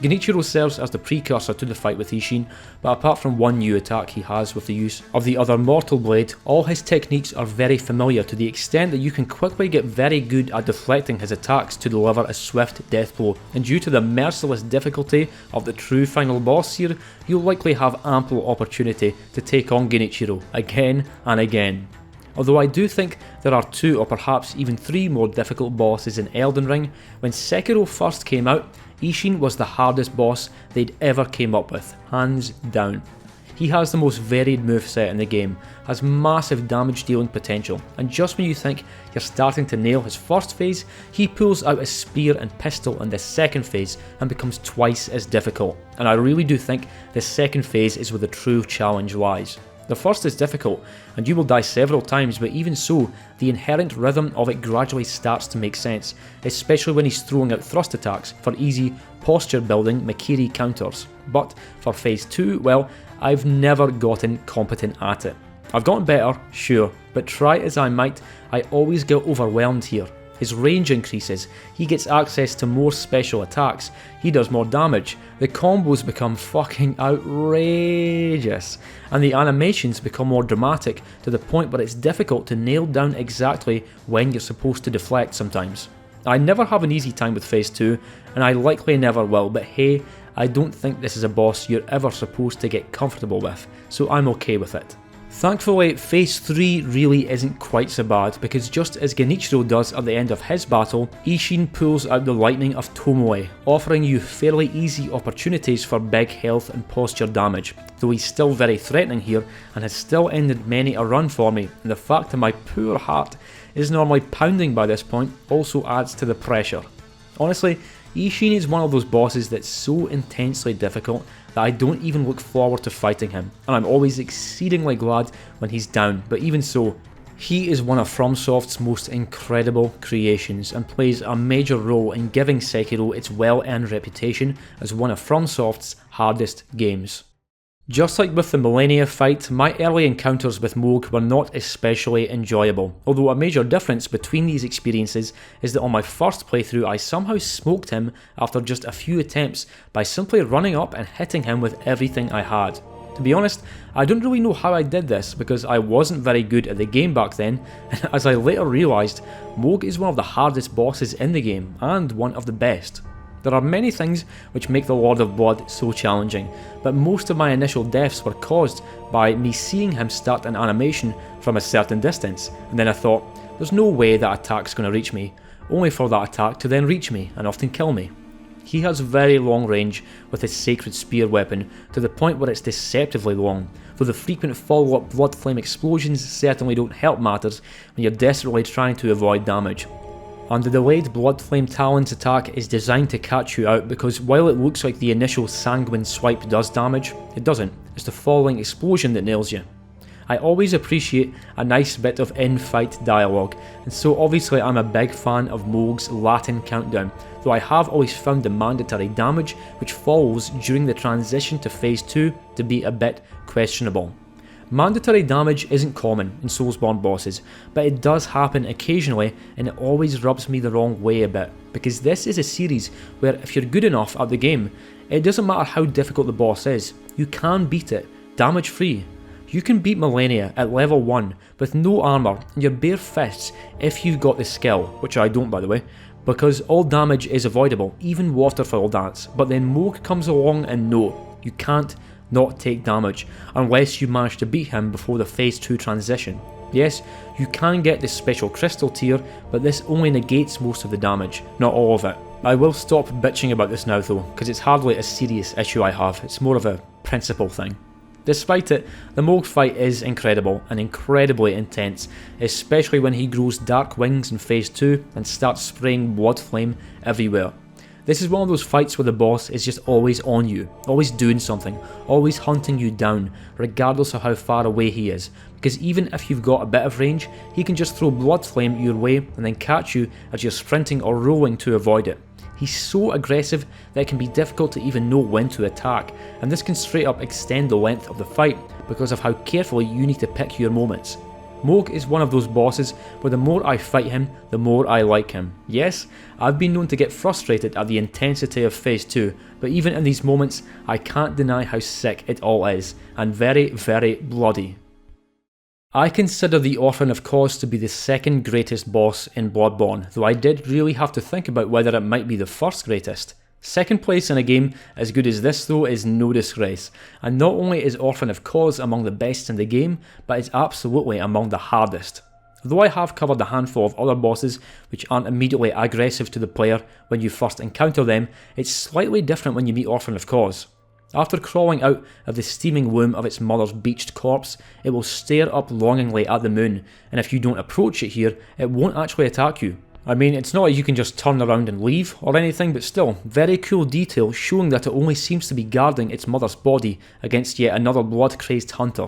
S1: Genichiro serves as the precursor to the fight with Ishin, but apart from one new attack he has with the use of the other Mortal Blade, all his techniques are very familiar to the extent that you can quickly get very good at deflecting his attacks to deliver a swift death blow, and due to the merciless difficulty of the true final boss here, you'll likely have ample opportunity to take on Genichiro again and again. Although I do think there are 2 or perhaps even 3 more difficult bosses in Elden Ring, when Sekiro first came out, Ishin was the hardest boss they'd ever came up with, hands down. He has the most varied moveset in the game, has massive damage dealing potential, and just when you think you're starting to nail his first phase, he pulls out a spear and pistol in the second phase and becomes twice as difficult. And I really do think the second phase is where the true challenge lies. The first is difficult, and you will die several times, but even so, the inherent rhythm of it gradually starts to make sense, especially when he's throwing out thrust attacks for easy posture building Makiri counters. But for phase 2, well, I've never gotten competent at it. I've gotten better, sure, but try as I might, I always get overwhelmed here. His range increases, he gets access to more special attacks, he does more damage, the combos become fucking outrageous, and the animations become more dramatic to the point where it's difficult to nail down exactly when you're supposed to deflect sometimes. I never have an easy time with phase 2, and I likely never will, but hey, I don't think this is a boss you're ever supposed to get comfortable with, so I'm okay with it. Thankfully, phase 3 really isn't quite so bad, because just as Genichiro does at the end of his battle, Isshin pulls out the lightning of Tomoe, offering you fairly easy opportunities for big health and posture damage, though he's still very threatening here and has still ended many a run for me, and the fact that my poor heart is normally pounding by this point also adds to the pressure. Honestly, Isshin is one of those bosses that's so intensely difficult that I don't even look forward to fighting him, and I'm always exceedingly glad when he's down, but even so, he is one of FromSoft's most incredible creations and plays a major role in giving Sekiro its well-earned reputation as one of FromSoft's hardest games. Just like with the Millennia fight, my early encounters with Mohg were not especially enjoyable, although a major difference between these experiences is that on my first playthrough I somehow smoked him after just a few attempts by simply running up and hitting him with everything I had. To be honest, I don't really know how I did this because I wasn't very good at the game back then, and as I later realised, Mohg is one of the hardest bosses in the game, and one of the best. There are many things which make the Lord of Blood so challenging, but most of my initial deaths were caused by me seeing him start an animation from a certain distance, and then I thought, there's no way that attack's going to reach me, only for that attack to then reach me and often kill me. He has very long range with his sacred spear weapon, to the point where it's deceptively long, though the frequent follow-up blood flame explosions certainly don't help matters when you're desperately trying to avoid damage. And the delayed Blood Flame Talons attack is designed to catch you out because while it looks like the initial sanguine swipe does damage, it doesn't. It's the following explosion that nails you. I always appreciate a nice bit of in-fight dialogue, and so obviously I'm a big fan of Mohg's Latin countdown, though I have always found the mandatory damage which follows during the transition to phase 2 to be a bit questionable. Mandatory damage isn't common in Soulsborne bosses, but it does happen occasionally, and it always rubs me the wrong way a bit, because this is a series where if you're good enough at the game, it doesn't matter how difficult the boss is, you can beat it, damage free. You can beat Millennia at level 1 with no armour and your bare fists if you've got the skill, which I don't by the way, because all damage is avoidable, even waterfall dance, but then Mohg comes along and no, you can't not take damage unless you manage to beat him before the phase 2 transition. Yes, you can get this special crystal tier, but this only negates most of the damage, not all of it. I will stop bitching about this now though, because it's hardly a serious issue I have, it's more of a principle thing. Despite it, the Mohg fight is incredible and incredibly intense, especially when he grows dark wings in phase 2 and starts spraying blood flame everywhere. This is one of those fights where the boss is just always on you, always doing something, always hunting you down, regardless of how far away he is, because even if you've got a bit of range, he can just throw blood flame your way and then catch you as you're sprinting or rolling to avoid it. He's so aggressive that it can be difficult to even know when to attack, and this can straight up extend the length of the fight because of how carefully you need to pick your moments. Mohg is one of those bosses where the more I fight him, the more I like him. Yes, I've been known to get frustrated at the intensity of phase 2, but even in these moments, I can't deny how sick it all is, and very, very bloody. I consider the Orphan of Cause to be the second greatest boss in Bloodborne, though I did really have to think about whether it might be the first greatest. Second place in a game as good as this though is no disgrace, and not only is Orphan of Cause among the best in the game, but it's absolutely among the hardest. Though I have covered a handful of other bosses which aren't immediately aggressive to the player when you first encounter them, it's slightly different when you meet Orphan of Cause. After crawling out of the steaming womb of its mother's beached corpse, it will stare up longingly at the moon, and if you don't approach it here, it won't actually attack you. I mean, it's not like you can just turn around and leave or anything, but still, very cool detail showing that it only seems to be guarding its mother's body against yet another blood-crazed hunter.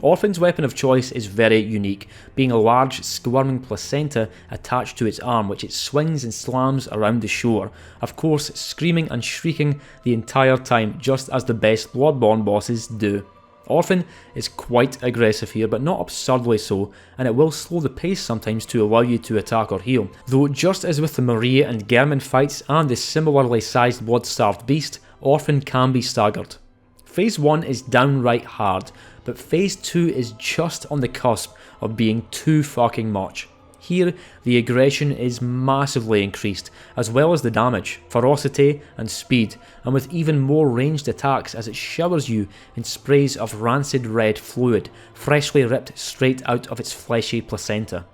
S1: Orphan's weapon of choice is very unique, being a large, squirming placenta attached to its arm which it swings and slams around the shore, of course screaming and shrieking the entire time just as the best Bloodborne bosses do. Orphan is quite aggressive here, but not absurdly so, and it will slow the pace sometimes to allow you to attack or heal, though just as with the Maria and Gehrman fights and the similarly sized blood-starved beast, Orphan can be staggered. Phase 1 is downright hard, but Phase 2 is just on the cusp of being too fucking much. Here, the aggression is massively increased, as well as the damage, ferocity and speed, and with even more ranged attacks as it showers you in sprays of rancid red fluid, freshly ripped straight out of its fleshy placenta.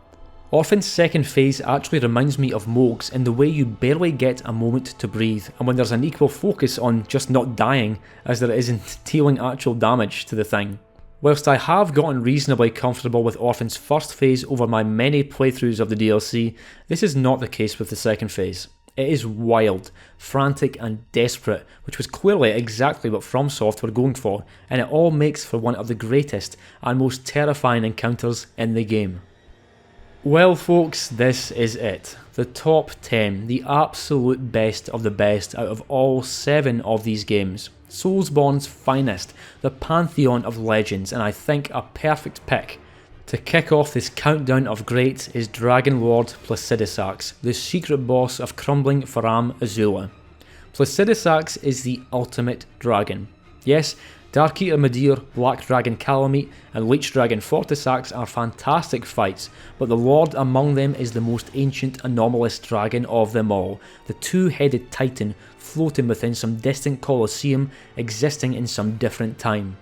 S1: Orphan's second phase actually reminds me of Moog's in the way you barely get a moment to breathe, and when there's an equal focus on just not dying as there is in dealing actual damage to the thing. Whilst I have gotten reasonably comfortable with Orphan's first phase over my many playthroughs of the DLC, this is not the case with the second phase. It is wild, frantic and desperate, which was clearly exactly what FromSoft were going for, and it all makes for one of the greatest and most terrifying encounters in the game. Well folks, this is it. The top 10, the absolute best of the best out of all 7 of these games. Soulsborne's finest, the pantheon of legends, and I think a perfect pick. To kick off this countdown of greats is Dragon Lord Placidusax, the secret boss of crumbling Faram Azula. Placidusax is the ultimate dragon. Yes, Dark Eater Midir, Black Dragon Calamite and Leech Dragon Fortisax are fantastic fights, but the lord among them is the most ancient anomalous dragon of them all, the two-headed titan floating within some distant colosseum existing in some different time.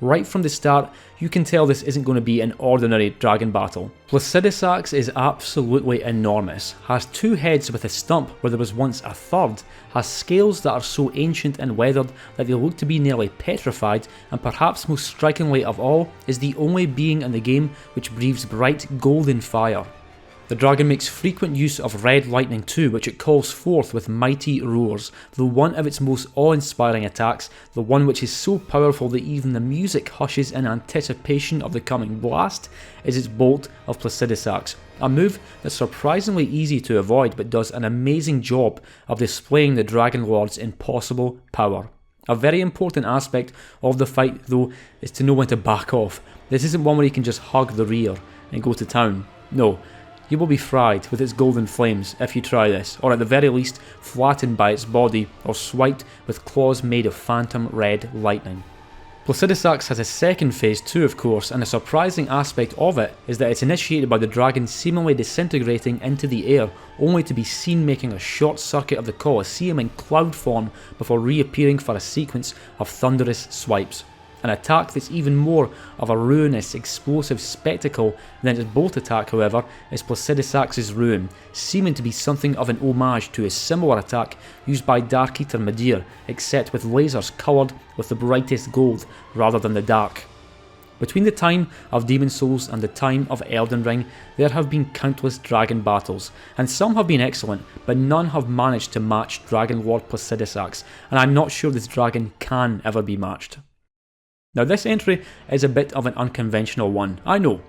S1: Right from the start, you can tell this isn't going to be an ordinary dragon battle. Placidusax is absolutely enormous, has 2 heads with a stump where there was once a third, has scales that are so ancient and weathered that they look to be nearly petrified, and perhaps most strikingly of all, is the only being in the game which breathes bright golden fire. The dragon makes frequent use of red lightning too, which it calls forth with mighty roars, though one of its most awe-inspiring attacks, the one which is so powerful that even the music hushes in anticipation of the coming blast, is its Bolt of Placidusax, a move that's surprisingly easy to avoid but does an amazing job of displaying the Dragon Lord's impossible power. A very important aspect of the fight though is to know when to back off. This isn't one where you can just hug the rear and go to town. No. You will be fried with its golden flames if you try this, or at the very least flattened by its body or swiped with claws made of phantom red lightning. Placidusax has a second phase too of course, and a surprising aspect of it is that it's initiated by the dragon seemingly disintegrating into the air, only to be seen making a short circuit of the Colosseum in cloud form before reappearing for a sequence of thunderous swipes. An attack that's even more of a ruinous, explosive spectacle than its bolt attack, however, is Placidusax's Ruin, seeming to be something of an homage to a similar attack used by Dark Eater Midir, except with lasers coloured with the brightest gold rather than the dark. Between the time of Demon Souls and the time of Elden Ring, there have been countless dragon battles, and some have been excellent, but none have managed to match Dragon Lord Placidusax, and I'm not sure this dragon can ever be matched. Now this entry is a bit of an unconventional one, I know,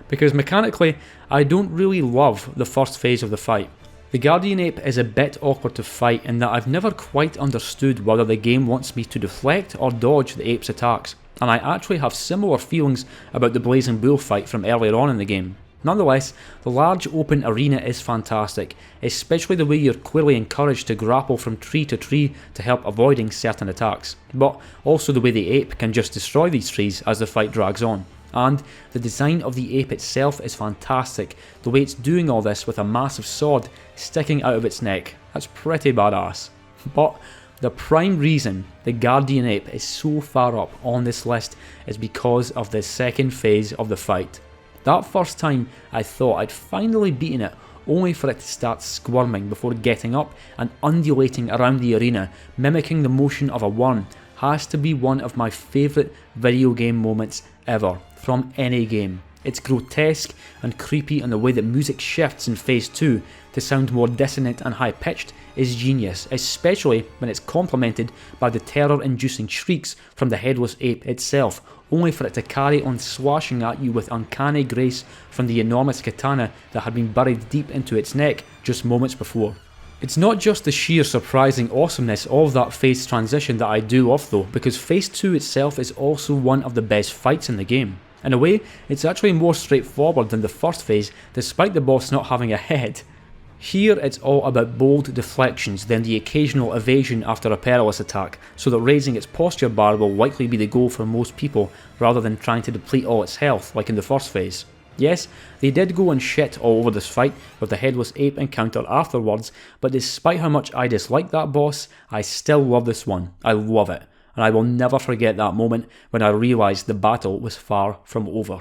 S1: because mechanically I don't really love the first phase of the fight. The Guardian Ape is a bit awkward to fight in that I've never quite understood whether the game wants me to deflect or dodge the ape's attacks, and I actually have similar feelings about the Blazing Bull fight from earlier on in the game. Nonetheless, the large open arena is fantastic, especially the way you're clearly encouraged to grapple from tree to tree to help avoiding certain attacks, but also the way the ape can just destroy these trees as the fight drags on. And the design of the ape itself is fantastic, the way it's doing all this with a massive sword sticking out of its neck. That's pretty badass. But the prime reason the Guardian Ape is so far up on this list is because of the second phase of the fight. That first time I thought I'd finally beaten it, only for it to start squirming before getting up and undulating around the arena, mimicking the motion of a worm, has to be one of my favourite video game moments ever, from any game. It's grotesque and creepy, and the way that music shifts in Phase 2 to sound more dissonant and high-pitched is genius, especially when it's complemented by the terror-inducing shrieks from the headless ape itself, only for it to carry on slashing at you with uncanny grace from the enormous katana that had been buried deep into its neck just moments before. It's not just the sheer surprising awesomeness of that phase transition that I do love though, because Phase 2 itself is also one of the best fights in the game. In a way, it's actually more straightforward than the first phase, despite the boss not having a head. Here it's all about bold deflections, then the occasional evasion after a perilous attack, so that raising its posture bar will likely be the goal for most people, rather than trying to deplete all its health like in the first phase. Yes, they did go and shit all over this fight with the headless ape encounter afterwards, but despite how much I dislike that boss, I still love this one. I love it, and I will never forget that moment when I realised the battle was far from over.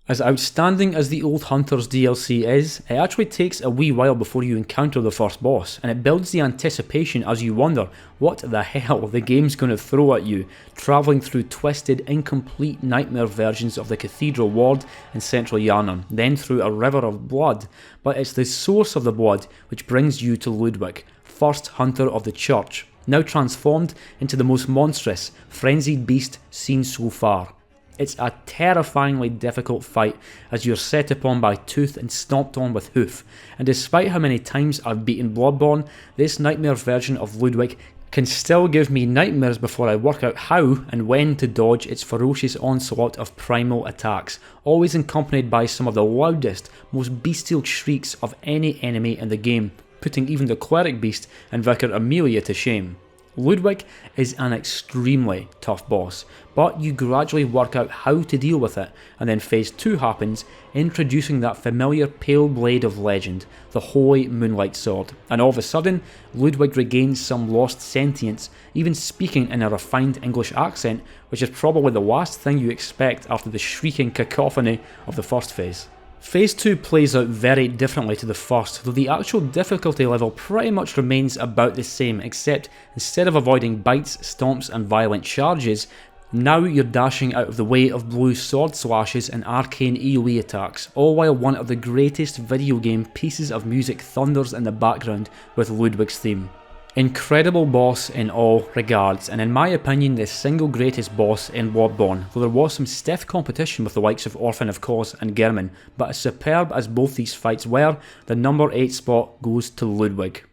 S1: As outstanding as the Old Hunters DLC is, it actually takes a wee while before you encounter the first boss, and it builds the anticipation as you wonder what the hell the game's going to throw at you, travelling through twisted, incomplete nightmare versions of the Cathedral Ward in central Yharnam, then through a river of blood, but it's the source of the blood which brings you to Ludwig, first hunter of the church, now transformed into the most monstrous, frenzied beast seen so far. It's a terrifyingly difficult fight as you're set upon by tooth and stomped on with hoof, and despite how many times I've beaten Bloodborne, this nightmare version of Ludwig can still give me nightmares before I work out how and when to dodge its ferocious onslaught of primal attacks, always accompanied by some of the loudest, most bestial shrieks of any enemy in the game, putting even the cleric beast and Vicar Amelia to shame. Ludwig is an extremely tough boss, but you gradually work out how to deal with it, and then Phase 2 happens, introducing that familiar pale blade of legend, the Holy Moonlight Sword, and all of a sudden, Ludwig regains some lost sentience, even speaking in a refined English accent, which is probably the last thing you expect after the shrieking cacophony of the first phase. Phase 2 plays out very differently to the first, though the actual difficulty level pretty much remains about the same, except instead of avoiding bites, stomps and violent charges, now you're dashing out of the way of blue sword slashes and arcane AoE attacks, all while one of the greatest video game pieces of music thunders in the background with Ludwig's theme. Incredible boss in all regards, and in my opinion the single greatest boss in Bloodborne, though there was some stiff competition with the likes of Orphan of Cause and Gehrman, but as superb as both these fights were, the number 8 spot goes to Ludwig.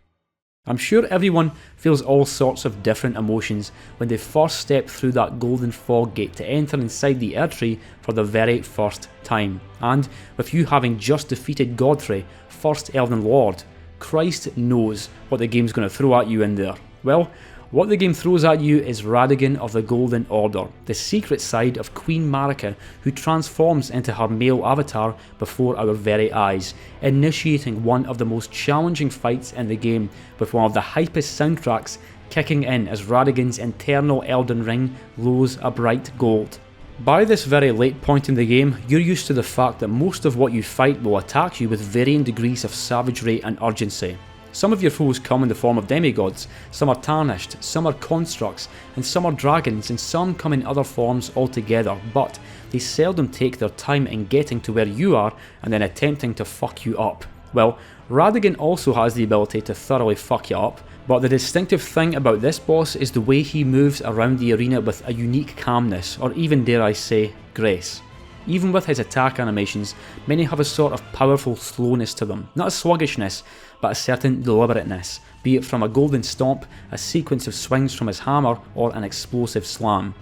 S1: I'm sure everyone feels all sorts of different emotions when they first step through that golden fog gate to enter inside the Erdtree for the very first time, and with you having just defeated Godfrey, first Elden Lord, Christ knows what the game's going to throw at you in there. Well, what the game throws at you is Radagon of the Golden Order, the secret side of Queen Marika, who transforms into her male avatar before our very eyes, initiating one of the most challenging fights in the game, with one of the hypest soundtracks kicking in as Radagon's internal Elden Ring glows a bright gold. By this very late point in the game, you're used to the fact that most of what you fight will attack you with varying degrees of savagery and urgency. Some of your foes come in the form of demigods, some are tarnished, some are constructs, and some are dragons, and some come in other forms altogether, but they seldom take their time in getting to where you are and then attempting to fuck you up. Well, Radagon also has the ability to thoroughly fuck you up, but the distinctive thing about this boss is the way he moves around the arena with a unique calmness, or even dare I say, grace. Even with his attack animations, many have a sort of powerful slowness to them, not a sluggishness, but a certain deliberateness, be it from a golden stomp, a sequence of swings from his hammer, or an explosive slam.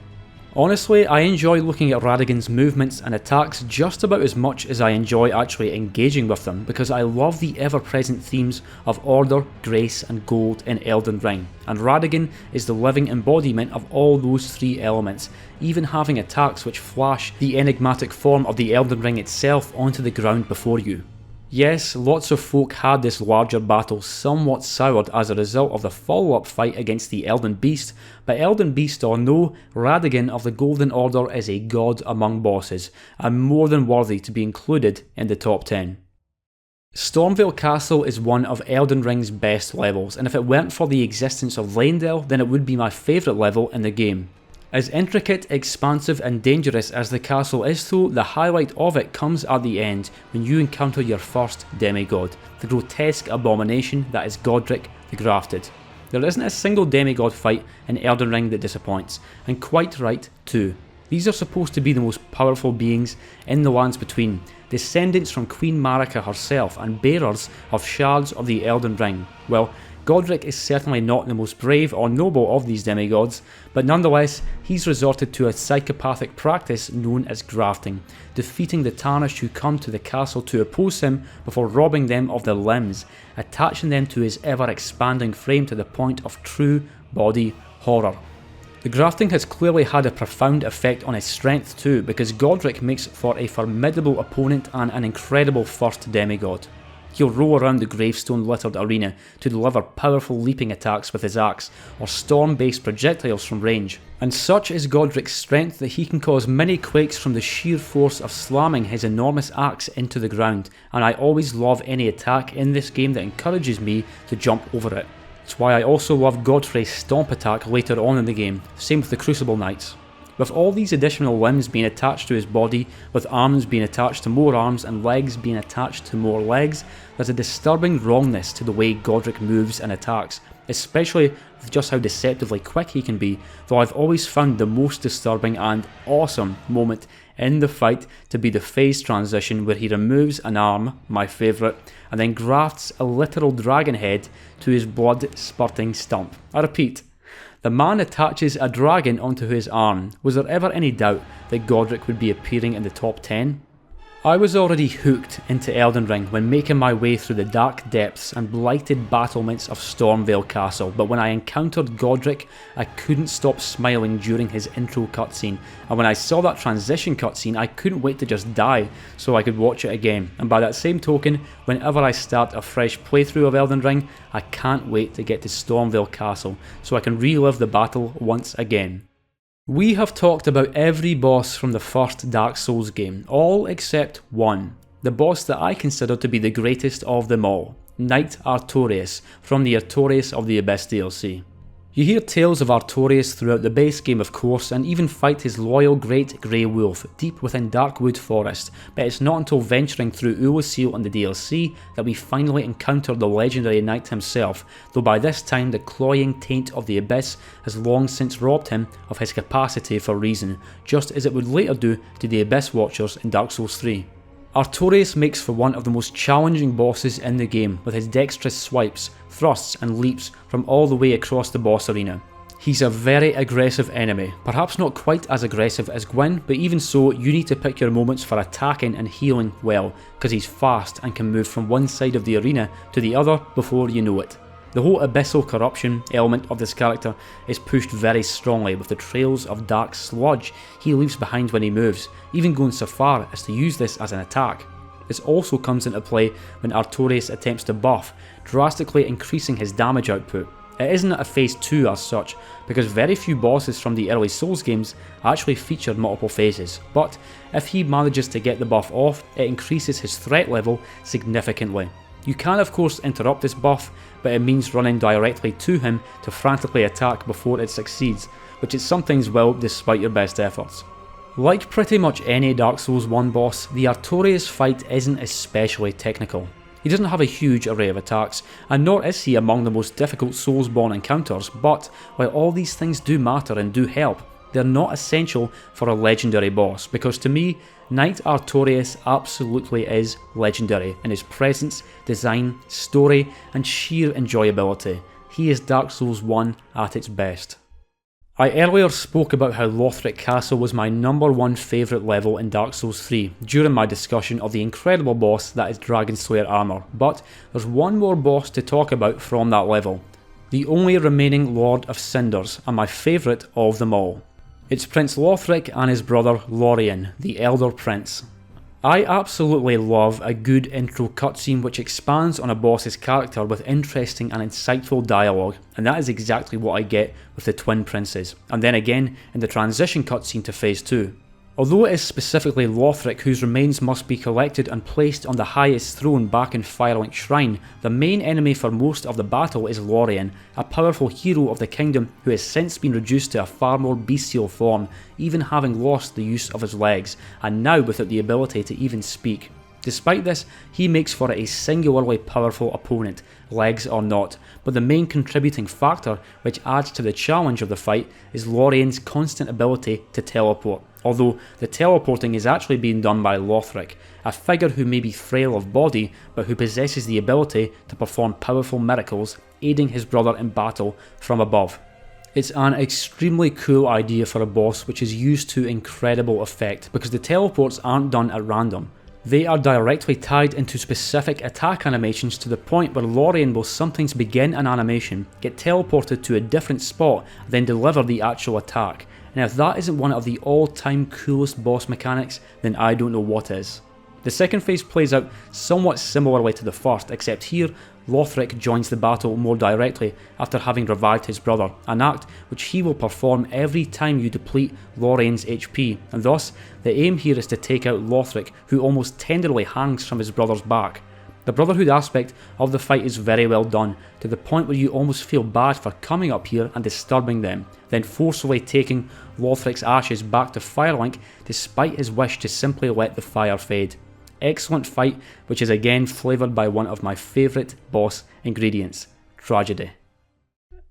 S1: Honestly, I enjoy looking at Radagon's movements and attacks just about as much as I enjoy actually engaging with them, because I love the ever-present themes of order, grace and gold in Elden Ring, and Radagon is the living embodiment of all those three elements, even having attacks which flash the enigmatic form of the Elden Ring itself onto the ground before you. Yes, lots of folk had this larger battle somewhat soured as a result of the follow-up fight against the Elden Beast, but Elden Beast or no, Radagon of the Golden Order is a god among bosses, and more than worthy to be included in the top 10. Stormveil Castle is one of Elden Ring's best levels, and if it weren't for the existence of Leyndell, then it would be my favourite level in the game. As intricate, expansive and dangerous as the castle is though, the highlight of it comes at the end when you encounter your first demigod, the grotesque abomination that is Godric the Grafted. There isn't a single demigod fight in Elden Ring that disappoints, and quite right too. These are supposed to be the most powerful beings in the lands between, descendants from Queen Marika herself and bearers of shards of the Elden Ring. Well, Godric is certainly not the most brave or noble of these demigods, but nonetheless, he's resorted to a psychopathic practice known as grafting, defeating the Tarnished who come to the castle to oppose him before robbing them of their limbs, attaching them to his ever-expanding frame to the point of true body horror. The grafting has clearly had a profound effect on his strength too, because Godric makes for a formidable opponent and an incredible first demigod. He'll roll around the gravestone-littered arena to deliver powerful leaping attacks with his axe, or storm-based projectiles from range. And such is Godric's strength that he can cause many quakes from the sheer force of slamming his enormous axe into the ground, and I always love any attack in this game that encourages me to jump over it. It's why I also love Godfrey's stomp attack later on in the game, same with the Crucible Knights. With all these additional limbs being attached to his body, with arms being attached to more arms and legs being attached to more legs, there's a disturbing wrongness to the way Godric moves and attacks, especially with just how deceptively quick he can be, though I've always found the most disturbing and awesome moment in the fight to be the phase transition where he removes an arm, my favourite, and then grafts a literal dragon head to his blood spurting stump. I repeat, the man attaches a dragon onto his arm. Was there ever any doubt that Godric would be appearing in the top 10? I was already hooked into Elden Ring when making my way through the dark depths and blighted battlements of Stormveil Castle, but when I encountered Godric, I couldn't stop smiling during his intro cutscene, and when I saw that transition cutscene, I couldn't wait to just die so I could watch it again. And by that same token, whenever I start a fresh playthrough of Elden Ring, I can't wait to get to Stormveil Castle so I can relive the battle once again. We have talked about every boss from the first Dark Souls game, all except one, the boss that I consider to be the greatest of them all, Knight Artorias from the Artorias of the Abyss DLC. You hear tales of Artorias throughout the base game of course, and even fight his loyal Great Grey Wolf deep within Darkwood Forest, but it's not until venturing through Ulasil and the DLC that we finally encounter the legendary knight himself, though by this time the cloying taint of the Abyss has long since robbed him of his capacity for reason, just as it would later do to the Abyss Watchers in Dark Souls 3. Artorias makes for one of the most challenging bosses in the game, with his dexterous swipes, thrusts and leaps from all the way across the boss arena. He's a very aggressive enemy, perhaps not quite as aggressive as Gwyn, but even so you need to pick your moments for attacking and healing well, because he's fast and can move from one side of the arena to the other before you know it. The whole abyssal corruption element of this character is pushed very strongly with the trails of dark sludge he leaves behind when he moves, even going so far as to use this as an attack. This also comes into play when Artorias attempts to buff, drastically increasing his damage output. It isn't a phase 2 as such, because very few bosses from the early Souls games actually featured multiple phases, but if he manages to get the buff off, it increases his threat level significantly. You can of course interrupt this buff, but it means running directly to him to frantically attack before it succeeds, which it sometimes will despite your best efforts. Like pretty much any Dark Souls 1 boss, the Artorias fight isn't especially technical. He doesn't have a huge array of attacks, and nor is he among the most difficult Soulsborne encounters, but while all these things do matter and do help, they're not essential for a legendary boss, because to me, Knight Artorias absolutely is legendary in his presence, design, story and sheer enjoyability. He is Dark Souls 1 at its best. I earlier spoke about how Lothric Castle was my number one favourite level in Dark Souls 3 during my discussion of the incredible boss that is Dragonslayer armour, but there's one more boss to talk about from that level. The only remaining Lord of Cinders, and my favourite of them all. It's Prince Lothric and his brother Lorien, the Elder Prince. I absolutely love a good intro cutscene which expands on a boss's character with interesting and insightful dialogue, and that is exactly what I get with the Twin Princes, and then again in the transition cutscene to Phase 2. Although it is specifically Lothric whose remains must be collected and placed on the highest throne back in Firelink Shrine, the main enemy for most of the battle is Lorien, a powerful hero of the kingdom who has since been reduced to a far more bestial form, even having lost the use of his legs, and now without the ability to even speak. Despite this, he makes for a singularly powerful opponent, legs or not, but the main contributing factor which adds to the challenge of the fight is Lorien's constant ability to teleport, although the teleporting is actually being done by Lothric, a figure who may be frail of body but who possesses the ability to perform powerful miracles, aiding his brother in battle from above. It's an extremely cool idea for a boss which is used to incredible effect because the teleports aren't done at random. They are directly tied into specific attack animations to the point where Lorien will sometimes begin an animation, get teleported to a different spot, then deliver the actual attack. And if that isn't one of the all-time coolest boss mechanics, then I don't know what is. The second phase plays out somewhat similarly to the first, except here Lothric joins the battle more directly after having revived his brother, an act which he will perform every time you deplete Lorien's HP, and thus the aim here is to take out Lothric, who almost tenderly hangs from his brother's back. The brotherhood aspect of the fight is very well done, to the point where you almost feel bad for coming up here and disturbing them, then forcefully taking Lothric's ashes back to Firelink despite his wish to simply let the fire fade. Excellent fight, which is again flavoured by one of my favourite boss ingredients, tragedy.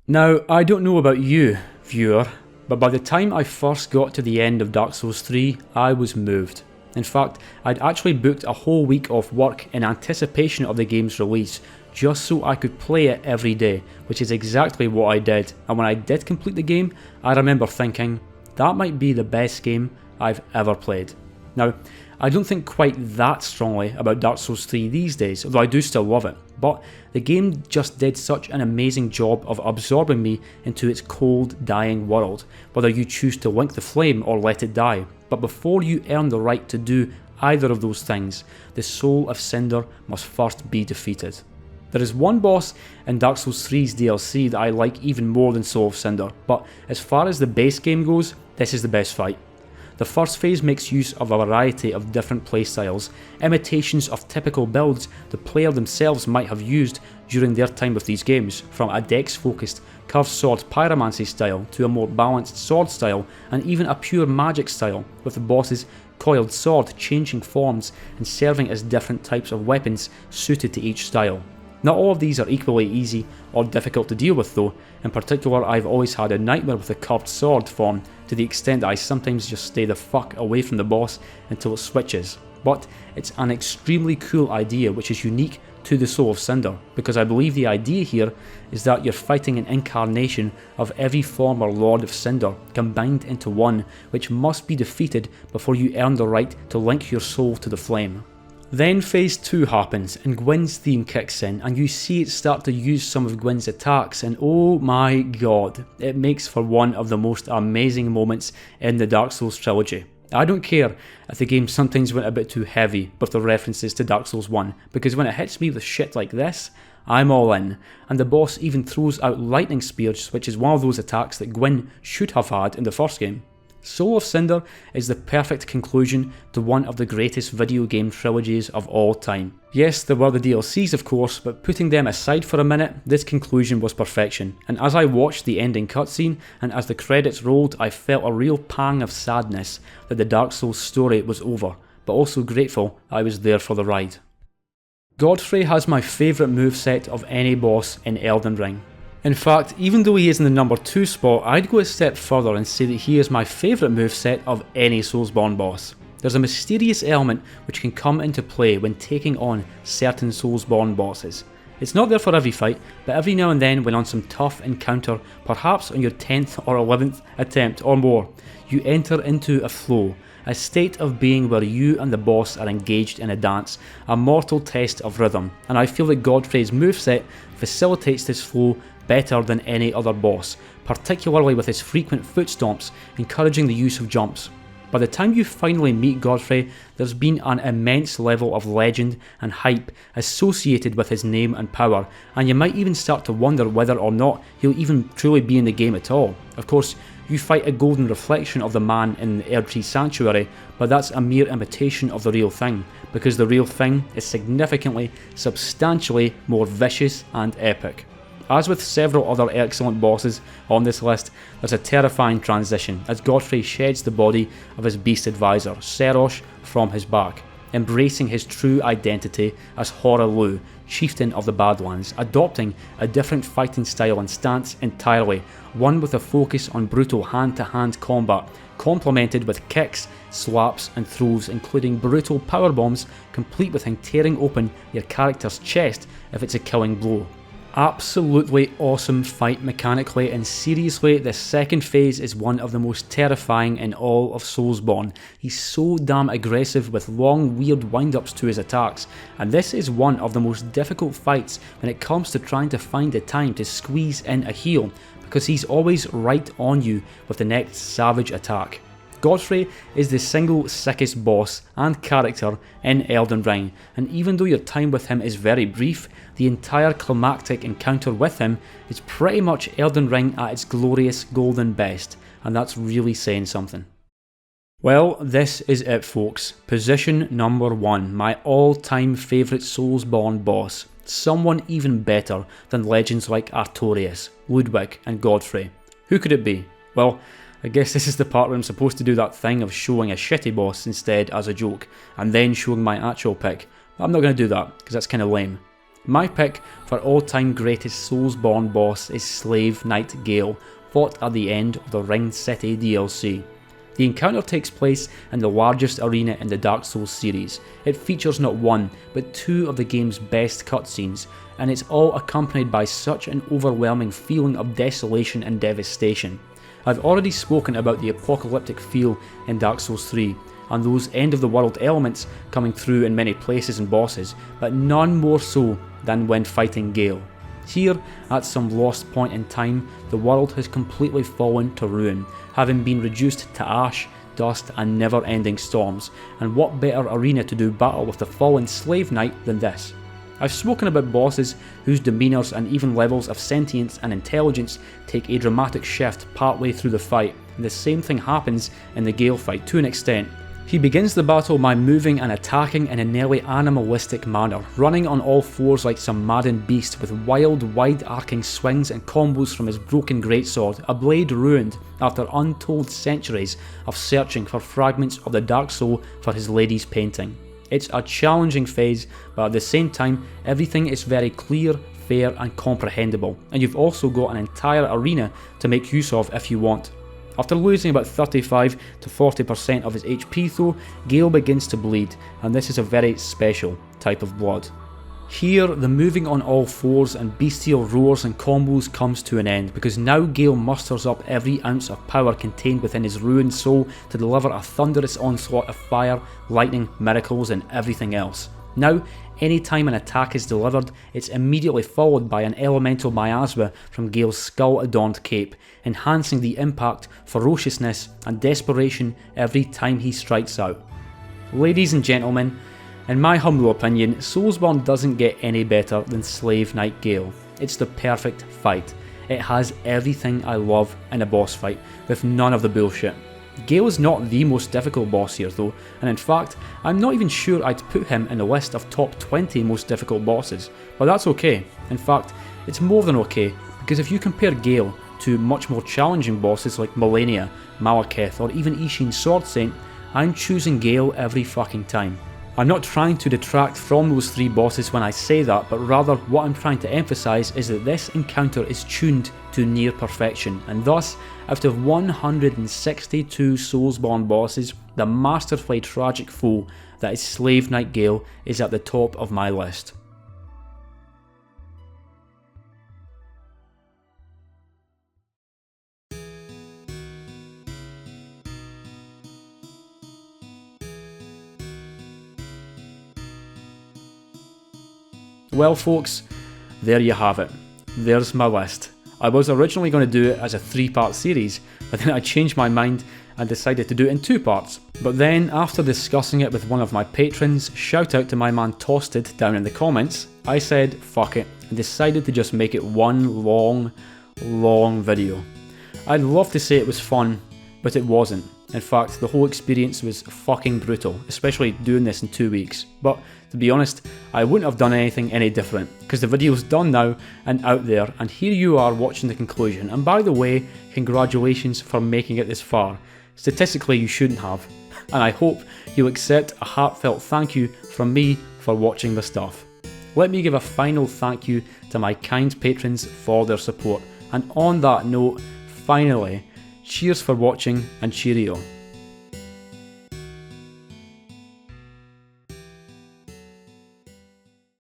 S1: Now, I don't know about you, viewer, but by the time I first got to the end of Dark Souls 3, I was moved. In fact, I'd actually booked a whole week off work in anticipation of the game's release, just so I could play it every day, which is exactly what I did, and when I did complete the game, I remember thinking, that might be the best game I've ever played. Now, I don't think quite that strongly about Dark Souls 3 these days, although I do still love it, but the game just did such an amazing job of absorbing me into its cold, dying world, whether you choose to link the flame or let it die. But before you earn the right to do either of those things, the Soul of Cinder must first be defeated. There is one boss in Dark Souls 3's DLC that I like even more than Soul of Cinder, but as far as the base game goes, this is the best fight. The first phase makes use of a variety of different playstyles, imitations of typical builds the player themselves might have used during their time with these games, from a dex-focused curved sword pyromancy style to a more balanced sword style and even a pure magic style, with the boss's coiled sword changing forms and serving as different types of weapons suited to each style. Not all of these are equally easy or difficult to deal with though. In particular, I've always had a nightmare with the curved sword form, to the extent that I sometimes just stay the fuck away from the boss until it switches. But it's an extremely cool idea which is unique to the Soul of Cinder, because I believe the idea here is that you're fighting an incarnation of every former Lord of Cinder combined into one, which must be defeated before you earn the right to link your soul to the flame. Then phase 2 happens and Gwyn's theme kicks in and you see it start to use some of Gwyn's attacks, and oh my god, it makes for one of the most amazing moments in the Dark Souls trilogy. I don't care if the game sometimes went a bit too heavy with the references to Dark Souls 1, because when it hits me with shit like this, I'm all in, and the boss even throws out lightning spears, which is one of those attacks that Gwyn should have had in the first game. Soul of Cinder is the perfect conclusion to one of the greatest video game trilogies of all time. Yes, there were the DLCs of course, but putting them aside for a minute, this conclusion was perfection, and as I watched the ending cutscene and as the credits rolled, I felt a real pang of sadness that the Dark Souls story was over, but also grateful I was there for the ride. Godfrey has my favourite moveset of any boss in Elden Ring. In fact, even though he is in the number 2 spot, I'd go a step further and say that he is my favourite moveset of any Soulsborne boss. There's a mysterious element which can come into play when taking on certain Soulsborne bosses. It's not there for every fight, but every now and then when on some tough encounter, perhaps on your 10th or 11th attempt or more, you enter into a flow, a state of being where you and the boss are engaged in a dance, a mortal test of rhythm, and I feel that Godfrey's moveset facilitates this flow better than any other boss, particularly with his frequent foot stomps encouraging the use of jumps. By the time you finally meet Godfrey, there's been an immense level of legend and hype associated with his name and power, and you might even start to wonder whether or not he'll even truly be in the game at all. Of course, You fight a golden reflection of the man in the Erdtree Sanctuary, but that's a mere imitation of the real thing, because the real thing is significantly, substantially more vicious and epic. As with several other excellent bosses on this list, there's a terrifying transition as Godfrey sheds the body of his beast advisor, Serosh, from his back, embracing his true identity as Hoarah, chieftain of the Badlands, adopting a different fighting style and stance entirely, one with a focus on brutal hand-to-hand combat, complemented with kicks, slaps and throws, including brutal powerbombs, complete with him tearing open your character's chest if it's a killing blow. Absolutely awesome fight mechanically, and seriously, the second phase is one of the most terrifying in all of Soulsborne. He's so damn aggressive with long weird wind-ups to his attacks, and this is one of the most difficult fights when it comes to trying to find the time to squeeze in a heal, because he's always right on you with the next savage attack. Godfrey is the single sickest boss and character in Elden Ring, and even though your time with him is very brief, the entire climactic encounter with him is pretty much Elden Ring at its glorious golden best, and that's really saying something. Well, this is it folks. Position number 1, my all-time favourite Soulsborne boss. Someone even better than legends like Artorias, Ludwig and Godfrey. Who could it be? Well, I guess this is the part where I'm supposed to do that thing of showing a shitty boss instead as a joke, and then showing my actual pick. But I'm not going to do that, because that's kind of lame. My pick for all-time greatest Soulsborne boss is Slave Knight Gale, fought at the end of the Ring City DLC. The encounter takes place in the largest arena in the Dark Souls series. It features not one, but two of the game's best cutscenes, and it's all accompanied by such an overwhelming feeling of desolation and devastation. I've already spoken about the apocalyptic feel in Dark Souls 3, and those end-of-the-world elements coming through in many places and bosses, but none more so than when fighting Gale. Here, at some lost point in time, the world has completely fallen to ruin, having been reduced to ash, dust and never-ending storms, and what better arena to do battle with the fallen Slave Knight than this? I've spoken about bosses whose demeanours and even levels of sentience and intelligence take a dramatic shift partway through the fight, and the same thing happens in the Gale fight to an extent. He begins the battle by moving and attacking in a nearly animalistic manner, running on all fours like some maddened beast with wild, wide-arcing swings and combos from his broken greatsword, a blade ruined after untold centuries of searching for fragments of the Dark Soul for his lady's painting. It's a challenging phase, but at the same time, everything is very clear, fair and comprehensible, and you've also got an entire arena to make use of if you want. After losing about 35 to 40% of his HP though, Gale begins to bleed, and this is a very special type of blood. Here, the moving on all fours and bestial roars and combos comes to an end, because now Gale musters up every ounce of power contained within his ruined soul to deliver a thunderous onslaught of fire, lightning, miracles and everything else. Now, anytime an attack is delivered, it's immediately followed by an elemental miasma from Gale's skull-adorned cape, enhancing the impact, ferociousness and desperation every time he strikes out. Ladies and gentlemen, in my humble opinion, Soulsborne doesn't get any better than Slave Knight Gale. It's the perfect fight. It has everything I love in a boss fight, with none of the bullshit. Gale is not the most difficult boss here though, and in fact, I'm not even sure I'd put him in the list of top 20 most difficult bosses, but that's okay. In fact, it's more than okay, because if you compare Gale to much more challenging bosses like Malenia, Malekith or even Ishin's Sword Saint, I'm choosing Gale every fucking time. I'm not trying to detract from those three bosses when I say that, but rather what I'm trying to emphasise is that this encounter is tuned to near perfection, and thus, out of 162 Soulsborne bosses, the masterfully tragic foe that is Slave Knight Gale is at the top of my list. Well folks, there you have it. There's my list. I was originally going to do it as a 3-part series, but then I changed my mind and decided to do it in 2 parts. But then, after discussing it with one of my patrons, shout out to my man Tosted down in the comments, I said fuck it and decided to just make it one long video. I'd love to say it was fun, but it wasn't. In fact, the whole experience was fucking brutal, especially doing this in 2 weeks. But to be honest, I wouldn't have done anything any different, because the video's done now and out there, and here you are watching the conclusion. And by the way, congratulations for making it this far. Statistically, you shouldn't have, and I hope you'll accept a heartfelt thank you from me for watching the stuff. Let me give a final thank you to my kind patrons for their support, and on that note, finally, cheers for watching and cheerio.